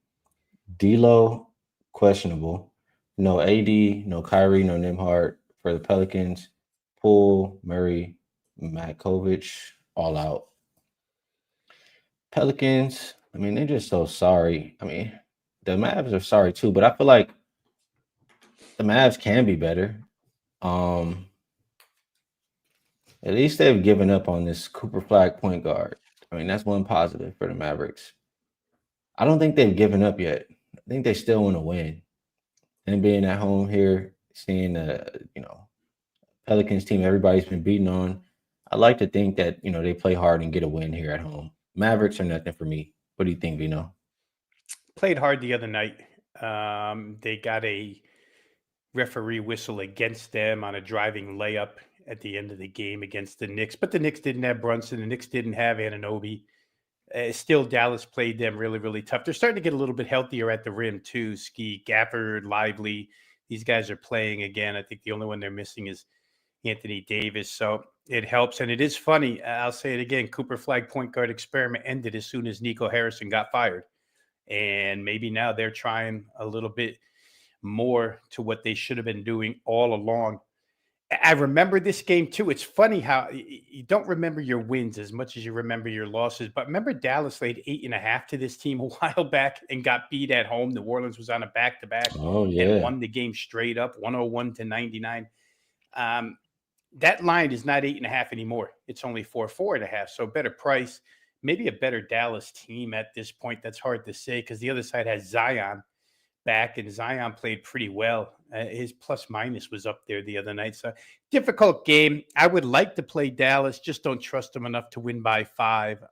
D'Lo, questionable. No AD, no Kyrie, no Nembhard for the Pelicans. Poole, Murray, Matkovic, all out. Pelicans, they're just so sorry. The Mavs are sorry too, but I feel like the Mavs can be better. At least they've given up on this Cooper Flag point guard. That's one positive for the Mavericks. I don't think they've given up yet. I think they still want to win. And being at home here, seeing the Pelicans team everybody's been beating on, I like to think that they play hard and get a win here at home. Mavericks are nothing for me. What do you think, Vino? Played hard the other night. They got a referee whistle against them on a driving layup at the end of the game against the Knicks. But the Knicks didn't have Brunson. The Knicks didn't have Anunoby. Still, Dallas played them really, really tough. They're starting to get a little bit healthier at the rim, too. Ski, Gafford, Lively. These guys are playing again. I think the only one they're missing is Anthony Davis. So it helps. And it is funny. I'll say it again. Cooper Flag point guard experiment ended as soon as Nico Harrison got fired. And maybe now they're trying a little bit more to what they should have been doing all along. I remember this game too. It's funny how you don't remember your wins as much as you remember your losses. But remember Dallas laid 8.5 to this team a while back and got beat at home. New Orleans was on a back-to-back and won the game straight up, 101-99. That line is not 8.5 anymore. It's only 4.5. So better price, maybe a better Dallas team at this point. That's hard to say because the other side has Zion back, and Zion played pretty well. His plus minus was up there the other night. So difficult game. I would like to play Dallas, just don't trust them enough to win by 5.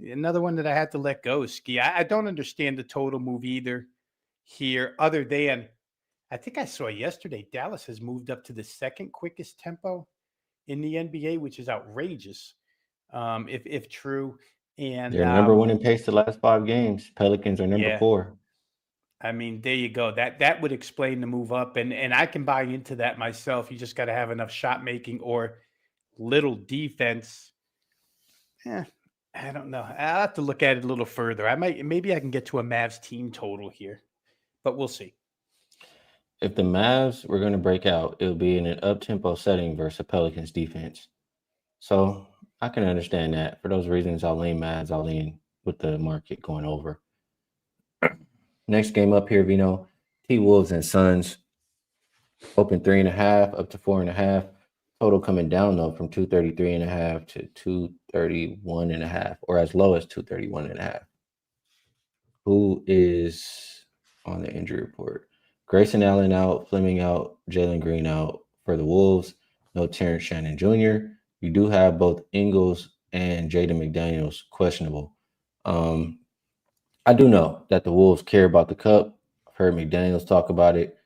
Another one that I had to let go, Ski. I don't understand the total move either here, other than I think I saw yesterday Dallas has moved up to the second quickest tempo in the NBA, which is outrageous, if true. And they're number 1 in pace the last 5 games. Pelicans are number 4. There you go. That would explain the move up, and I can buy into that myself. You just got to have enough shot making or little defense. I don't know. I'll have to look at it a little further. Maybe I can get to a Mavs team total here, but we'll see. If the Mavs were going to break out, it would be in an up-tempo setting versus a Pelicans defense. So I can understand that. For those reasons, I'll lean Mavs. I'll lean with the market going over. Next game up here, Vino, T-Wolves and Suns. Open 3.5 up to 4.5. Total coming down, though, from 233.5 to 231.5, or as low as 231.5. Who is on the injury report? Grayson Allen out, Fleming out, Jalen Green out for the Wolves. No Terrence Shannon Jr. You do have both Ingles and Jaden McDaniels questionable. I do know that the Wolves care about the cup. I've heard McDaniels talk about it.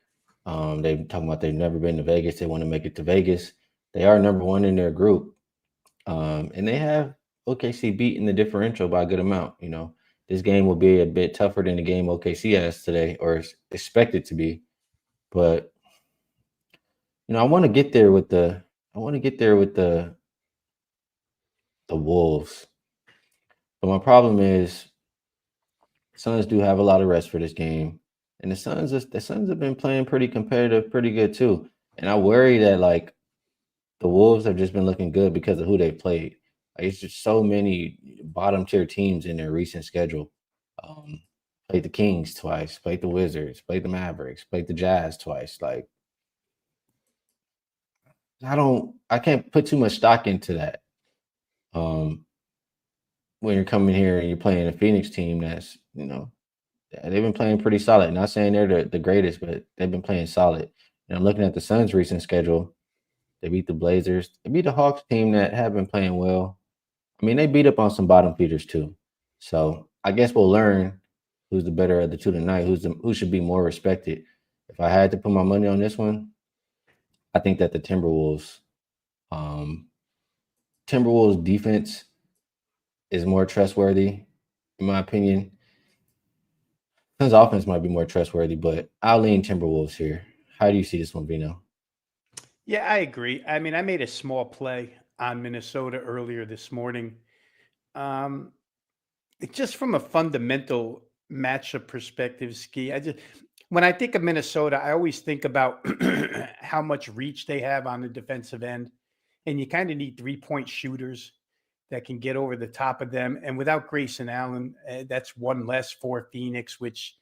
They've talking about they've never been to Vegas. They want to make it to Vegas. They are number 1 in their group. And they have OKC beaten the differential by a good amount. This game will be a bit tougher than the game OKC has today, or is expected to be. But I want to get there with the Wolves. But my problem is Suns do have a lot of rest for this game. And the Suns have been playing pretty competitive, pretty good too. And I worry that the Wolves have just been looking good because of who they played. It's just so many bottom tier teams in their recent schedule. played the Kings twice, played the Wizards, played the Mavericks, played the Jazz twice. Like, I can't put too much stock into that. When you're coming here and you're playing a Phoenix team that's, they've been playing pretty solid. Not saying they're the greatest, but they've been playing solid. And I'm looking at the Suns' recent schedule. They beat the Blazers. They beat the Hawks team that have been playing well. I mean, they beat up on some bottom feeders too. So I guess we'll learn who's the better of the two tonight, who should be more respected. If I had to put my money on this one, I think that the Timberwolves defense is more trustworthy, in my opinion. Suns offense might be more trustworthy, but I'll lean Timberwolves here. How do you see this one, Vino? Yeah, I agree. I mean, I made a small play on Minnesota earlier this morning. Just from a fundamental matchup perspective, Ski, when I think of Minnesota, I always think about how much reach they have on the defensive end. And you kind of need 3-point shooters that can get over the top of them. And without Grayson Allen, that's one less for Phoenix, which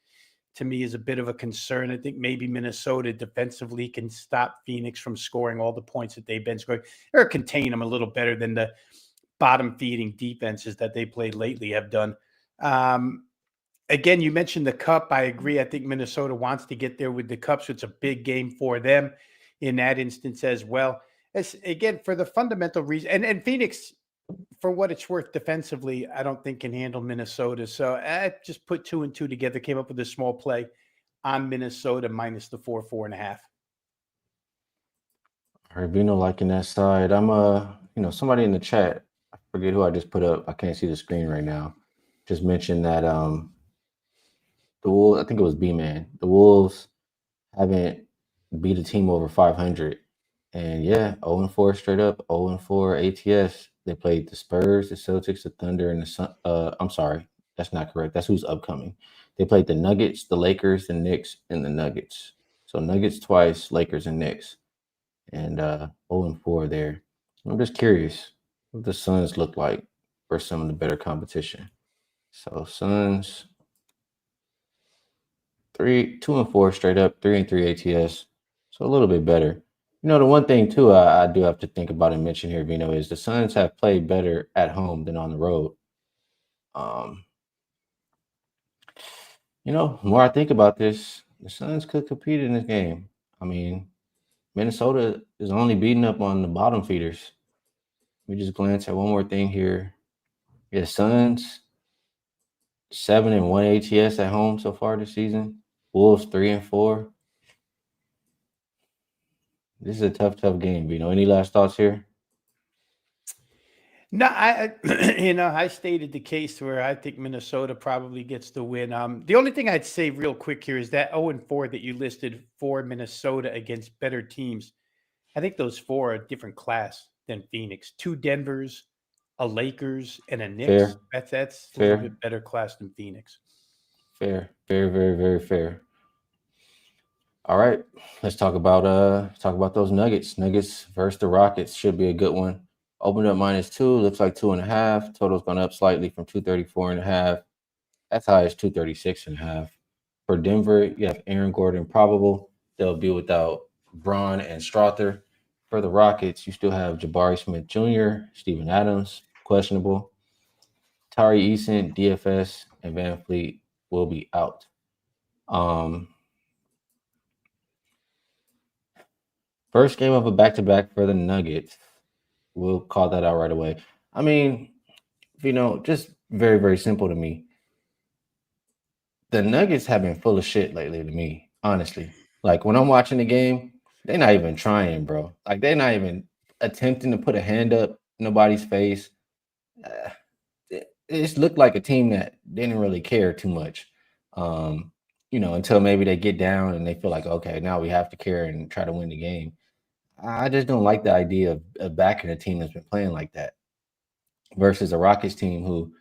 to me is a bit of a concern. I think maybe Minnesota defensively can stop Phoenix from scoring all the points that they've been scoring, or contain them a little better than the bottom feeding defenses that they played lately have done. Again, you mentioned the cup. I agree. I think Minnesota wants to get there with the cup, so it's a big game for them in that instance as well. Again, for the fundamental reason, and Phoenix, for what it's worth defensively, I don't think can handle Minnesota. So I just put 2 and 2 together, came up with a small play on Minnesota minus the 4.5. All right, Vino liking that side. I'm somebody in the chat, I forget who I just put up. I can't see the screen right now. Just mentioned that the Wolves, I think it was B-Man. The Wolves haven't beat a team over 500. And yeah, 0-4 straight up, 0-4 ATS. They played the Spurs, the Celtics, the Thunder, and the Sun. I'm sorry, that's not correct. That's who's upcoming. They played the Nuggets, the Lakers, the Knicks, and the Nuggets. So Nuggets twice, Lakers and Knicks. And 0-4 there. I'm just curious what the Suns look like for some of the better competition. So Suns 2-4 straight up, 3-3 ATS. So a little bit better. The one thing too I do have to think about and mention here, Vino, is the Suns have played better at home than on the road. The more I think about this, the Suns could compete in this game. I mean, Minnesota is only beating up on the bottom feeders. Let me just glance at one more thing here. Yeah, Suns 7-1 ATS at home so far this season. Wolves 3-4. This is a tough game. Any last thoughts here? No, I stated the case where I think Minnesota probably gets the win. The only thing I'd say real quick here is that 0-4 that you listed for Minnesota against better teams. I think those 4 are a different class than Phoenix. 2 Denvers, a Lakers, and a Knicks. Fair. That's a little bit better class than Phoenix. Fair. Very, very, very fair. All right, let's talk about those Nuggets. Nuggets versus the Rockets should be a good one. Opened up -2, looks like 2.5. Total's gone up slightly from 234.5. As high as 236.5. For Denver, you have Aaron Gordon probable. They'll be without Braun and Strother. For the Rockets, you still have Jabari Smith Jr., Steven Adams, questionable. Tari Eason, DFS, and Van Fleet will be out. First game of a back-to-back for the Nuggets. We'll call that out right away. I mean, just very, very simple to me. The Nuggets have been full of shit lately to me, honestly. Like, when I'm watching the game, they're not even trying, bro. Like, they're not even attempting to put a hand up nobody's face. It just looked like a team that didn't really care too much. Until maybe they get down and they feel like, okay, now we have to care and try to win the game. I just don't like the idea of backing a team that's been playing like that versus a Rockets team who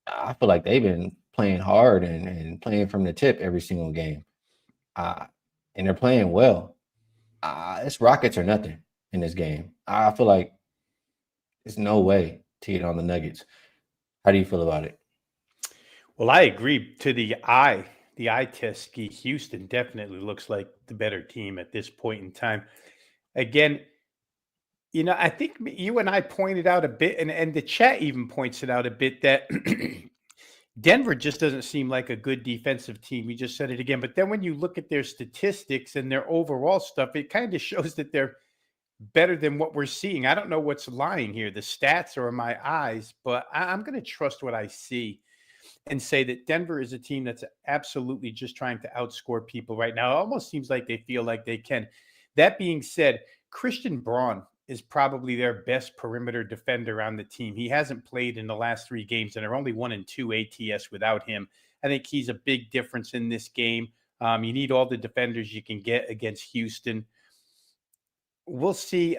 I feel like they've been playing hard and playing from the tip every single game. And they're playing well. It's Rockets or nothing in this game. I feel like there's no way to get on the Nuggets. How do you feel about it? Well, I agree. To the eye test, Ski, Houston definitely looks like the better team at this point in time. Again, I think you and I pointed out a bit, and the chat even points it out a bit, that Denver just doesn't seem like a good defensive team. We just said it again. But then when you look at their statistics and their overall stuff, it kind of shows that they're better than what we're seeing. I don't know what's lying here, the stats or my eyes, but I'm going to trust what I see and say that Denver is a team that's absolutely just trying to outscore people right now. It almost seems like they feel like they can. That being said, Christian Braun is probably their best perimeter defender on the team. He hasn't played in the last 3 games, and they're only 1-2 ATS without him. I think he's a big difference in this game. You need all the defenders you can get against Houston. We'll see.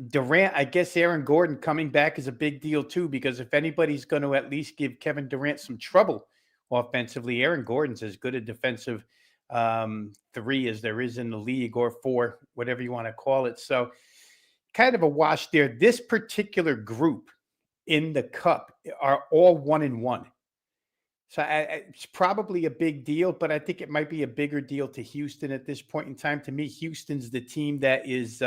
Durant, I guess Aaron Gordon coming back is a big deal too, because if anybody's going to at least give Kevin Durant some trouble offensively, Aaron Gordon's as good a defensive 3 as there is in the league, or 4, whatever you want to call it. So kind of a wash there. This particular group in the cup are all 1-1. So it's probably a big deal, but I think it might be a bigger deal to Houston at this point in time. To me, Houston's the team that is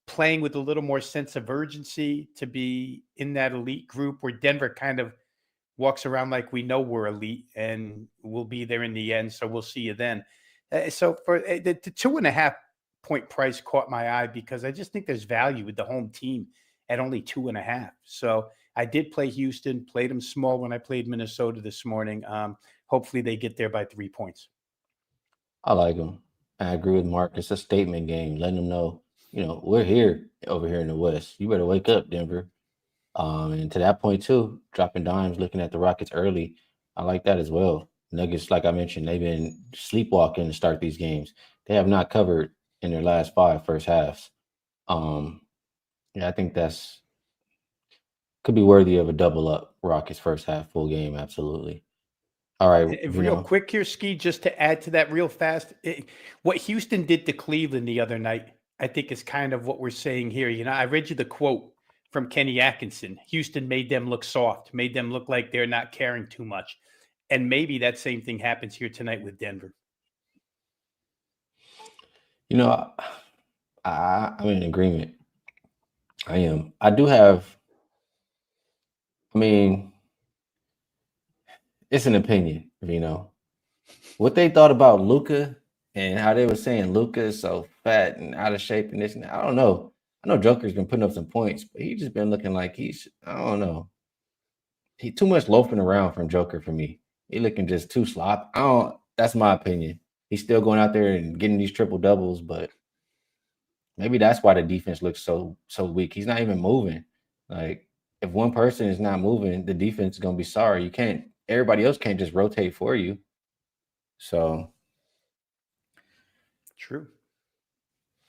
playing with a little more sense of urgency to be in that elite group, where Denver kind of walks around like we know we're elite and we'll be there in the end. So we'll see you then. So for the 2.5 point price caught my eye, because I just think there's value with the home team at only 2.5. So I did play Houston, played them small when I played Minnesota this morning. Hopefully they get there by 3 points. I like them. I agree with Mark. It's a statement game, letting them know, we're here over here in the West. You better wake up, Denver. And to that point too, dropping dimes, looking at the Rockets early, I like that as well. Nuggets, like I mentioned, they've been sleepwalking to start these games. They have not covered in their last 5 first halves. I think that's could be worthy of a double up. Rockets first half, full game, absolutely. All right. Real quick here, Ski, just to add to that real fast, what Houston did to Cleveland the other night, I think is kind of what we're saying here. I read you the quote from Kenny Atkinson. Houston made them look soft, made them look like they're not caring too much. And maybe that same thing happens here tonight with Denver. I'm in agreement. I am. I do have, it's an opinion, What they thought about Luka and how they were saying Luka is so fat and out of shape and this and that, I don't know. I know Joker's been putting up some points, but he's just been looking like I don't know. He too much loafing around from Joker for me. He looking just too slop. That's my opinion. He's still going out there and getting these triple doubles, but maybe that's why the defense looks so weak. He's not even moving. Like, if one person is not moving, the defense is going to be sorry. Everybody else can't just rotate for you. So. True.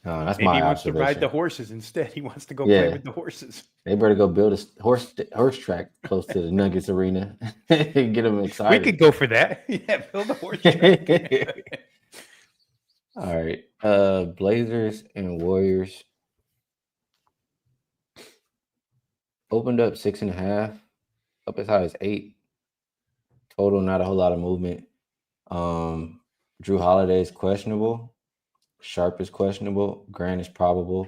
That's Maybe my he wants to ride observation. the horses instead. He wants to go play with the horses. They better go build a horse track close to the Nuggets arena and get them excited. We could go for that. Yeah, build a horse track. All right. Blazers and Warriors opened up 6.5, up as high as 8. Total, not a whole lot of movement. Drew Holiday is questionable. Sharp is questionable. Grant is probable.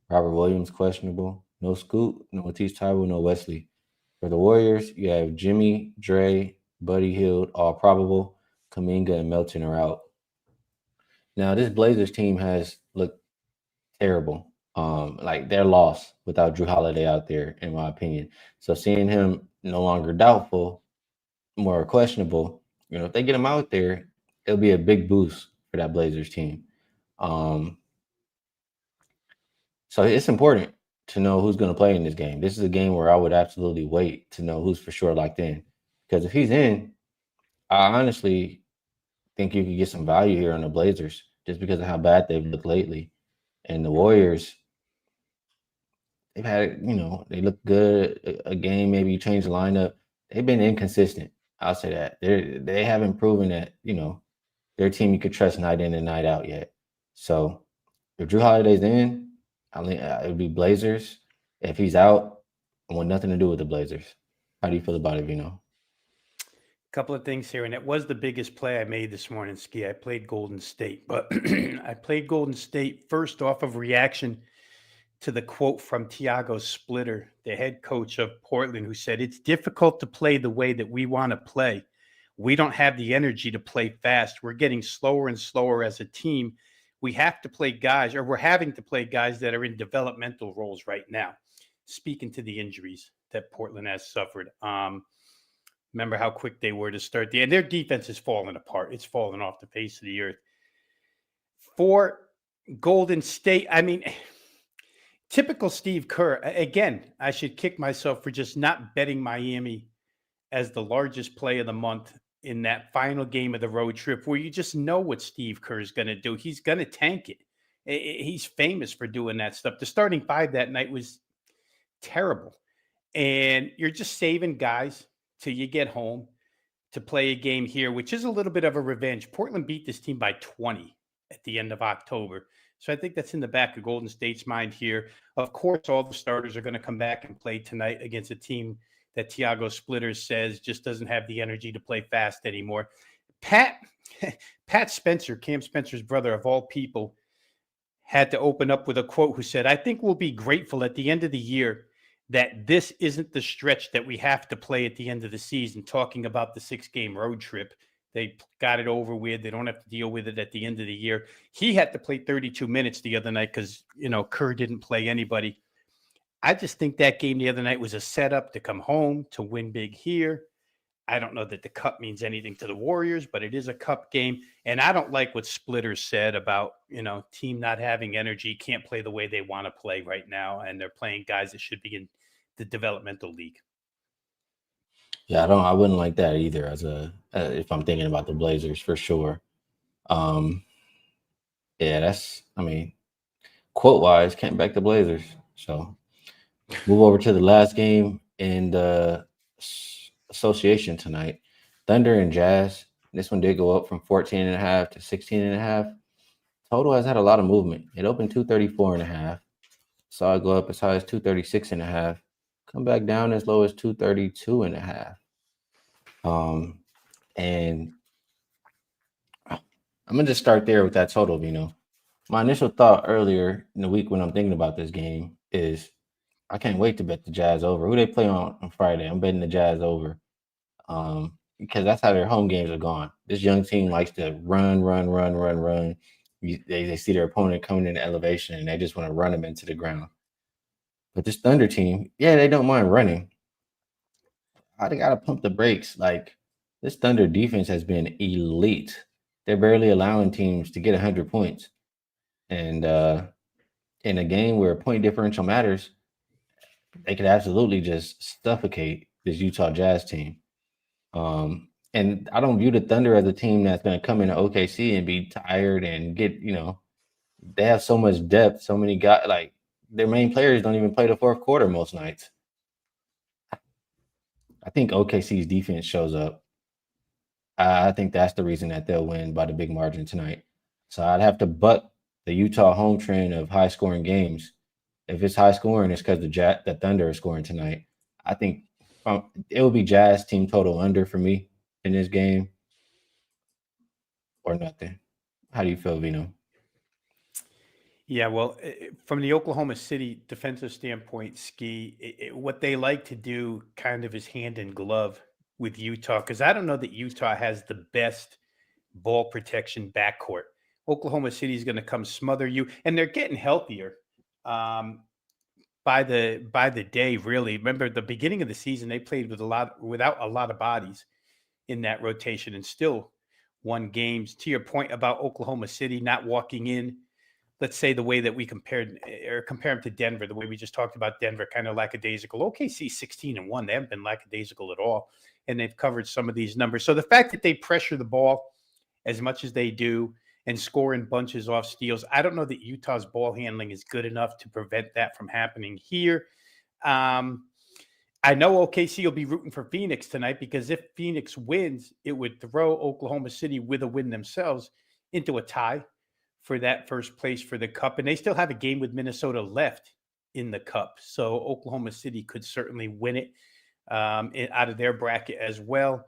Robert Williams questionable. No Scoot, no Matisse Thybulle, no Wesley. For the Warriors, you have Jimmy, Dre, Buddy Hield, all probable. Kuminga and Melton are out. Now, this Blazers team has looked terrible. Like, they're lost without Drew Holiday out there, in my opinion. So seeing him no longer doubtful, more questionable, if they get him out there, it'll be a big boost for that Blazers team. So it's important to know who's going to play in this game. This is a game where I would absolutely wait to know who's for sure locked in. Because if he's in, I honestly think you could get some value here on the Blazers just because of how bad they've looked lately. And the Warriors, they've had, they look good. A game, maybe you change the lineup. They've been inconsistent. I'll say that. They haven't proven that, they're a team you could trust night in and night out yet. So if Drew Holiday's in, it would be Blazers. If he's out, I want nothing to do with the Blazers. How do you feel about it, Vino? Couple of things here, and it was the biggest play I made this morning, Ski. I played Golden State, but I played Golden State first off of reaction to the quote from Tiago Splitter, the head coach of Portland, who said, "It's difficult to play the way that we want to play. We don't have the energy to play fast. We're getting slower and slower as a team. We have to play guys, or we're having to play guys that are in developmental roles right now." Speaking to the injuries that Portland has suffered. Remember how quick they were to start and their defense is falling apart. It's falling off the face of the earth. For Golden State, I mean, typical Steve Kerr. Again, I should kick myself for just not betting Miami as the largest play of the month in that final game of the road trip, where you just know what Steve Kerr is going to do. He's going to tank it. He's famous for doing that stuff. The starting five that night was terrible. And you're just saving guys till you get home to play a game here, which is a little bit of a revenge. Portland beat this team by 20 at the end of October. So I think that's in the back of Golden State's mind here. Of course, all the starters are going to come back and play tonight against a team that Tiago Splitter says just doesn't have the energy to play fast anymore. Pat Spencer, Cam Spencer's brother of all people, had to open up with a quote who said, "I think we'll be grateful at the end of the year that this isn't the stretch that we have to play at the end of the season," talking about the 6-game road trip. They got it over with. They don't have to deal with it at the end of the year. He had to play 32 minutes the other night because, Kerr didn't play anybody. I just think that game the other night was a setup to come home, to win big here. I don't know that the cup means anything to the Warriors, but it is a cup game. And I don't like what Splitter said about, team not having energy, can't play the way they want to play right now. And they're playing guys that should be in the developmental league. Yeah, I wouldn't like that either if I'm thinking about the Blazers for sure. Yeah, quote wise, can't back the Blazers. So move over to the last game in the association tonight. Thunder and Jazz. This one did go up from 14.5 to 16.5. Total has had a lot of movement. It opened 234.5. Saw it go up as high as 236.5. Come back down as low as 232.5. And I'm gonna just start there with that total. My initial thought earlier in the week when I'm thinking about this game is I can't wait to bet the Jazz over. Who they play on Friday? I'm betting the Jazz over. Because that's how their home games are gone. This young team likes to run. They see their opponent coming in elevation and they just want to run them into the ground. But this Thunder team, yeah, they don't mind running. They got to pump the brakes. Like, this Thunder defense has been elite. They're barely allowing teams to get 100 points. And in a game where point differential matters, they could absolutely just suffocate this Utah Jazz team. And I don't view the Thunder as a team that's going to come into OKC and be tired and get, they have so much depth, so many guys, like their main players don't even play the fourth quarter most nights. I think OKC's defense shows up. I think that's the reason that they'll win by the big margin tonight. So I'd have to buck the Utah home trend of high scoring games. If it's high scoring, it's because the Thunder are scoring tonight. I think it will be Jazz team total under for me in this game or nothing. How do you feel, Vino? Yeah, well, from the Oklahoma City defensive standpoint, Ski, what they like to do kind of is hand in glove with Utah, because I don't know that Utah has the best ball protection backcourt. Oklahoma City is going to come smother you, and they're getting healthier by the day, really. Remember, at the beginning of the season, they played without a lot of bodies in that rotation and still won games. To your point about Oklahoma City not walking in, let's say the way that we compare them to Denver, the way we just talked about Denver, kind of lackadaisical. OKC 16-1, they haven't been lackadaisical at all, and they've covered some of these numbers. So the fact that they pressure the ball as much as they do and score in bunches off steals, I don't know that Utah's ball handling is good enough to prevent that from happening here. I know OKC will be rooting for Phoenix tonight, because if Phoenix wins, it would throw Oklahoma City with a win themselves into a tie for that first place for the cup. And they still have a game with Minnesota left in the cup. So Oklahoma City could certainly win it out of their bracket as well.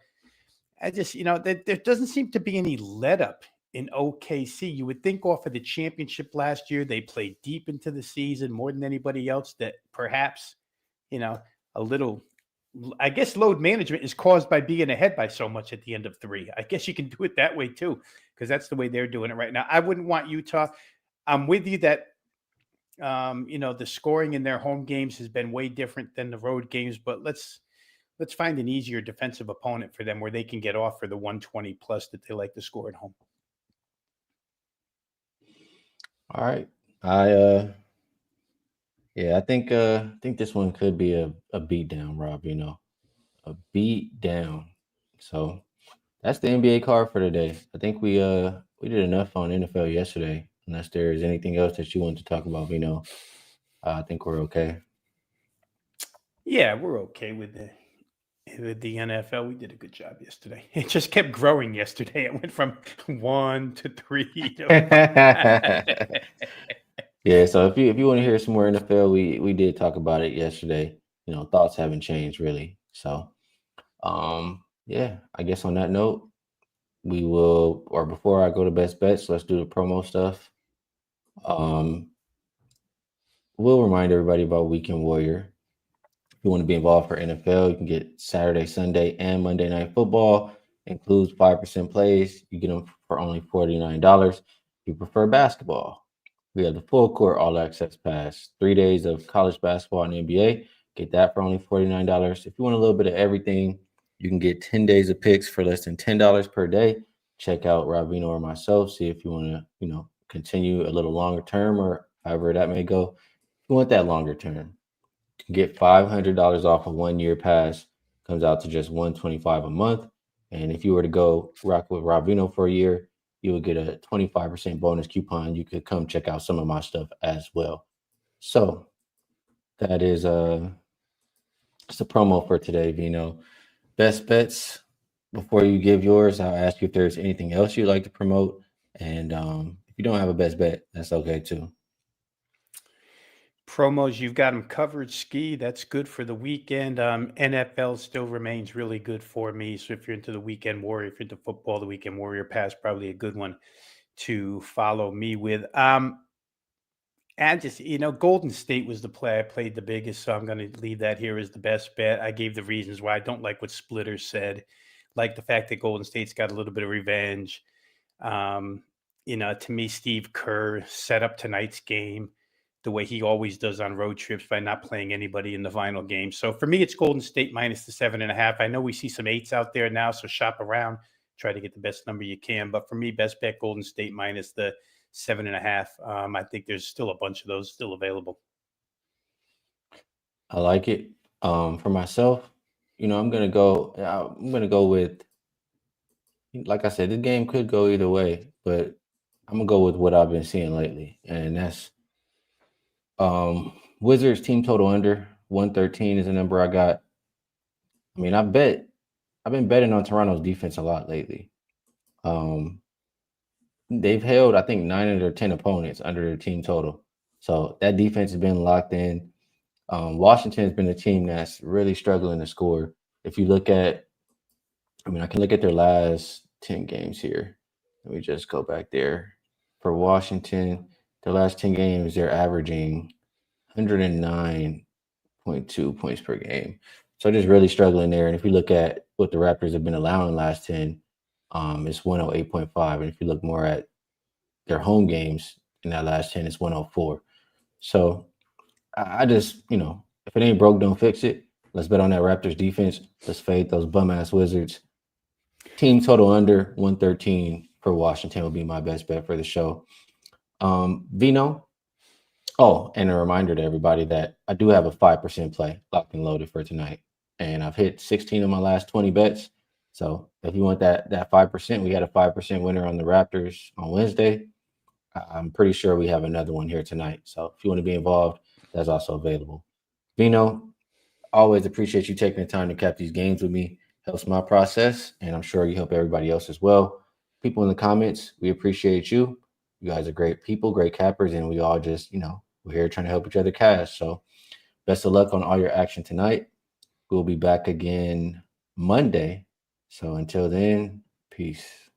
I just, there doesn't seem to be any let up in OKC. You would think off of the championship last year, they played deep into the season more than anybody else, that perhaps, a little, I guess load management is caused by being ahead by so much at the end of 3. I guess you can do it that way too, because that's the way they're doing it right now. I wouldn't want Utah. I'm with you that, the scoring in their home games has been way different than the road games, but let's find an easier defensive opponent for them where they can get off for the 120 plus that they like to score at home. All right. I think this one could be a beat down, Rob, a beat down. So that's the NBA card for today. I think we did enough on NFL yesterday. Unless there's anything else that you want to talk about, I think we're okay. Yeah, we're okay with the NFL. We did a good job yesterday. It just kept growing yesterday. It went from 1 to 3 to Yeah, so if you want to hear some more NFL, we did talk about it yesterday. Thoughts haven't changed really. So yeah, I guess on that note, we will, or before I go to best bets, let's do the promo stuff. We'll remind everybody about Weekend Warrior. If you want to be involved for NFL, you can get Saturday, Sunday, and Monday Night Football. Includes 5% plays. You get them for only $49. If you prefer basketball, we have the full court all access pass. 3 days of college basketball and NBA. Get that for only $49. If you want a little bit of everything, you can get 10 days of picks for less than $10 per day. Check out Robino or myself. See if you want to, continue a little longer term or however that may go. If you want that longer term, you can get $500 off a 1-year pass. Comes out to just $125 a month. And if you were to go rock with Robino for a year, you would get a 25% bonus coupon. You could come check out some of my stuff as well. So that is it's a promo for today, Vino. Best bets. Before you give yours, I'll ask you if there's anything else you'd like to promote. And if you don't have a best bet, that's okay too. Promos, you've got them covered. Ski, that's good for the weekend. NFL still remains really good for me. So if you're into the Weekend Warrior, if you're into football, the Weekend Warrior Pass, probably a good one to follow me with. And just, Golden State was the play I played the biggest, so I'm going to leave that here as the best bet. I gave the reasons why. I don't like what Splitter said. Like the fact that Golden State's got a little bit of revenge. To me, Steve Kerr set up tonight's game the way he always does on road trips by not playing anybody in the final game. So for me, it's Golden State minus the 7.5. I know we see some 8s out there now, so shop around, try to get the best number you can. But for me, best bet Golden State minus the 7.5. I think there's still a bunch of those still available. I like it. For myself, I'm gonna go with, like I said, this game could go either way, but I'm gonna go with what I've been seeing lately, and that's Wizards team total under 113 is the number I got. I mean, I've been betting on Toronto's defense a lot lately. They've held, I think, 9 of their 10 opponents under their team total. So that defense has been locked in. Washington has been a team that's really struggling to score. If you look at, I can look at their last 10 games here. Let me just go back there. For Washington, their last 10 games, they're averaging 109.2 points per game. So just really struggling there. And if you look at what the Raptors have been allowing last 10, it's 108.5. And if you look more at their home games in that last 10, it's 104. So I just, if it ain't broke, don't fix it. Let's bet on that Raptors defense. Let's fade those bum-ass Wizards. Team total under 113 for Washington will be my best bet for the show. Vino. Oh, and a reminder to everybody that I do have a 5% play locked and loaded for tonight. And I've hit 16 of my last 20 bets. So if you want that 5%, we had a 5% winner on the Raptors on Wednesday. I'm pretty sure we have another one here tonight. So if you want to be involved, that's also available. Vino, always appreciate you taking the time to cap these games with me. Helps my process, and I'm sure you help everybody else as well. People in the comments, we appreciate you. You guys are great people, great cappers, and we all just, we're here trying to help each other cash. So best of luck on all your action tonight. We'll be back again Monday, So until then, peace.